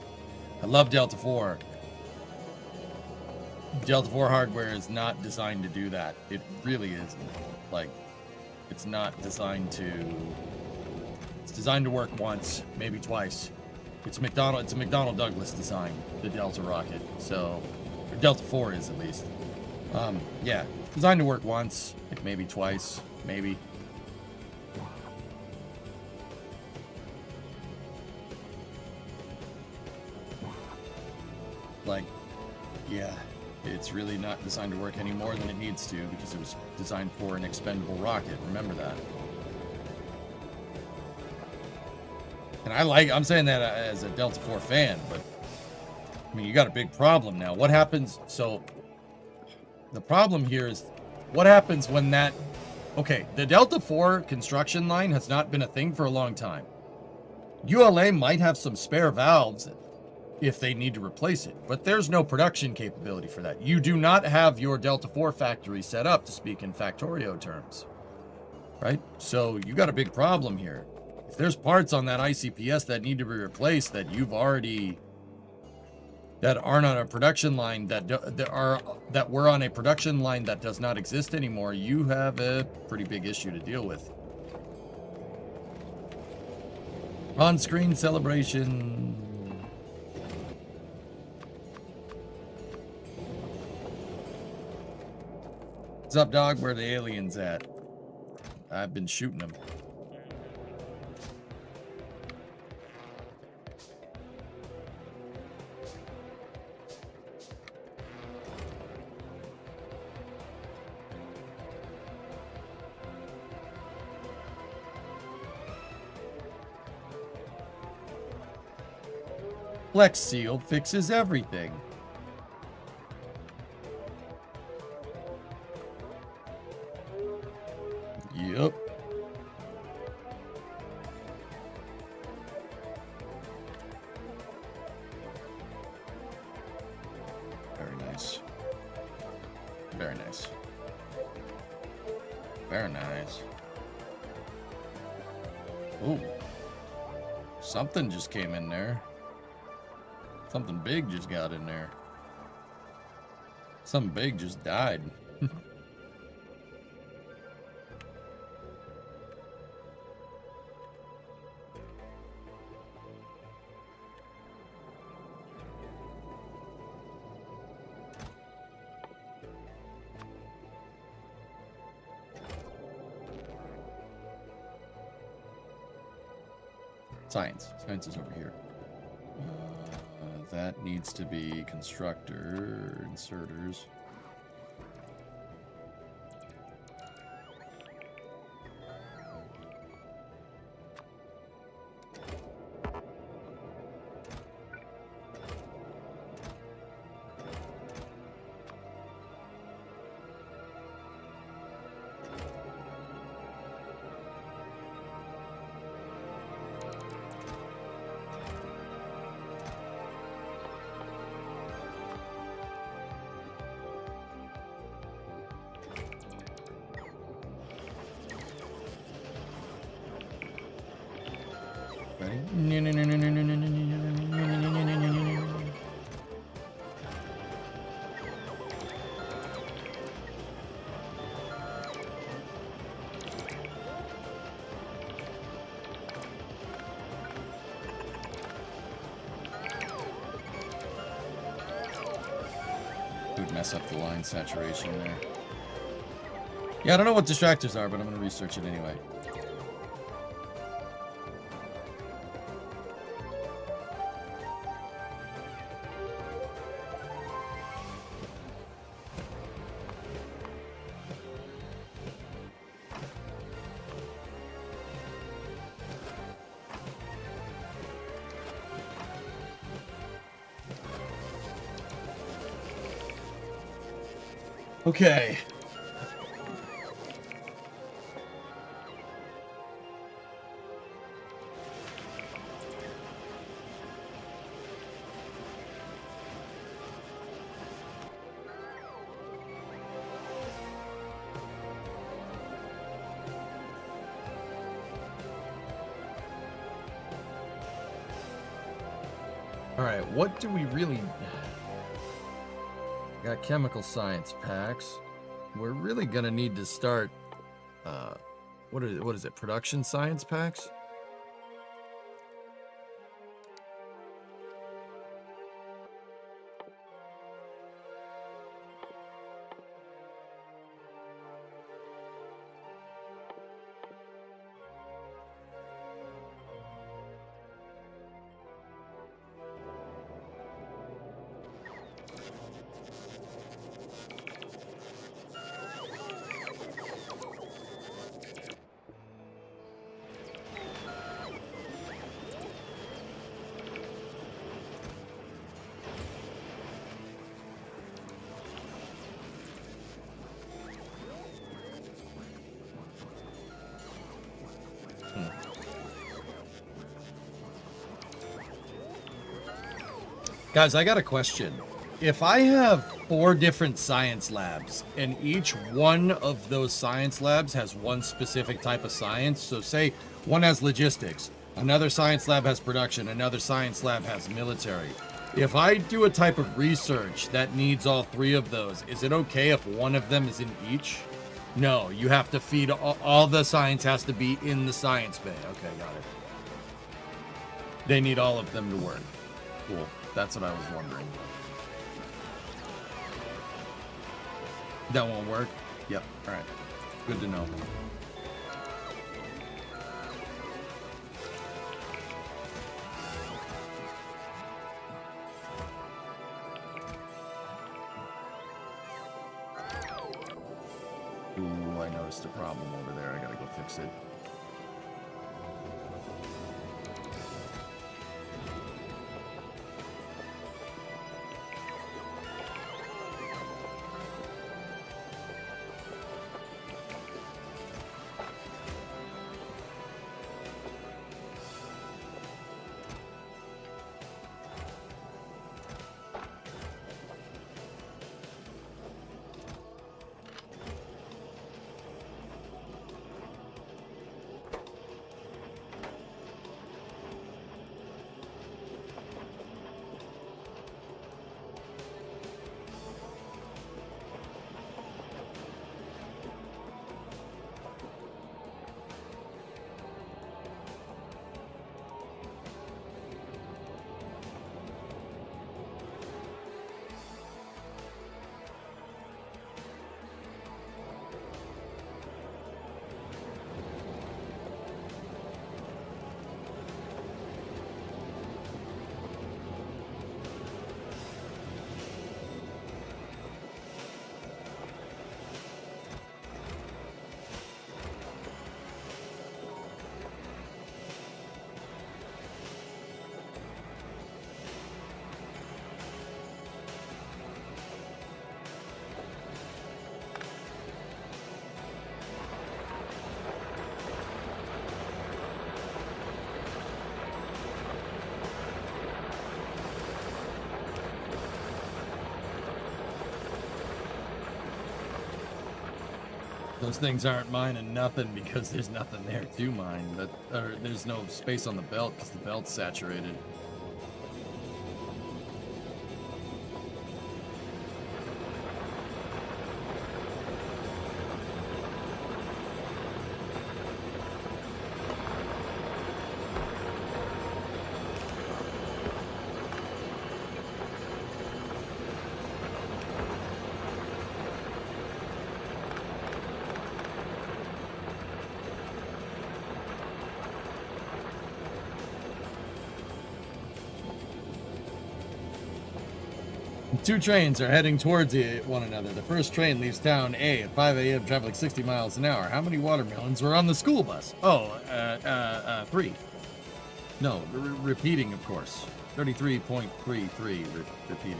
I love Delta 4. Delta 4 hardware is not designed to do that. It really isn't. Like, it's not designed to... It's designed to work once, maybe twice. It's a McDonnell Douglas design, the Delta rocket. So, or Delta 4 is at least. Yeah, designed to work once, like maybe twice, maybe. Like, yeah, it's really not designed to work any more than it needs to because it was designed for an expendable rocket. Remember that. And I'm saying that as a Delta 4 fan, but I mean, you got a big problem now. What happens? So the problem here is what happens when that, okay, the Delta 4 construction line has not been a thing for a long time. ULA might have some spare valves if they need to replace it, but there's no production capability for that. You do not have your Delta 4 factory set up to speak in Factorio terms. right? So you got a big problem here. If there's parts on that ICPS that need to be replaced that you've already that aren't on a production line that were on a production line that does not exist anymore, you have a pretty big issue to deal with. On-screen celebration. What's up, dog? Where are the aliens at? I've been shooting them. Flex Seal fixes everything. Yep. Very nice. Very nice. Very nice. Ooh. Something just came in there. Something big just got in there. Something big just died. Science. Science is over here. That needs to be constructor inserters. Would mess up the line saturation there. Yeah, I don't know what distractors are, but I'm going to research it anyway. Okay. All right, what do we really... Got chemical science packs. We're really gonna need to start, what is it, production science packs? Guys, I got a question. if I have 4 different science labs and each one of those science labs has one specific type of science, so say one has logistics, another science lab has production, another science lab has military. If I do a type of research that needs all 3 of those, is it okay if one of them is in each? No, you have to feed all the science has to be in the science bay. Okay, got it. They need all of them to work. Cool. That's what I was wondering. That won't work? Yep. All right. Good to know. Ooh, I noticed a problem over there. I gotta go fix it. Those things aren't mining nothing because there's nothing there to mine. Or there's no space on the belt because the belt's saturated. Two trains are heading towards one another. The first train leaves town A at 5 a.m. traveling 60 miles an hour. How many watermelons were on the school bus? Oh, 3. No, repeating, of course. 33.33 repeating.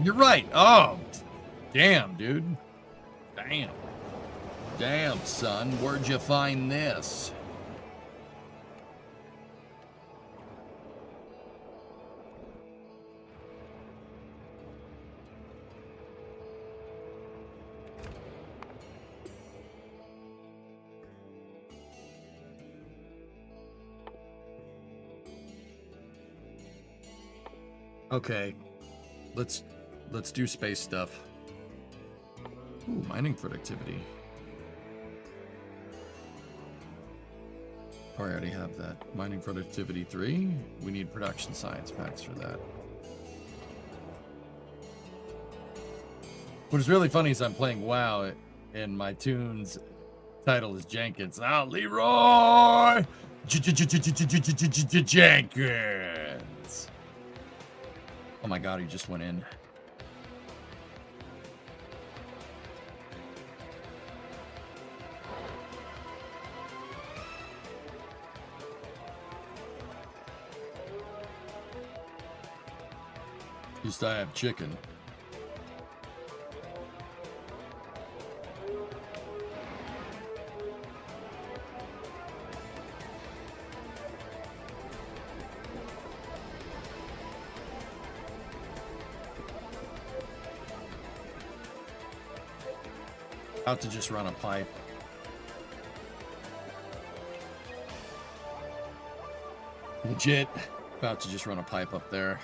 You're right. Oh, damn, dude. Damn. Damn, son, where'd you find this? Okay, let's do space stuff. Ooh, mining productivity. Oh, I already have that. Mining productivity 3. We need production science packs for that. What is really funny is I'm playing WoW and my tune's title is Jenkins. Ah, Leroy Jenkins. Oh my god, he just went in. At least I have chicken. About to just run a pipe. Legit. About to just run a pipe up there.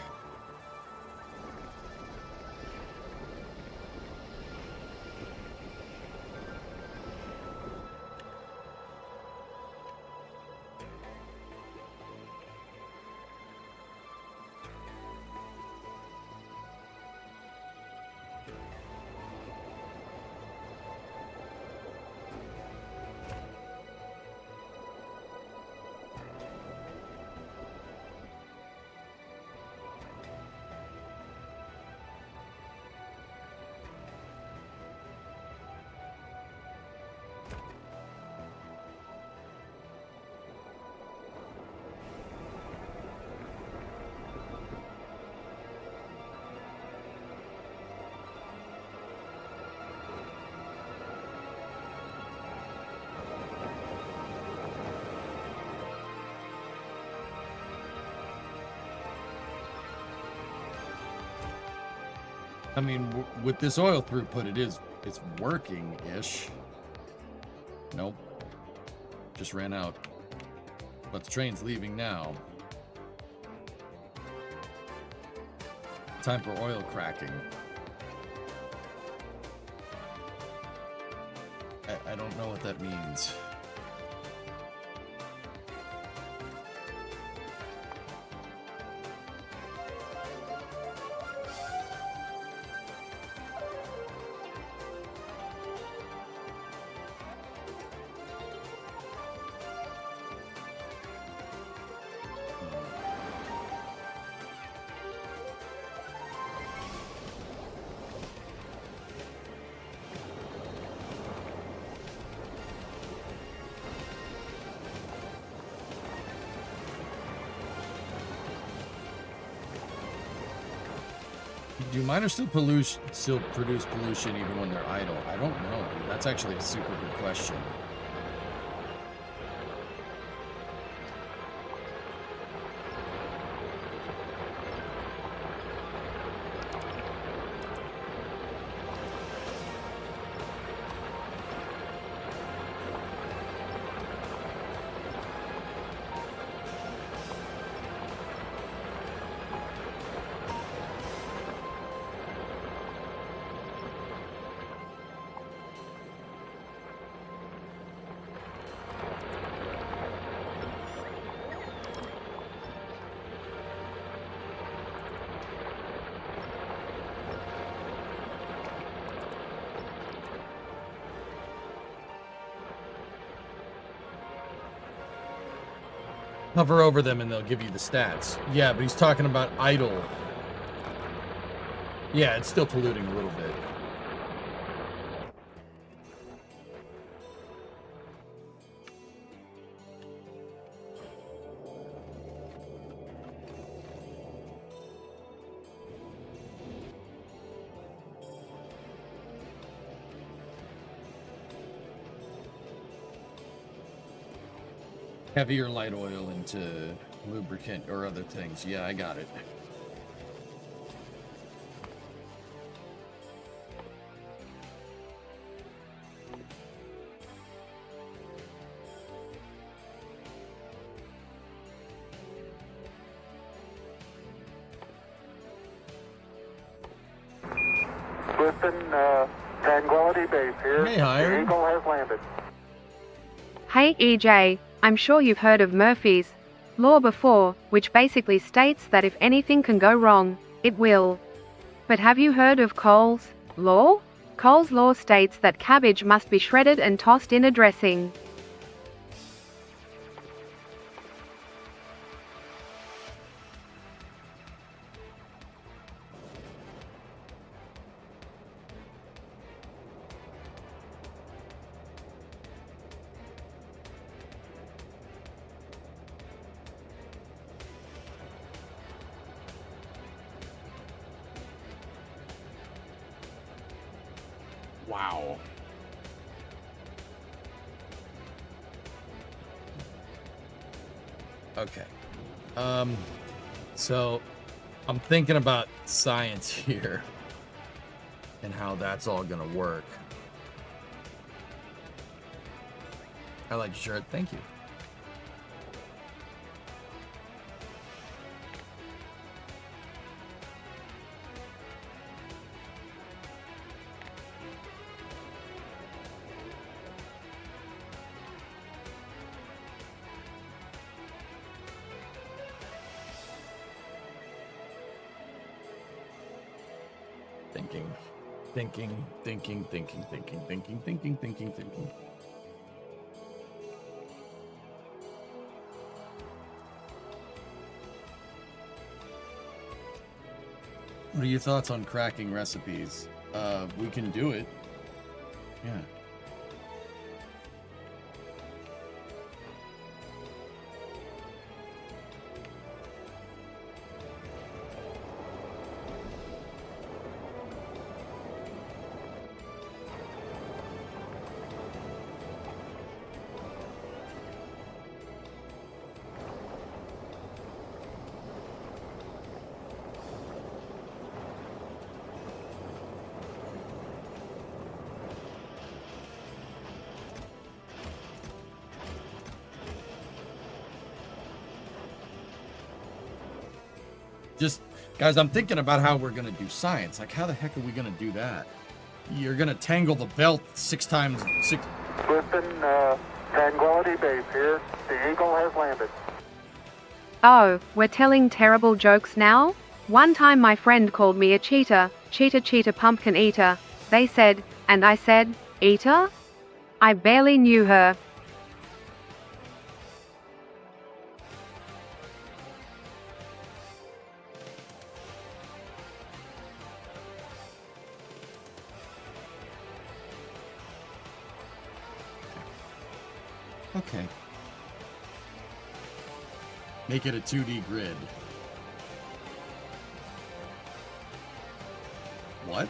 I mean, with this oil throughput, it's working-ish. Nope. Just ran out. But the train's leaving now. Time for oil cracking. I don't know what that means. Do miners still produce pollution even when they're idle? I don't know. That's actually a super good question. Hover over them and they'll give you the stats. Yeah, but he's talking about idle. Yeah, it's still polluting a little bit. Heavier light oil into lubricant or other things. Yeah, I got it. Clifton, Tranquility Base here. Hey, Hire. The Eagle has landed. Hey EJ, I'm sure you've heard of Murphy's Law before, which basically states that if anything can go wrong, it will. But have you heard of Cole's Law? Cole's Law states that cabbage must be shredded and tossed in a dressing. Wow. Okay. So I'm thinking about science here and how that's all gonna work. I like your shirt. Thank you. Thinking. What are your thoughts on cracking recipes? We can do it. Yeah. Just, guys, I'm thinking about how we're going to do science. Like, how the heck are we going to do that? You're going to tangle the belt 6 times. Houston, Tranquility Base here. The Eagle has landed. Oh, we're telling terrible jokes now? One time my friend called me a cheater, cheater pumpkin eater. They said, and I said, eater? I barely knew her. Okay. Make it a 2D grid. What?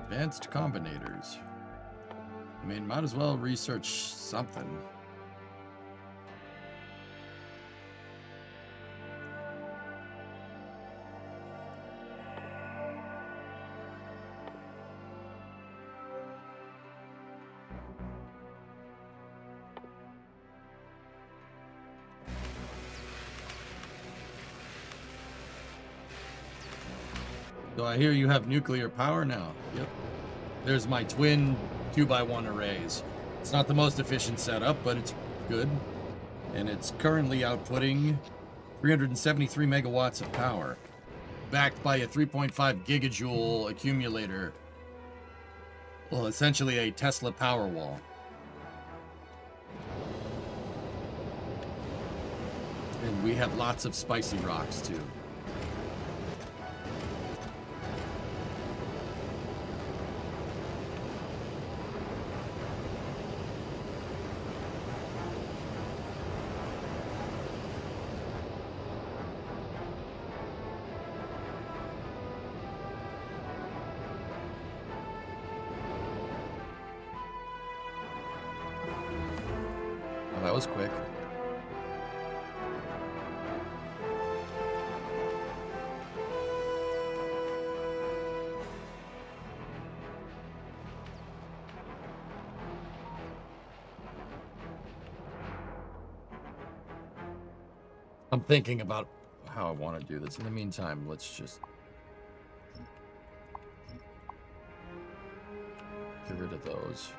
Advanced combinators. I mean, might as well research something. So I hear you have nuclear power now. Yep. There's my twin 2x1 arrays. It's not the most efficient setup, but it's good. And it's currently outputting 373 megawatts of power, backed by a 3.5 gigajoule accumulator. Well, essentially a Tesla Powerwall. And we have lots of spicy rocks, too. Oh, that was quick. I'm thinking about how I want to do this. In the meantime, let's just get rid of those.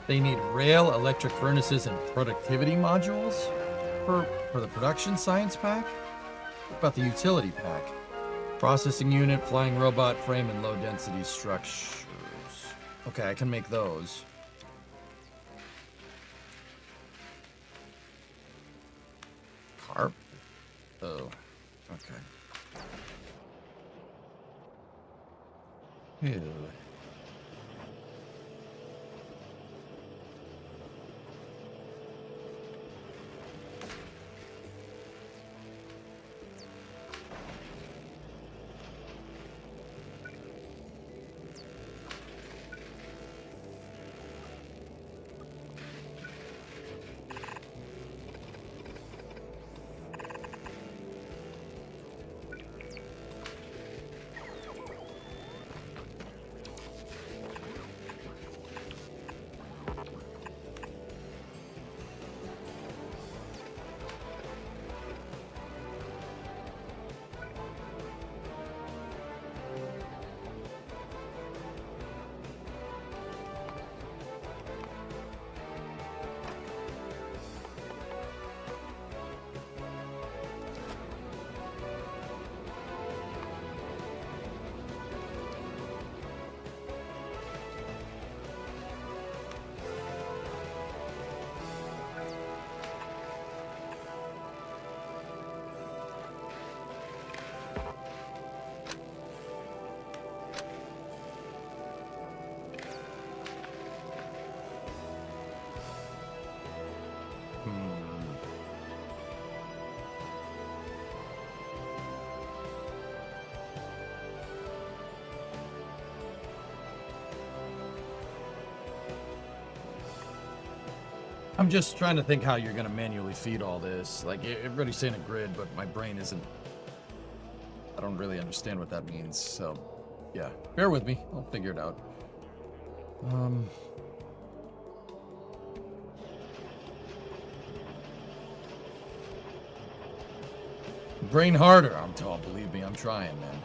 They need rail, electric furnaces, and productivity modules for the production science pack? What about the utility pack? Processing unit, flying robot, frame, and low density structures. Okay, I can make those. Carp? Oh, okay. Ew. I'm just trying to think how you're going to manually feed all this. Like, everybody's saying a grid, but my brain isn't... I don't really understand what that means, so... Yeah, bear with me. I'll figure it out. Brain harder. I'm tall, believe me. I'm trying, man.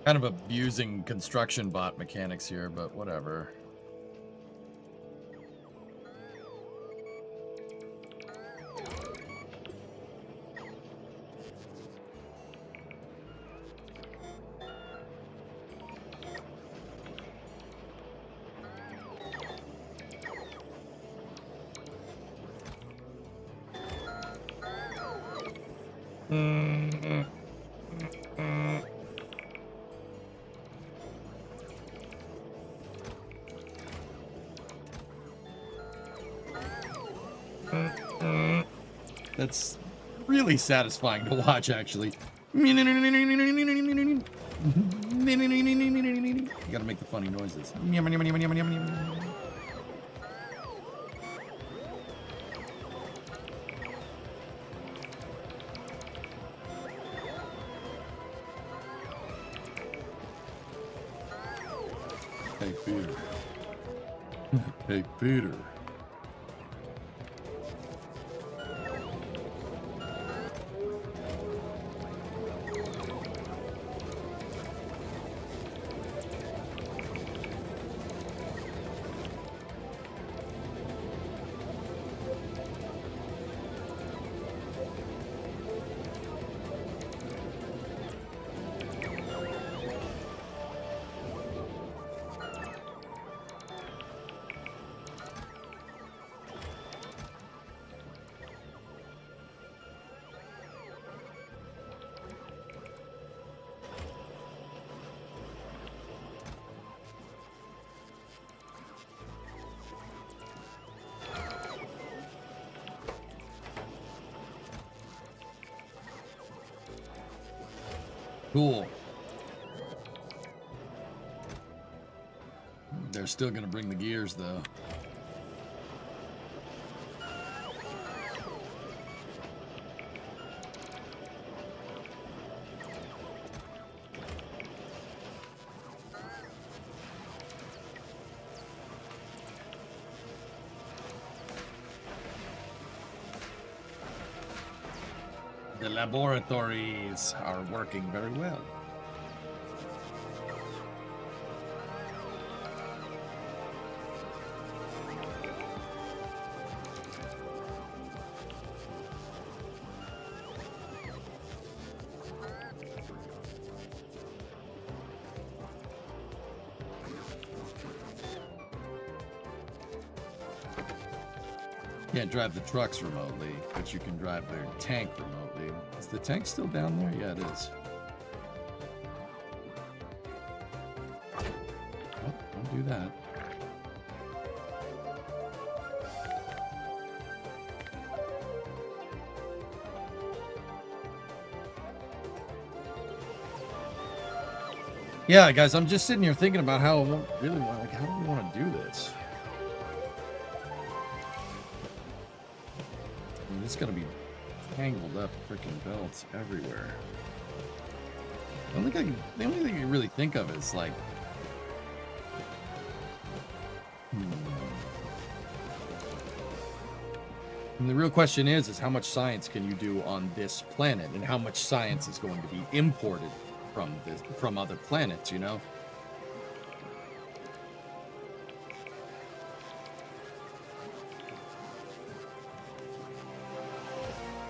Kind of abusing construction bot mechanics here, but whatever. That's really satisfying to watch, actually. You gotta make the funny noises. Hey, Peter. Hey, Peter. Cool. They're still gonna bring the gears, though. The laboratories are working very well. Can't drive the trucks remotely, but you can drive their tank remotely. Is the tank still down there? Yeah, it is. Oh, don't do that. Yeah, guys, I'm just sitting here thinking about how I really want, like, how do we want to do this? I mean, it's gonna be tangled up freaking belts everywhere. The only thing I can really think of is like, And the real question is how much science can you do on this planet, and how much science is going to be imported from other planets, you know?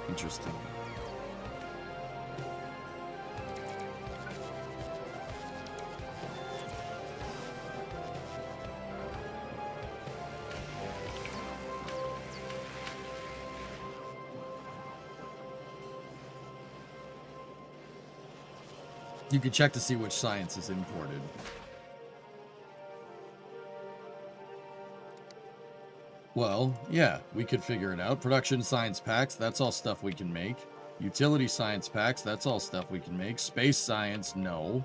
Interesting. You can check to see which science is imported. Well, yeah, we could figure it out. Production science packs, that's all stuff we can make. Utility science packs, that's all stuff we can make. Space science, no.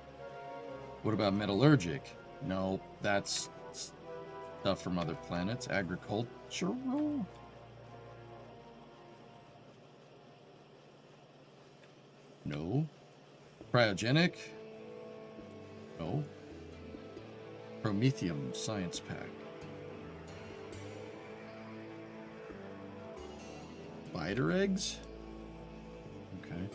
What about metallurgic? No, that's stuff from other planets. Agricultural? No. Cryogenic? No. Promethium science pack. Spider eggs? Okay.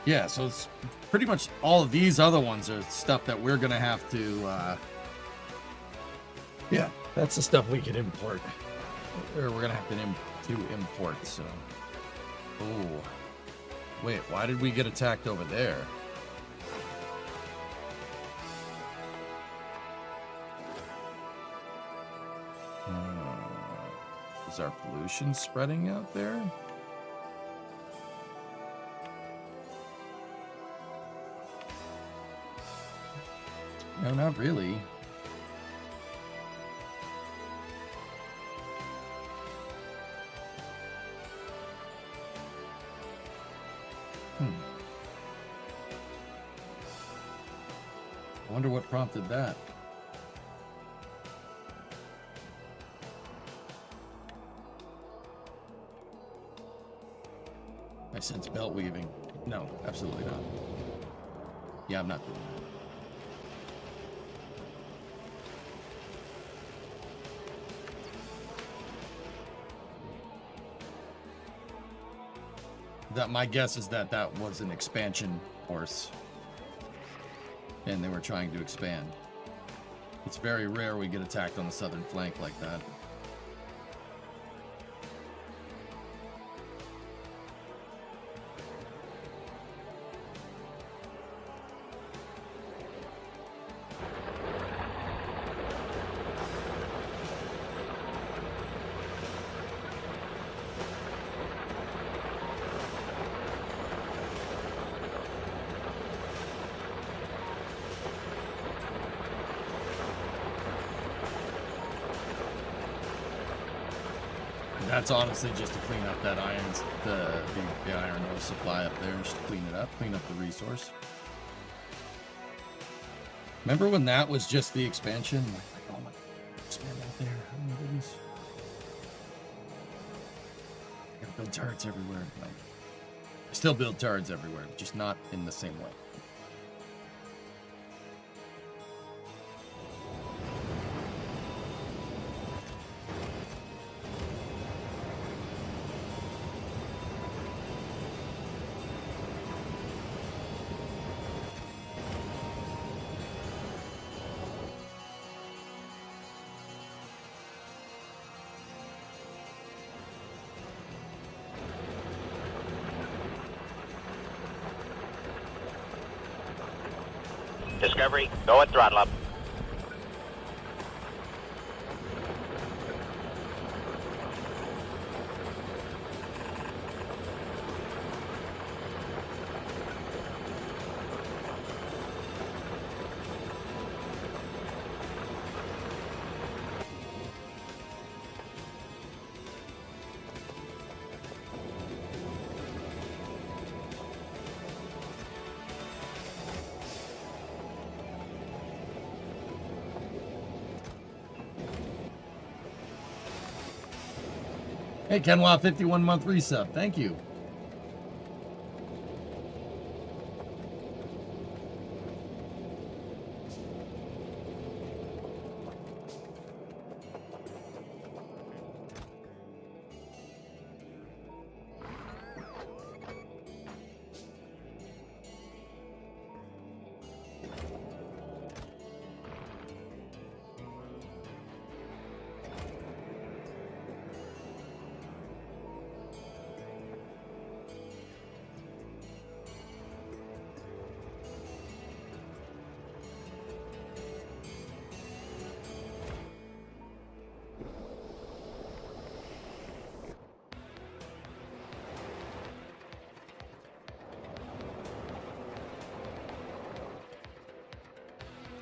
Yeah, so it's pretty much all of these other ones are stuff that we're gonna have to. Yeah, that's the stuff we can import, or we're gonna have to import. So, oh, wait, why did we get attacked over there? Is our pollution spreading out there? No, not really. I wonder what prompted that. I sense belt weaving. No, absolutely not. Yeah, I'm not doing that. My guess is that that was an expansion horse, and they were trying to expand. It's very rare we get attacked on the southern flank like that. That's honestly just to clean up that the iron ore supply up there, just to clean it up, clean up the resource. Remember when that was just the expansion? Like, oh my, expand out there. Oh my goodness. I gotta build turrets everywhere. Like, I still build turrets everywhere, just not in the same way. Discovery, go at throttle up. Hey, Kenwa, 51-month resub. Thank you.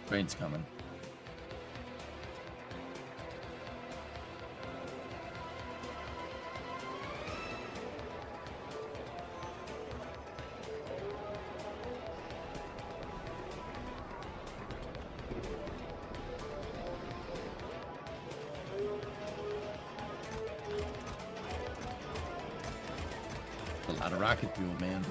Train's coming. A lot of rocket fuel, man.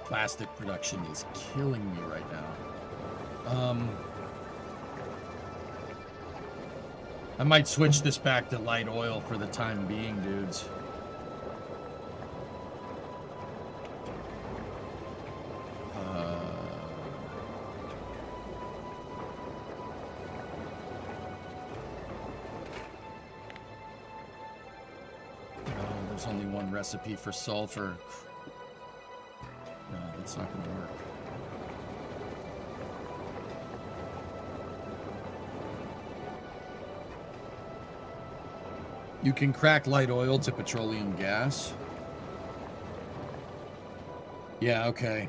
Plastic production is killing me right now. I might switch this back to light oil for the time being, dudes. There's only one recipe for sulfur. No, that's not going to work. You can crack light oil to petroleum gas. Yeah, okay.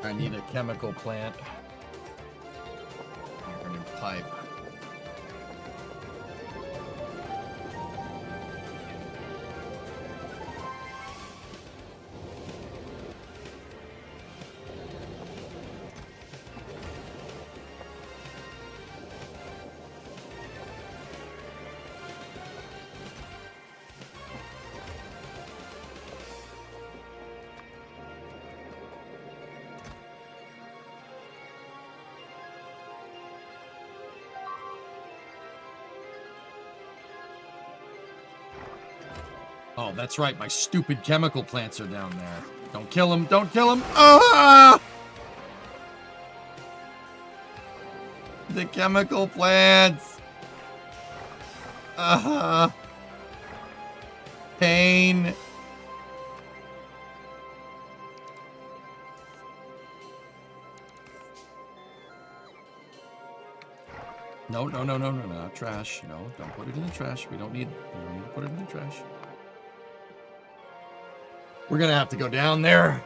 I need a chemical plant. A new pipe. Oh, that's right. My stupid chemical plants are down there. Don't kill him. Don't kill him. Ah! The chemical plants. Pain. No, no, no, no, no, no. Trash. No, don't put it in the trash. We don't need to put it in the trash. We're gonna have to go down there.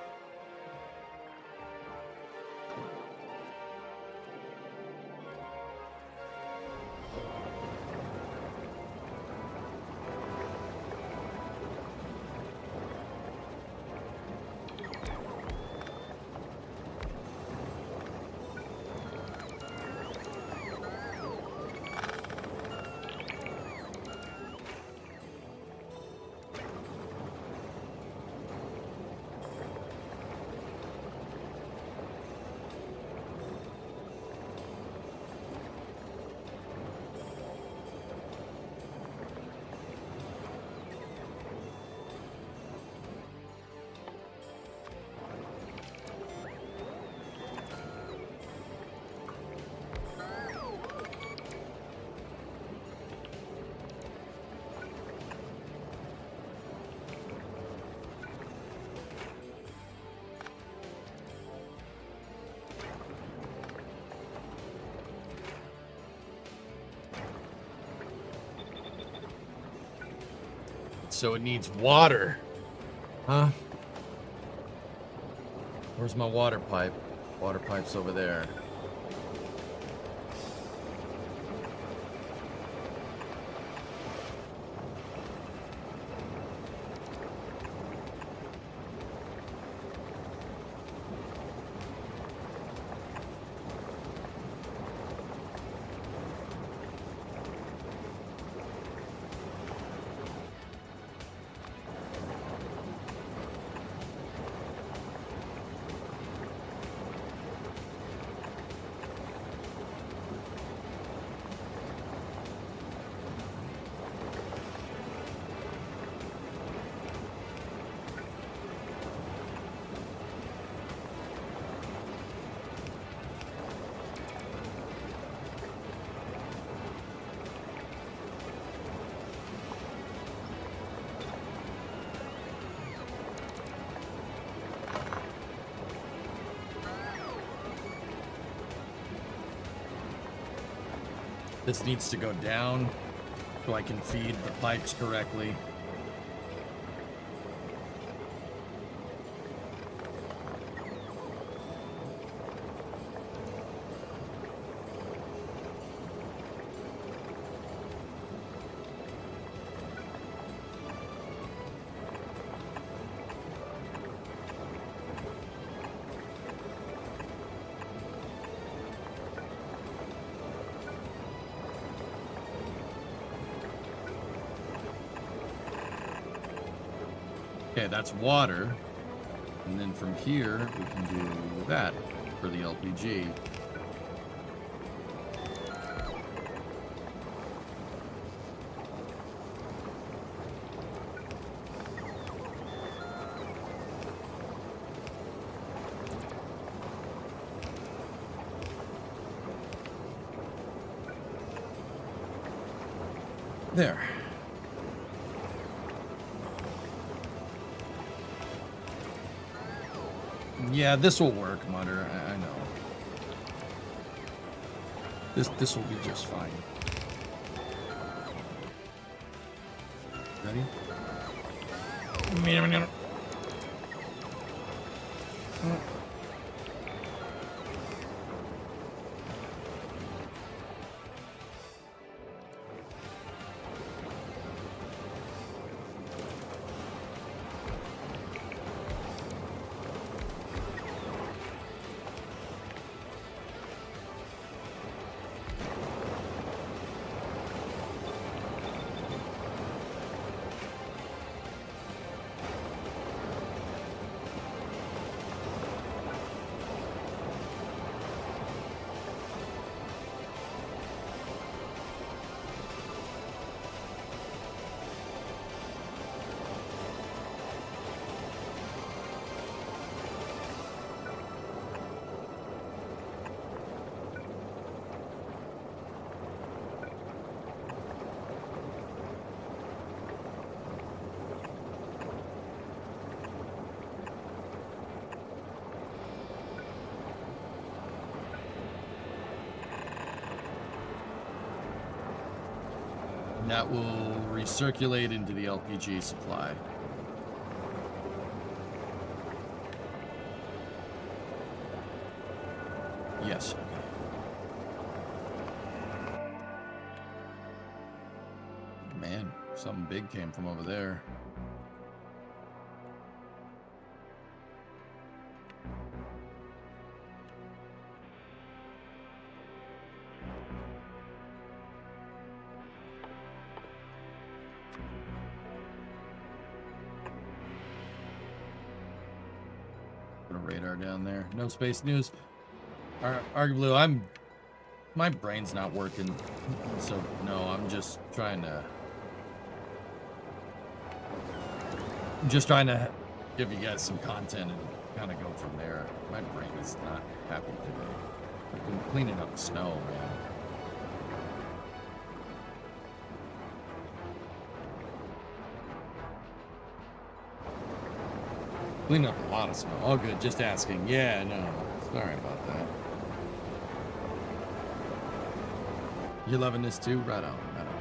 So it needs water. Huh? Where's my water pipe? Water pipe's over there. This needs to go down so I can feed the pipes correctly. Okay, that's water. And then from here, we can do that for the LPG. There. Yeah, this will work, Mutter. I know. This will be just fine. Ready? That will recirculate into the LPG supply. Yes. Man, something big came from over there. Radar down there. No space news. Arguably, my brain's not working, so no, I'm just trying to give you guys some content and kind of go from there. My brain is not happy today. I've been cleaning up snow, man. Cleaning up a lot of snow. Oh, good. Just asking. Yeah, no. Sorry about that. You loving this too? Right on. Right on.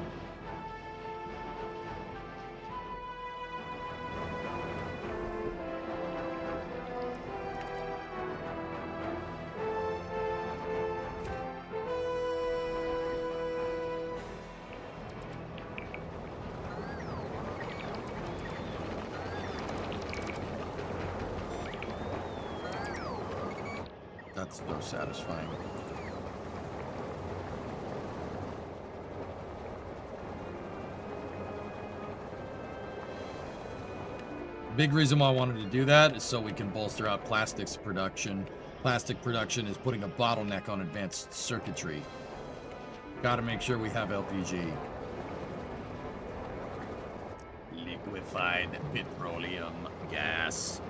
That's so satisfying. Big reason why I wanted to do that is so we can bolster out plastics production. Plastic production is putting a bottleneck on advanced circuitry. Gotta make sure we have LPG. Liquefied petroleum gas.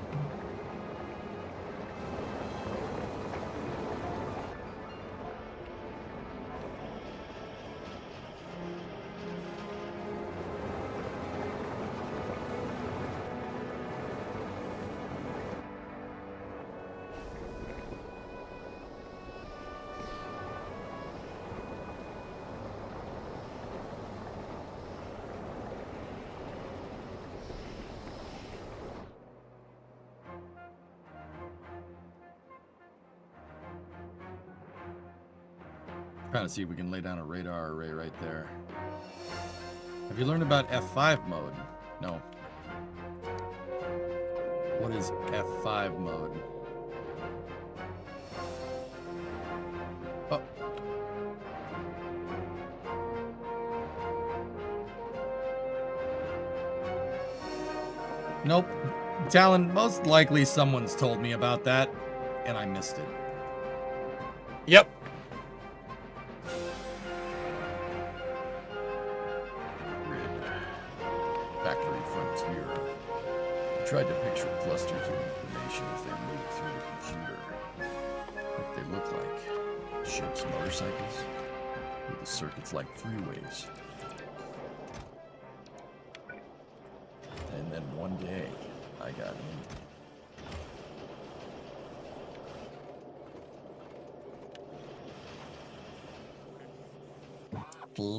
Trying to see if we can lay down a radar array right there. Have you learned about F5 mode? No. What is F5 mode? Oh. Nope. Talon, most likely someone's told me about that, and I missed it. Yep. Factory frontier. I tried to picture clusters of information as they move through the computer. What they look like. Ships, motorcycles, with the circuits like freeways. And then one day, I got in.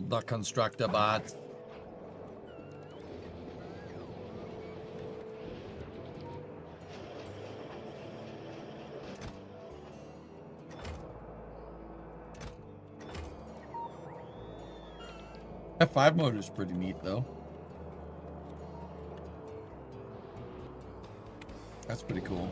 The constructor bot. F5 mode is pretty neat, though. That's pretty cool.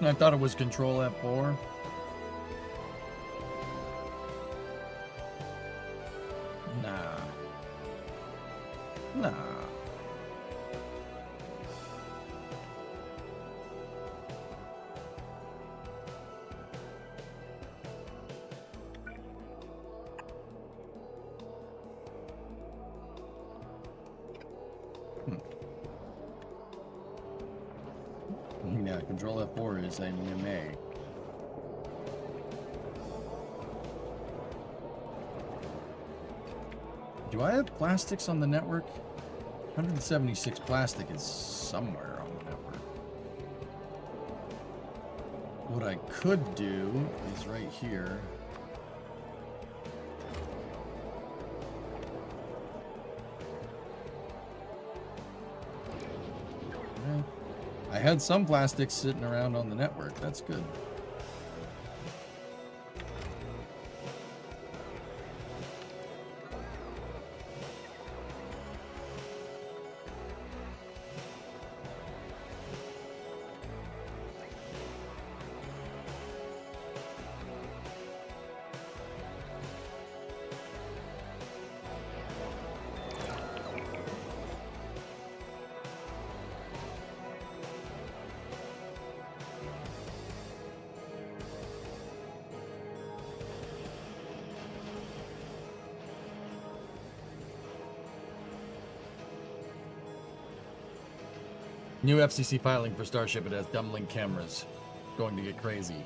I thought it was Control F4. Nah. Nah. Yeah, Control F4 is a NMA. Do I have plastics on the network? 176 plastic is somewhere on the network. What I could do is right here. I had some plastics sitting around on the network. That's good. New FCC filing for Starship. It has dumbling cameras. Going to get crazy.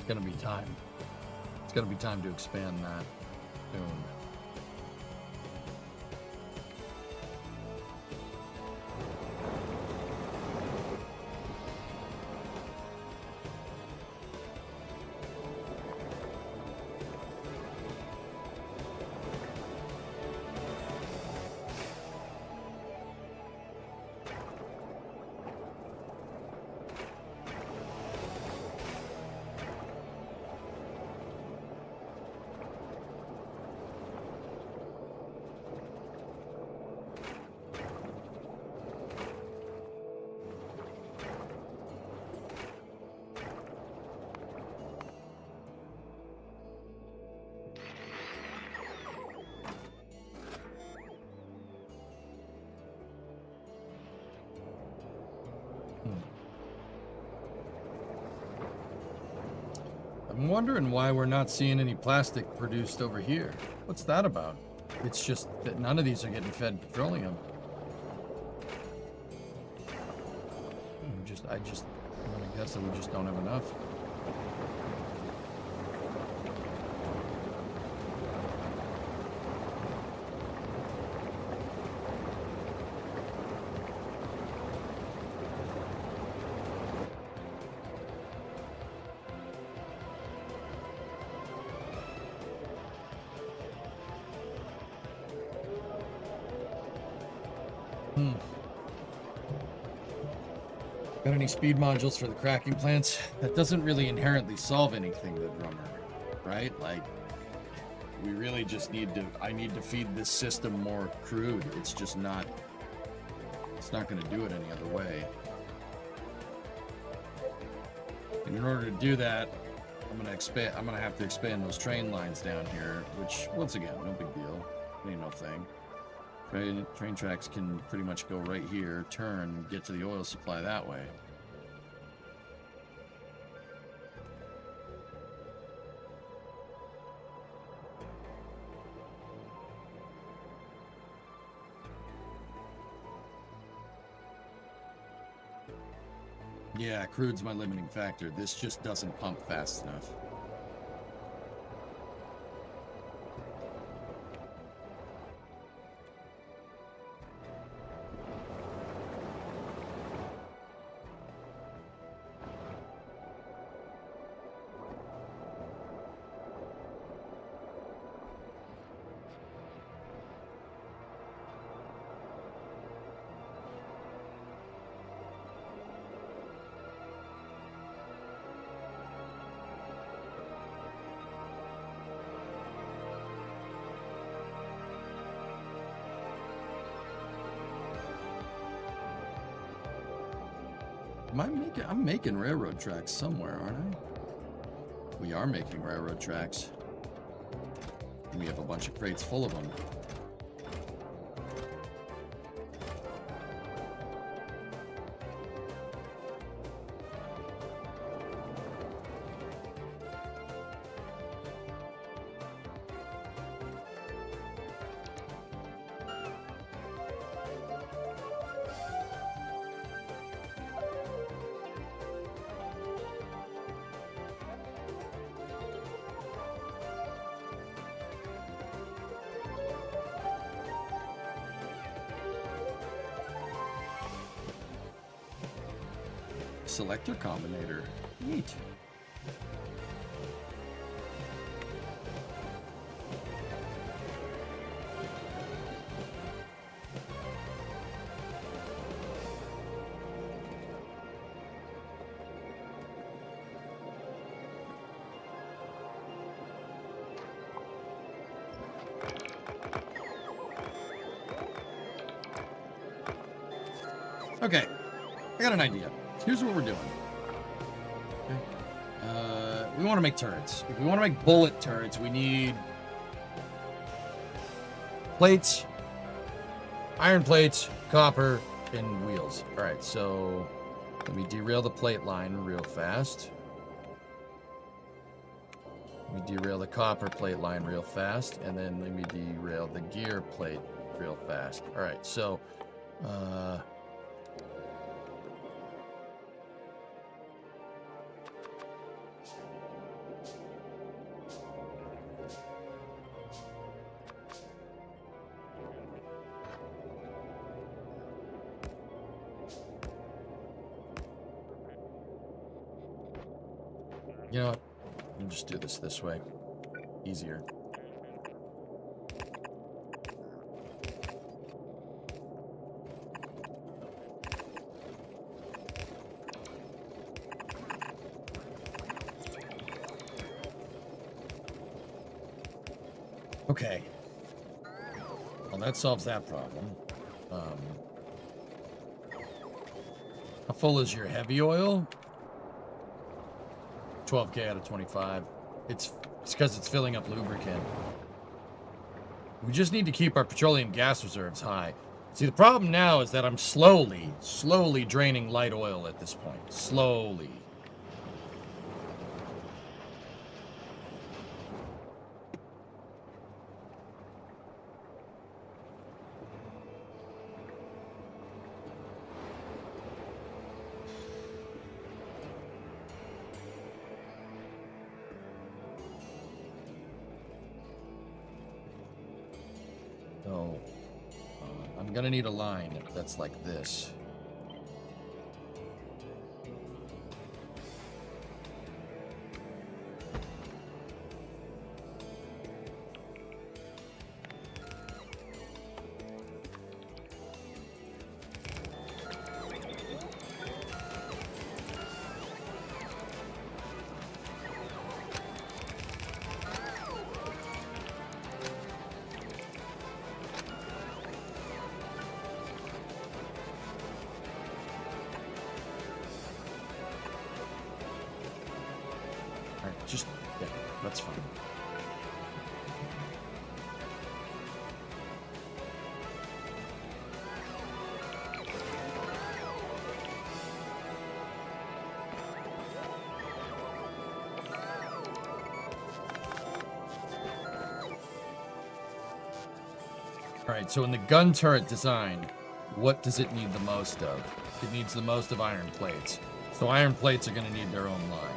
Gonna be time. It's gonna be time to expand that soon. I'm wondering why we're not seeing any plastic produced over here. What's that about? It's just that none of these are getting fed petroleum. I'm gonna guess that we just don't have enough. Got any speed modules for the cracking plants? That doesn't really inherently solve anything, the drummer, right? Like, we really just need to, I need to feed this system more crude. It's just not, it's not going to do it any other way. And in order to do that, I'm going to have to expand those train lines down here, which, once again, no big deal. Ain't no thing. Train tracks can pretty much go right here, turn, get to the oil supply that way. Yeah, crude's my limiting factor. This just doesn't pump fast enough. I'm making railroad tracks somewhere, aren't I? We are making railroad tracks. We have a bunch of crates full of them. Selector combinator. Neat. Okay, I got an idea. Here's what we're doing. Okay. We want to make turrets. If we want to make bullet turrets, we need plates, iron plates, copper, and wheels. All right, so let me derail the plate line real fast. Let me derail the copper plate line real fast, and then let me derail the gear plate real fast. All right, so you know what? Let me just do this way. Easier. Okay. Well, that solves that problem. How full is your heavy oil? 12K out of 25. It's because it's filling up lubricant. We just need to keep our petroleum gas reserves high. See, the problem now is that I'm slowly draining light oil at this point. Slowly. So, I'm gonna need a line that's like this. Just, yeah, that's fine. All right, so in the gun turret design, what does it need the most of? It needs the most of iron plates. So iron plates are going to need their own line.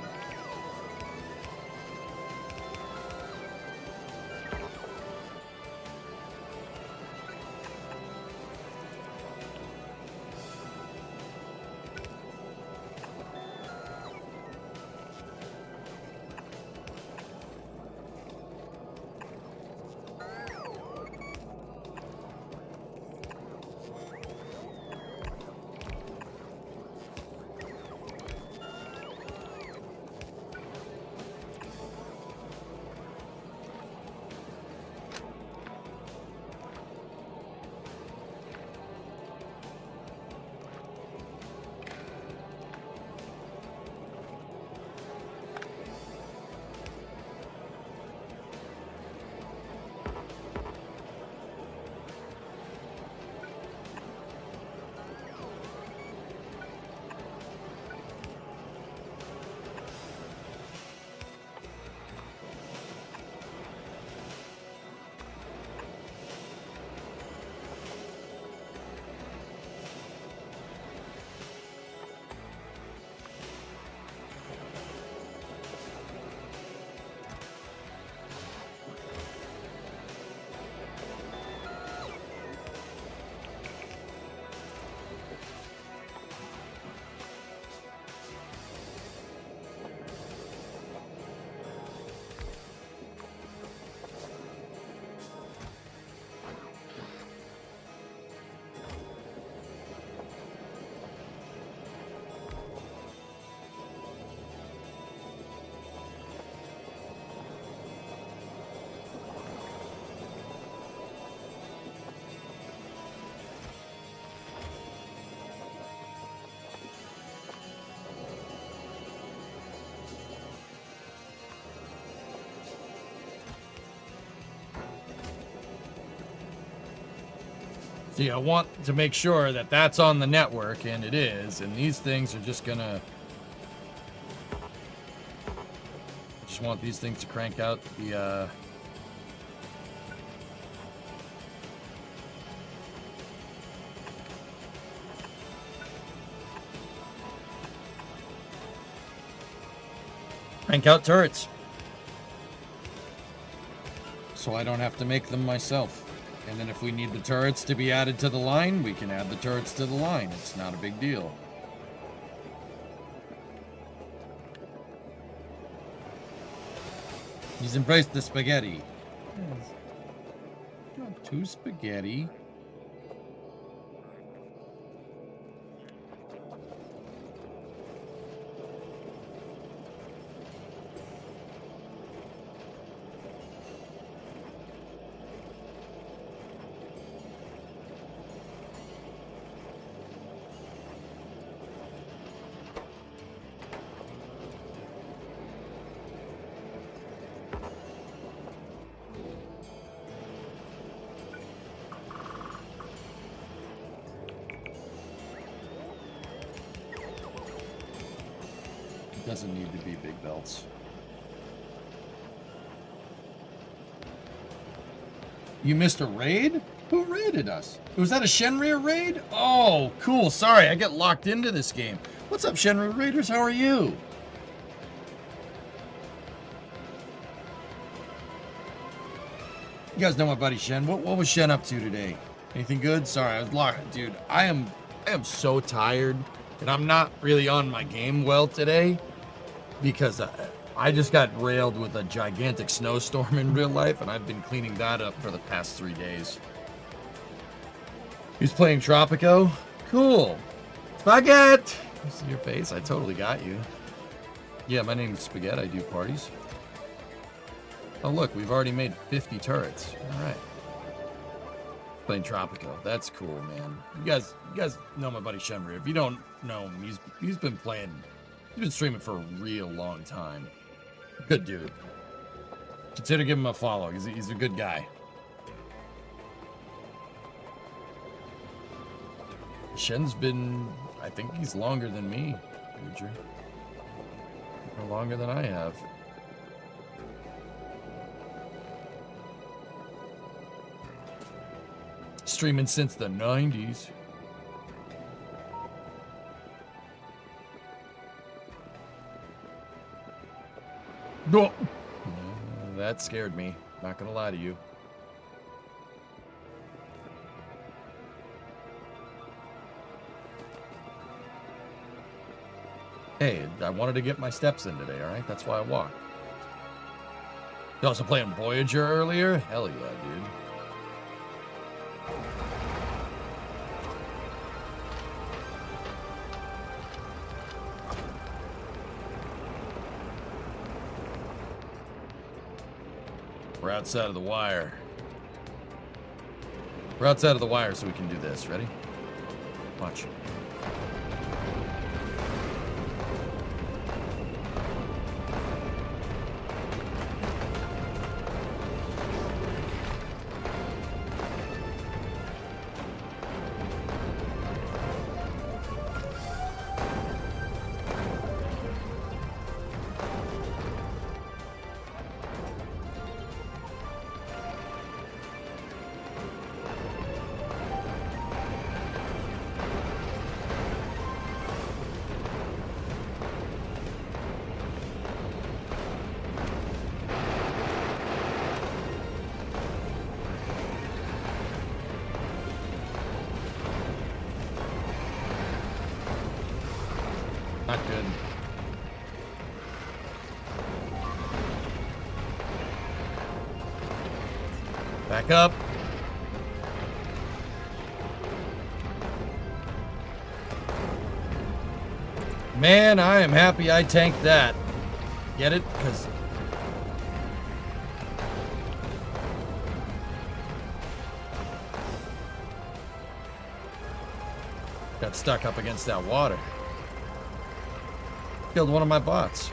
See, I want to make sure that that's on the network, and it is, and these things are just gonna... I just want these things to crank out the, crank out turrets. So I don't have to make them myself. And then if we need the turrets to be added to the line, we can add the turrets to the line. It's not a big deal. He's embraced the spaghetti. Got 2 spaghetti. Doesn't need to be big belts. You missed a raid? Who raided us? Was that a Shenrir raid? Oh, cool. Sorry, I get locked into this game. What's up, Shenrir Raiders? How are you? guys know my buddy Shen. What was Shen up to today? Anything good? Sorry, I was locked. Dude, I am so tired, and I'm not really on my game well today because I just got railed with a gigantic snowstorm in real life, and I've been cleaning that up for the past 3 days. He's playing Tropico. Cool. Spaghetti! See your face? I totally got you. Yeah, my name's Spaghetti. I do parties. Oh, look, we've already made 50 turrets. All right. Playing Tropico. That's cool, man. You guys know my buddy Shenry. If you don't know him, he's been playing. He's been streaming for a real long time. Good dude. Consider giving him a follow. He's a good guy. Shen's been, I think he's longer than me, Future. Or longer than I have. Streaming since the 90s. No. That scared me. Not gonna lie to you. Hey, I wanted to get my steps in today, alright? That's why I walked. You also playing Voyager earlier? Hell yeah, dude. We're outside of the wire. We're outside of the wire so we can do this. Ready? Watch. Not good. Back up. Man, I am happy I tanked that. Get it? Because got stuck up against that water. Killed one of my bots.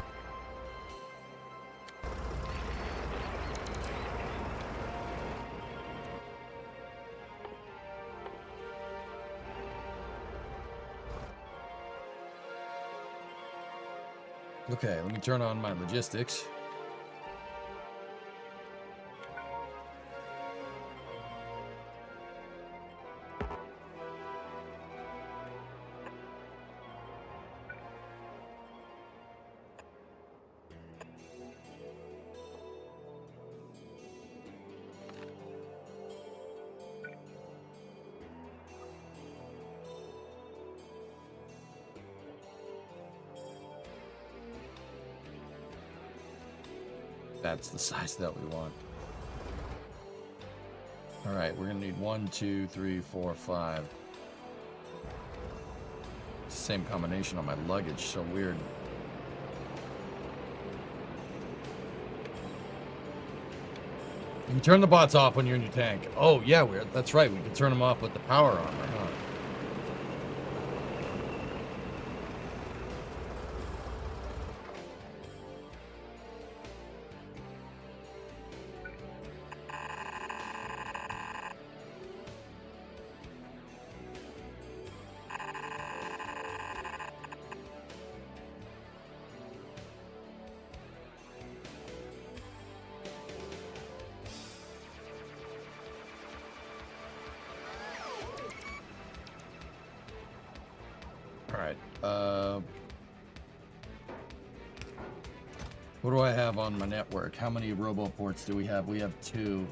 Okay, let me turn on my logistics. That's the size that we want. All right, we're gonna need 1, 2, 3, 4, 5. Same combination on my luggage, so weird. You can turn the bots off when you're in your tank. Oh yeah, that's right. We can turn them off with the power armor, huh? What do I have on my network? How many robo ports do we have? We have 2.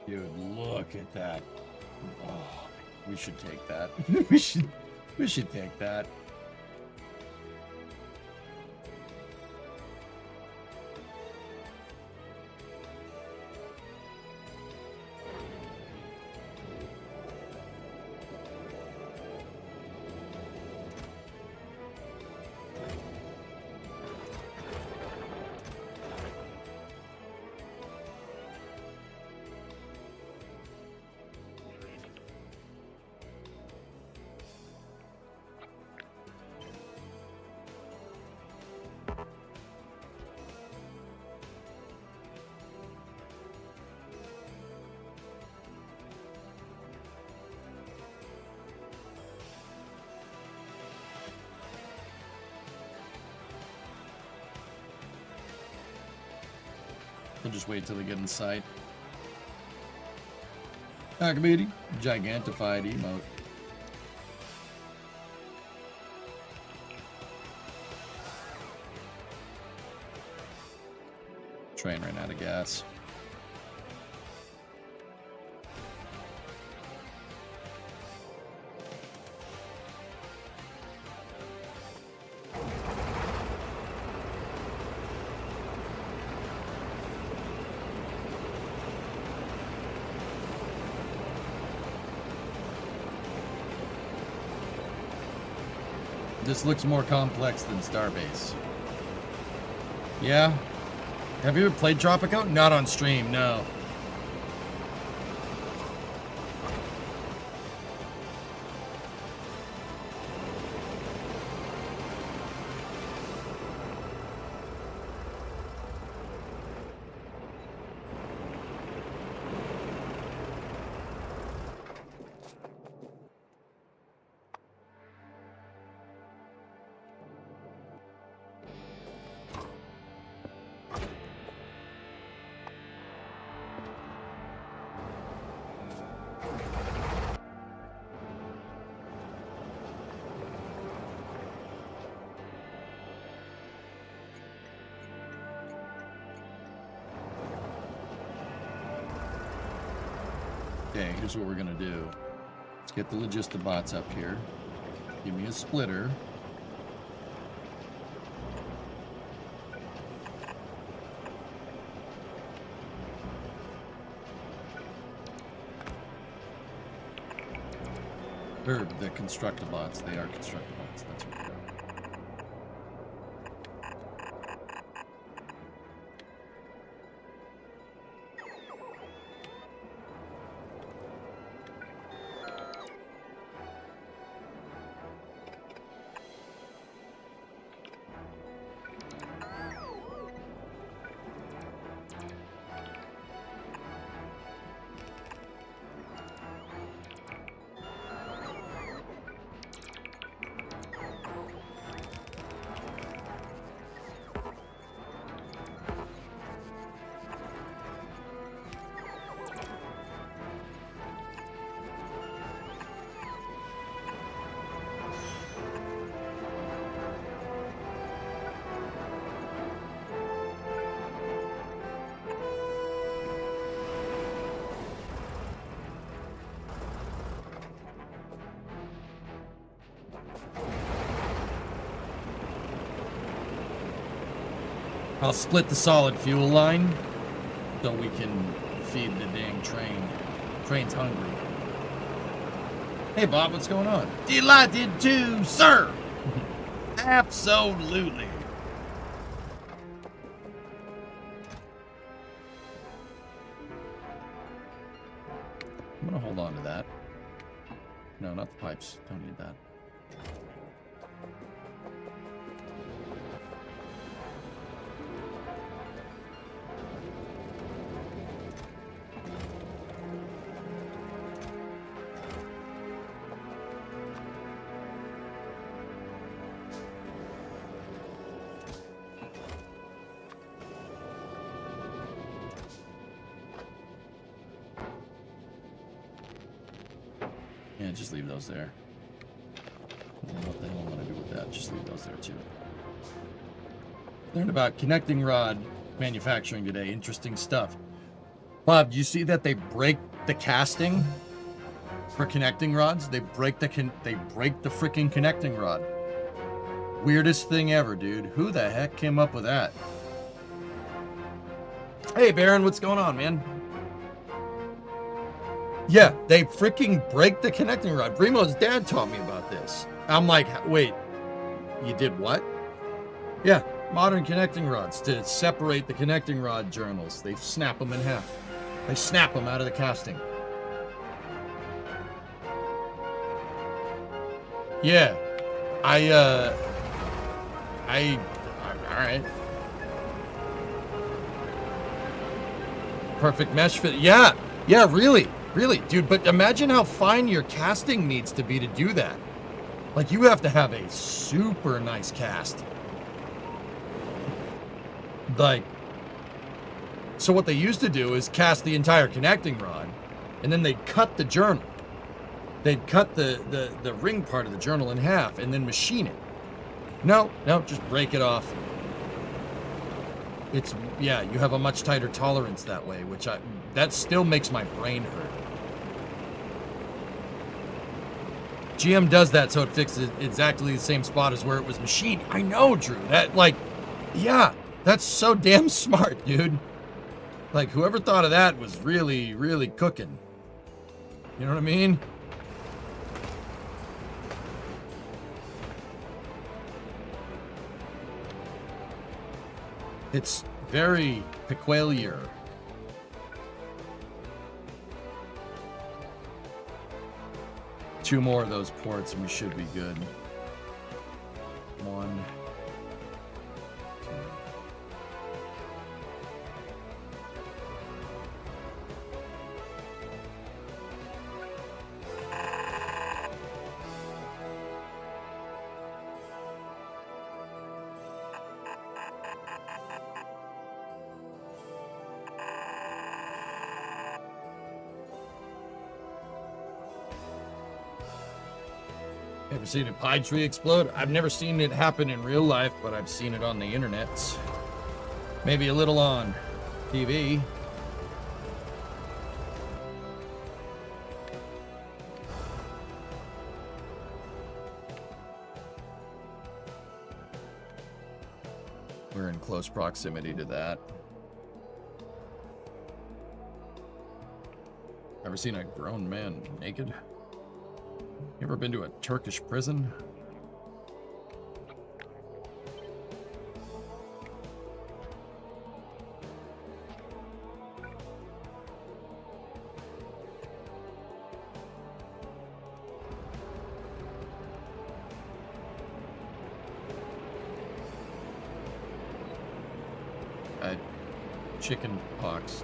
Dude, look at that. Oh, we should take that. we should take that. We'll just wait till they get in sight. Akabuti, gigantified emote. Train ran out of gas. This looks more complex than Starbase. Yeah? Have you ever played Tropico? Not on stream, no. Okay, here's what we're gonna do. Let's get the Logistibots up here. Give me a splitter. Or the Constructibots. They are Constructibots. That's what they are. I'll split the solid fuel line so we can feed the dang train. Train's hungry. Hey Bob, what's going on? Delighted to, sir! Absolutely. I'm gonna hold on to that. No, not the pipes. Don't need that. Yeah, just leave those there. What the hell am I going to do with that? Just leave those there too. Learned about connecting rod manufacturing today. Interesting stuff. Bob, do you see that they break the casting for connecting rods? They break the freaking connecting rod. Weirdest thing ever, dude. Who the heck came up with that? Hey, Baron, what's going on, man? Yeah, they freaking break the connecting rod. Primo's dad taught me about this. I'm like, wait, you did what? Yeah, modern connecting rods to separate the connecting rod journals. They snap them in half. They snap them out of the casting. Yeah, all right. Perfect mesh fit. Yeah, really, dude. But imagine how fine your casting needs to be to do that. Like, you have to have a super nice cast. Like, so what they used to do is cast the entire connecting rod, and then they'd cut the journal. They'd cut the ring part of the journal in half and then machine it. No, just break it off. It's, yeah, you have a much tighter tolerance that way, that still makes my brain hurt. GM does that so it fixes exactly the same spot as where it was machined. I know, Drew. That, like, yeah, that's so damn smart, dude. Like, whoever thought of that was really, really cooking. You know what I mean? It's very peculiar. Two more of those ports and we should be good. 1, 2. Ever seen a pine tree explode? I've never seen it happen in real life, but I've seen it on the internet. Maybe a little on TV. We're in close proximity to that. Ever seen a grown man naked? You ever been to a Turkish prison? Chicken pox.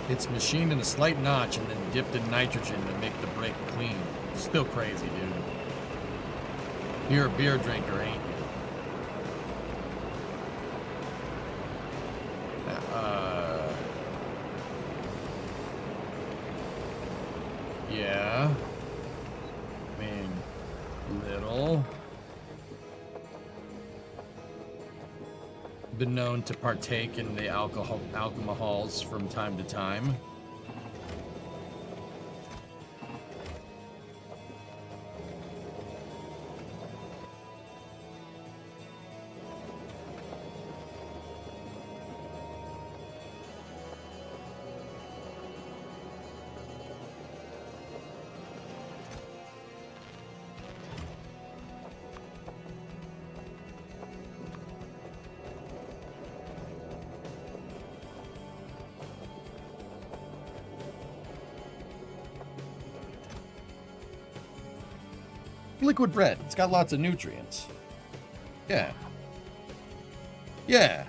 It's machined in a slight notch and then dipped in nitrogen to make the break clean. Still crazy, dude. You're a beer drinker, ain't you? Yeah. I mean, little. Been known to partake in the alcohols from time to time. Liquid bread. It's got lots of nutrients. Yeah. Yeah.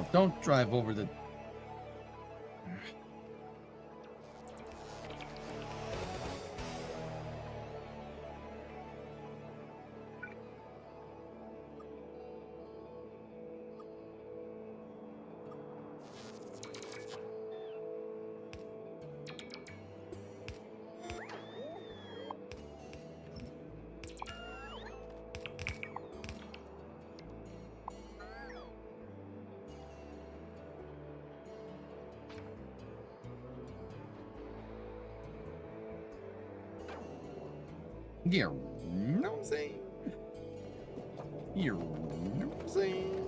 No, don't drive over the... Yeah, you know what I'm saying? You know what I'm saying?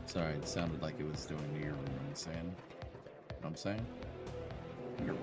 Sorry, it sounded like it was doing you know what I'm saying? What I'm saying? You're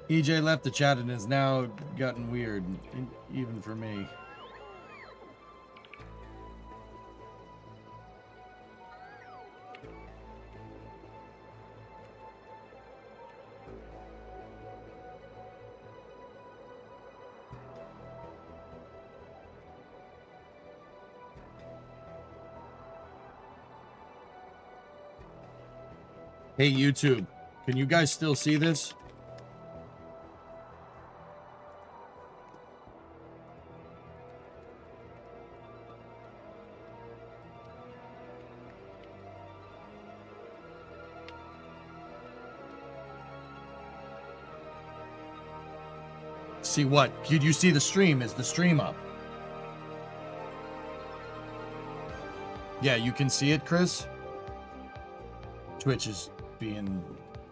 EJ left the chat and has now gotten weird, even for me. Hey, YouTube, can you guys still see this? See what? Could you see the stream? Is the stream up? Yeah, you can see it, Chris? Twitch is being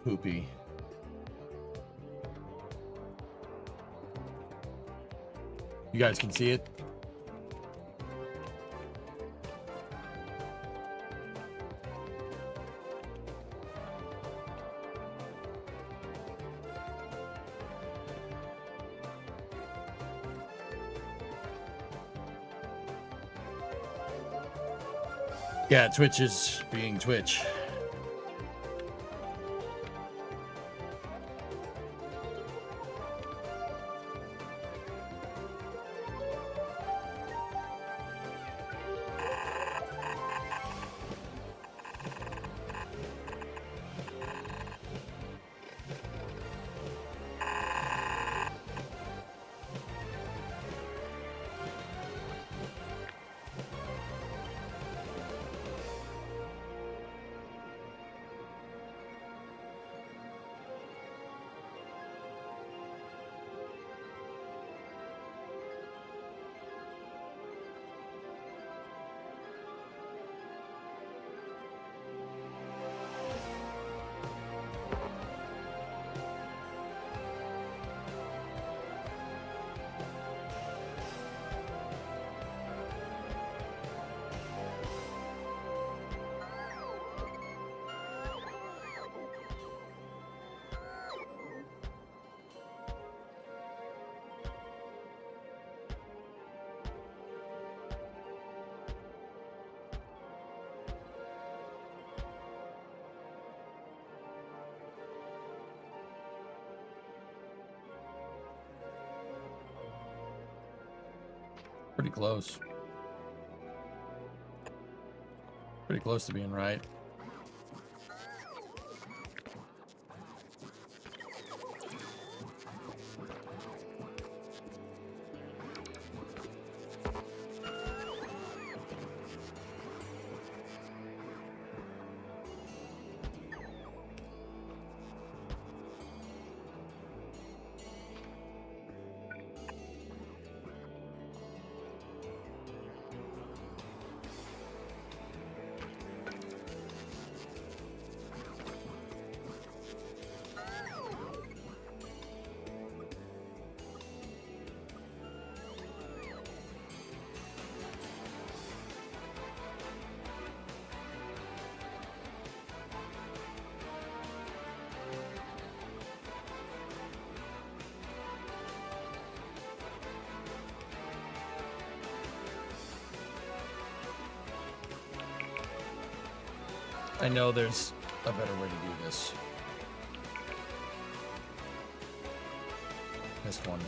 poopy. You guys can see it? Yeah, Twitch is being Twitch. Pretty close. Pretty close to being right. I know there's a better way to do this. This one.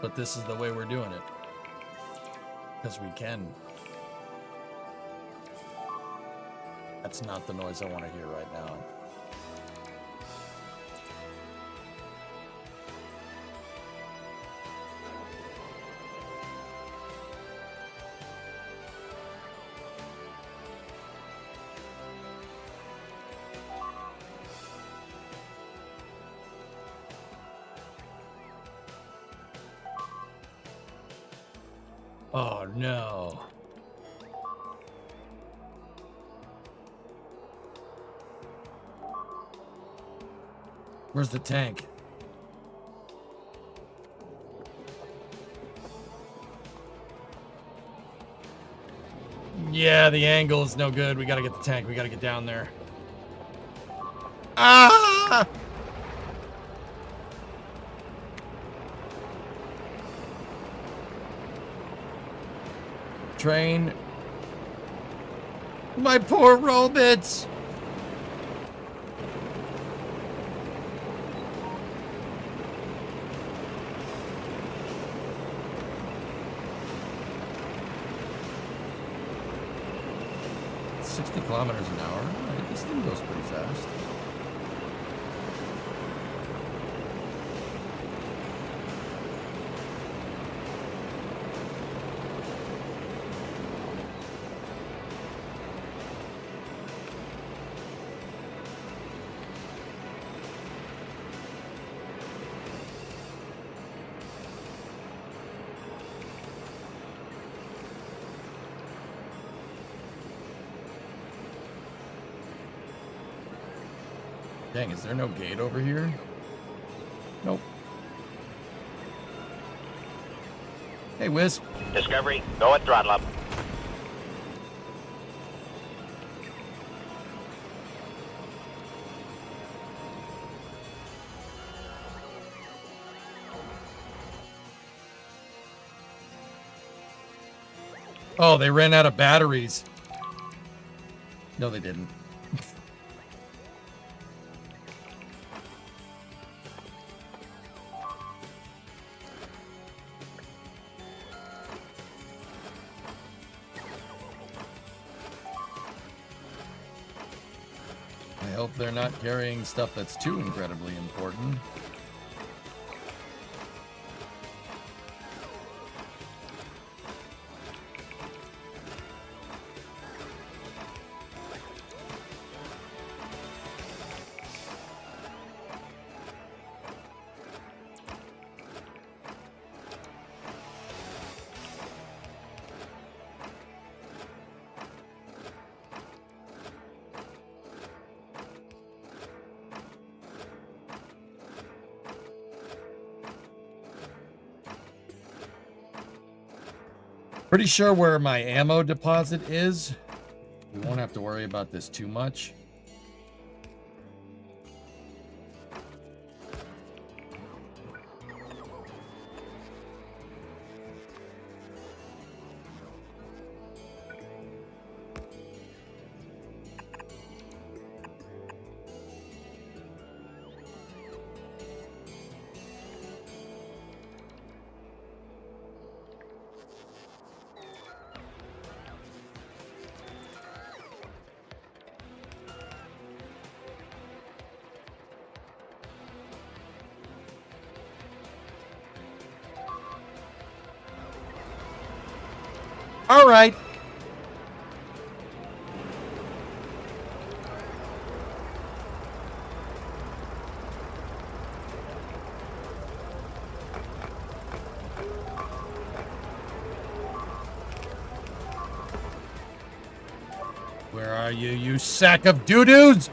But this is the way we're doing it. Because we can. That's not the noise I want to hear right now. Oh no. Where's the tank? Yeah, the angle is no good. We gotta get the tank. We gotta get down there. Ah! Train. My poor robots. Kilometers an hour. Right, this thing goes pretty fast. Dang, is there no gate over here? Nope. Hey, Wisp. Discovery, go at throttle up. Oh, they ran out of batteries. No, they didn't. I hope they're not carrying stuff that's too incredibly important. Pretty sure where my ammo deposit is. We won't have to worry about this too much. All right. Where are you, you sack of doo-doos?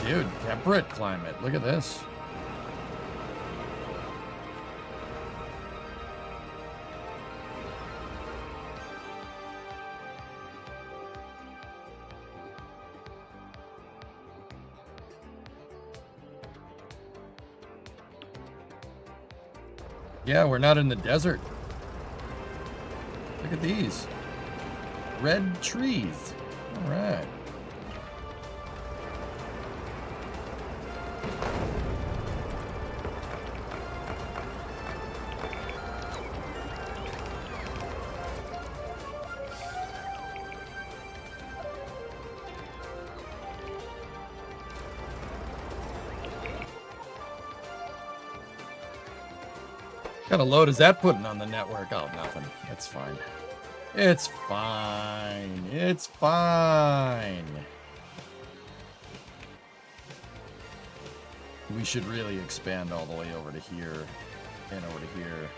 dude, temperate climate. Look at this. Yeah, we're not in the desert. Look at these. Red trees. All right. What kind of load is that putting on the network? Oh, nothing. It's fine. It's fine. It's fine. We should really expand all the way over to here and over to here.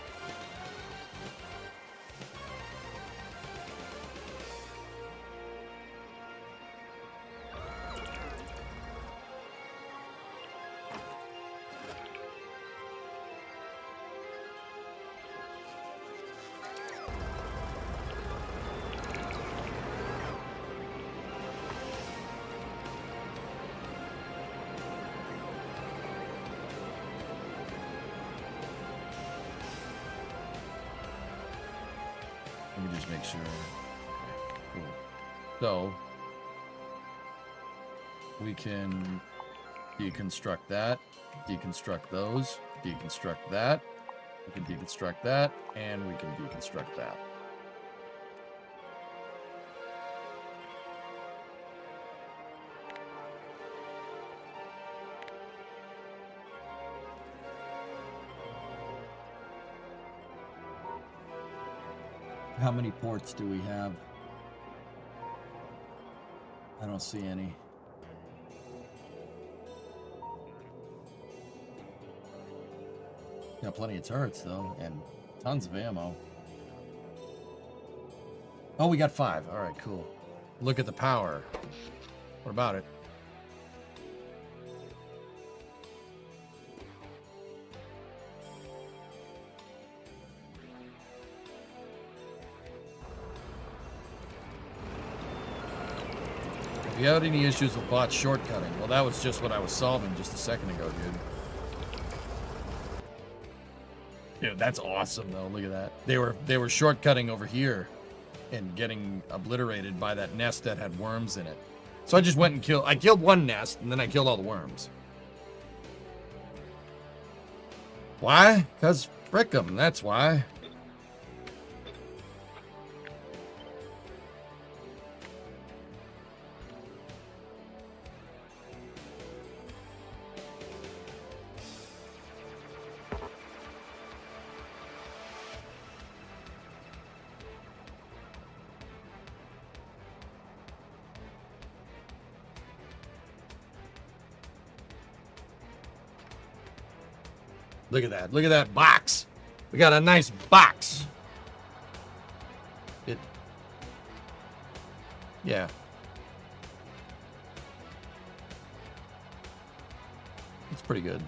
Let me just make sure. Cool. So we can deconstruct that, deconstruct those, deconstruct that. We can deconstruct that, and we can deconstruct that. How many ports do we have? I don't see any. Got plenty of turrets though, and tons of ammo. Oh, we got 5. All right, cool. Look at the power. What about it? If you had any issues with bot shortcutting, well, that was just what I was solving just a second ago, dude. Dude, that's awesome, though. Look at that. They were shortcutting over here and getting obliterated by that nest that had worms in it. So I just went and killed... I killed one nest, and then I killed all the worms. Why? Because frick them, that's why. Look at that. Look at that box. We got a nice box. Yeah. It's pretty good.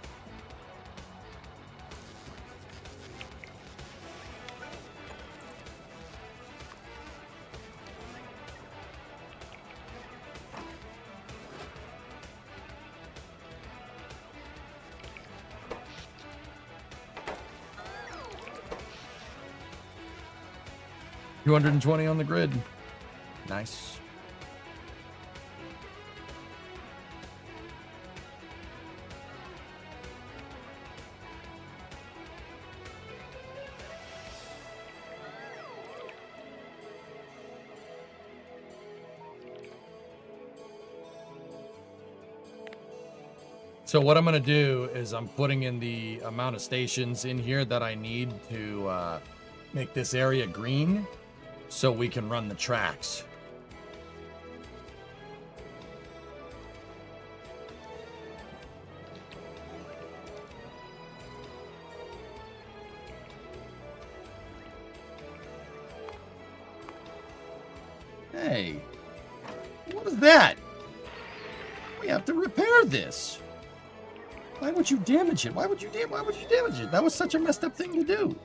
$220 on the grid. Nice. So what I'm going to do is I'm putting in the amount of stations in here that I need to make this area green so we can run the tracks. Hey, what is that? We have to repair this. Why would you damage it? Why would you damage it? That was such a messed up thing to do.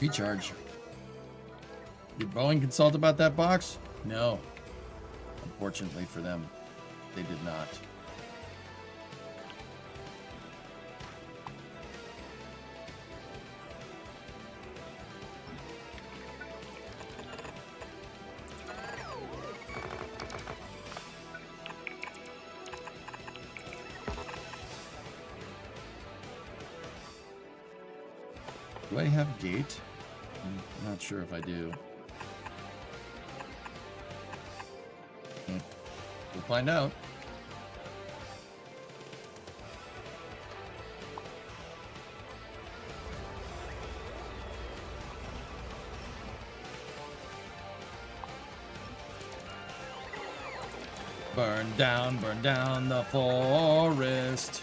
Recharge. Did Boeing consult about that box? No. Unfortunately for them, they did not. Do I have gate? I'm not sure if I do. We'll find out. Burn down the forest.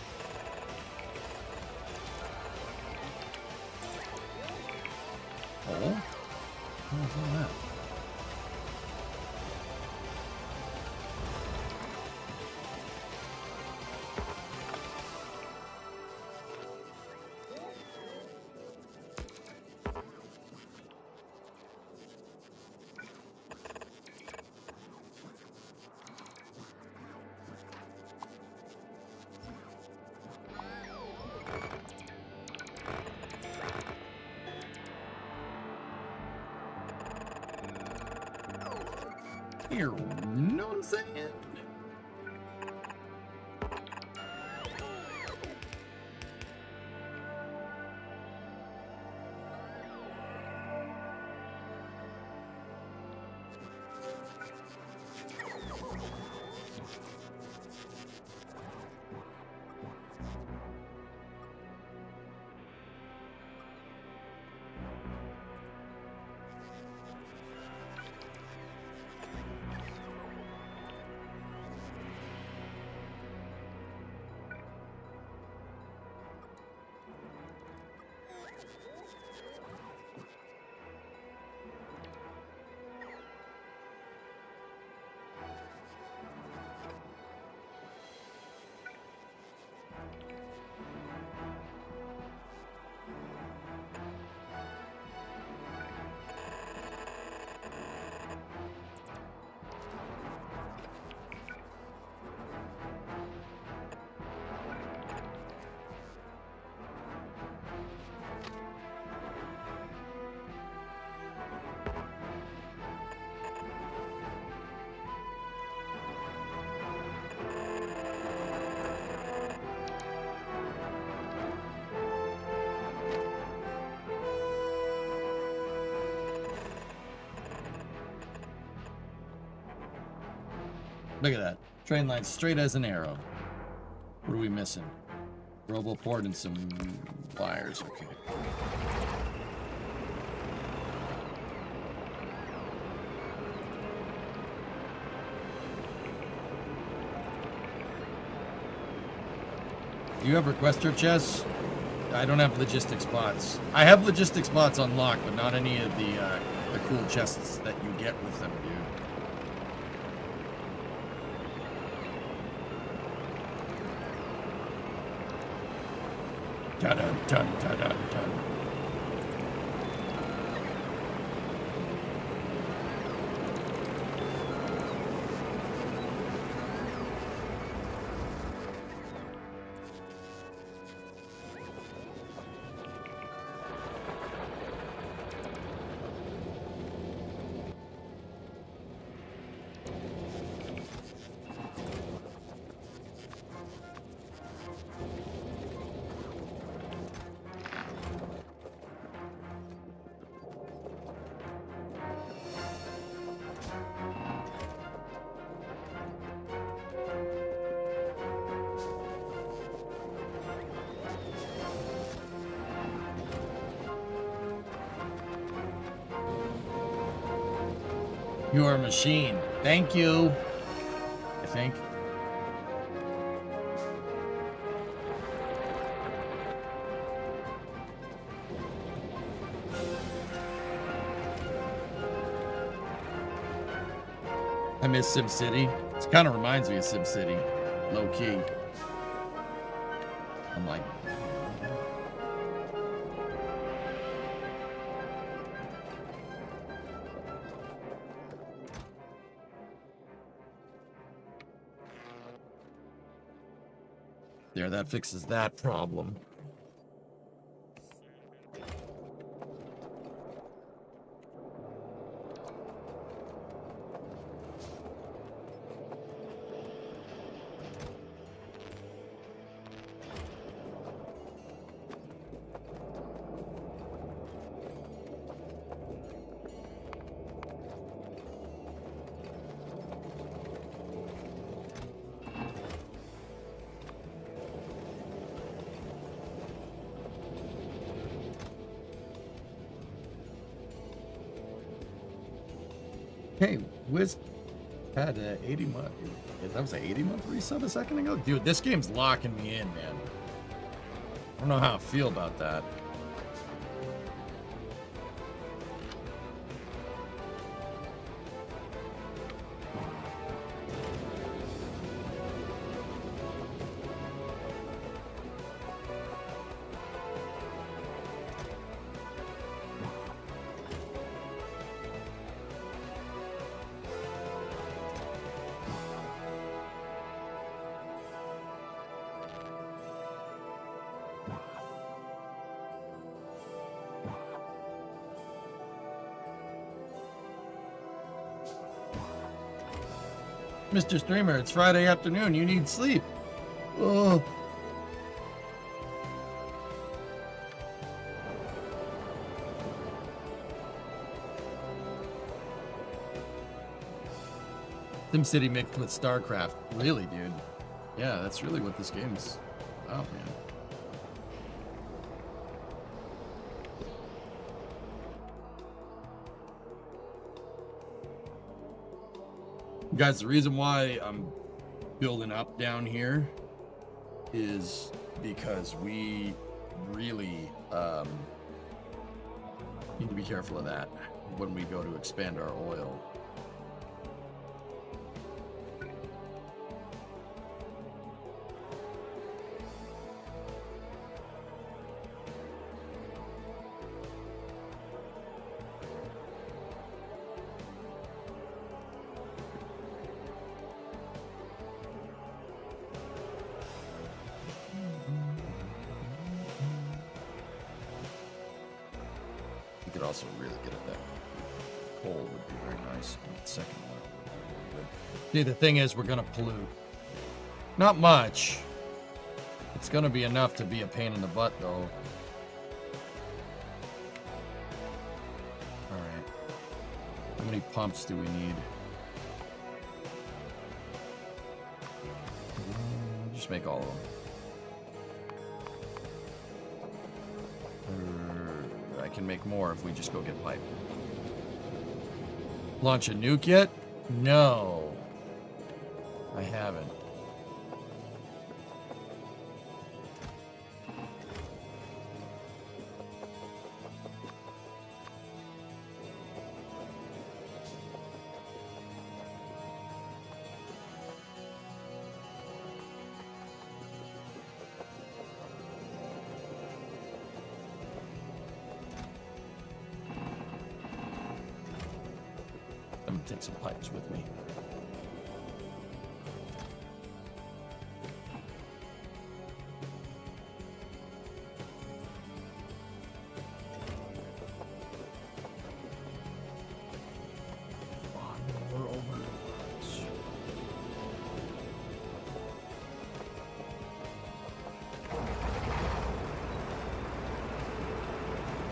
Oh? What's all that? Here, know what I'm saying? Look at that. Train line straight as an arrow. What are we missing? Roboport and some wires. Okay. Do you have requester chests? I don't have logistics spots. I have logistics spots unlocked, but not any of the cool chests that you get with them, dude. Dun dun dun dun dun. You're a machine. Thank you. I think. miss SimCity. It kind of reminds me of SimCity, low key. I'm like, there, that fixes that problem. Hey, Wiz had an 80-month. That was an 80-month resub a second ago? Dude, this game's locking me in, man. I don't know how I feel about that. Mr. Streamer, it's Friday afternoon. You need sleep. Oh. SimCity mixed with StarCraft. Really, dude? Yeah, that's really what this game's about, man. Guys, the reason why I'm building up down here is because we really need to be careful of that when we go to expand our oil. Also really good at that. Coal would be very nice. And second oil would be really good. See, the thing is, we're gonna pollute. Not much. It's gonna be enough to be a pain in the butt, though. All right. How many pumps do we need? Just make all of them. Can make more if we just go get pipe. Launch a nuke yet? No. I haven't. Take some pipes with me.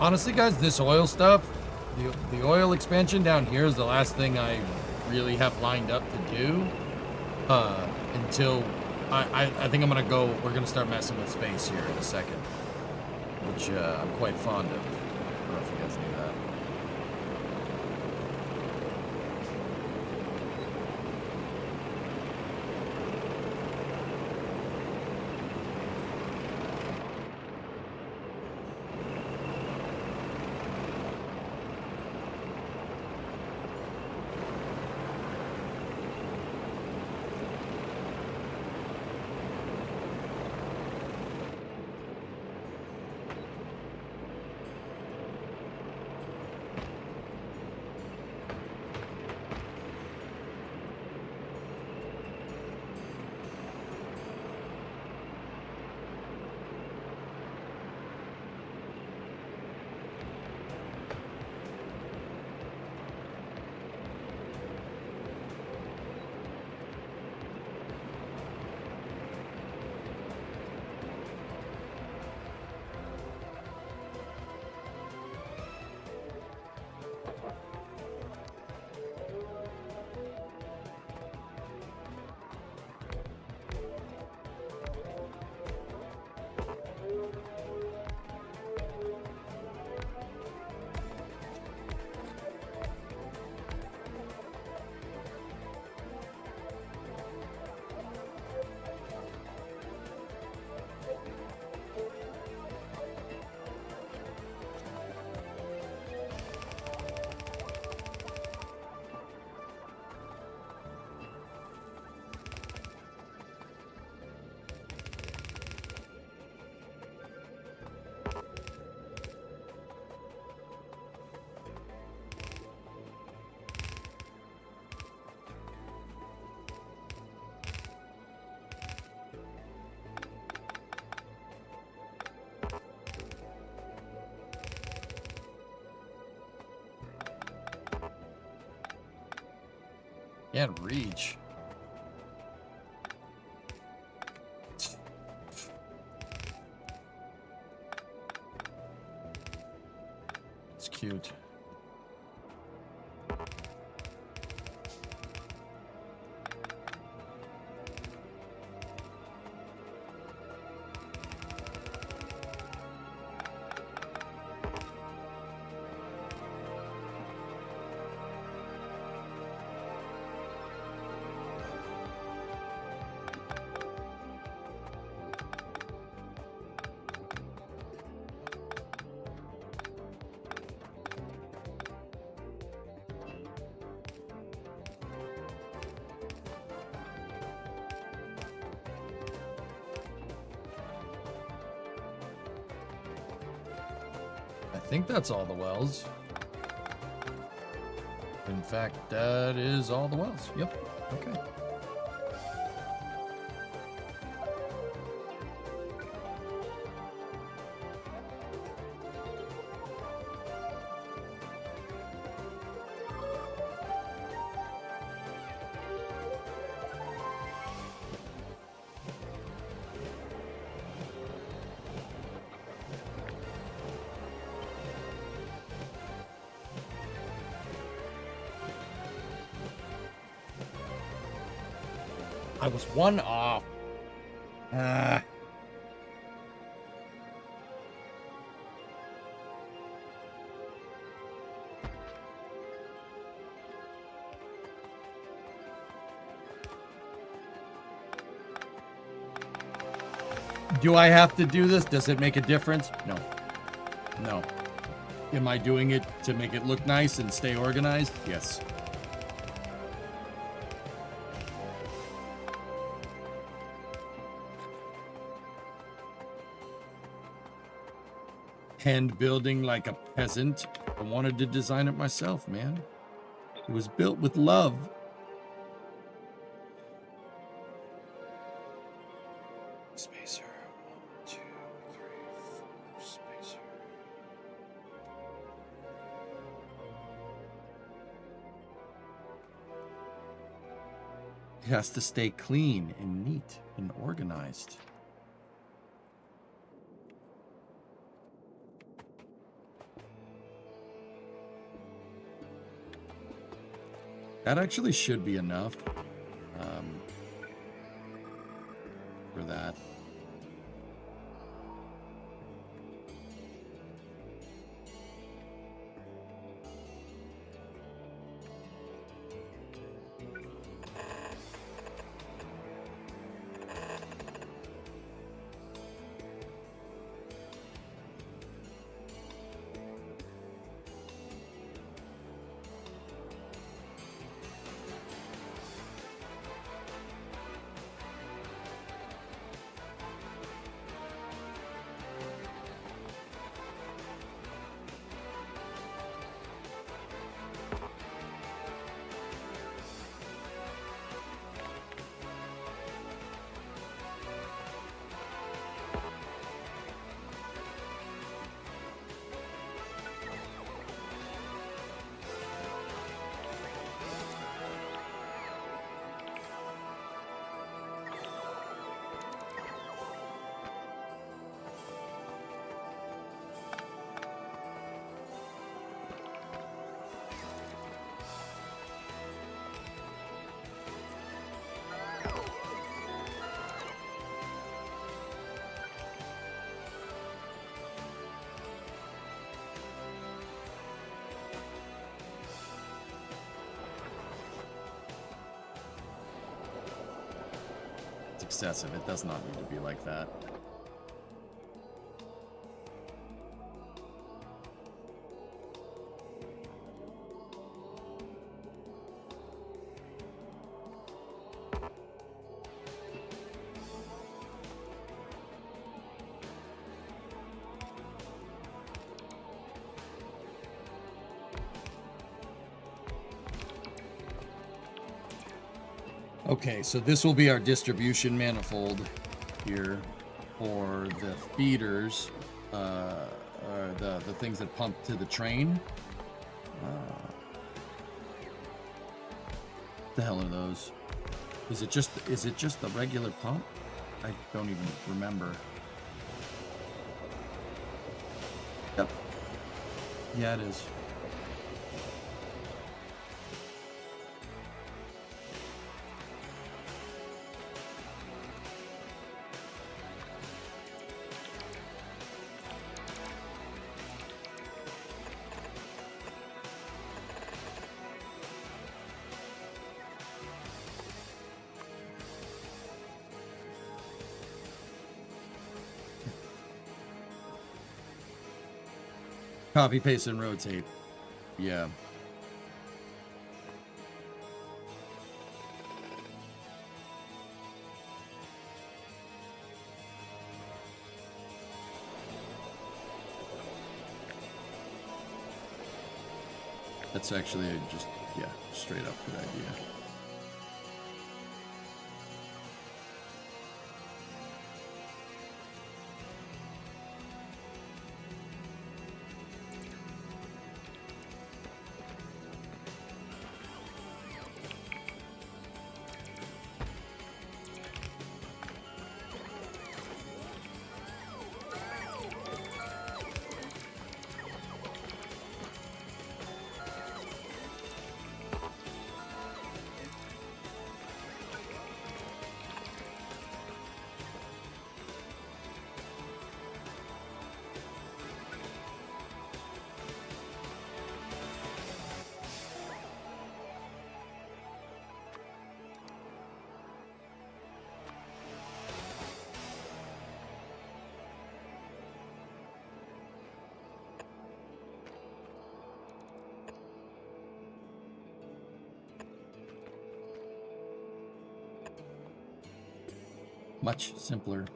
Honestly, guys, this oil stuff, the oil expansion down here is the last thing I really have lined up to do until I think I'm gonna go. We're gonna start messing with space here in a second, which I'm quite fond of. I don't know if you guys knew that. Can't reach. It's cute. I think that's all the wells. In fact, that is all the wells. Yep. Okay. I was one off. Do I have to do this? Does it make a difference? No. No. Am I doing it to make it look nice and stay organized? Yes. Hand building like a peasant. I wanted to design it myself, man. It was built with love. Spacer. 1, 2, 3, 4. Spacer. It has to stay clean and neat and organized. That actually should be enough for that. Excessive. It does not need to be like that. Okay, so this will be our distribution manifold here for the feeders, the things that pump to the train. The hell are those? Is it just the regular pump? I don't even remember. Yep. Yeah, it is. Copy, paste, and rotate. Yeah. That's actually just, yeah, straight up good idea. Much simpler.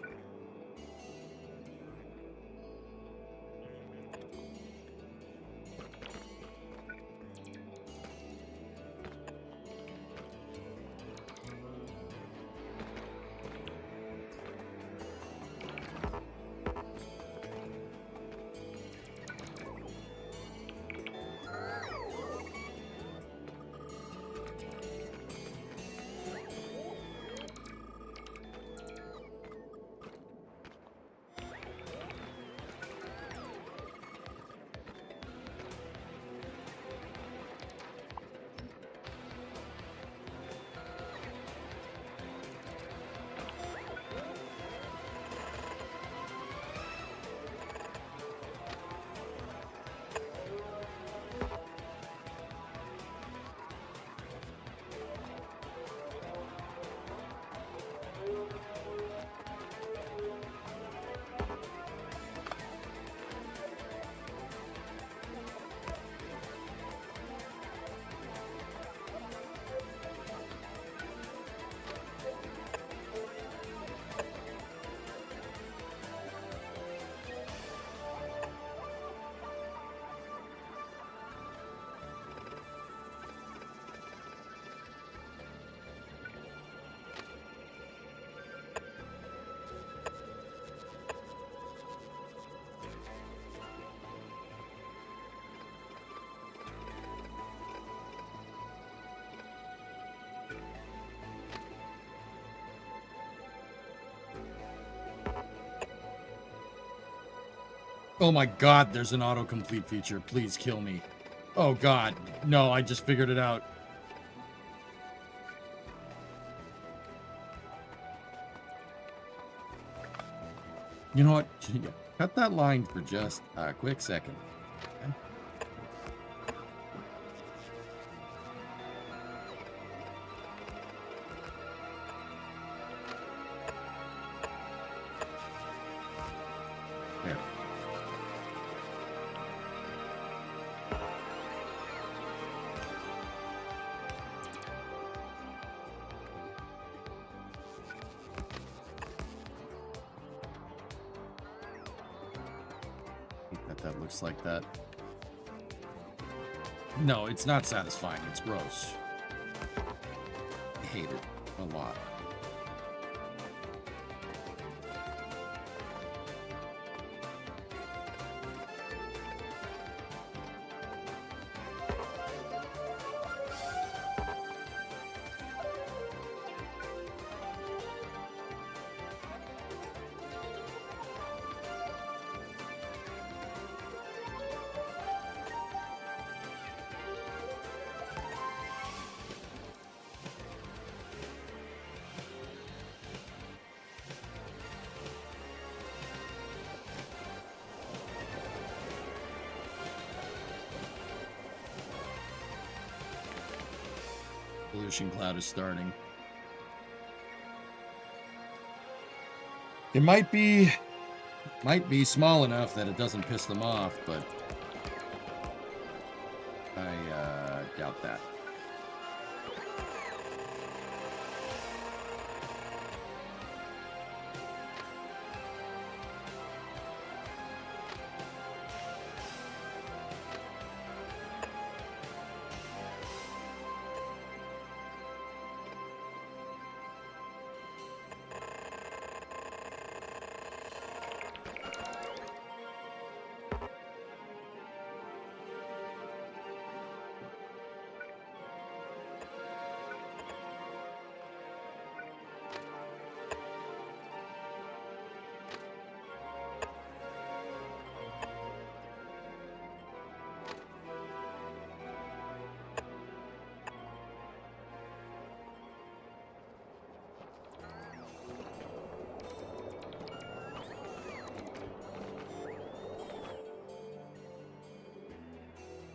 Oh my god, there's an autocomplete feature. Please kill me. Oh god. No, I just figured it out. You know what? Cut that line for just a quick second. Okay. There. That looks like that. No, it's not satisfying. It's gross. I hate it a lot. pollution cloud is starting. It might be small enough that it doesn't piss them off, but I doubt that.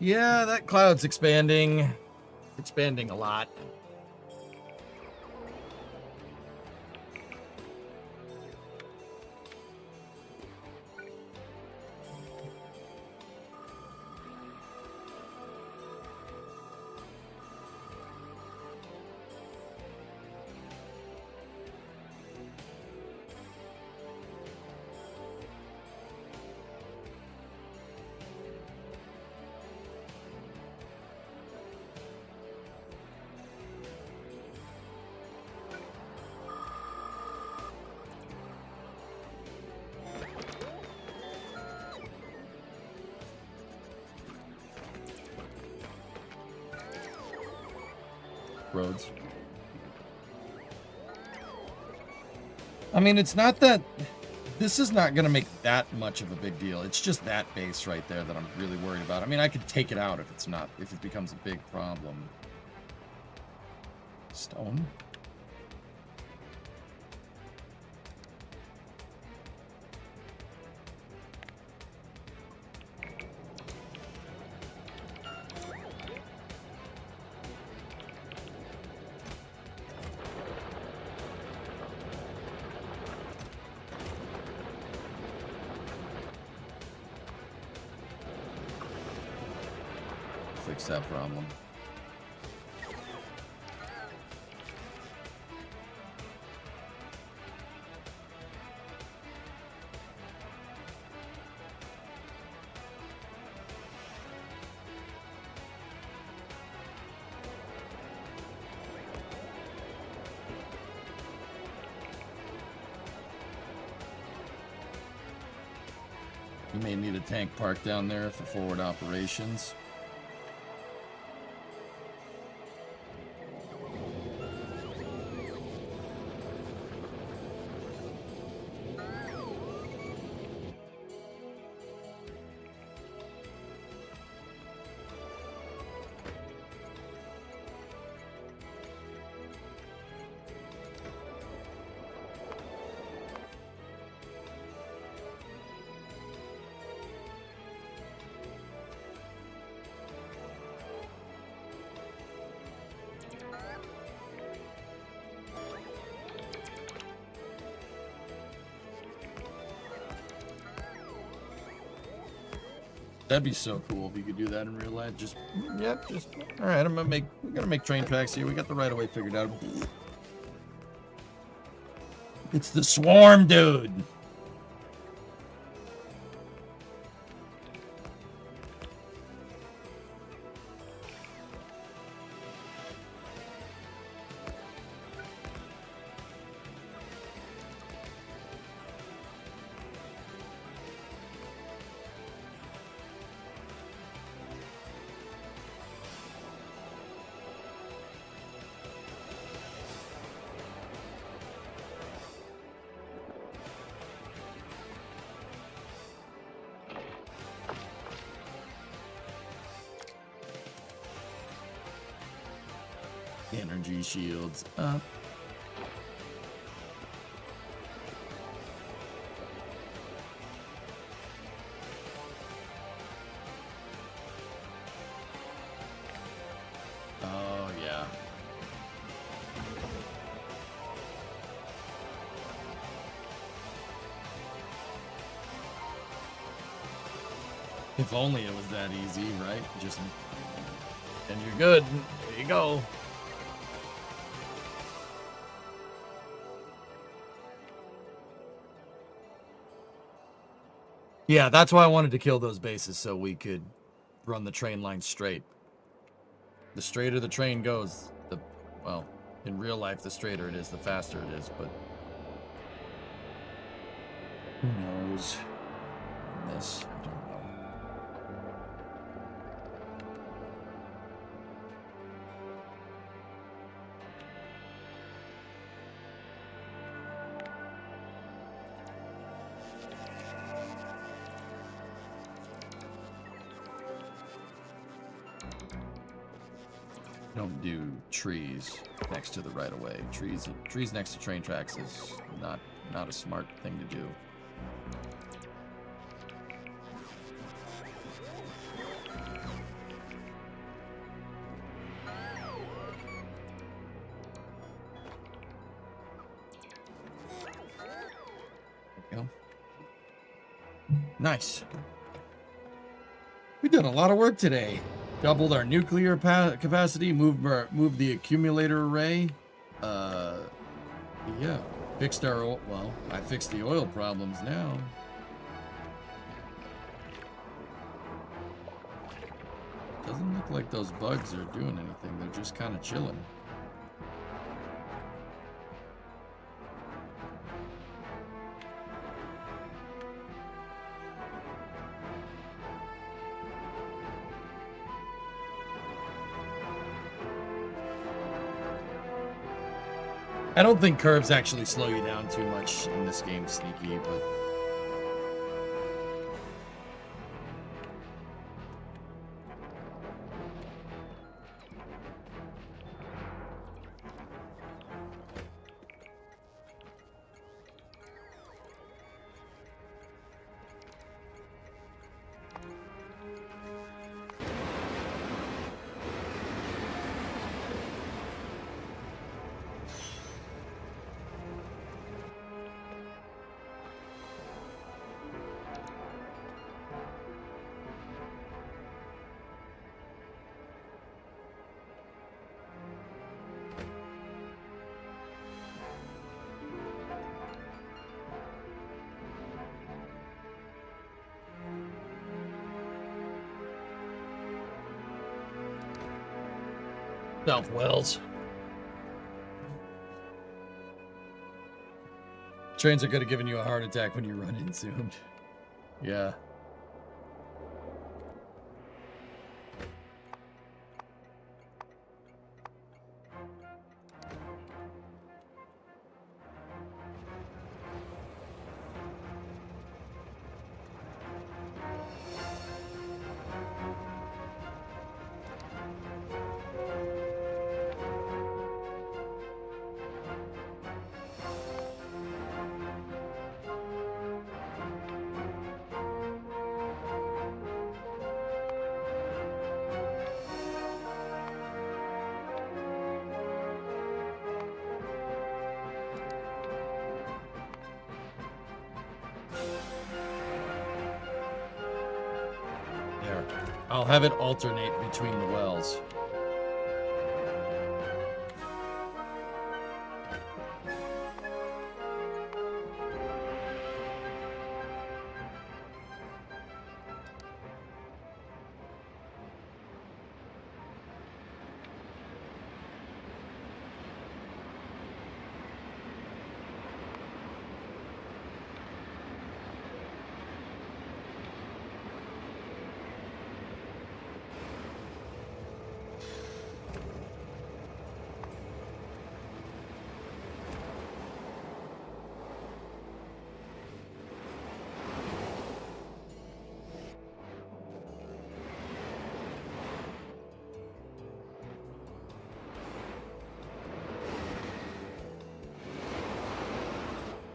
Yeah, that cloud's expanding. It's expanding a lot. Roads. I mean, it's not that... This is not going to make that much of a big deal. It's just that base right there that I'm really worried about. I mean, I could take it out if it's not... If it becomes a big problem. Stone? Fix that problem. You may need a tank parked down there for forward operations. That'd be so cool if you could do that in real life. Just, yep, just, all right, we're gonna make train tracks here. We got the right of way figured out. It's the swarm, dude. Energy shields up. Oh, yeah. If only it was that easy, right? Just, and you're good. There you go. Yeah, that's why I wanted to kill those bases, so we could run the train line straight. The straighter the train goes, well, in real life, the straighter it is, the faster it is, but who knows? This, I don't know. Don't do trees next to the right of way. Trees next to train tracks is not a smart thing to do. There we go. Nice. We've done a lot of work today. Doubled our nuclear capacity, moved the accumulator array. Yeah, fixed our well, I fixed the oil problems now. Doesn't look like those bugs are doing anything. They're just kind of chilling. I don't think curves actually slow you down too much in this game, Sneaky, but South Wells. Trains are good at giving you a heart attack when you run in soon. Yeah. I'll have it alternate between the wells.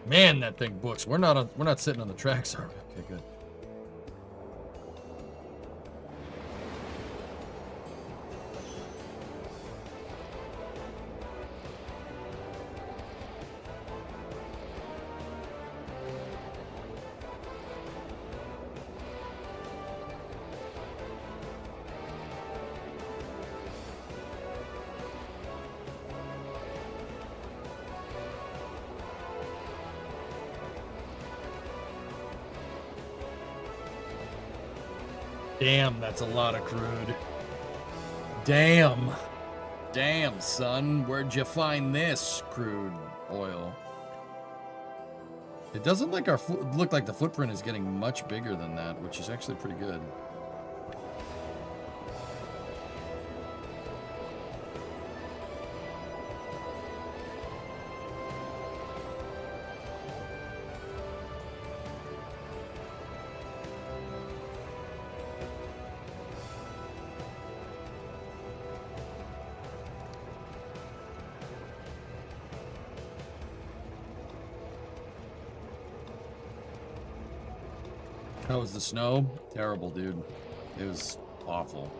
Man, that thing books. We're not sitting on the tracks, are we? Okay, good. Damn, that's a lot of crude. Damn. Damn, son. Where'd you find this crude oil? It doesn't like look like the footprint is getting much bigger than that, which is actually pretty good. How was the snow? Terrible, dude. It was awful.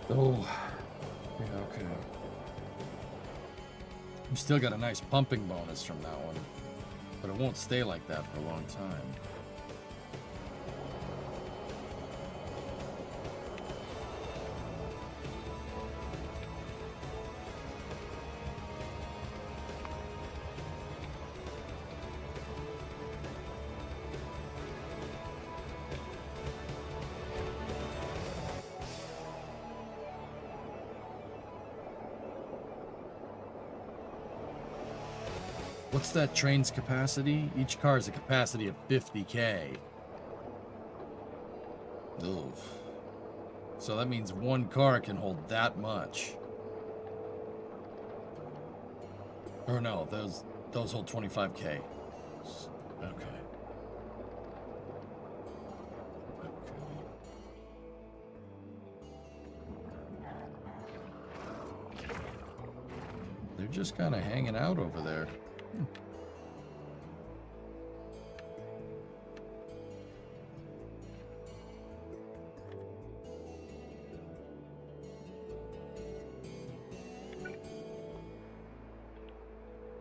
Oh, yeah, okay. We still got a nice pumping bonus from that one, but it won't stay like that for a long time. What's that train's capacity? Each car has a capacity of 50K. Oof. So that means one car can hold that much. Or no, those hold 25K. Okay. They're just kind of hanging out over there.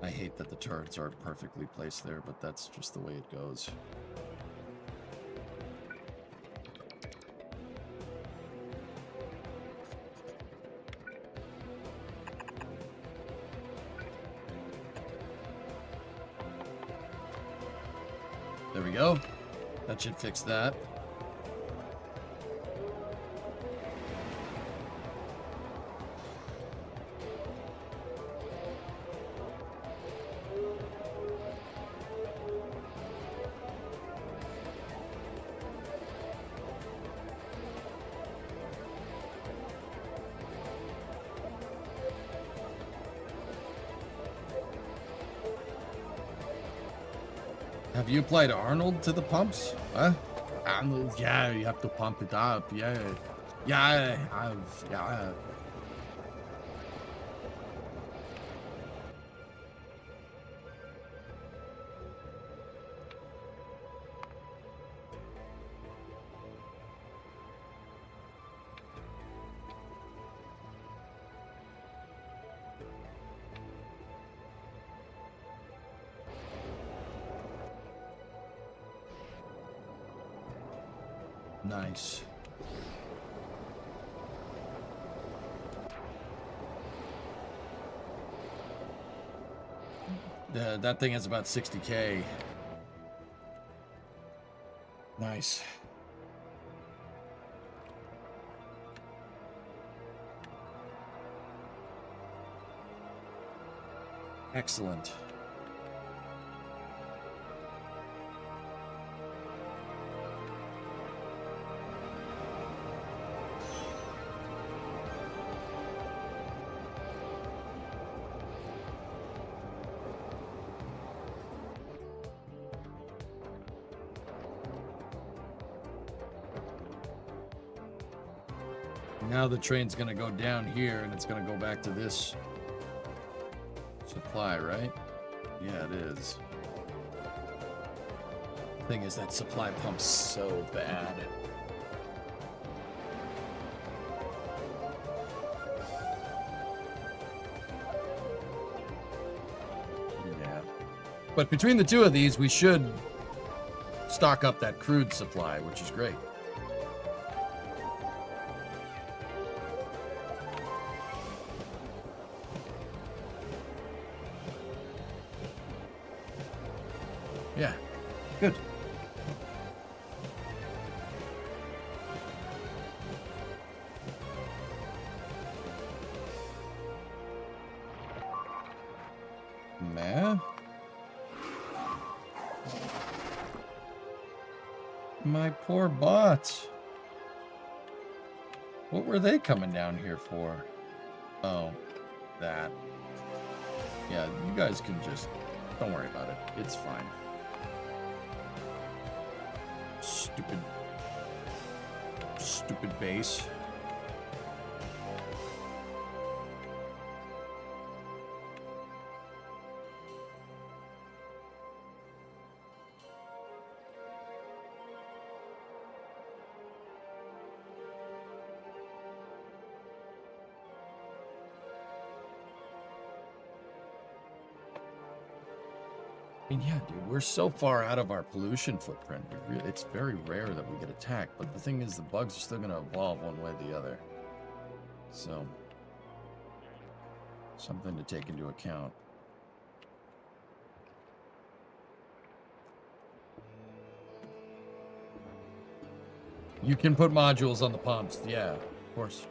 I hate that the turrets aren't perfectly placed there, but that's just the way it goes. There we go. That should fix that. Have you applied Arnold to the pumps? Huh? Arnold, yeah, you have to pump it up, yeah. Yeah, I have, yeah. Nice. That thing has about 60K. Nice. Excellent. Now the train's gonna go down here and it's gonna go back to this supply, right? Yeah, it is. Thing is, that supply pump's so bad. Yeah. But between the two of these, we should stock up that crude supply, which is great. Yeah, good. Man. My poor bots. What were they coming down here for? Oh, that. Yeah, you guys can just... Don't worry about it. It's fine. Stupid base. And yeah, dude, we're so far out of our pollution footprint. It's very rare that we get attacked. But the thing is, the bugs are still going to evolve one way or the other. So, something to take into account. You can put modules on the pumps. Yeah, of course.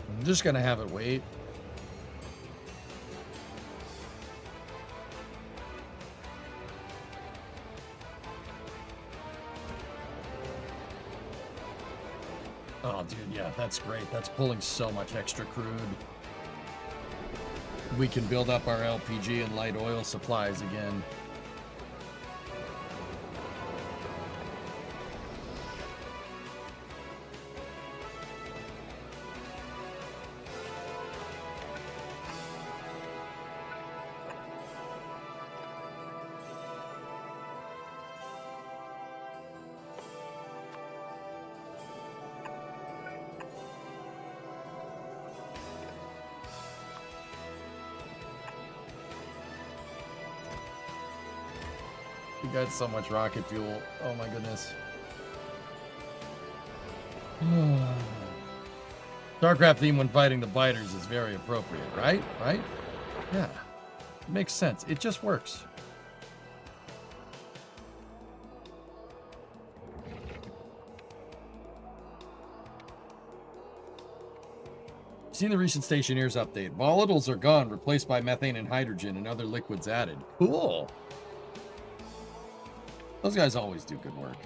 I'm just gonna have it wait. Oh, dude, yeah, that's great. That's pulling so much extra crude. We can build up our LPG and light oil supplies again. You got so much rocket fuel. Oh my goodness. StarCraft theme when fighting the biters is very appropriate, right? Right? Yeah. It makes sense. It just works. Seen the recent Stationeers update. Volatiles are gone, replaced by methane and hydrogen and other liquids added. Cool. Those guys always do good work.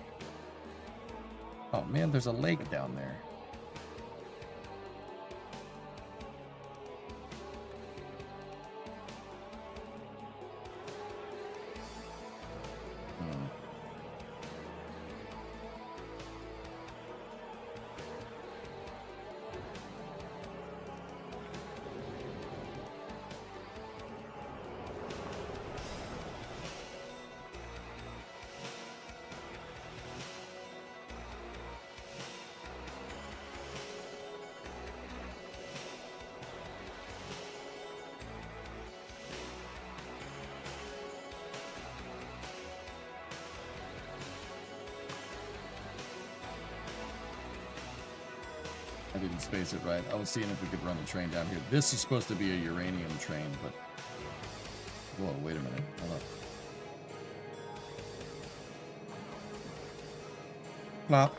Oh man, there's a lake down there. I didn't space it right. I was seeing if we could run the train down here. This is supposed to be a uranium train, but... Whoa, wait a minute. Hold up. Plop.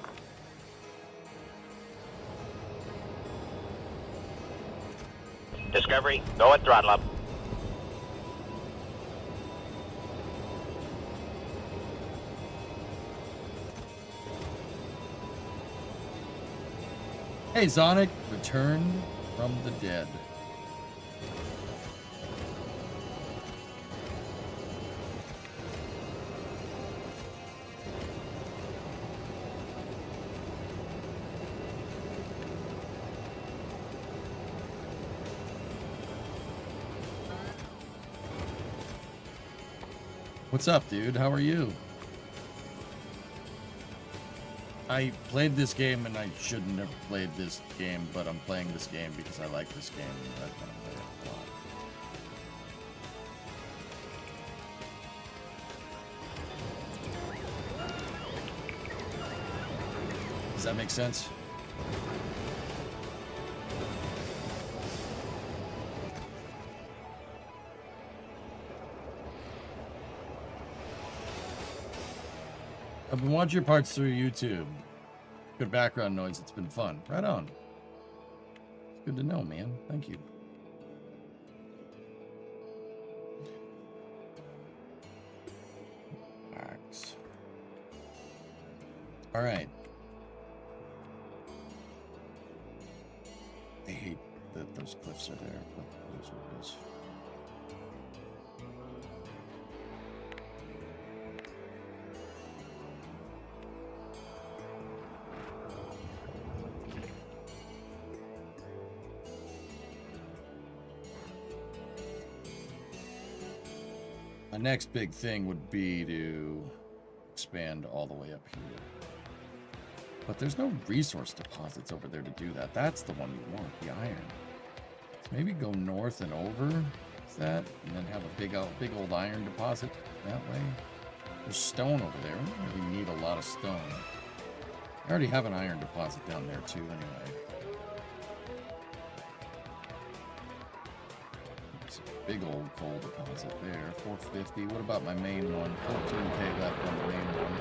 Discovery, go at throttle up. Hey, Sonic, return from the dead. What's up, dude? How are you? I played this game and I shouldn't have played this game, but I'm playing this game because I like this game. And I kind of play it a lot. Does that make sense? I've been watching your parts through YouTube. Good background noise. It's been fun. Right on. It's good to know, man. Thank you. Relax. All right. I hate that those cliffs are there, but it is what it is. My next big thing would be to expand all the way up here. But there's no resource deposits over there to do that. That's the one you want, the iron. So maybe go north and over that, and then have a big old iron deposit that way. There's stone over there. We don't really need a lot of stone. I already have an iron deposit down there too, anyway. Big old coal deposit there, 450. What about my main one? 14K left on the main one.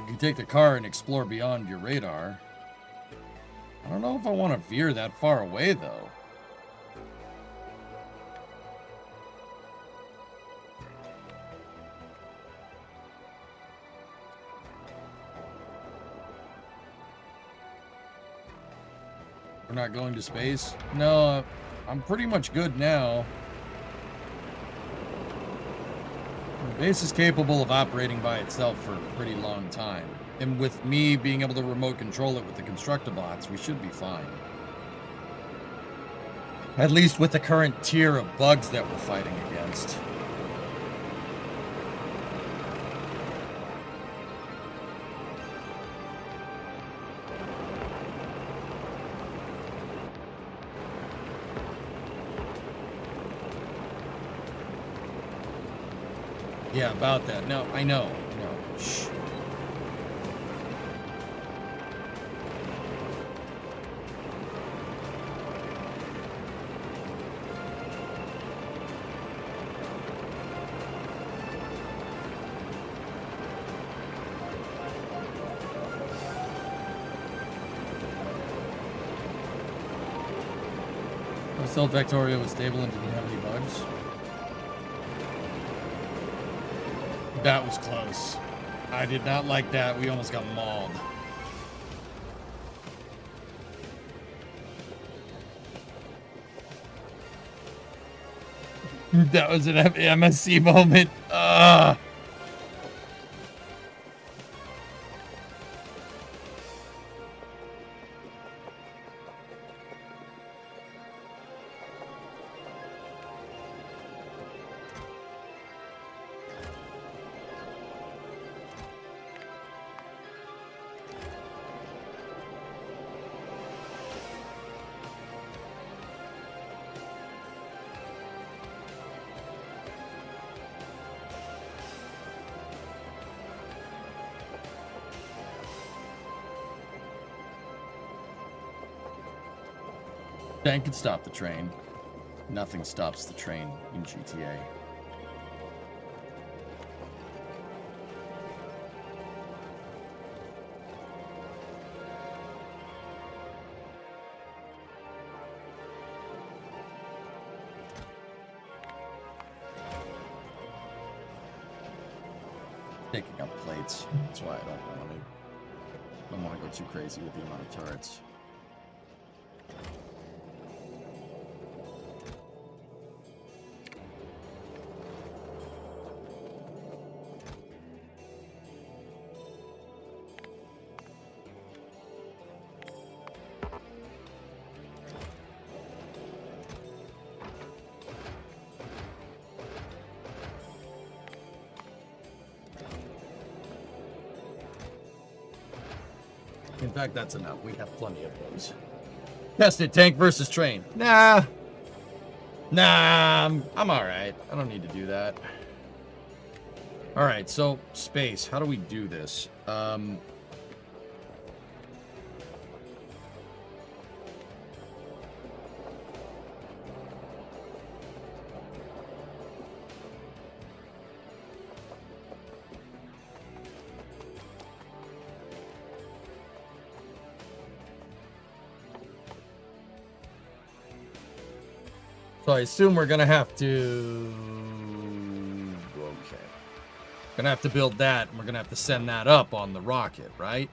You take the car and explore beyond your radar. I don't know if I want to veer that far away, though. We're not going to space? No, I'm pretty much good now. The base is capable of operating by itself for a pretty long time. And with me being able to remote control it with the Constructabots, we should be fine. At least with the current tier of bugs that we're fighting against. Yeah, about that. No, I know. No. Shh. Still, Factorio was stable and didn't have any bugs. That was close. I did not like that. We almost got mauled. That was an MSC moment. Tank can stop the train. Nothing stops the train in GTA. Taking up plates. That's why I don't want to go too crazy with the amount of turrets. In fact, that's enough. We have plenty of those. Test it, tank versus train. Nah, I'm all right. I don't need to do that. All right, so space. How do we do this? So I assume we're gonna have to. Okay. Gonna have to build that, and we're gonna have to send that up on the rocket, right?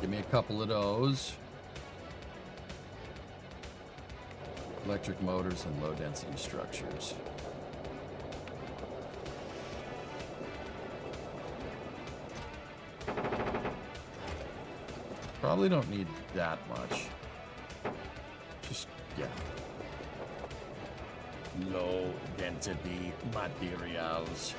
Give me a couple of those. Electric motors and low density structures. Probably don't need that much. Just, yeah. Low density materials.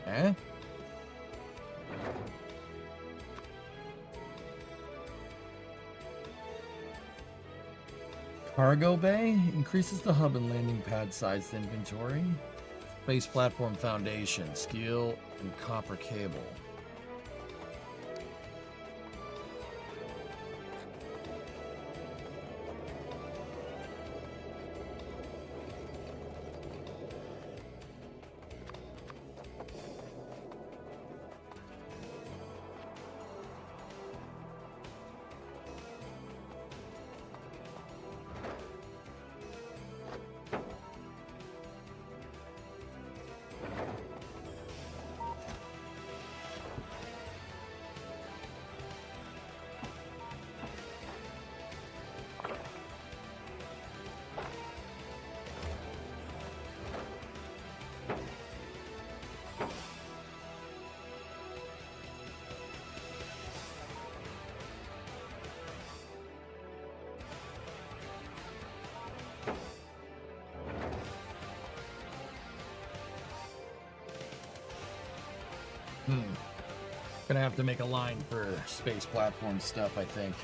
Eh? Cargo bay increases the hub and landing pad sized inventory. Space platform foundation, steel and copper cable. Gonna have to make a line for space platform stuff, I think.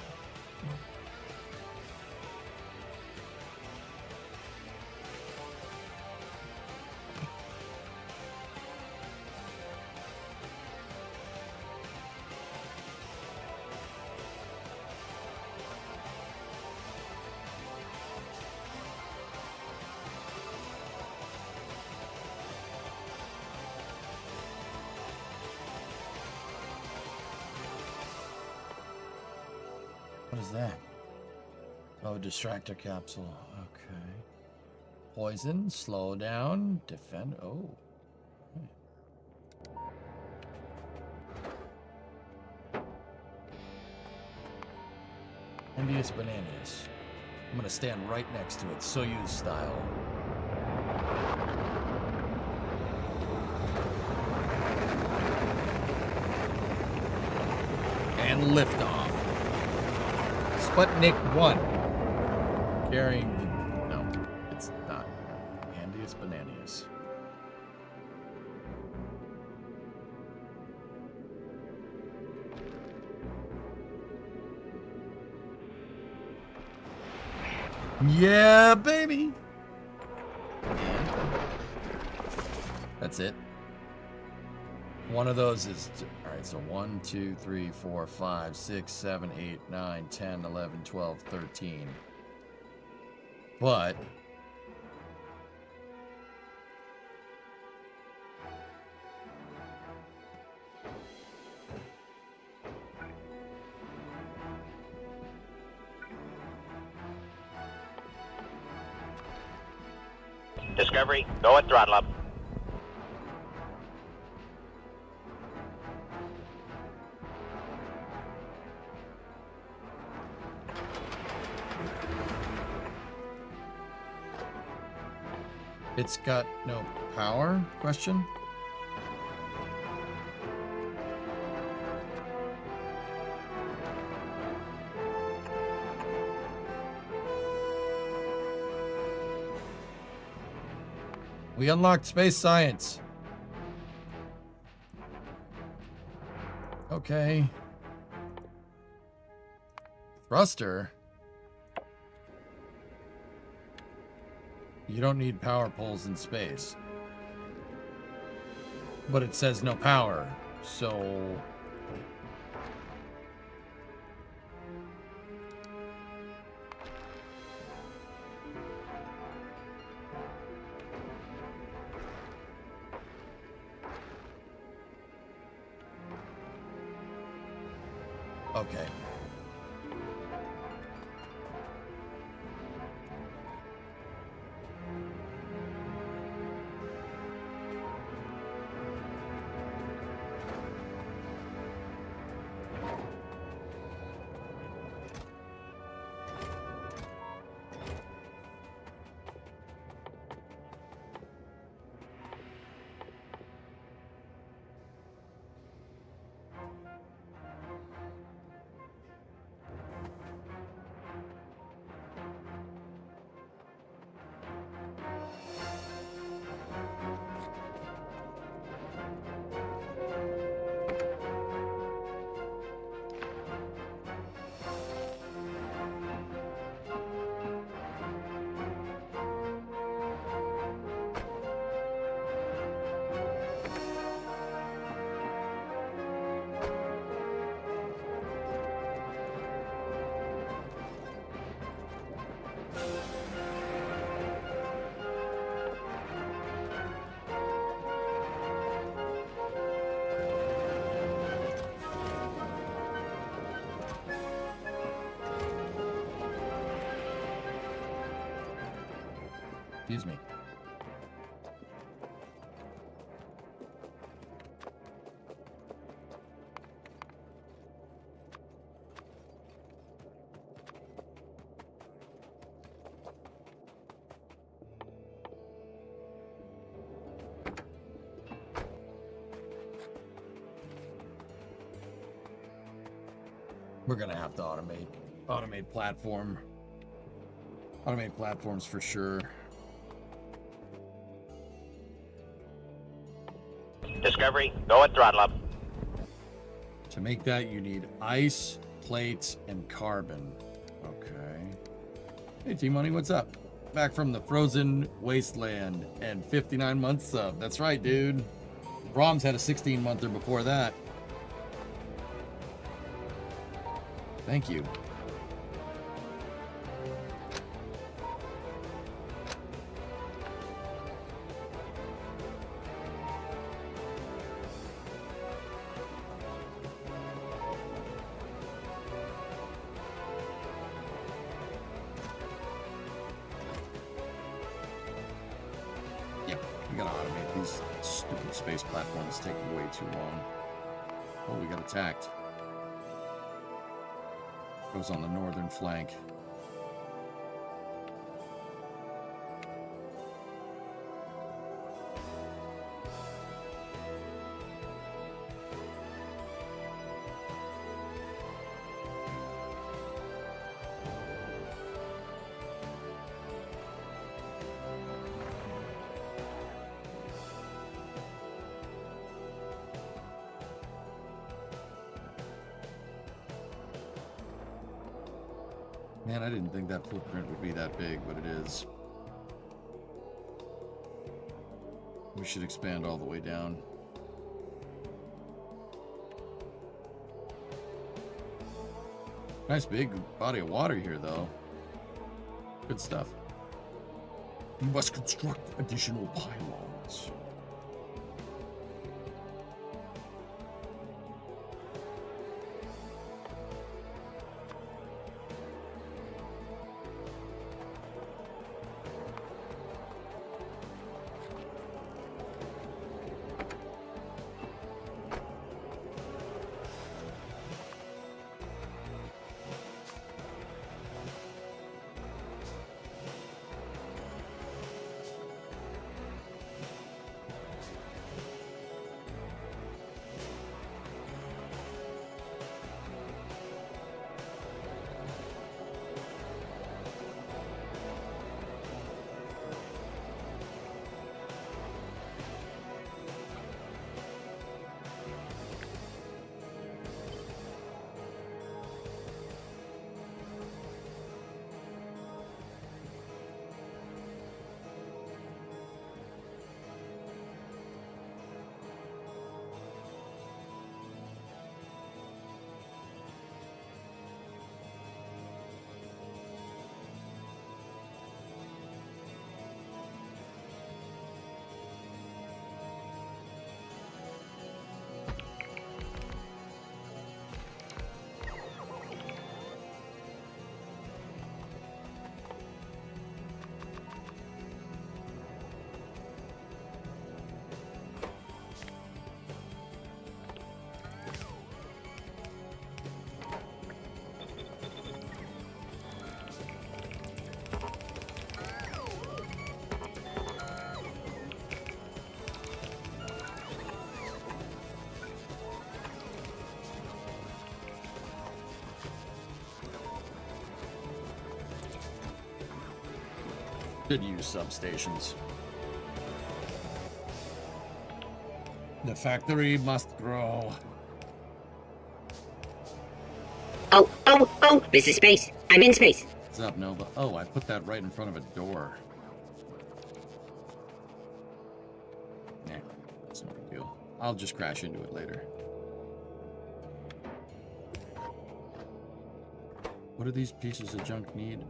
What is that? Oh, distractor capsule. Okay. Poison, slow down, defend. Oh. Okay. Handiest bananas. I'm gonna stand right next to it, Soyuz style. And liftoff. Sputnik 1. Carrying the... No, it's not. Handiest bananas. Yeah, baby! That's it. One of those is... Alright, so 1, 2, 3, 4, 5, 6, 7, 8, 9, 10, 11, 12, 13. But... Discovery, go at throttle up. It's got no power? Question? We unlocked space science. Okay. Thruster? You don't need power poles in space. But it says no power, so... Okay. Excuse me. We're gonna have to automate platform. Automate platforms for sure. Discovery, go at throttle up. To make that, you need ice, plates, and carbon. Okay. Hey, T-Money, what's up? Back from the frozen wasteland and 59 months sub. That's right, dude. Brahms had a 16-monther before that. Thank you. We gotta automate these stupid space platforms. Take way too long. Oh, we got attacked. Goes on the northern flank. Man, I didn't think that footprint would be that big, but it is. We should expand all the way down. Nice big body of water here, though. Good stuff. You must construct additional pylons. Could use substations. The factory must grow. Oh, this is space. I'm in space. What's up, Nova? Oh, I put that right in front of a door. Nah, it's no big deal. I'll just crash into it later. What do these pieces of junk need?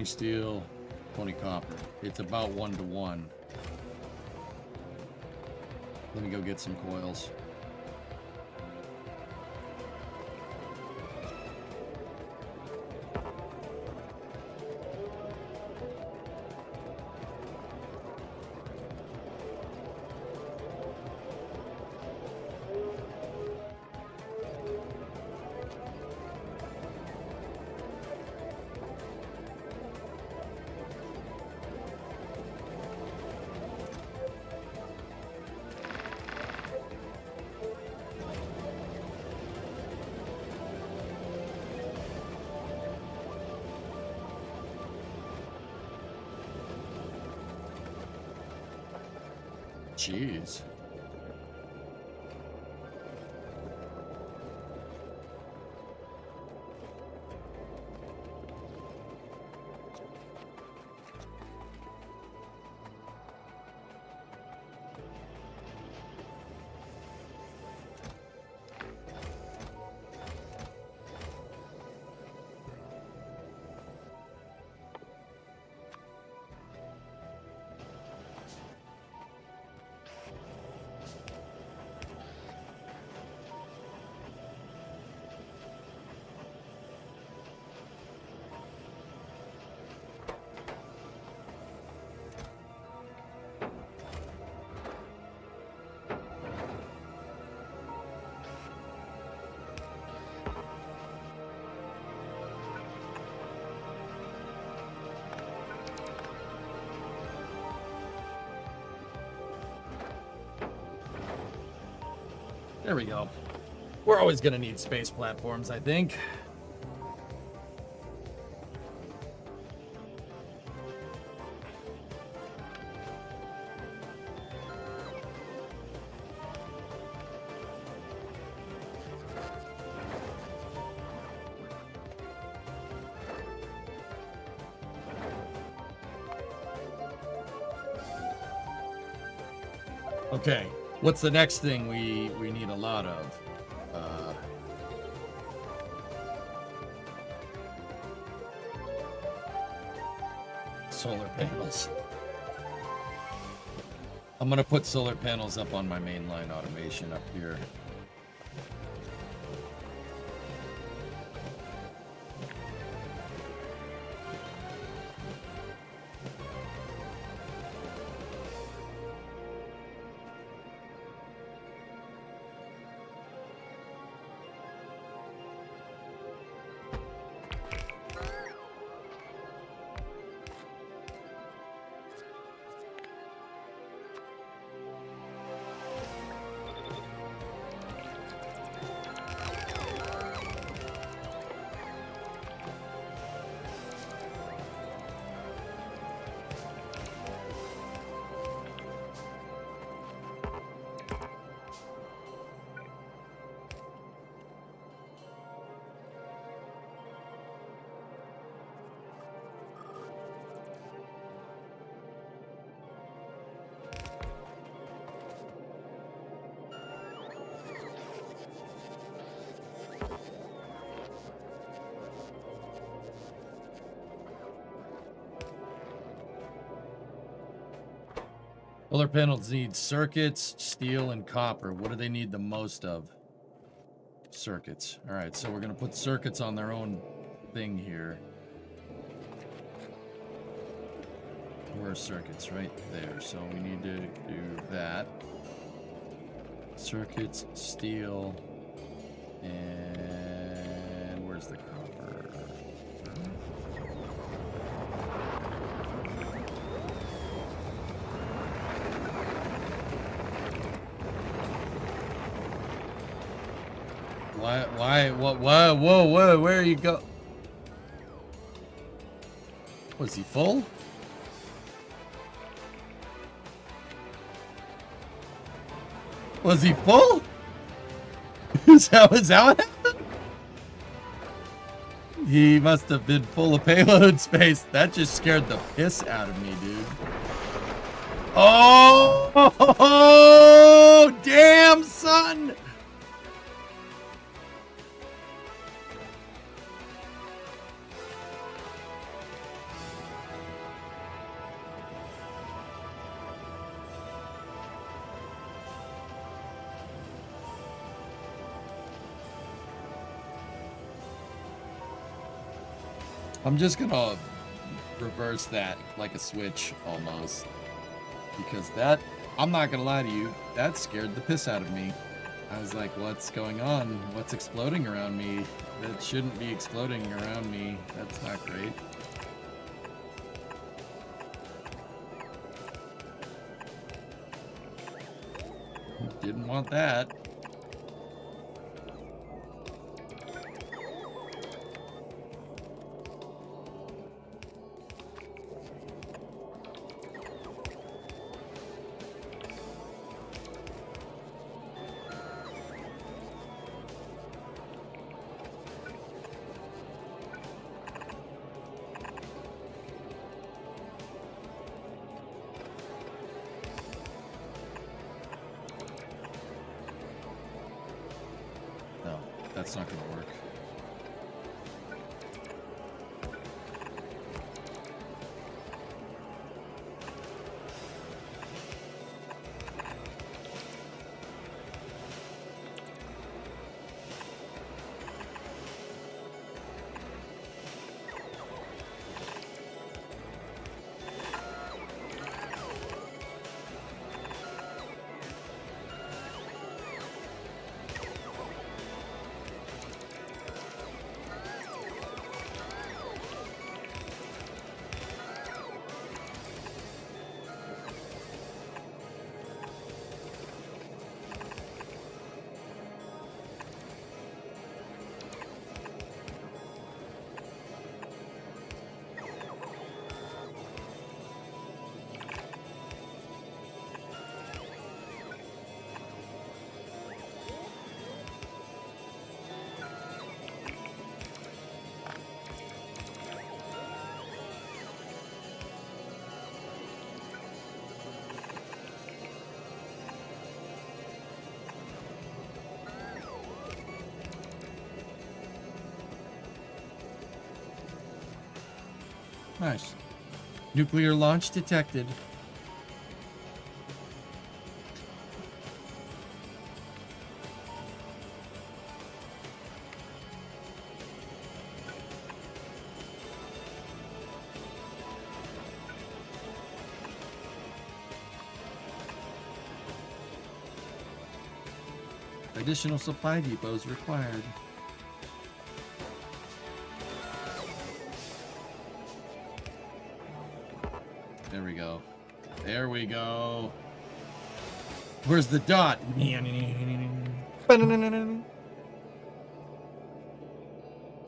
Steel, 20 copper. It's about 1-to-1. Let me go get some coils. Jeez. There we go. We're always gonna need space platforms, I think. Okay, what's the next thing we need a lot of? Solar panels. I'm gonna put solar panels up on my mainline automation up here. Solar panels need circuits, steel, and copper. What do they need the most of? Circuits. All right, so we're going to put circuits on their own thing here. Where are circuits? Right there. So we need to do that. Circuits, steel, and where's the copper? Why, whoa, where you go? Was he full? Was he full? Is that what happened? He must have been full of payload space. That just scared the piss out of me, dude. Oh, damn, son! I'm just gonna reverse that like a switch almost, because that, I'm not gonna lie to you, that scared the piss out of me. I was like, what's going on? What's exploding around me? That shouldn't be exploding around me. That's not great. Didn't want that. That's not gonna work. Nice. Nuclear launch detected. Additional supply depots required. There we go. There we go. Where's the dot?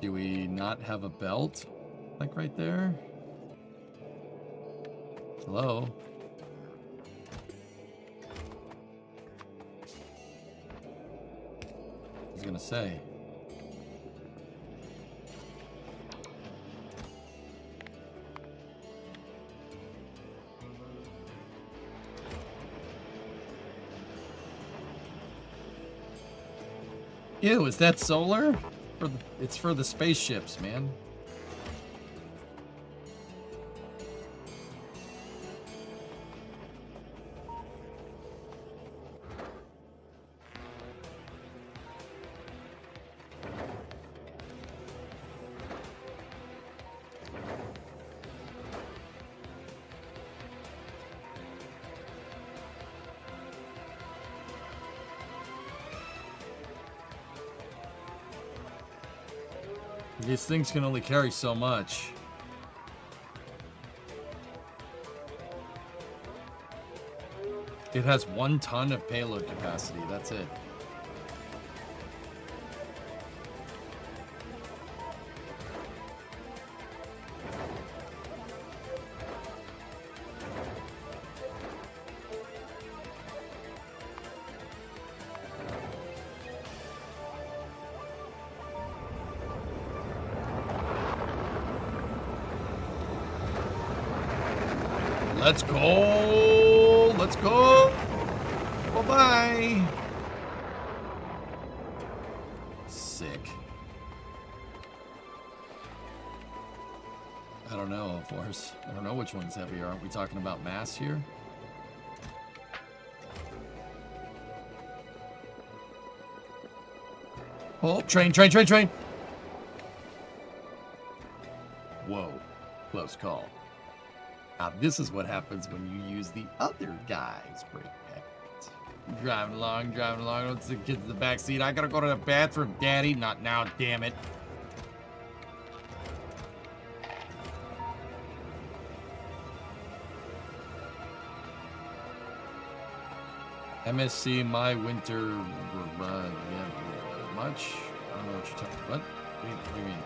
Do we not have a belt? Like right there? Hello? I was gonna say. Ew, is that solar? It's for the spaceships, man. These things can only carry so much. It has 1 ton of payload capacity, that's it. Let's go! Let's go! Bye-bye! Sick. I don't know, of course. I don't know which one's heavier. Aren't we talking about mass here? Oh, train! Whoa. Close call. Now, this is what happens when you use the other guy's brake pads. Driving along. What's the kid in the back seat? I gotta go to the bathroom, Daddy. Not now, damn it. MSC, my winter run. Yeah, much? I don't know what you're talking about. What do you mean?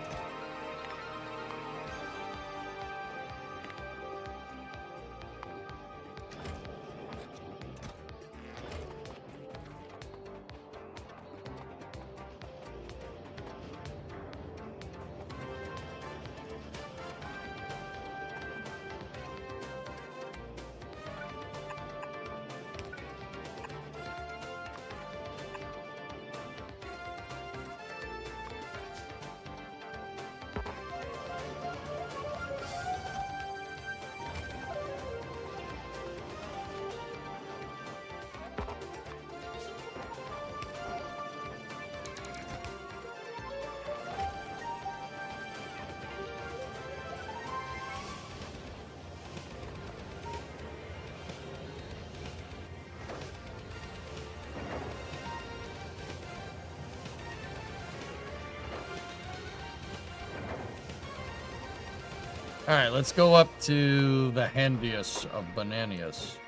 All right, let's go up to the handiest of bananas.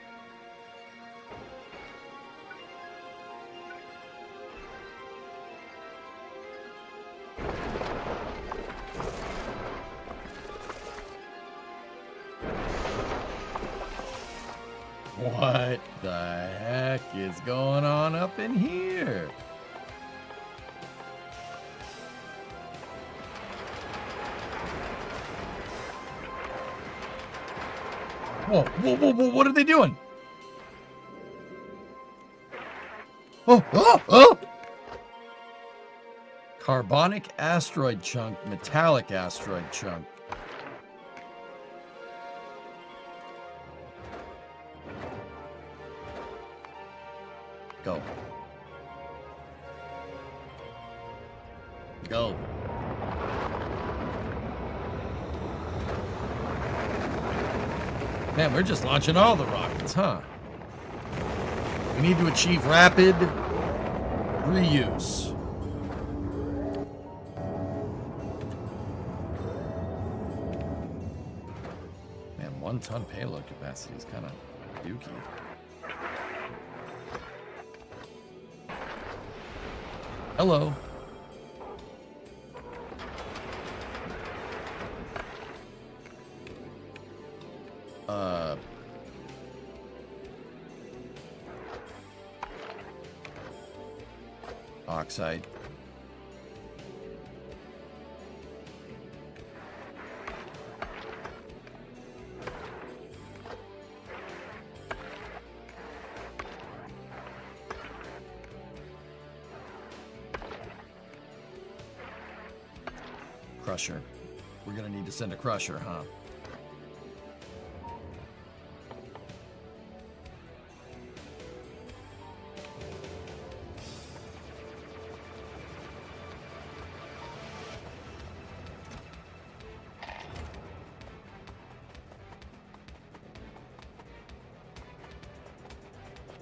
What the heck is going on up in here? Whoa, what are they doing? Oh! Carbonic asteroid chunk, metallic asteroid chunk. Go. Go. Man, we're just launching all the rockets, huh? We need to achieve rapid reuse. Man, 1 ton payload capacity is kind of dookie. Hello. Oxide. Crusher. We're gonna need to send a crusher, huh?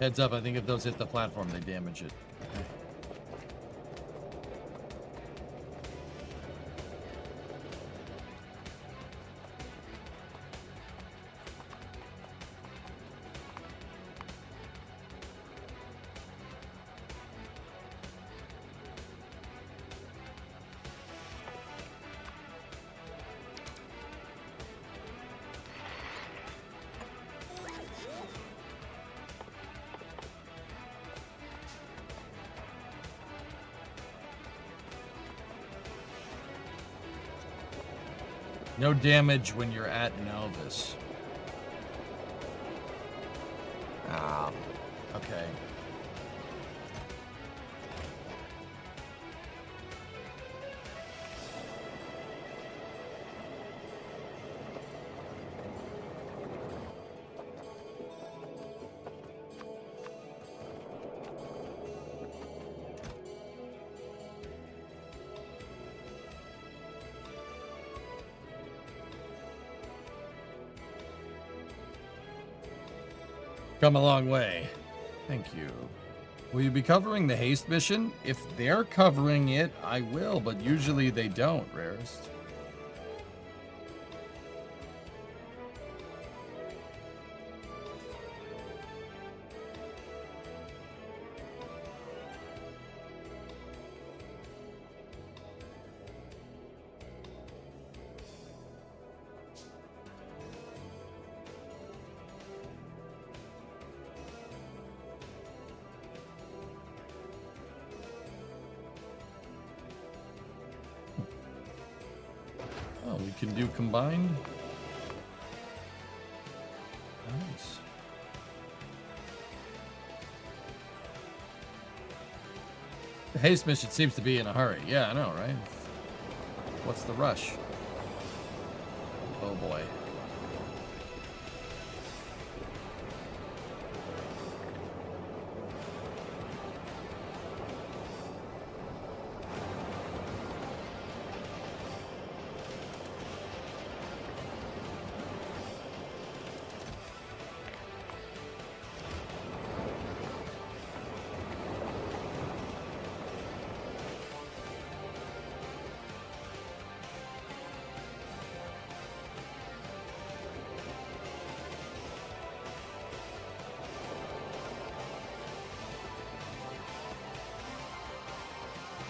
Heads up, I think if those hit the platform, they damage it. Okay. No damage when you're at Novus. Ah, okay. Come a long way. Thank you. Will you be covering the haste mission? If they're covering it, I will, but usually they don't, Rarest. Oh, we can do combined. Nice. The haste mission seems to be in a hurry. Yeah, I know, right? What's the rush? Oh boy.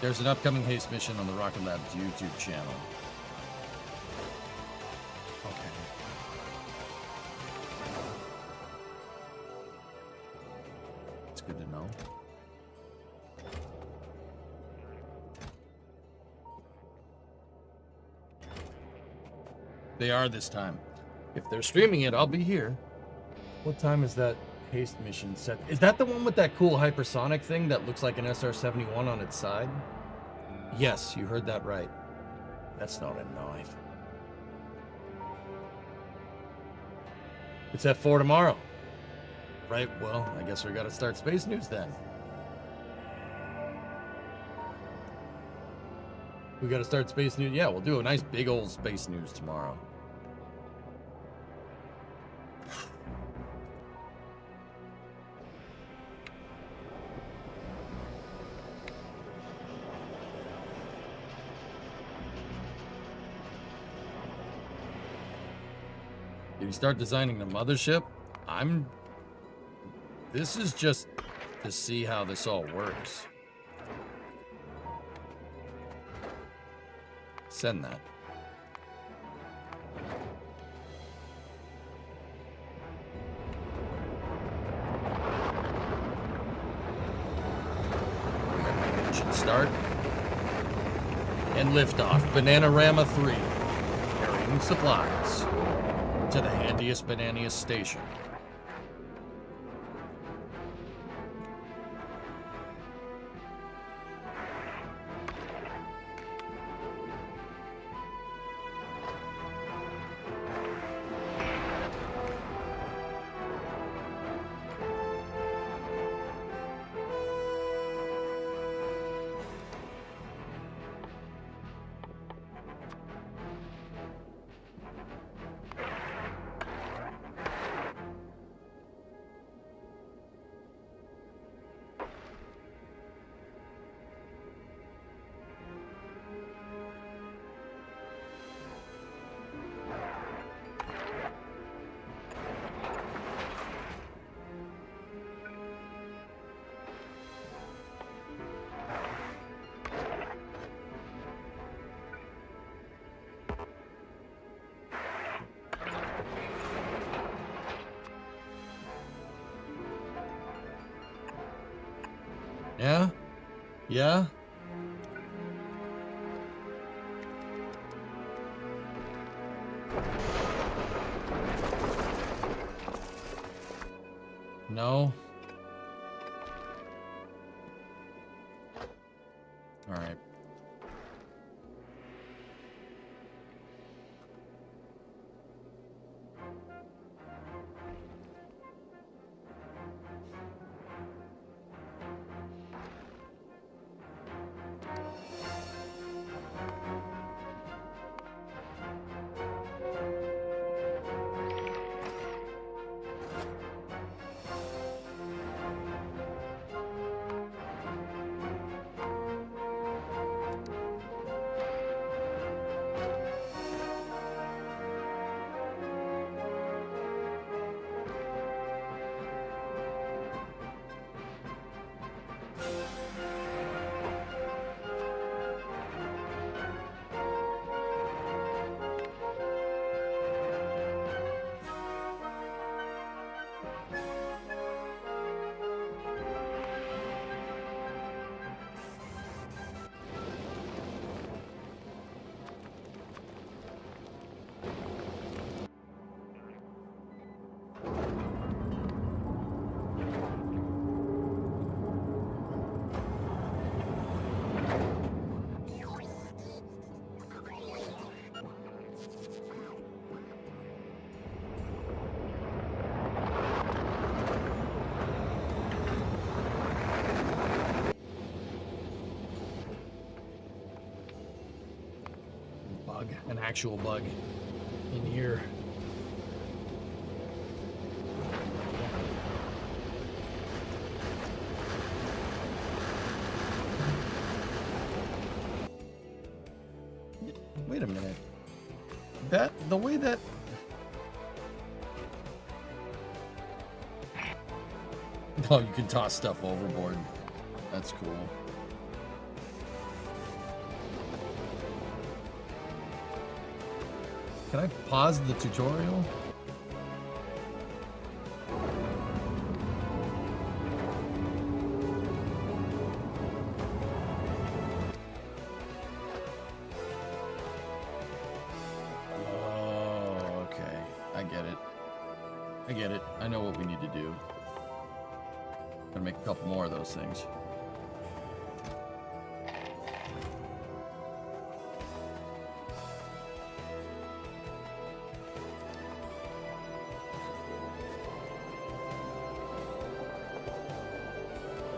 There's an upcoming haste mission on the Rocket Lab's YouTube channel. Okay. It's good to know. They are this time. If they're streaming it, I'll be here. What time is that haste mission set? Is that the one with that cool hypersonic thing that looks like an SR-71 on its side? Yes, you heard that right. That's not a knife. It's at 4 tomorrow. Right, well, I guess we gotta start space news then. We got to start space news. Yeah, we'll do a nice big old space news tomorrow. Did you start designing the mothership? This is just to see how this all works. Send that. Should start. And liftoff. Bananarama 3. Carrying supplies to the handiest bananiest station. Yeah? Yeah? No? All right. An actual bug in here. Wait a minute. The way that... Oh, you can toss stuff overboard. That's cool. Can I pause the tutorial? Oh, okay. I get it. I get it. I know what we need to do. Gotta make a couple more of those things.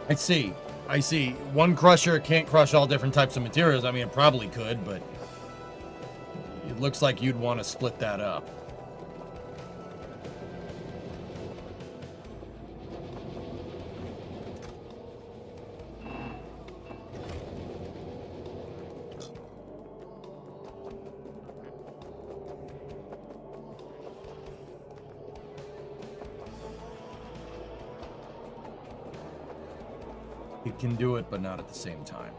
I see. I see. One crusher can't crush all different types of materials. I mean, it probably could, but it looks like you'd want to split that up. It can do it, but not at the same time.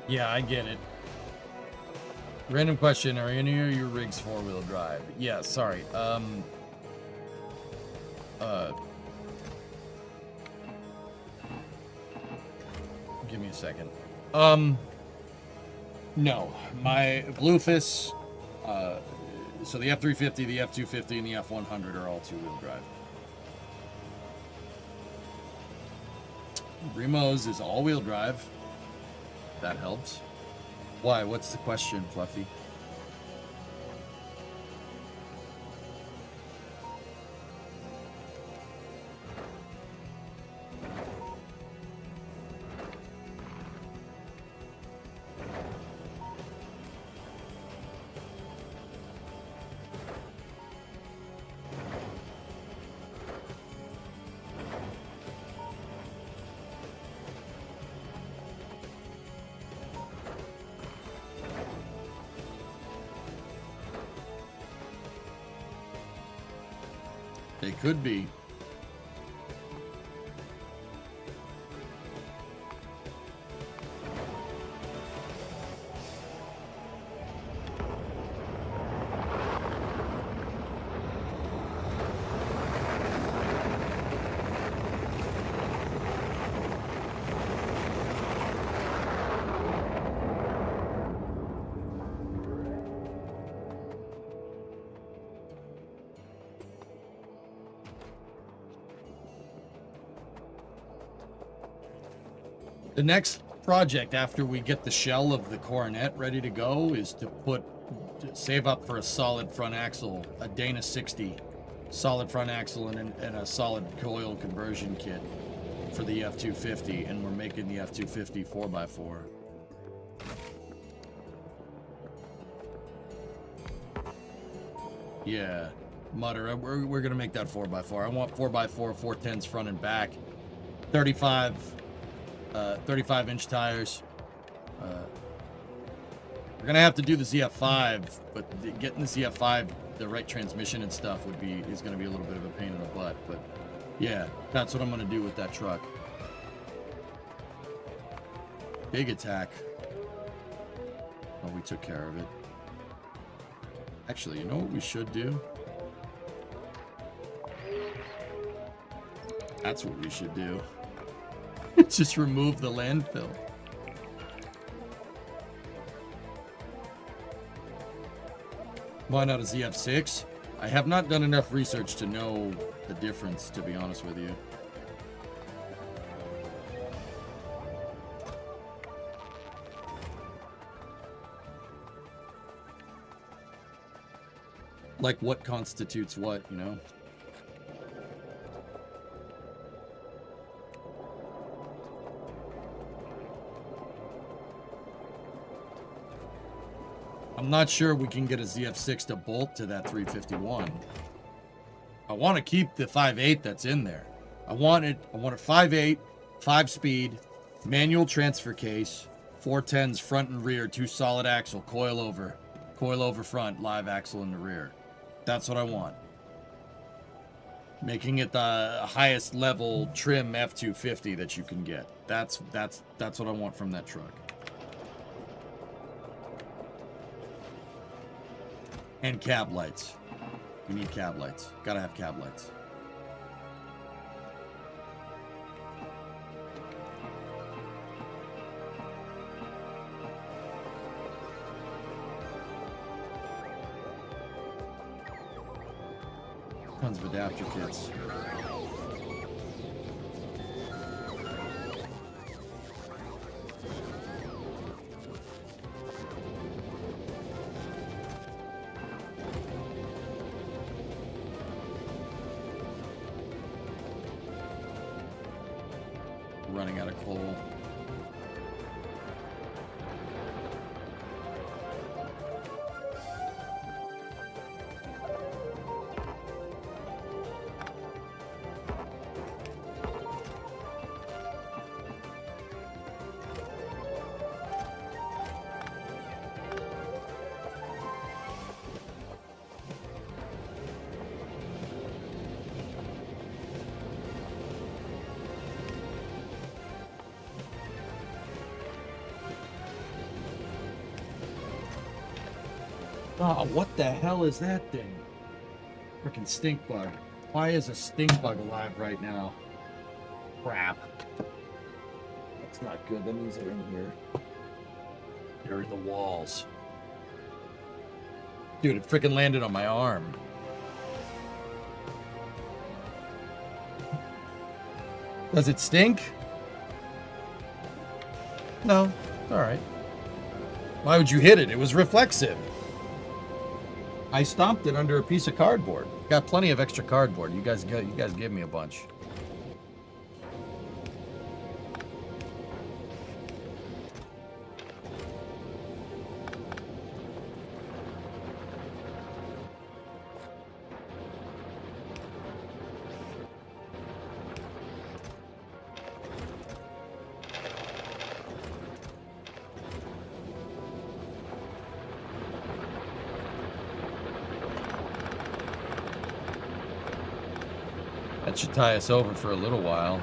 Yeah, I get it. Random question, are any of your rigs four-wheel drive? Yeah, sorry. Give me a second. No. My Bluefus, so the F-350, the F-250, and the F-100 are all two-wheel drive. Rimo's is all-wheel drive. That helps. Why? What's the question, Fluffy? They could be. The next project after we get the shell of the Coronet ready to go is to save up for a solid front axle, a Dana 60 solid front axle and a solid coil conversion kit for the F-250, and we're making the F-250 4x4. Yeah, Mutter, we're gonna make that 4x4. I want 4x4, 410s front and back, 35-inch tires. We're gonna have to do the ZF5, but getting the ZF5, the right transmission and stuff is gonna be a little bit of a pain in the butt. But yeah, that's what I'm gonna do with that truck. Big attack. Oh, we took care of it. Actually, you know what we should do? That's what we should do. Just remove the landfill. Why not a ZF6? I have not done enough research to know the difference, to be honest with you. Like what constitutes what, you know? I'm not sure we can get a ZF6 to bolt to that 351. I want to keep the 5.8 that's in there. I want a 5.8, 5-speed, manual transfer case, 410s front and rear, 2 solid axle, coil over front, live axle in the rear. That's what I want. Making it the highest level trim F-250 that you can get. That's what I want from that truck. And cab lights. You need cab lights. Gotta have cab lights. Tons of adapter kits. Running out of coal. Oh, what the hell is that thing? Freaking stink bug. Why is a stink bug alive right now? Crap. That's not good. That means they're in here. They're in the walls. Dude, it freaking landed on my arm. Does it stink? No. Alright. Why would you hit it? It was reflexive. I stomped it under a piece of cardboard. Got plenty of extra cardboard. You guys gave me a bunch. That should tie us over for a little while.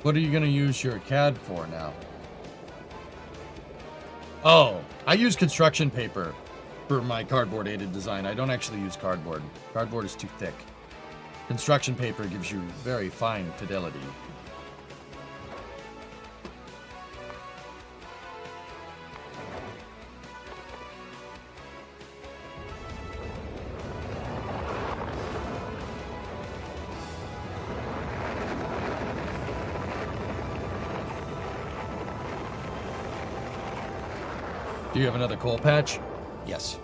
What are you going to use your CAD for now? Oh, I use construction paper for my cardboard aided design. I don't actually use cardboard. Cardboard is too thick. Construction paper gives you very fine fidelity. Do you have another coal patch? Yes.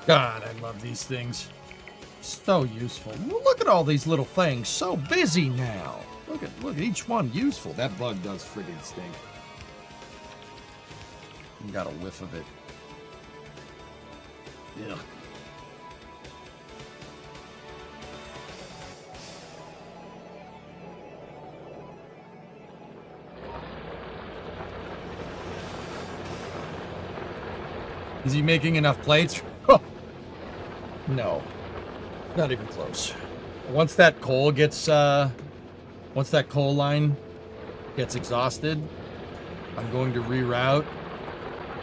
God, I love these things. So useful. Look at all these little things. So busy now. Look at each one useful. That bug does friggin' stink. You got a whiff of it. Yeah. Is he making enough plates? No. Not even close. Once that coal gets, once that coal line gets exhausted, I'm going to reroute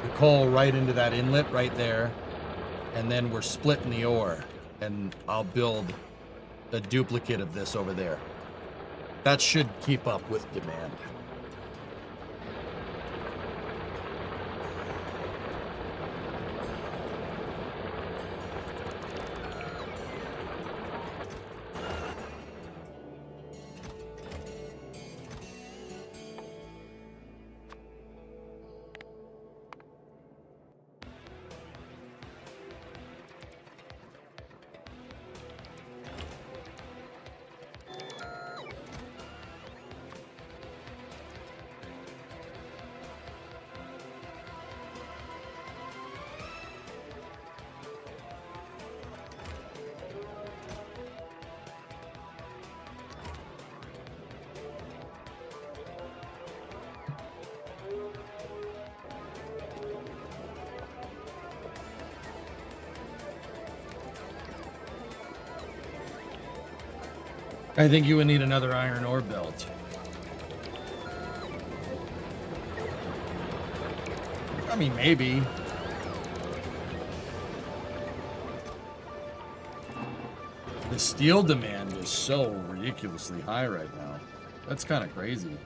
the coal right into that inlet right there, and then we're splitting the ore, and I'll build a duplicate of this over there. That should keep up with demand. I think you would need another iron ore belt. I mean, maybe. The steel demand is so ridiculously high right now. That's kind of crazy.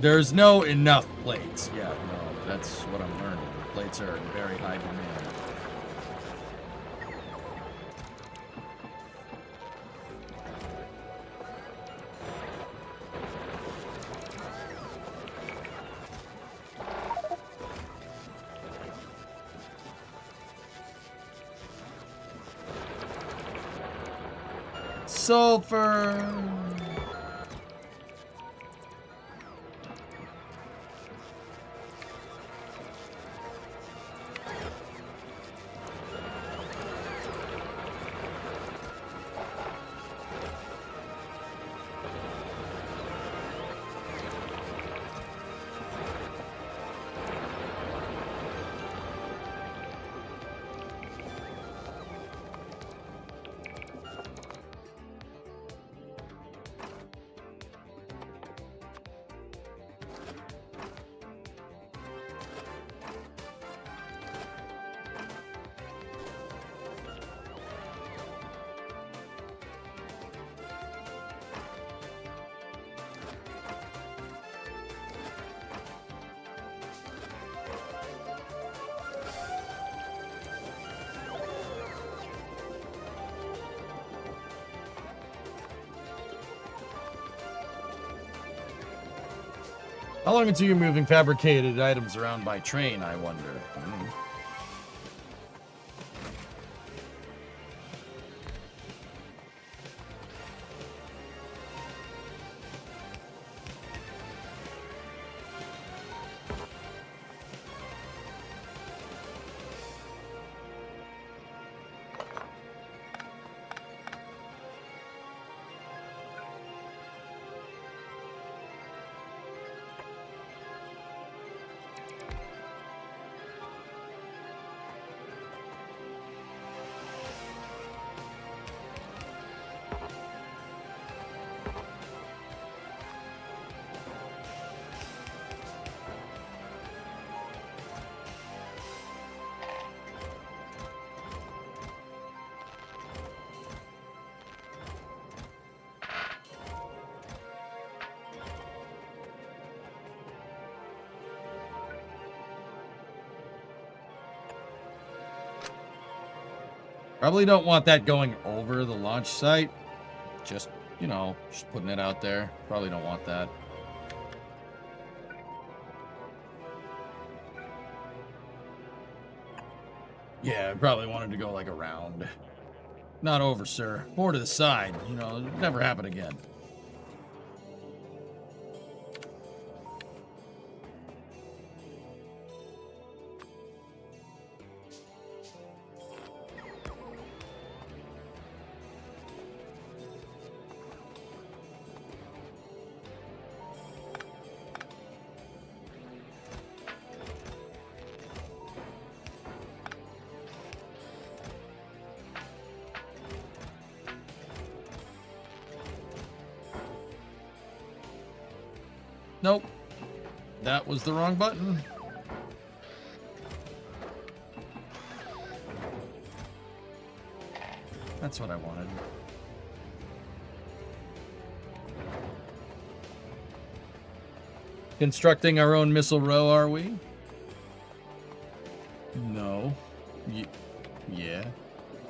There's no enough plates. Yeah, no, that's what I'm learning. Plates are in very high demand. Sulfur. How long until you're moving fabricated items around by train, I wonder? Probably don't want that going over the launch site. Just, you know, just putting it out there. Probably don't want that. Yeah, I probably wanted to go like around. Not over, sir. More to the side. You know, it'll never happen again. Nope. That was the wrong button. That's what I wanted. Constructing our own missile row, are we? No. Yeah.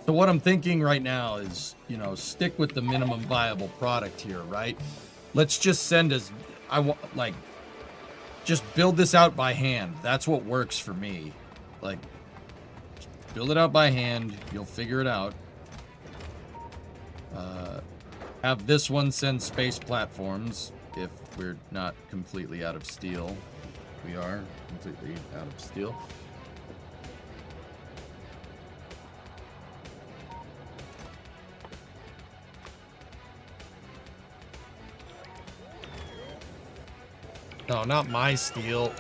So what I'm thinking right now is, you know, stick with the minimum viable product here, right? Let's just send us... just build this out by hand. That's what works for me. Like, build it out by hand. You'll figure it out. Have this one send space platforms if we're not completely out of steel. We are completely out of steel. No, not my steel.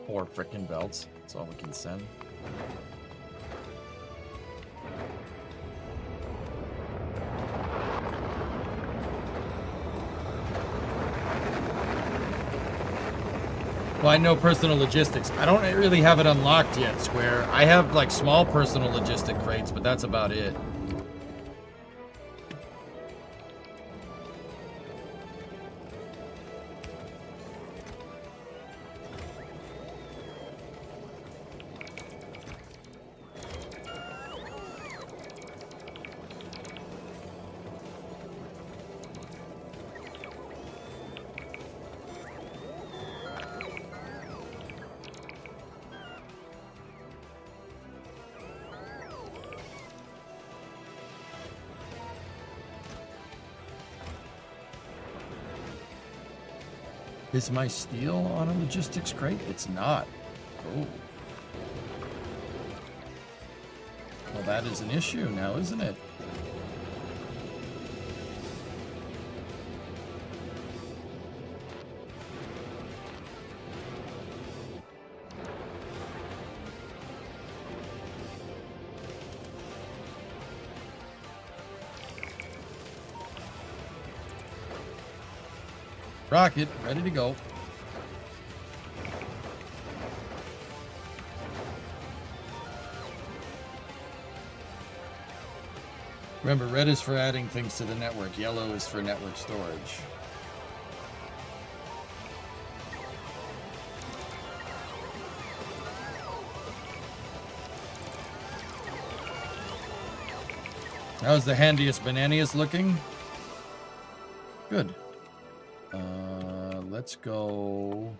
Four frickin' belts. That's all we can send. Well, I know personal logistics. I don't really have it unlocked yet, Square. I have like small personal logistic crates, but that's about it. Is my steel on a logistics crate? It's not. Oh. Well, that is an issue now, isn't it? Rocket, ready to go. Remember, red is for adding things to the network. Yellow is for network storage. How's the handiest bananias looking? Good. Let's go.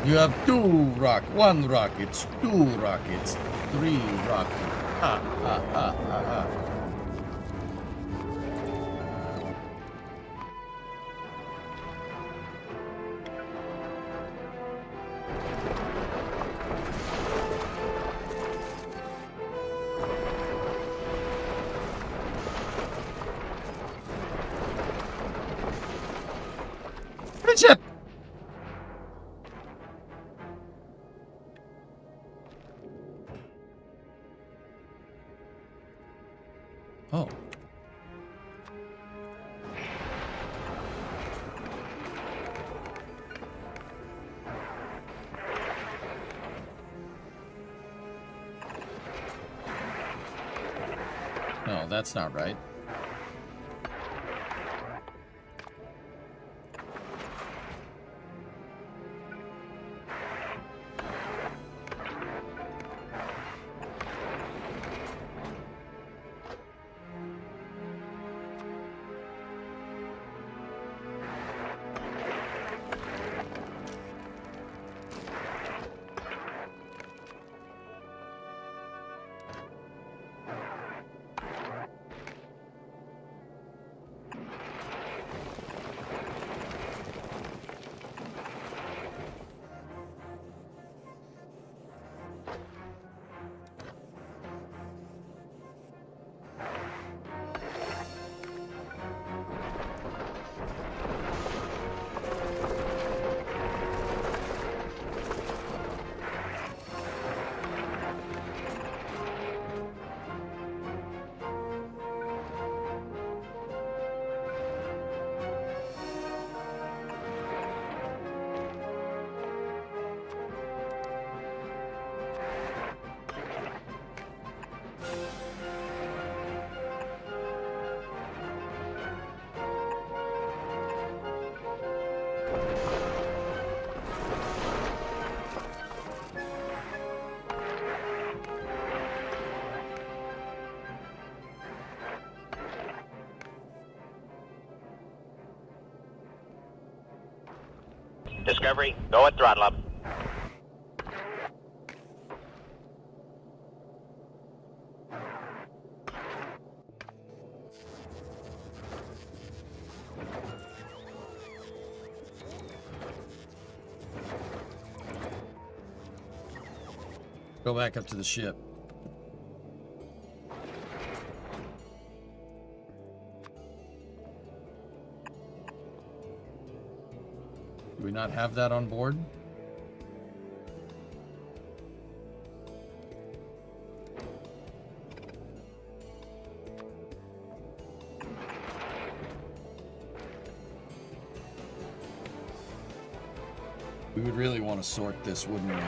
You have one rockets, 2 rockets, 3 rockets. Ha, ha, ha, ha, ha. Friendship! Oh. No, that's not right. Discovery, go at throttle up. Go back up to the ship. Do we not have that on board? We would really want to sort this, wouldn't we?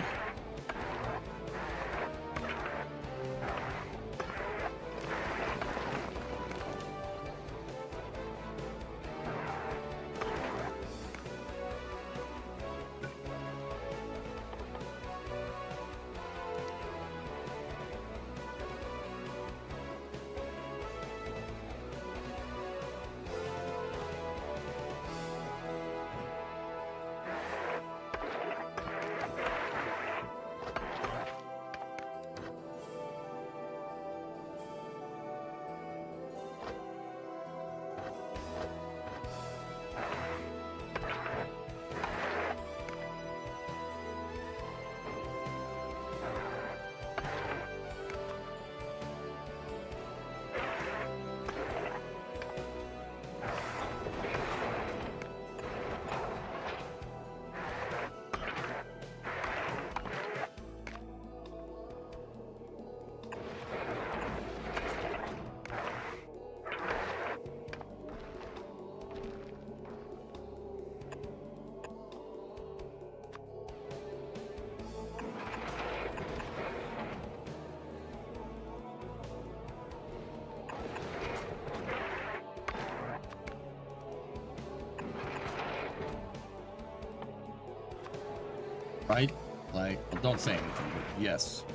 Right? Like, well, don't say anything, but yes.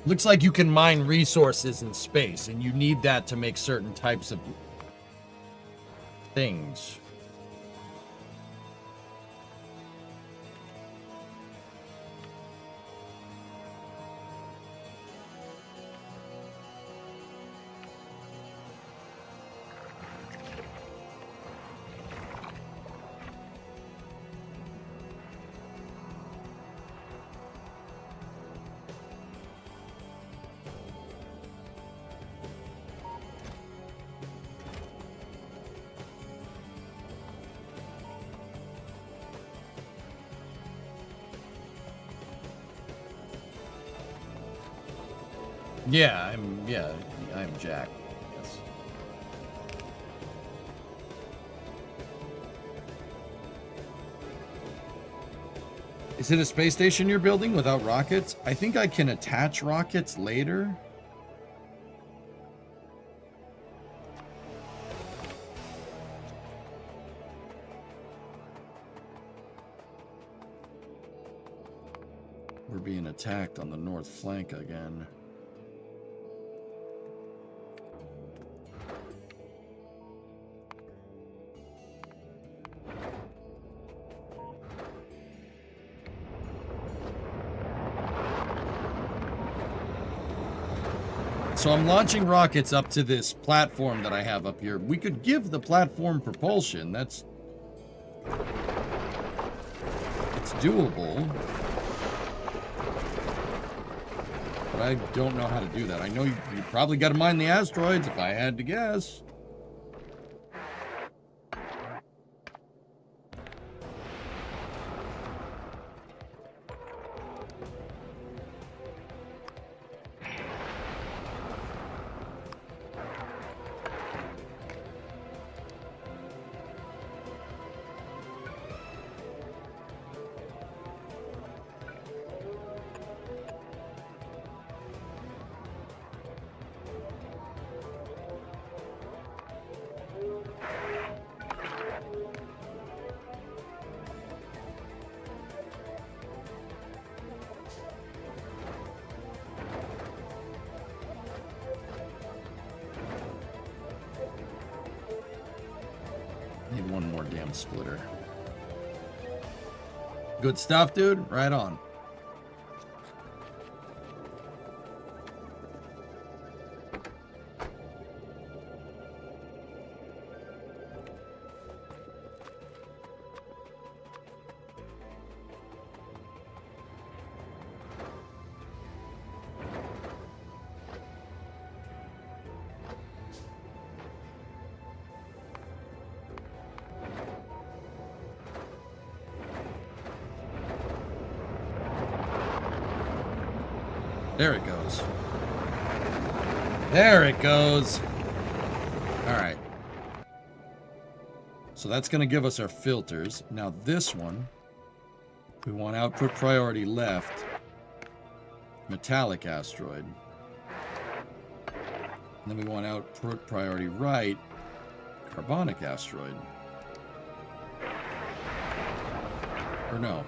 Looks like you can mine resources in space, and you need that to make certain types of things. Yeah, I'm Jack. Yes. Is it a space station you're building without rockets? I think I can attach rockets later. We're being attacked on the north flank again. So I'm launching rockets up to this platform that I have up here. We could give the platform propulsion. It's doable. But I don't know how to do that. I know you probably got to mine the asteroids, if I had to guess. Need one more damn splitter. Good stuff, dude. Right on. There it goes. There it goes. All right. So that's going to give us our filters. Now this one, we want output priority left, metallic asteroid. And then we want output priority right, carbonic asteroid. Or no.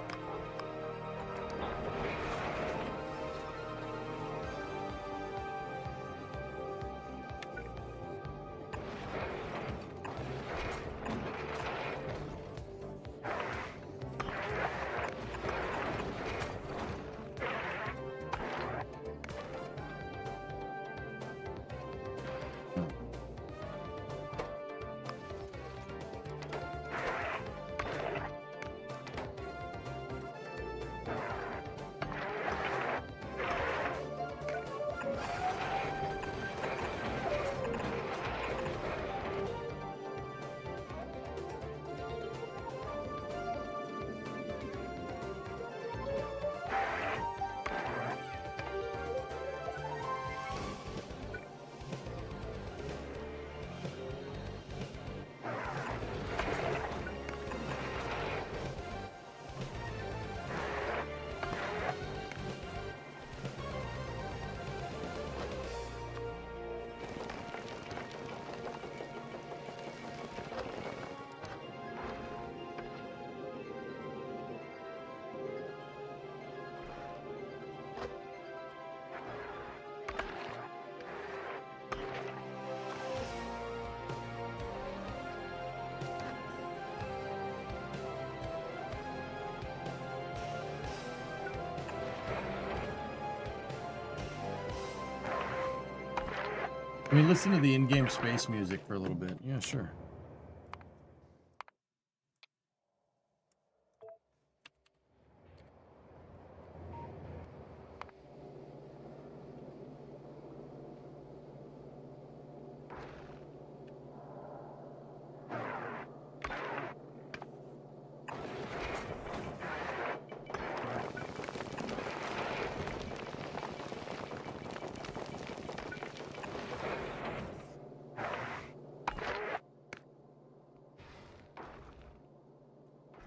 Can we listen to the in-game space music for a little bit? Yeah, sure.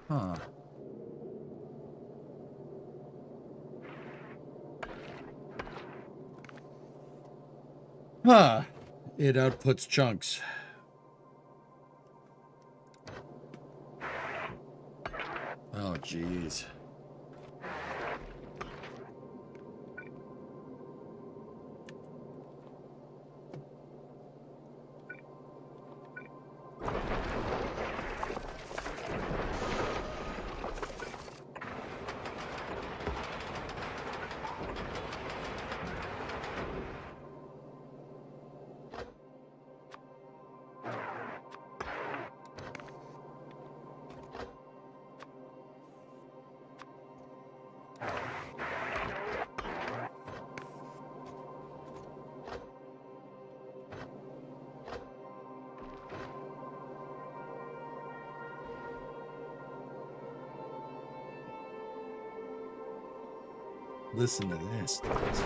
Huh. Huh. It outputs chunks. Oh, jeez. Listen to this, dudes.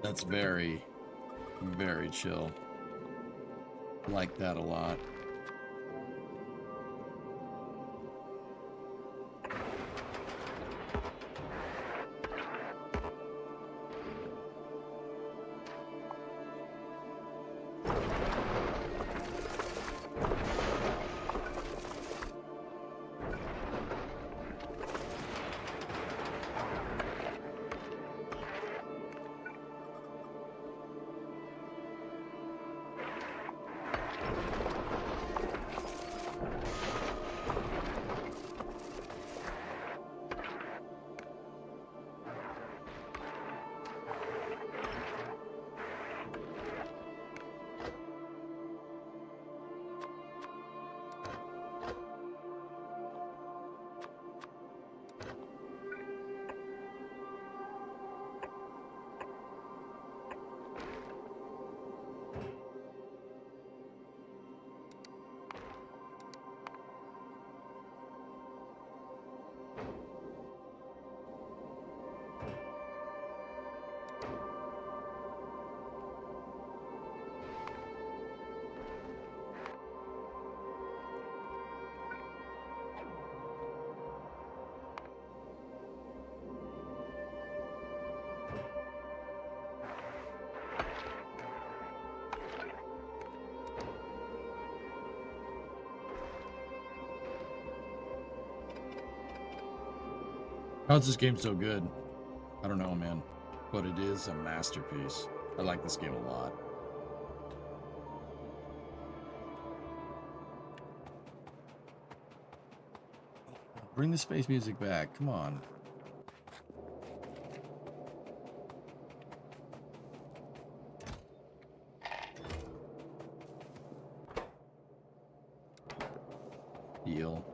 That's very, very chill. Like that a lot. How's this game so good? I don't know, man. But it is a masterpiece. I like this game a lot. Bring the space music back. Come on. Heal.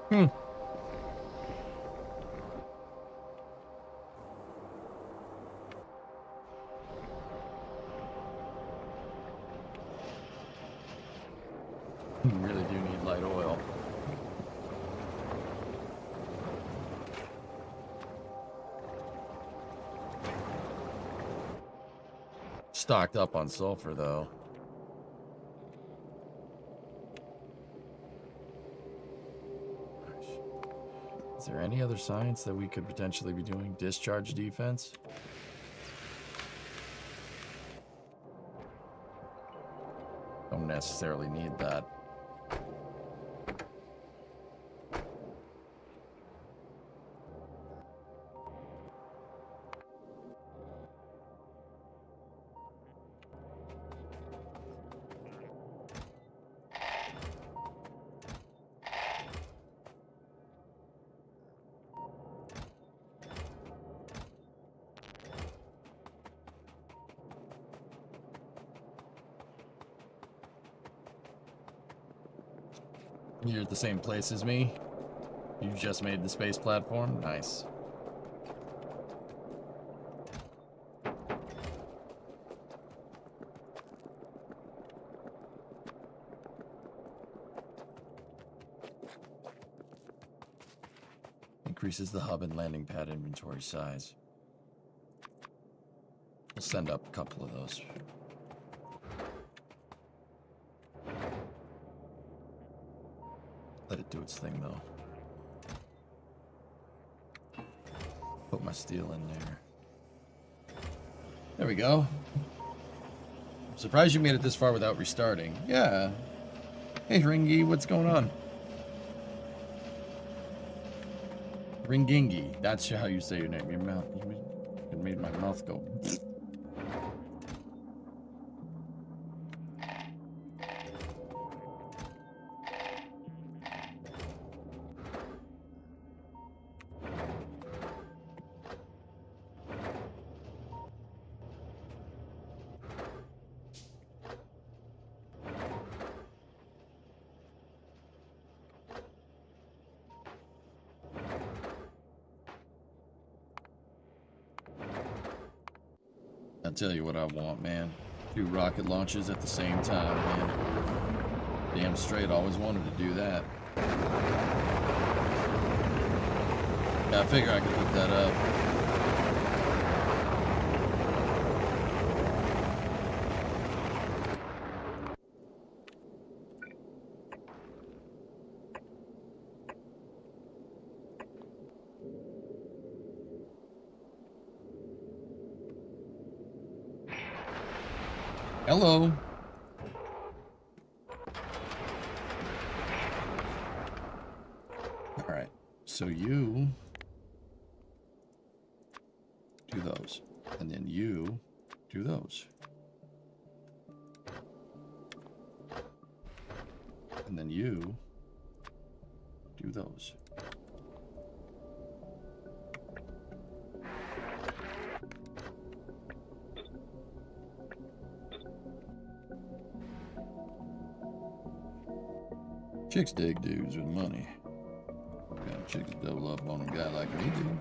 Hmm. You really do need light oil. Stocked up on sulfur, though. Is there any other science that we could potentially be doing? Discharge defense? Don't necessarily need that. You're at the same place as me? You just made the space platform? Nice. Increases the hub and landing pad inventory size. We'll send up a couple of those. Let it do its thing, though. Put my steel in there. There we go. I'm surprised you made it this far without restarting. Yeah. Hey, Ringy, what's going on? Ringingi. That's how you say your name. Your mouth. It made my mouth go. I'll tell you what I want, man. 2 rocket launches at the same time, man. Damn straight, always wanted to do that. Yeah, I figure I could hook that up. Hello. All right. So you do those, and then you do those, and then you do those. Chicks dig dudes with money. Got chicks double up on a guy like me, dude.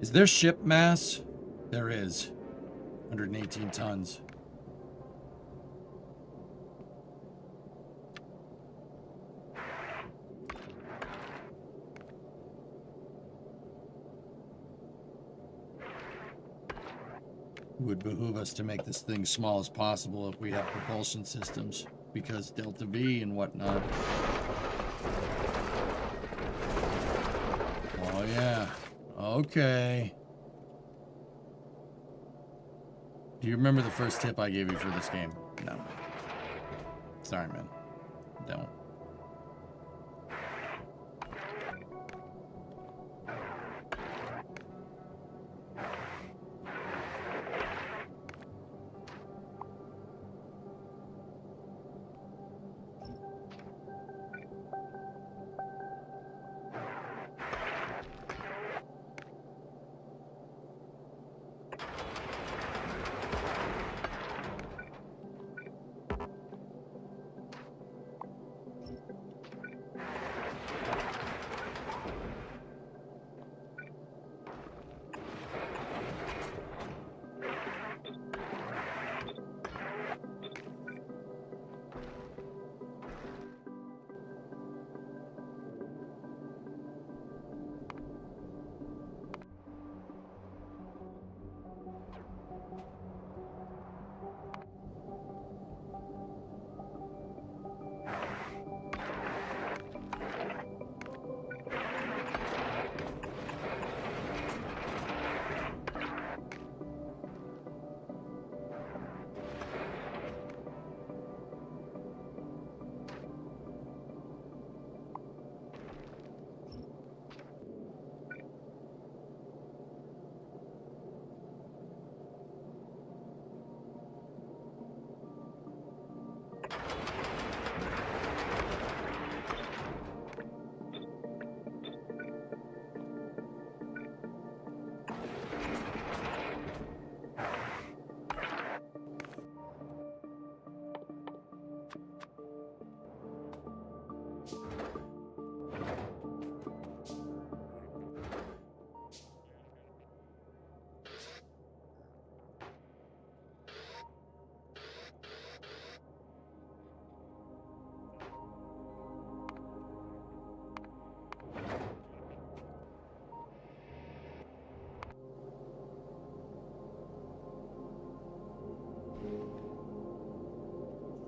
Is there ship mass? There is. 118 tons. It would behoove us to make this thing small as possible if we have propulsion systems, because Delta V and whatnot. Oh yeah. Okay. Do you remember the first tip I gave you for this game? No. Sorry, man. Don't.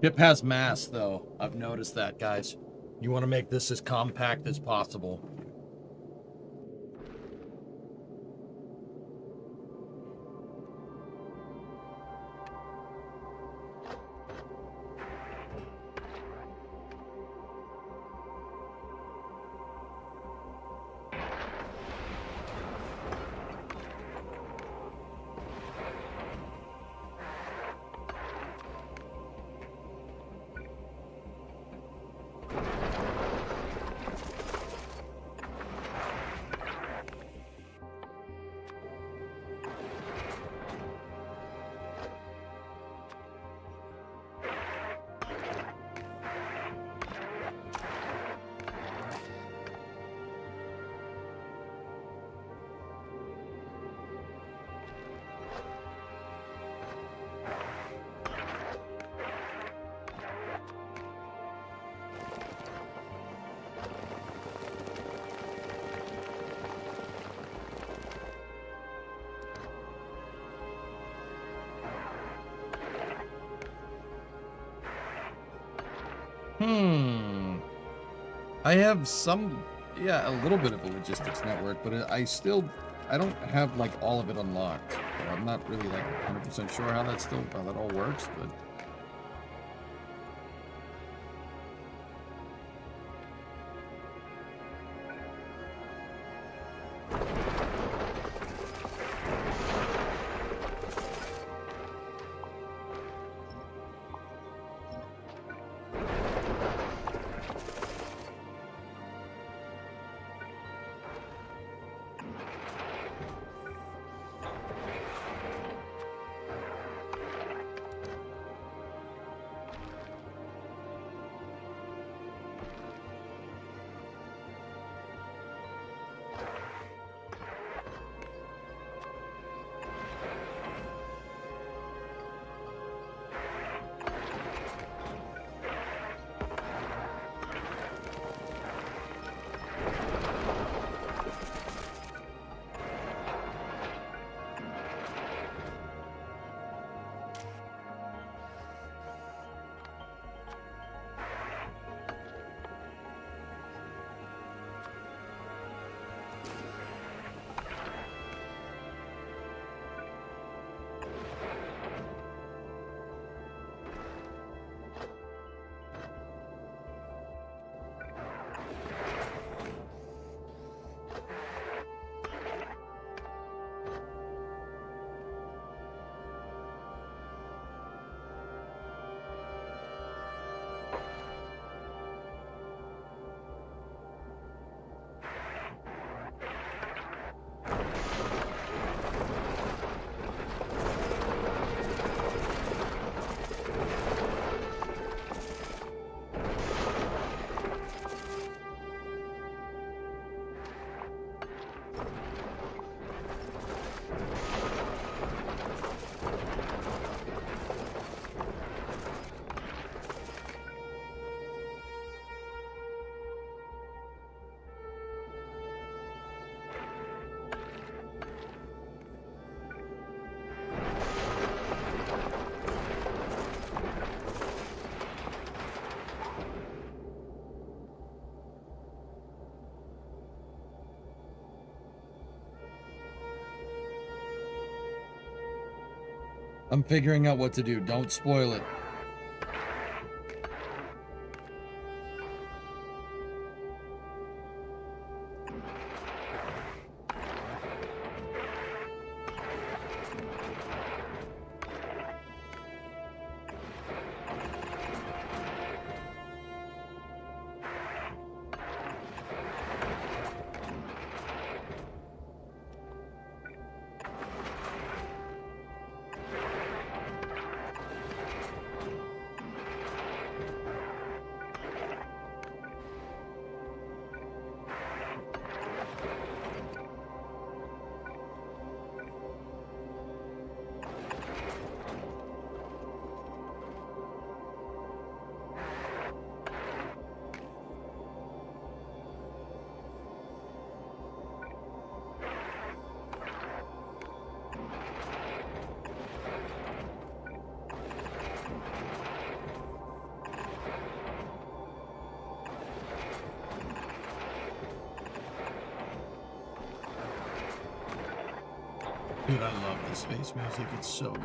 Ship has mass, though. I've noticed that, guys. You want to make this as compact as possible. I have a little bit of a logistics network, but I don't have like all of it unlocked. So I'm not really like 100% sure how that all works, but. I'm figuring out what to do. Don't spoil it. Dude, I love the space music. It's so good.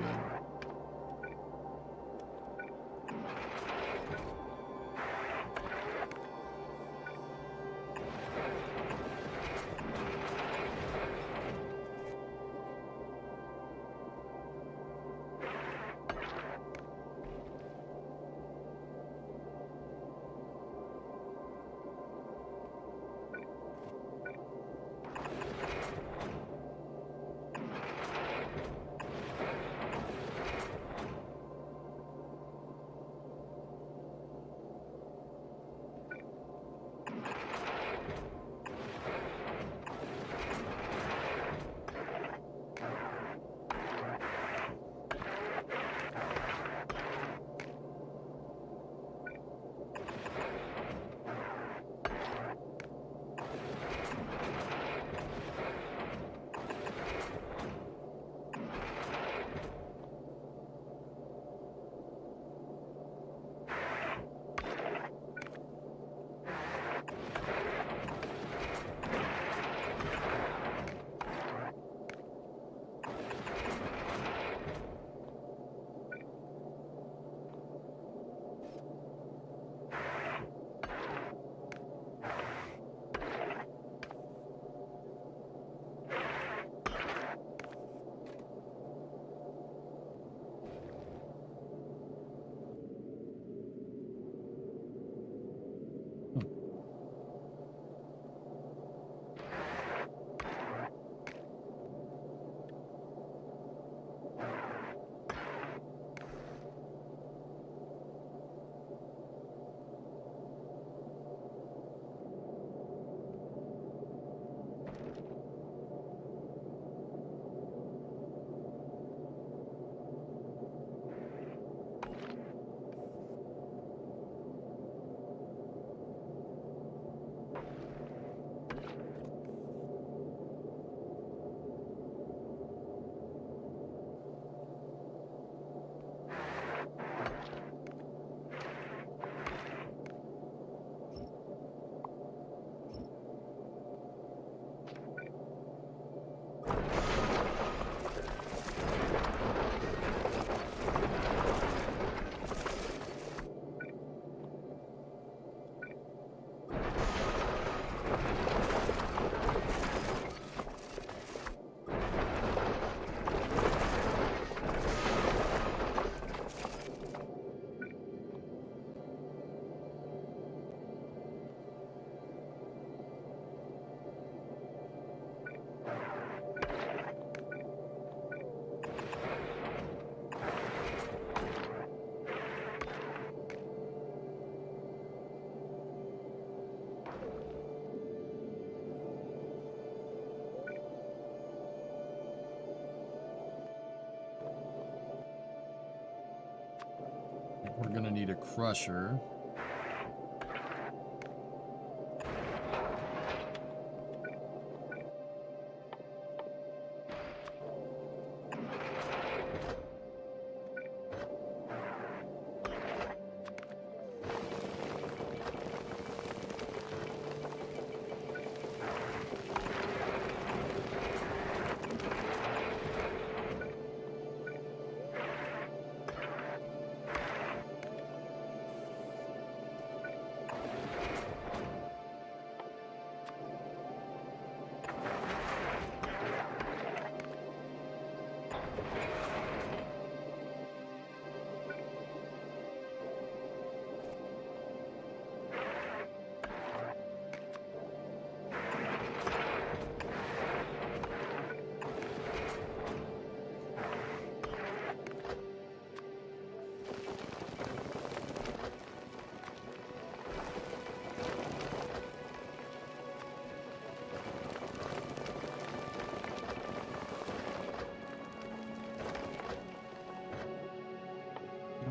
We're gonna need a crusher.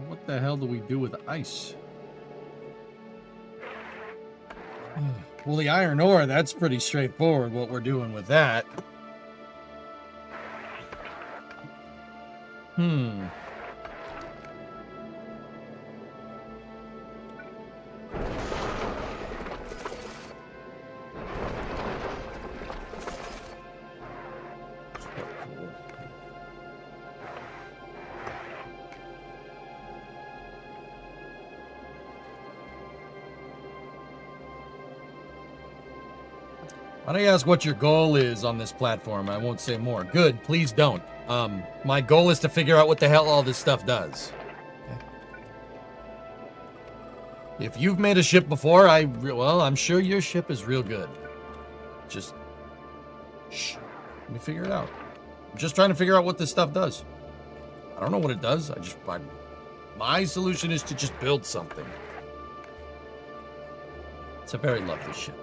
What the hell do we do with ice? Well, the iron ore, that's pretty straightforward what we're doing with that. Why don't you ask what your goal is on this platform? I won't say more. Good, please don't. My goal is to figure out what the hell all this stuff does. Okay. If you've made a ship before, well, I'm sure your ship is real good. Just, shh, let me figure it out. I'm just trying to figure out what this stuff does. I don't know what it does. My solution is to just build something. It's a very lovely ship.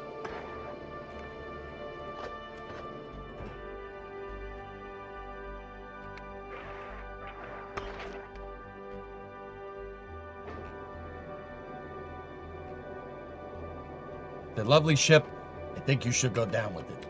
The lovely ship, I think you should go down with it.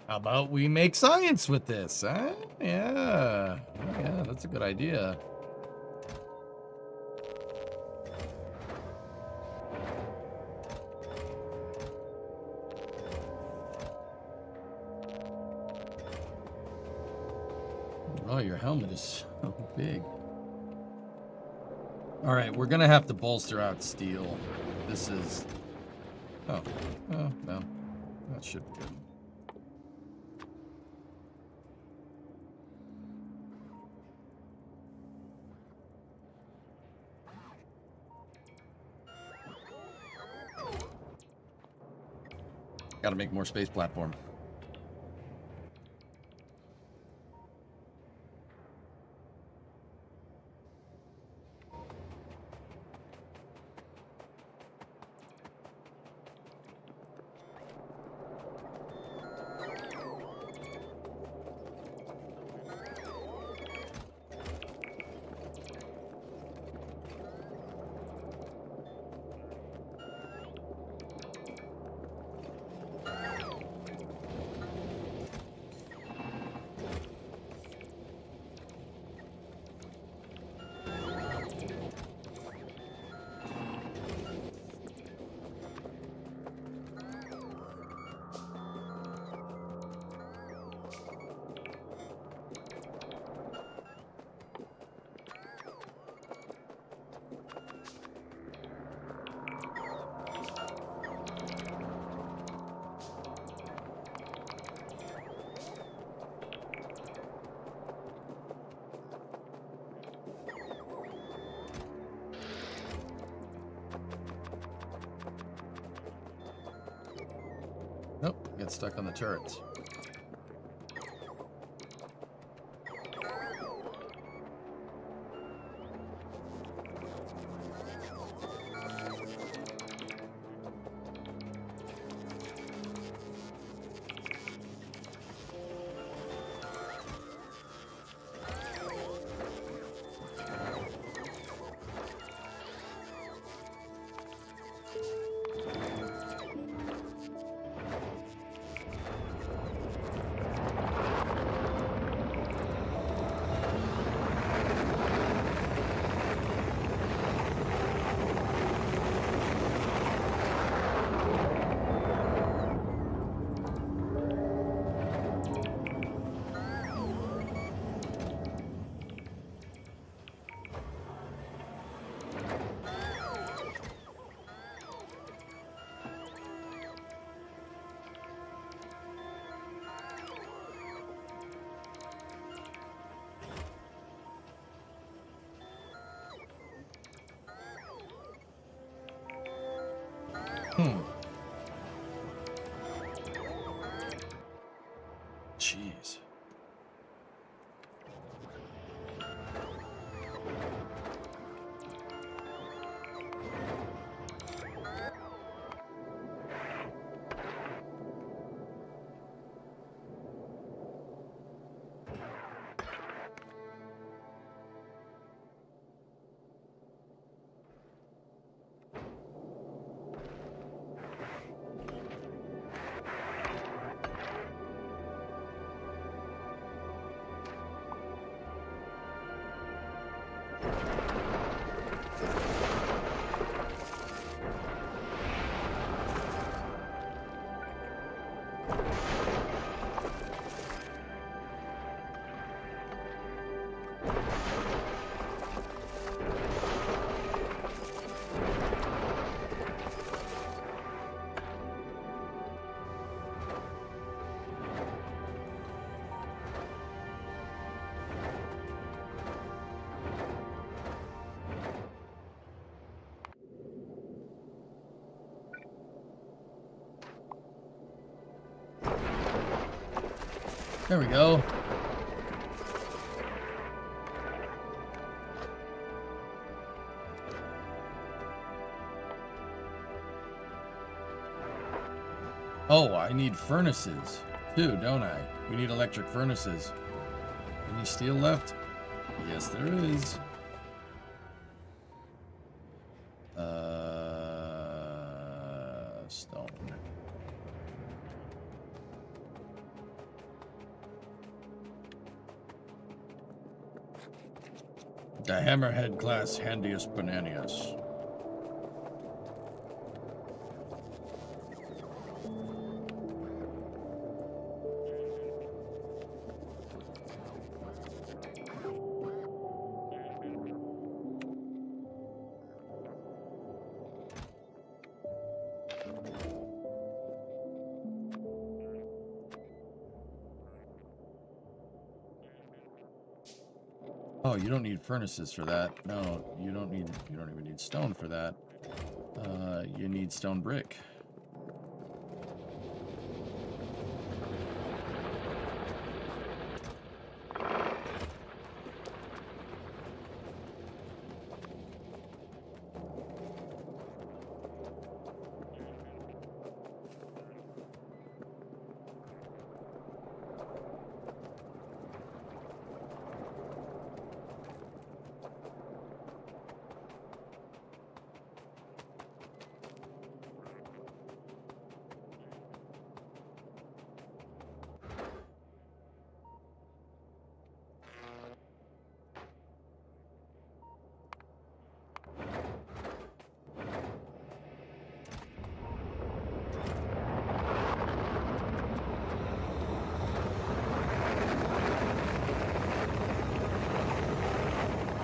How about we make science with this, huh? Yeah. Yeah, that's a good idea. Oh, your helmet is so big. All right, we're gonna have to bolster out steel. This is... Oh, no. That should be good. Gotta make more space platform. get stuck on the turrets. Jeez. There we go. Oh, I need furnaces too, don't I? We need electric furnaces. Any steel left? Yes, there is. Stone. The hammerhead class handiest bananas. Oh, you don't need furnaces for that. No, you don't even need stone for that. You need stone brick.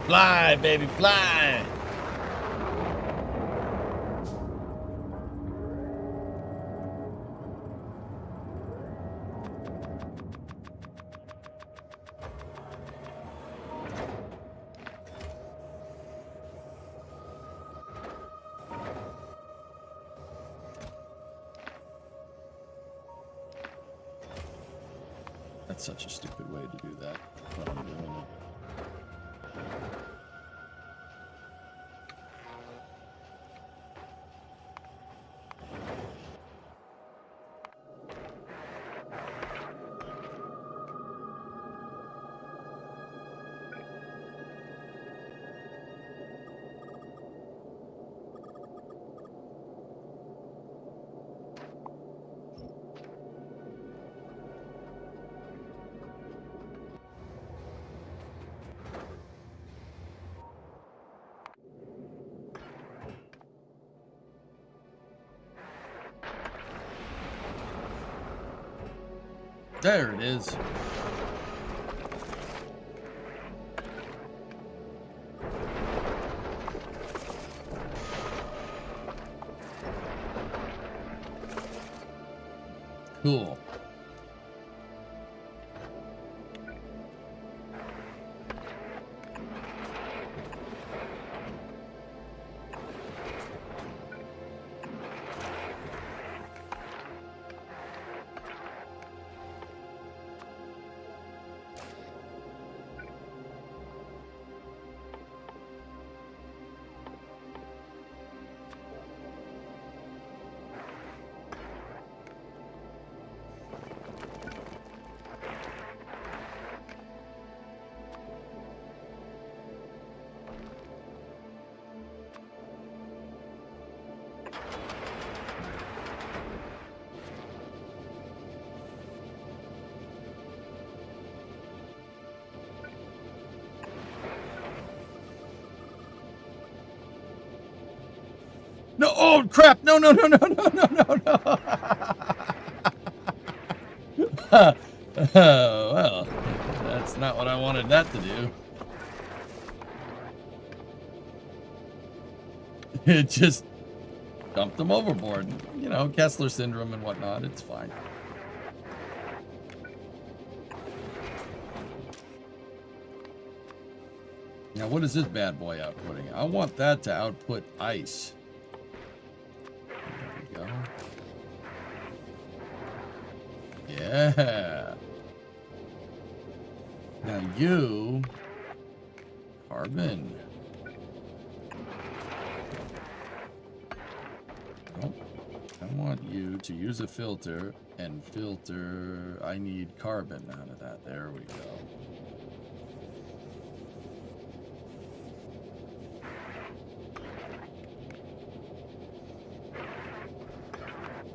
Fly, baby, fly! That's such a stupid way to do that. But I'm doing it. There it is. Cool. No, oh crap! No, no, no, no, no, no, no, no! Well, that's not what I wanted that to do. It just dumped them overboard. You know, Kessler syndrome and whatnot. It's fine. Now, what is this bad boy outputting? I want that to output ice. There we go. Yeah. Now you, carbon. Oh, I want you to use a filter and filter. I need carbon out of that. There we go.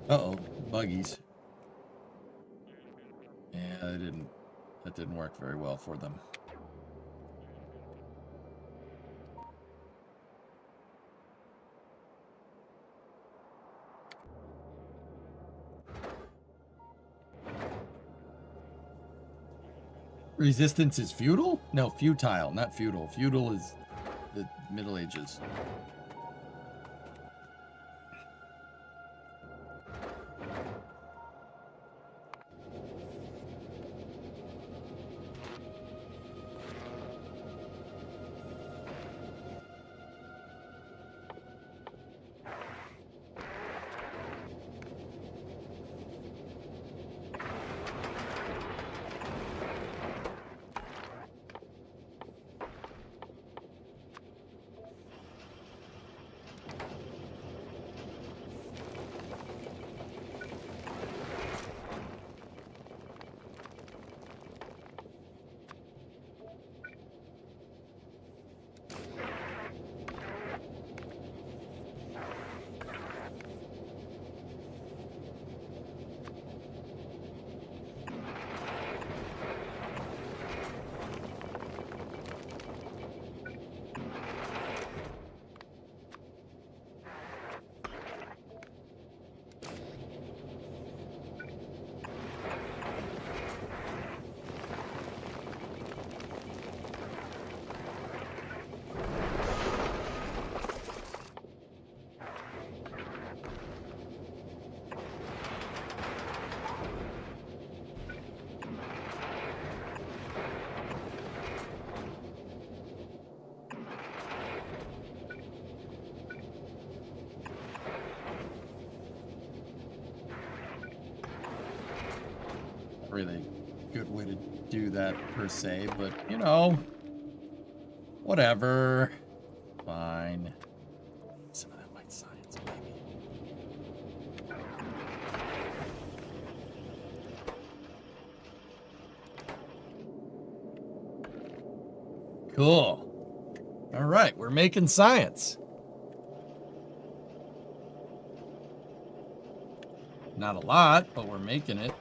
Uh-oh, buggies. Yeah, that didn't work very well for them. Resistance is futile? No, futile, not feudal. Feudal is the Middle Ages. Really? good way to do that per se, but you know, whatever. Fine. Some of that white science, maybe. Cool. All right, we're making science. Not a lot, but we're making it.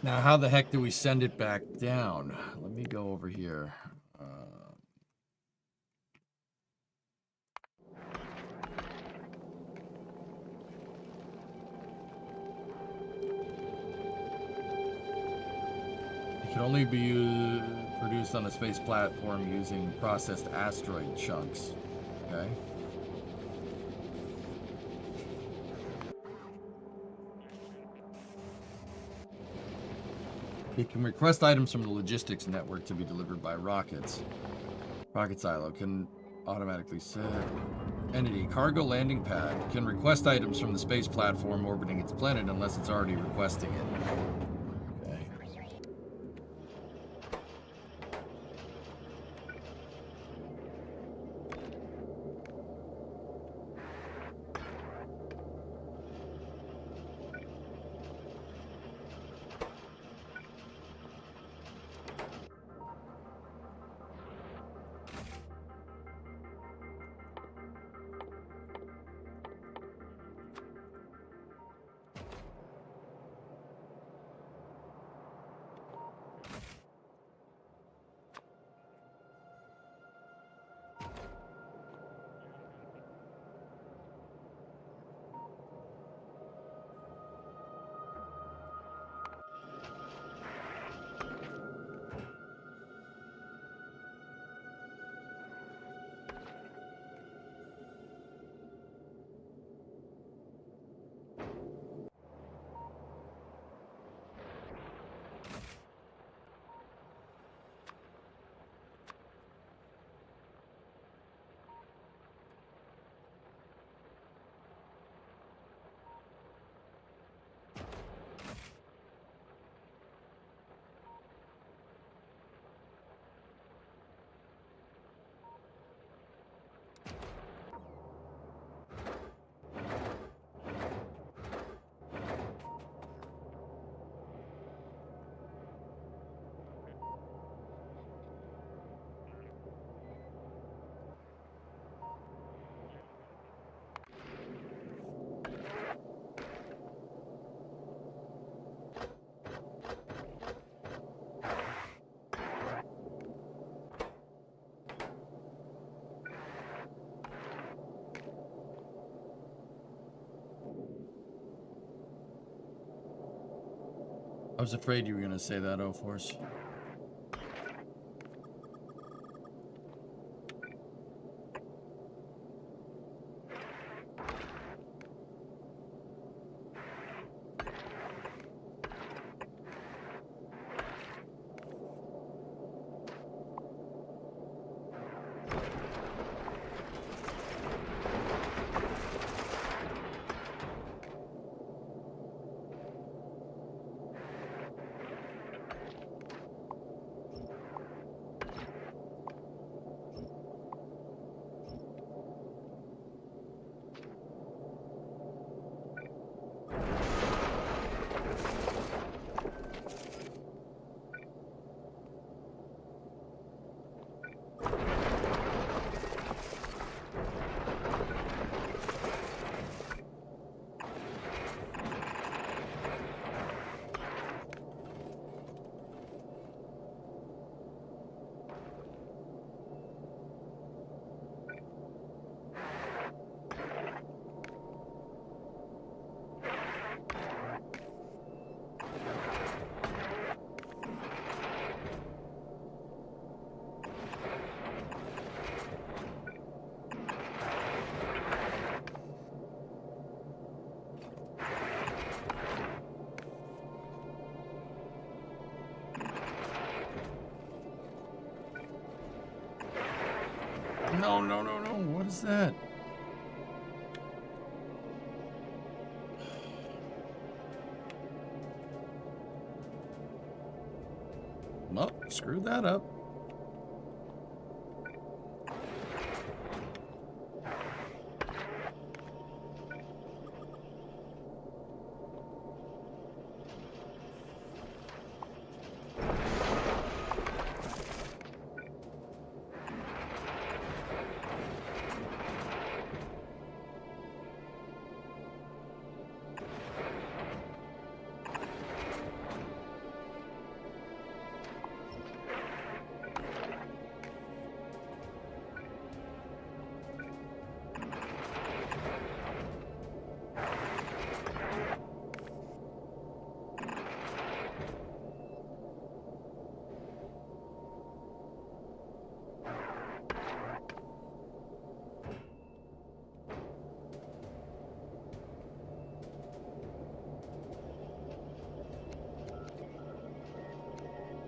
Now, how the heck do we send it back down? Let me go over here. It can only be produced on a space platform using processed asteroid chunks. Okay. It can request items from the logistics network to be delivered by rockets. Rocket silo can automatically set. Entity cargo landing pad can request items from the space platform orbiting its planet unless it's already requesting it. Okay. I was afraid you were going to say that, O-Force. No, no, no, no. What is that? Well, screwed that up.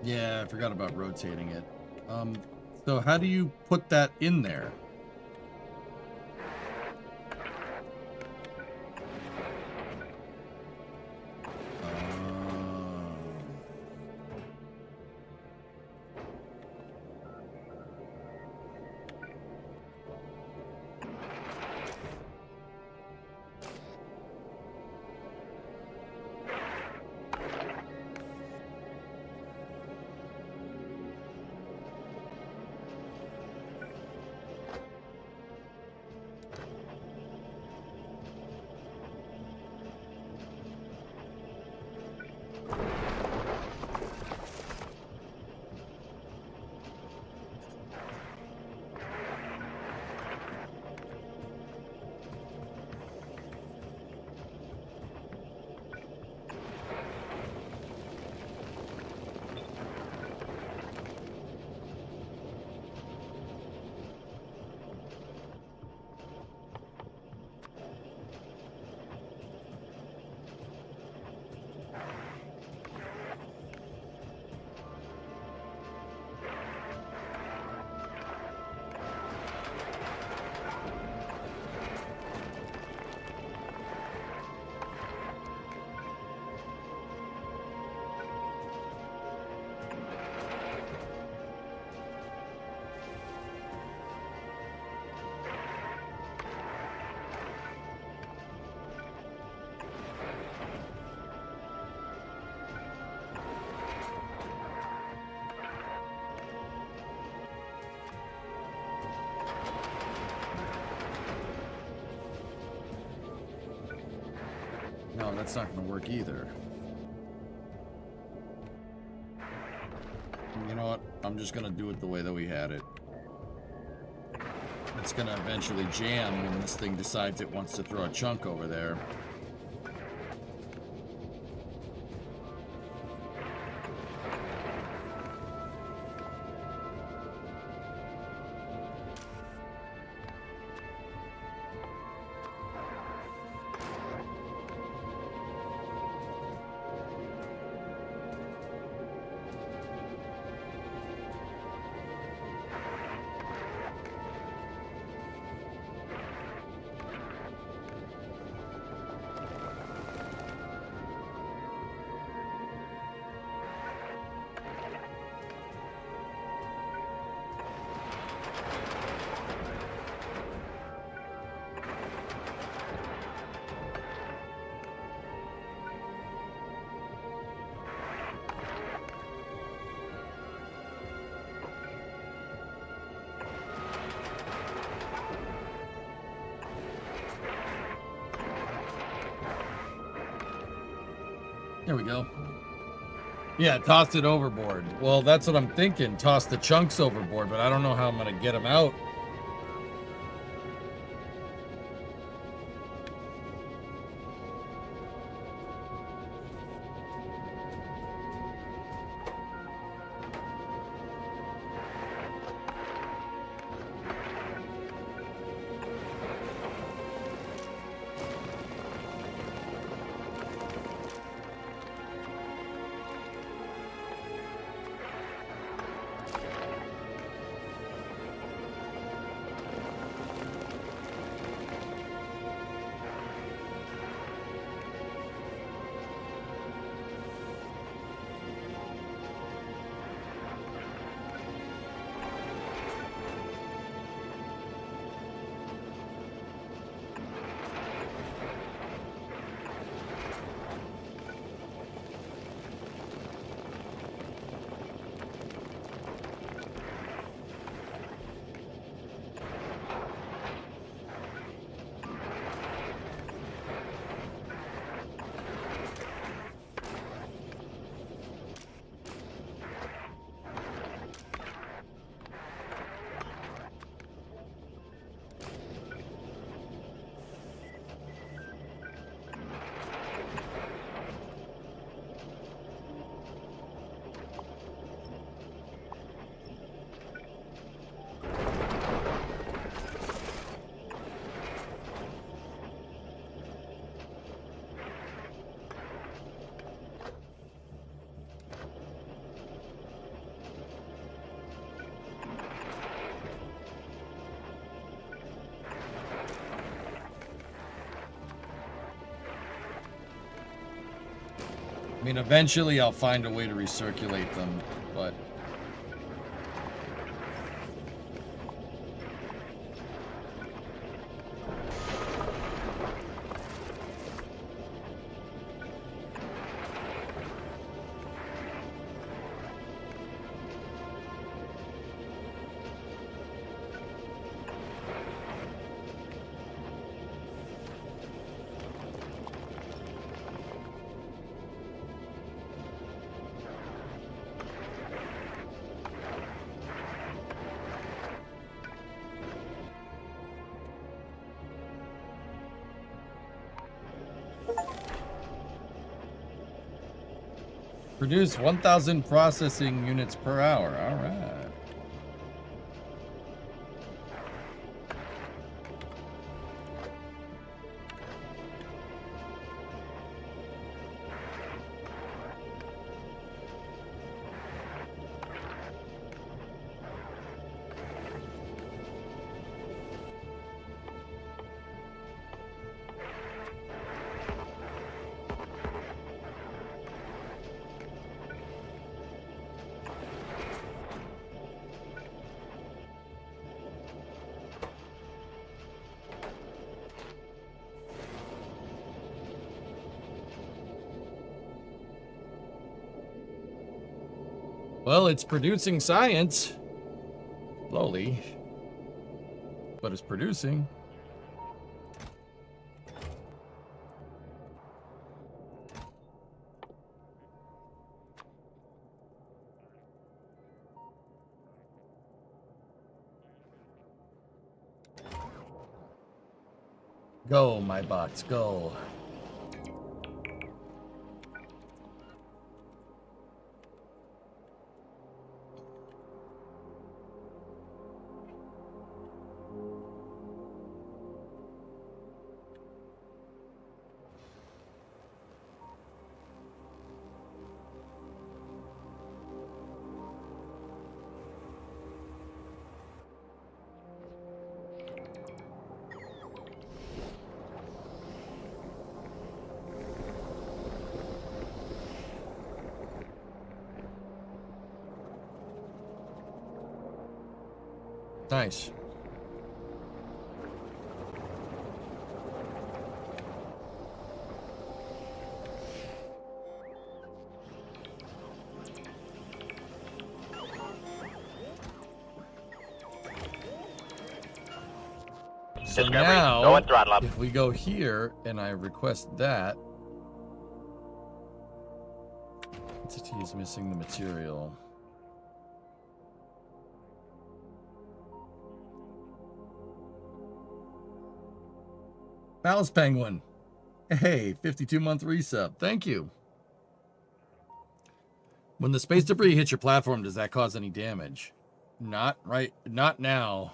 Yeah, I forgot about rotating it. So how do you put that in there? No, that's not going to work either. You know what? I'm just going to do it the way that we had it. It's going to eventually jam when this thing decides it wants to throw a chunk over there. There we go. Yeah, tossed it overboard. Well, that's what I'm thinking. Toss the chunks overboard, but I don't know how I'm going to get them out. I mean, eventually I'll find a way to recirculate them, but... Produce 1,000 processing units per hour. All right. Well, it's producing science. Slowly. But it's producing. Go, my bots, go. Nice. So Discovery, now, go and throttle up. if we go here and I request that, entity is missing the material. Mouse Penguin. Hey, 52-month resub. Thank you. When the space debris hits your platform, does that cause any damage? Not now.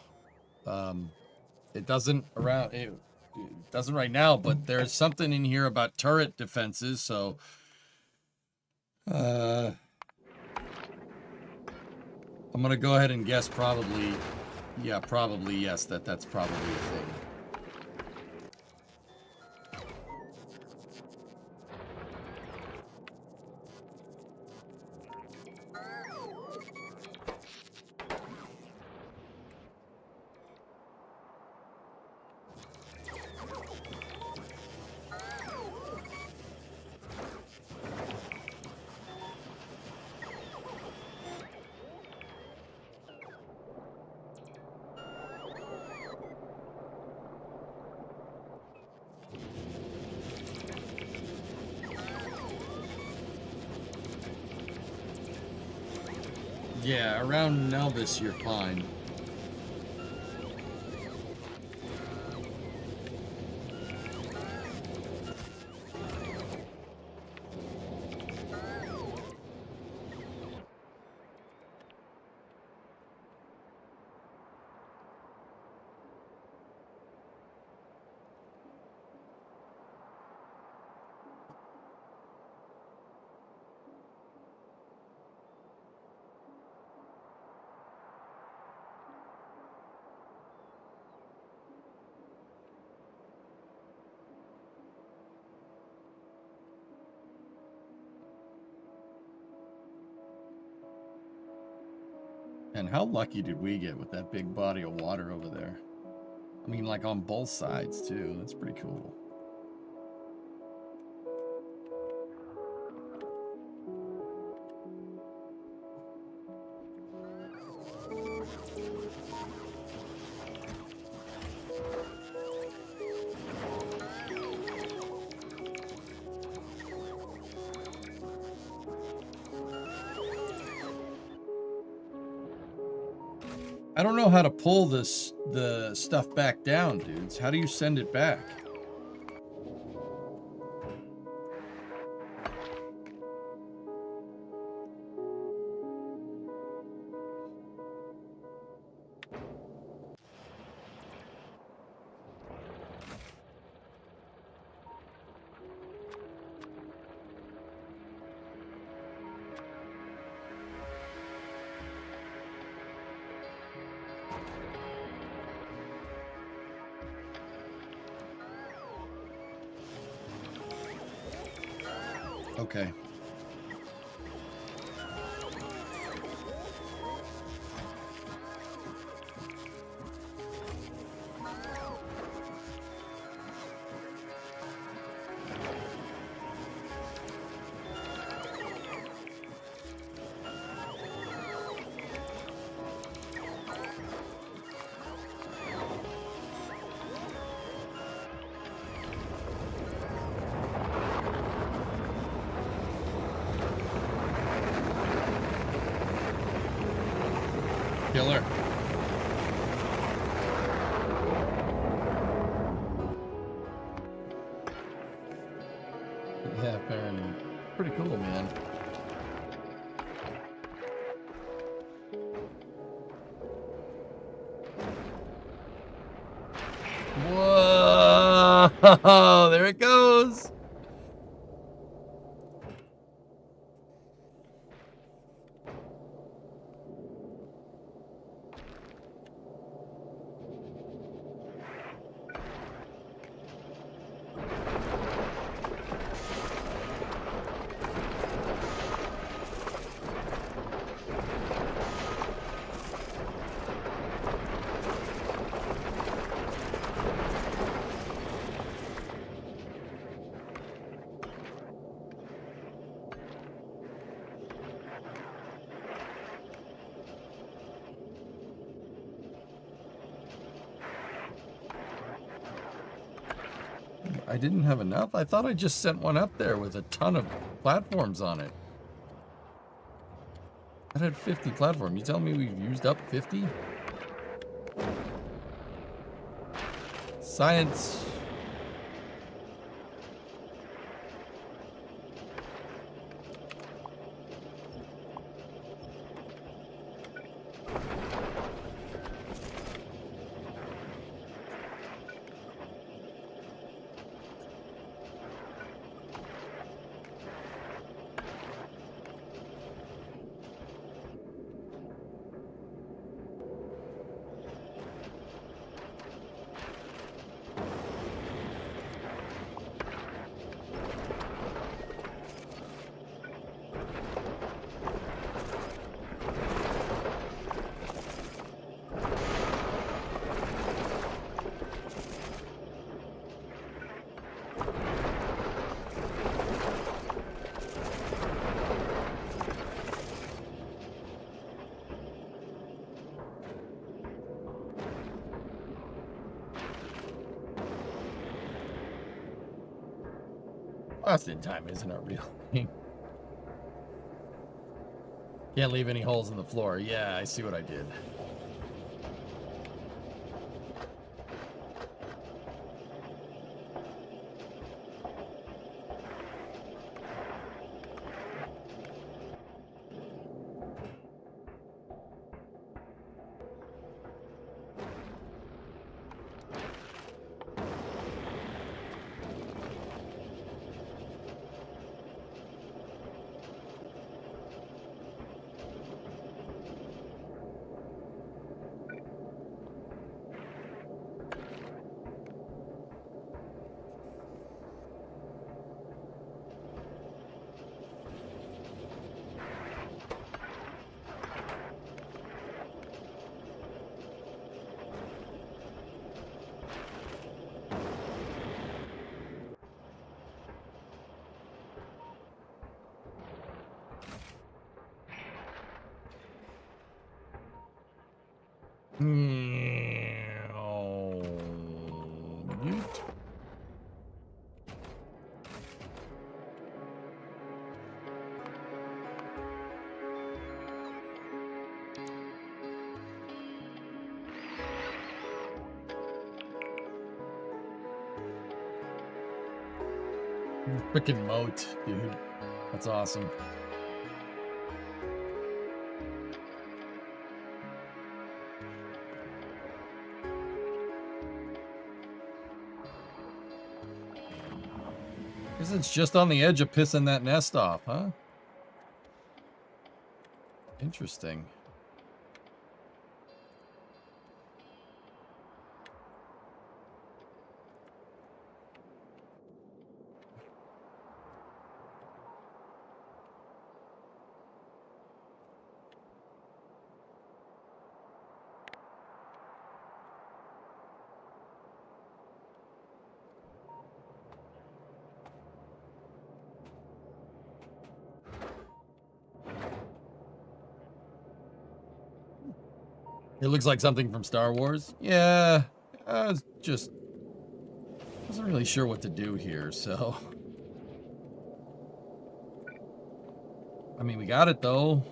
It doesn't right now, but there's something in here about turret defenses, so I'm gonna go ahead and guess probably yes, that's probably a thing. Yeah, around Nelvis, you're fine. man. How lucky did we get with that big body of water over there? I mean, like on both sides, too. That's pretty cool. I don't know how to pull the stuff back down, dudes. How do you send it back? Okay. Killer. Yeah, Baron. Pretty cool, man. Whoa! There it goes! I didn't have enough? I thought I just sent one up there with a ton of platforms on it. I had 50 platforms. You telling me we've used up 50? Science. Lost in time isn't a real thing. Can't leave any holes in the floor. Yeah, I see what I did. Oh, yeet. Frickin' moat, dude. That's awesome. Guess it's just on the edge of pissing that nest off, huh? Interesting. It looks like something from Star Wars. Yeah, I was just wasn't really sure what to do here, so. I mean, we got it though.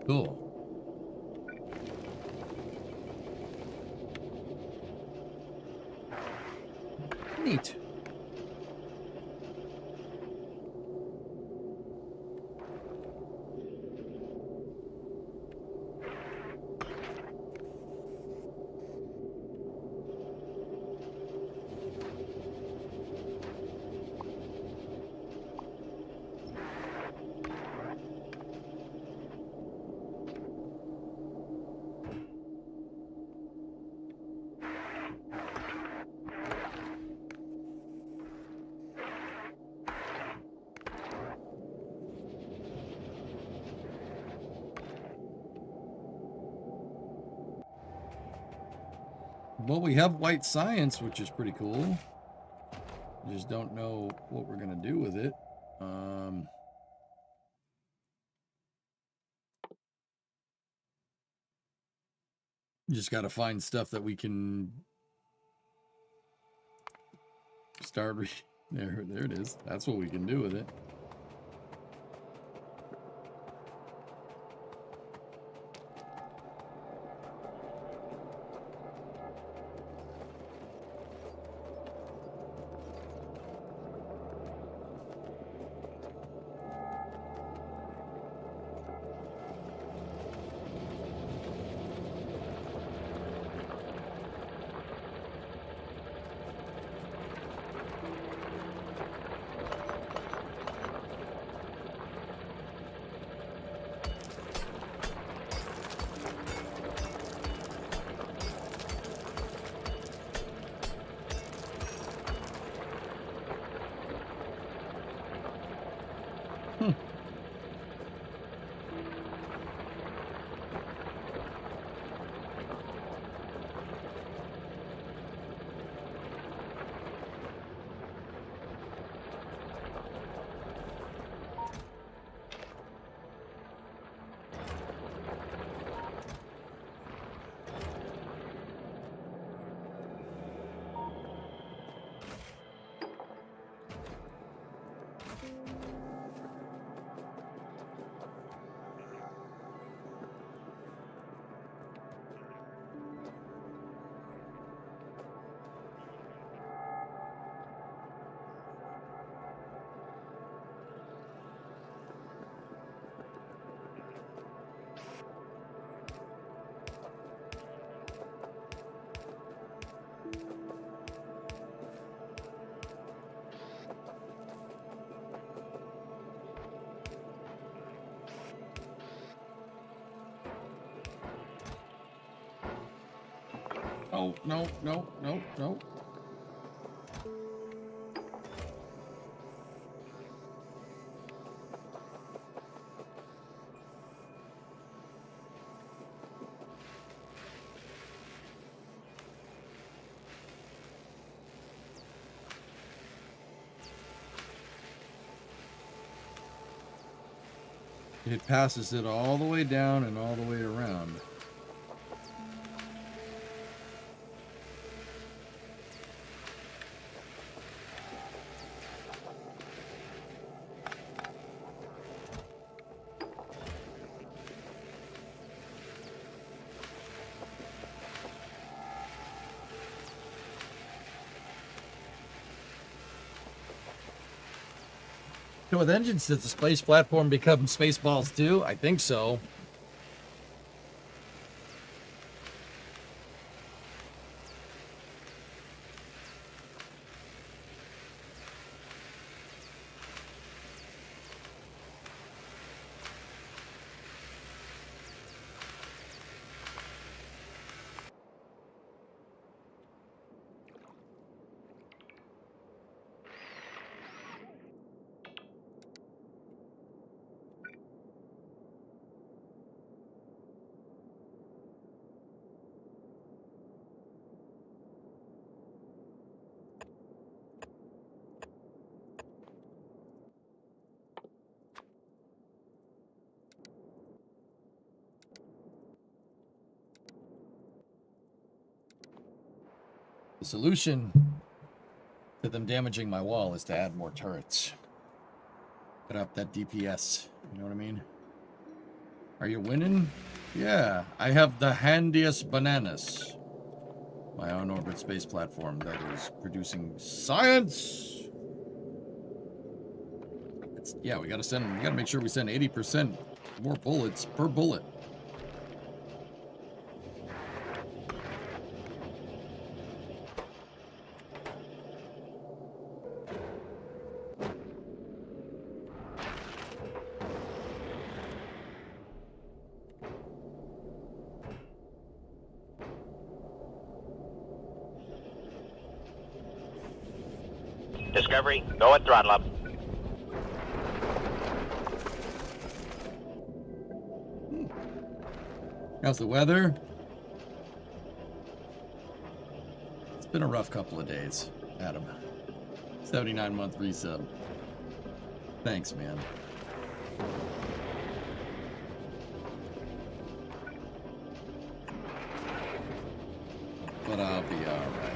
Cool. Neat. Well, we have white science, which is pretty cool. I just don't know what we're gonna do with it. Just got to find stuff that we can start. There it is. That's what we can do with it. Oh, no, no, no, no. It passes it all the way down and all the way around. So with engines, does the space platform become Spaceballs too? I think so. The solution to them damaging my wall is to add more turrets. Put up that DPS. You know what I mean? Are you winning? Yeah, I have the handiest bananas. My on-orbit space platform that is producing science. Yeah, we gotta make sure we send 80% more bullets per bullet. Discovery, go at throttle up. How's the weather? It's been a rough couple of days, Adam. 79-month resub. Thanks, man. But I'll be alright.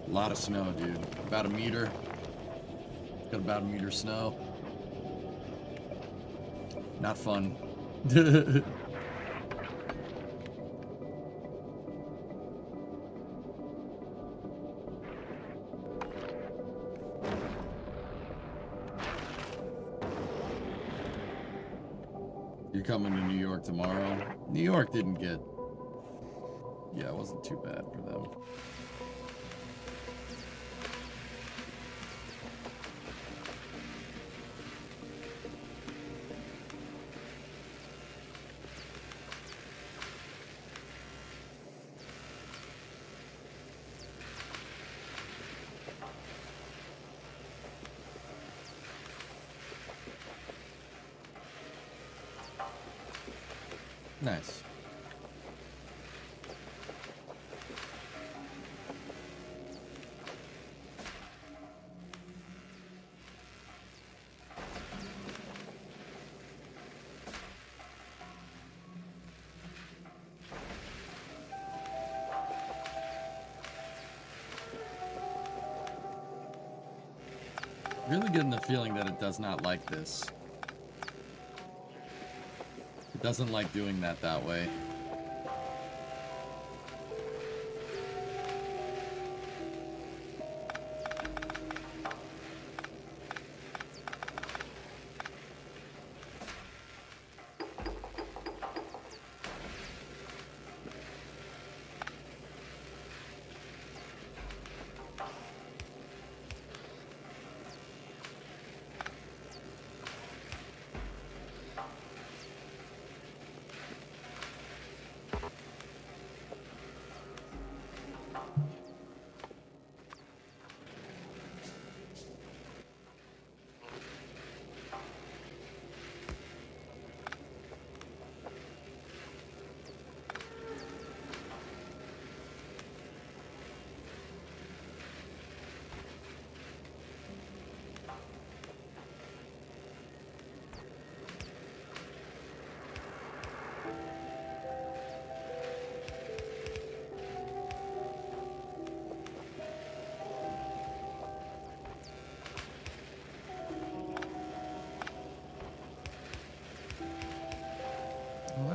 A lot of snow, dude. About a meter. Got about a meter snow. Not fun. You're coming to New York tomorrow? New York didn't get... Yeah, it wasn't too bad for them. Nice. Really getting the feeling that it does not like this. It doesn't like doing that way.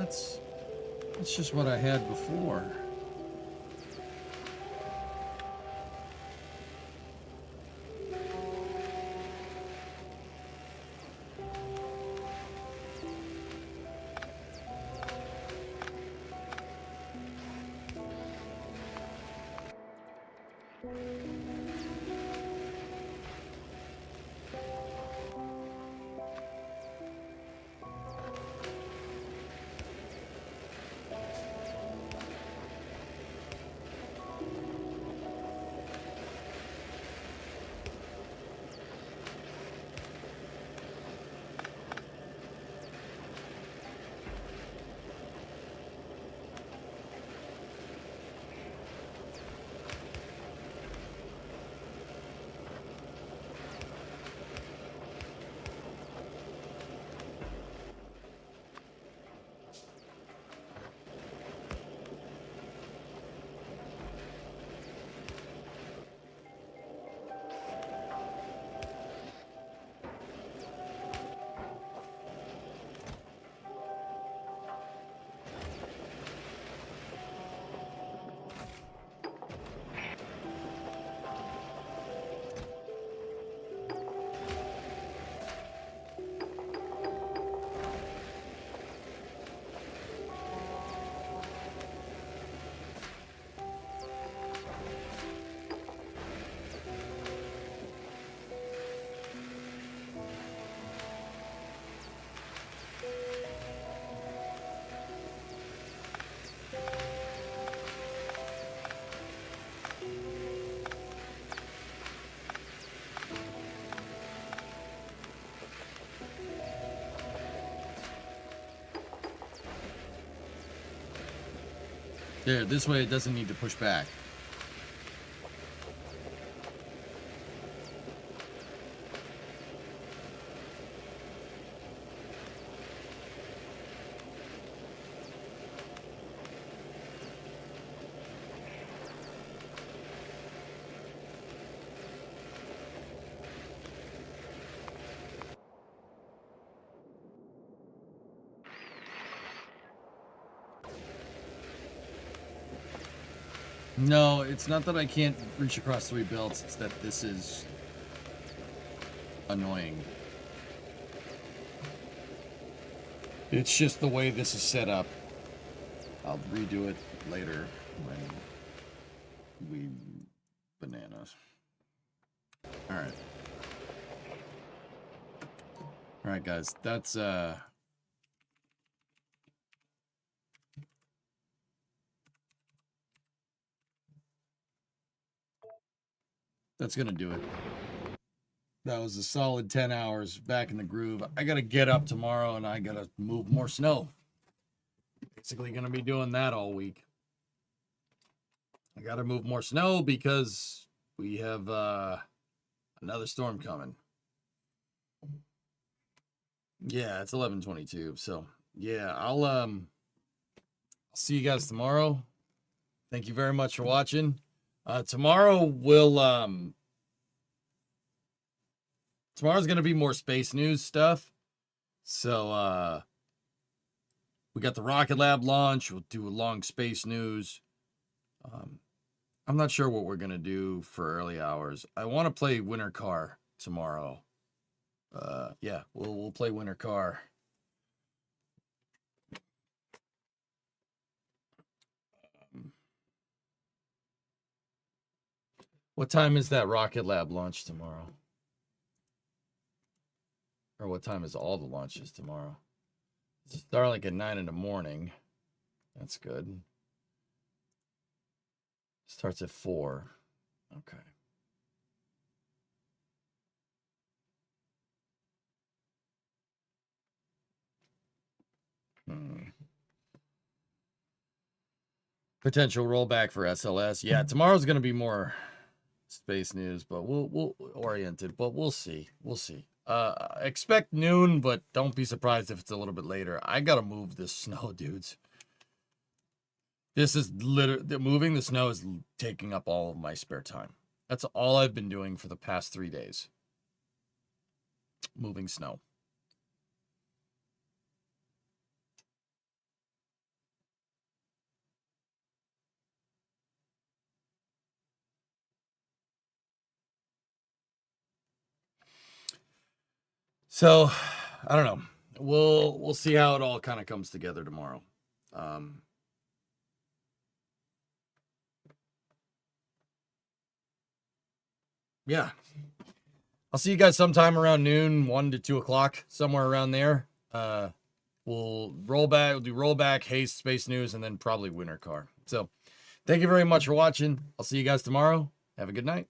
that's just what I had before. There, this way it doesn't need to push back. No, it's not that I can't reach across 3 belts, it's that this is annoying. It's just the way this is set up. I'll redo it later when we bananas. Alright. Alright guys, that's gonna do it. That was a solid 10 hours back in the groove. I gotta get up tomorrow and I gotta move more snow. Basically gonna be doing that all week. I gotta move more snow because we have another storm coming. Yeah, it's 11:22. So yeah, I'll see you guys tomorrow. Thank you very much for watching. Tomorrow tomorrow's gonna be more space news stuff. So we got the Rocket Lab launch. We'll do a long space news. I'm not sure what we're gonna do for early hours. I want to play Winter Car tomorrow. Yeah, we'll play Winter Car. What time is that Rocket Lab launch tomorrow? Or what time is all the launches tomorrow? It's Starlink at 9 in the morning. That's good. Starts at 4. Okay. Potential rollback for SLS. Yeah, tomorrow's going to be more space news, but we'll orient it, but we'll see. We'll see. Expect noon, but don't be surprised if it's a little bit later. I gotta move this snow, dudes. This is literally moving the snow is taking up all of my spare time. That's all I've been doing for the past 3 days. Moving snow. So, I don't know. We'll see how it all kind of comes together tomorrow. Yeah. I'll see you guys sometime around noon, 1 to 2 o'clock, somewhere around there. We'll do rollback, haste, space news, and then probably winter car. So thank you very much for watching. I'll see you guys tomorrow. Have a good night.